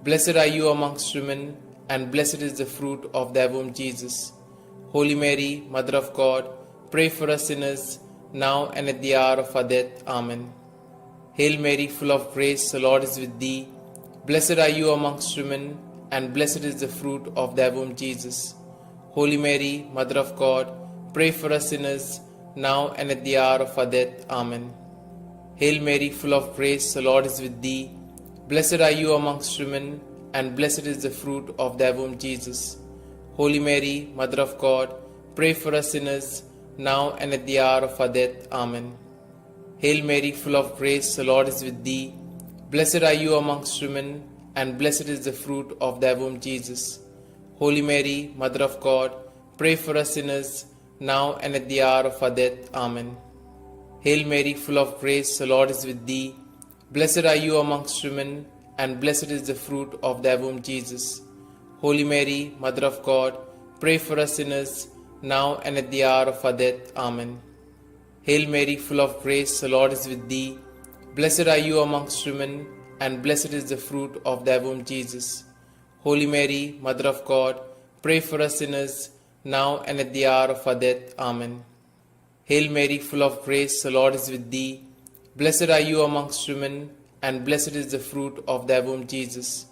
Blessed are you amongst women, and blessed is the fruit of thy womb, Jesus. Holy Mary, Mother of God, pray for us sinners, now and at the hour of our death. Amen. Hail Mary, full of grace, the Lord is with thee. Blessed are you amongst women, and blessed is the fruit of thy womb, Jesus. Holy Mary, Mother of God, pray for us sinners, now and at the hour of our death. Amen. Hail Mary, full of grace, the Lord is with thee. Blessed are you amongst women, and blessed is the fruit of thy womb, Jesus. Holy Mary, Mother of God, pray for us sinners, now and at the hour of our death. Amen. Hail Mary, full of grace, the Lord is with thee. Blessed are you amongst women, and blessed is the fruit of thy womb, Jesus. Holy Mary, Mother of God, pray for us sinners, now and at the hour of our death. Amen. Hail Mary, full of grace, the Lord is with thee. Blessed are you amongst women, and blessed is the fruit of thy womb, Jesus. Holy Mary, Mother of God, pray for us sinners, now and at the hour of our death. Amen. Hail Mary, full of grace, the Lord is with thee. Blessed are you amongst women, and blessed is the fruit of thy womb, Jesus. Holy Mary, Mother of God, pray for us sinners, now and at the hour of our death. Amen. Hail Mary, full of grace, the Lord is with thee. Blessed are you amongst women, and blessed is the fruit of thy womb, Jesus.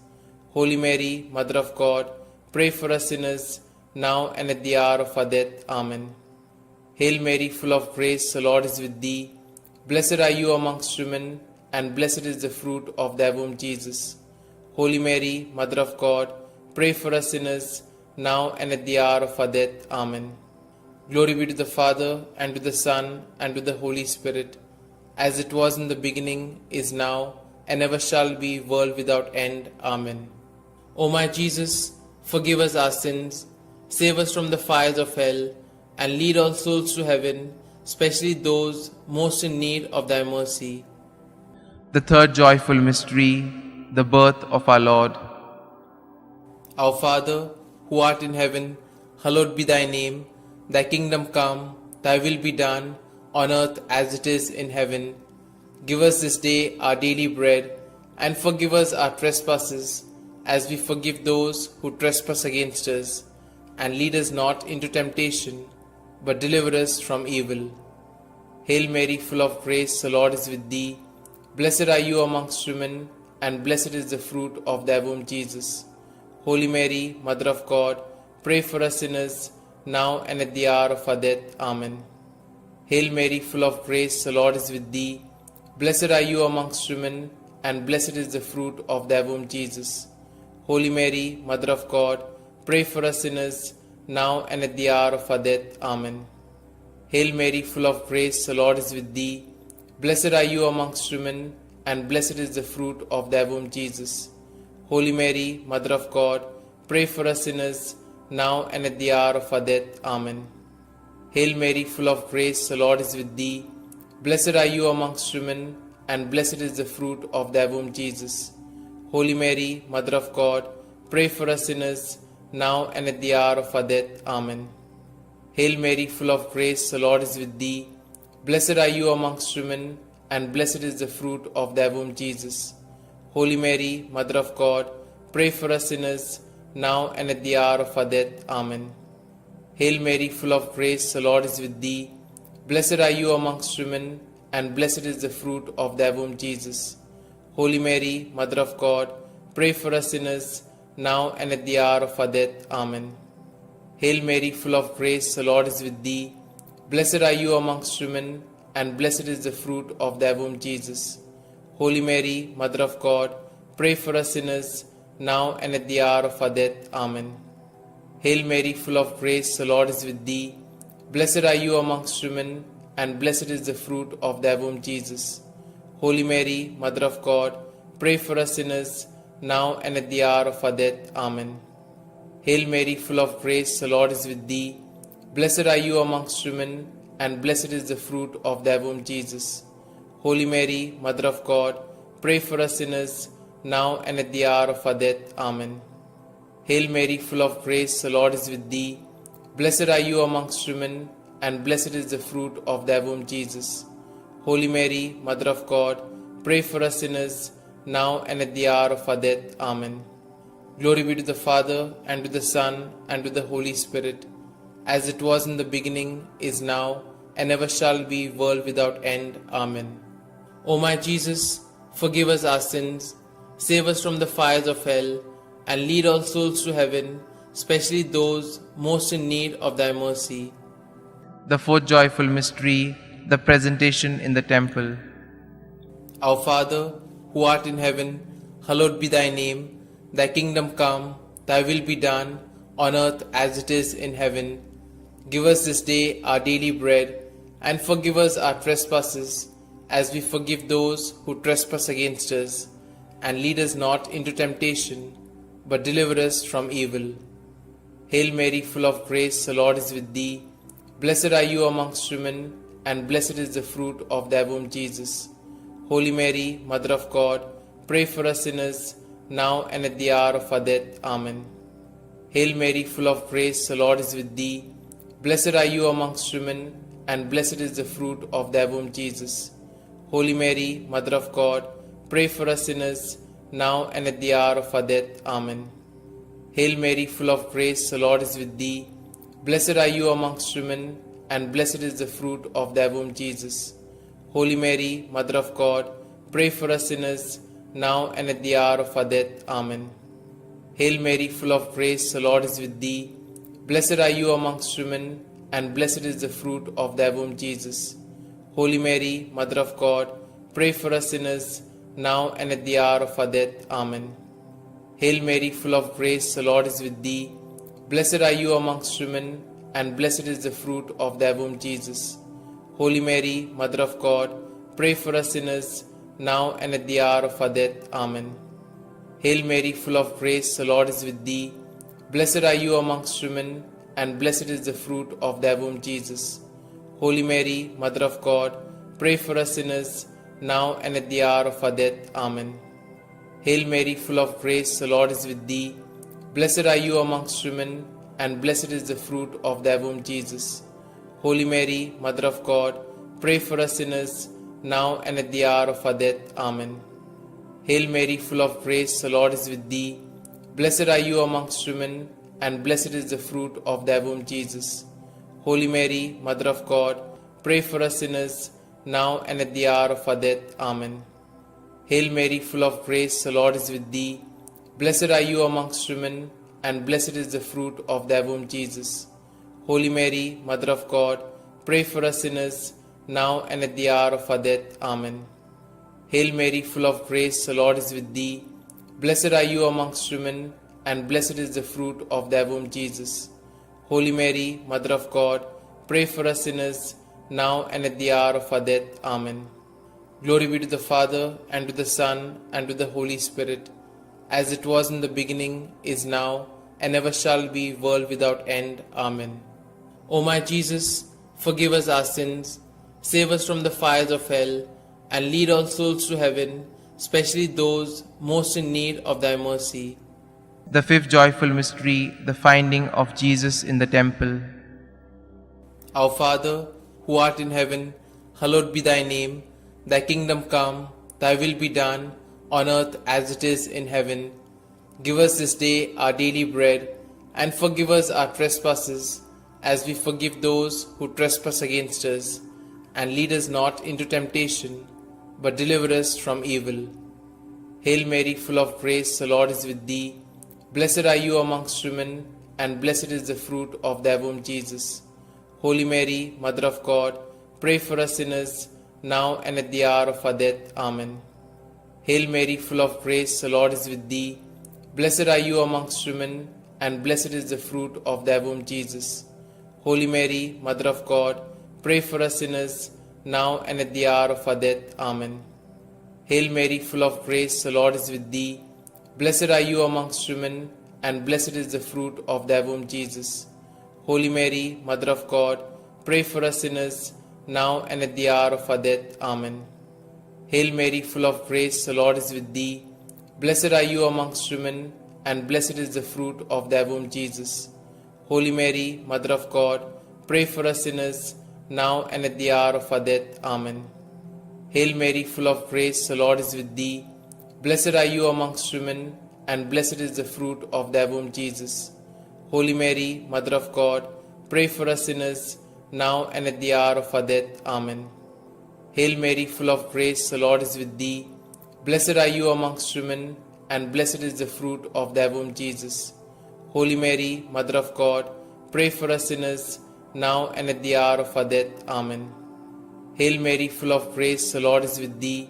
Holy Mary, Mother of God, pray for us sinners, now and at the hour of our death. Amen. Hail Mary, full of grace, the Lord is with thee. Blessed are you amongst women, and blessed is the fruit of thy womb, Jesus. Holy Mary, Mother of God, pray for us sinners, now and at the hour of our death. Amen. Glory be to the Father, and to the Son, and to the Holy Spirit, as it was in the beginning, is now, and ever shall be, world without end. Amen. O my Jesus, forgive us our sins, save us from the fires of hell, and lead all souls to heaven, especially those most in need of thy mercy. The third joyful mystery, the birth of our Lord. Our Father, who art in heaven, hallowed be thy name. Thy kingdom come, thy will be done, on earth as it is in heaven. Give us this day our daily bread, and forgive us our trespasses, as we forgive those who trespass against us. And lead us not into temptation, but deliver us from evil. Hail Mary, full of grace, the Lord is with thee. Blessed are you amongst women, and blessed is the fruit of thy womb, Jesus. Holy Mary, Mother of God, pray for us sinners, now and at the hour of our death. Amen. Hail Mary, full of grace, the Lord is with thee. Blessed are you amongst women, and blessed is the fruit of thy womb, Jesus. Holy Mary, Mother of God, pray for us sinners, now and at the hour of our death. Amen. Hail Mary, full of grace, the Lord is with thee. Blessed are you amongst women, and blessed is the fruit of thy womb, Jesus. Holy Mary, Mother of God, pray for us sinners, now and at the hour of our death. Amen. Hail Mary, full of grace, the Lord is with thee. Blessed are you amongst women, and blessed is the fruit of thy womb, Jesus. Holy Mary, Mother of God, pray for us sinners, now and at the hour of our death. Amen. Hail Mary, full of grace, the Lord is with thee. Blessed are you amongst women, and blessed is the fruit of thy womb, Jesus. Holy Mary, Mother of God, pray for us sinners, now and at the hour of our death. Amen. Hail Mary, full of grace, the Lord is with thee. Blessed are you amongst women, and blessed is the fruit of thy womb, Jesus. Holy Mary, Mother of God, pray for us sinners, now and at the hour of our death. Amen. Hail Mary, full of grace, the Lord is with thee. Blessed are you amongst women, and blessed is the fruit of thy womb, Jesus. Holy Mary, Mother of God, pray for us sinners, now and at the hour of our death. Amen. Hail Mary, full of grace, the Lord is with thee. Blessed are you amongst women, and blessed is the fruit of thy womb, Jesus. Holy Mary, Mother of God, pray for us sinners, now and at the hour of our death. Amen. Hail Mary, full of grace, the Lord is with thee. Blessed are you amongst women, and blessed is the fruit of thy womb, Jesus. Holy Mary, Mother of God, pray for us sinners, now and at the hour of our death. Amen. Hail Mary, full of grace, the Lord is with thee. Blessed are you amongst women, and blessed is the fruit of thy womb, Jesus. Holy Mary, Mother of God, pray for us sinners, now and at the hour of our death. Amen. Glory be to the Father, and to the Son, and to the Holy Spirit, as it was in the beginning, is now, and ever shall be, world without end. Amen. O my Jesus, forgive us our sins, save us from the fires of hell, and lead all souls to heaven, especially those most in need of thy mercy. The fourth joyful mystery, the presentation in the temple. Our Father, who art in heaven, hallowed be thy name. Thy kingdom come, thy will be done, on earth as it is in heaven. Give us this day our daily bread, and forgive us our trespasses, as we forgive those who trespass against us. And lead us not into temptation, but deliver us from evil. Hail Mary, full of grace, the Lord is with thee. Blessed are you amongst women, and blessed is the fruit of thy womb, Jesus. Holy Mary, Mother of God, pray for us sinners, now and at the hour of our death. Amen. Hail Mary, full of grace, the Lord is with thee. Blessed are you amongst women, and blessed is the fruit of thy womb, Jesus. Holy Mary, Mother of God, pray for us sinners, now and at the hour of our death. Amen. Hail Mary, full of grace, the Lord is with thee. Blessed are you amongst women, and blessed is the fruit of thy womb, Jesus. Holy Mary, Mother of God, pray for us sinners, now and at the hour of our death. Amen. Hail Mary, full of grace, the Lord is with thee. Blessed are you amongst women, and blessed is the fruit of thy womb, Jesus. Holy Mary, Mother of God, pray for us sinners, now and at the hour of our death. Amen. Hail Mary, full of grace, the Lord is with thee. Blessed are you amongst women, and blessed is the fruit of thy womb, Jesus. Holy Mary, Mother of God, pray for us sinners, now and at the hour of our death. Amen. Hail Mary, full of grace, the Lord is with thee. Blessed are you amongst women, and blessed is the fruit of thy womb, Jesus. Holy Mary, Mother of God, pray for us sinners, now and at the hour of our death. Amen. Hail Mary, full of grace, the Lord is with thee. Blessed are you amongst women, and blessed is the fruit of thy womb, Jesus. Holy Mary, Mother of God, pray for us sinners, now and at the hour of our death. Amen. Hail Mary, full of grace, the Lord is with thee. Blessed are you amongst women, and blessed is the fruit of thy womb, Jesus. Holy Mary, Mother of God, pray for us sinners, now and at the hour of our death. Amen. Hail Mary, full of grace, the Lord is with thee. Blessed are you amongst women, and blessed is the fruit of thy womb, Jesus. Holy Mary, Mother of God, pray for us sinners, now and at the hour of our death. Amen. Hail Mary, full of grace, the Lord is with thee. Blessed are you amongst women, and blessed is the fruit of thy womb, Jesus. Holy Mary, Mother of God, pray for us sinners, now and at the hour of our death. Amen. Glory be to the Father, and to the Son, and to the Holy Spirit, as it was in the beginning, is now, and ever shall be, world without end. Amen. O my Jesus, forgive us our sins, save us from the fires of hell, and lead all souls to heaven, especially those most in need of thy mercy. The fifth joyful mystery, the finding of Jesus in the temple. Our Father, who art in heaven, hallowed be thy name. Thy kingdom come, thy will be done, on earth as it is in heaven. Give us this day our daily bread, and forgive us our trespasses, as we forgive those who trespass against us. And lead us not into temptation, but deliver us from evil. Hail Mary, full of grace, the Lord is with thee. Blessed are you amongst women, and blessed is the fruit of thy womb, Jesus. Holy Mary, Mother of God, pray for us sinners, now and at the hour of our death. Amen. Hail Mary, full of grace, the Lord is with thee. Blessed are you amongst women, and blessed is the fruit of thy womb, Jesus. Holy Mary, Mother of God, pray for us sinners, now and at the hour of our death. Amen. Hail Mary, full of grace, the Lord is with thee. Blessed are you amongst women, and blessed is the fruit of thy womb, Jesus. Holy Mary, Mother of God, pray for us sinners, now and at the hour of our death. Amen. Hail Mary, full of grace, the Lord is with thee. Blessed are you amongst women, and blessed is the fruit of thy womb, Jesus. Holy Mary, Mother of God, pray for us sinners, now and at the hour of our death. Amen. Hail Mary, full of grace, the Lord is with thee. Blessed are you amongst women, and blessed is the fruit of thy womb, Jesus. Holy Mary, Mother of God, pray for us sinners, now and at the hour of our death. Amen. Hail Mary, full of grace, the Lord is with thee. Blessed are you amongst women, and blessed is the fruit of thy womb, Jesus. Holy Mary, Mother of God, pray for us sinners, now and at the hour of our death. Amen. Hail Mary, full of grace, the Lord is with thee.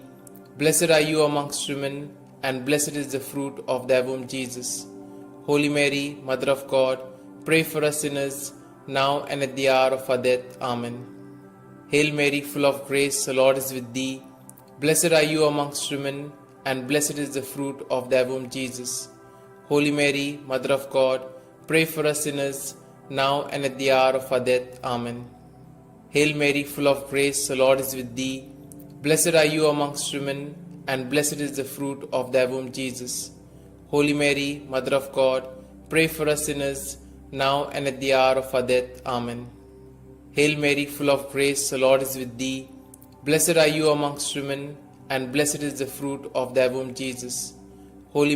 Blessed are you amongst women, and blessed is the fruit of thy womb, Jesus. Holy Mary, Mother of God, pray for us sinners, now and at the hour of our death. Amen. Hail Mary, full of grace, the Lord is with thee. Blessed are you amongst women, and blessed is the fruit of thy womb, Jesus. Holy Mary, Mother of God, pray for us sinners, now and at the hour of our death. Amen. Hail Mary, full of grace, the Lord is with thee. Blessed are you amongst women, and blessed is the fruit of thy womb, Jesus. Holy Mary, Mother of God, pray for us sinners, now and at the hour of our death. Amen. Hail Mary, full of grace, the Lord is with thee. Blessed are you amongst women, and blessed is the fruit of thy womb, Jesus.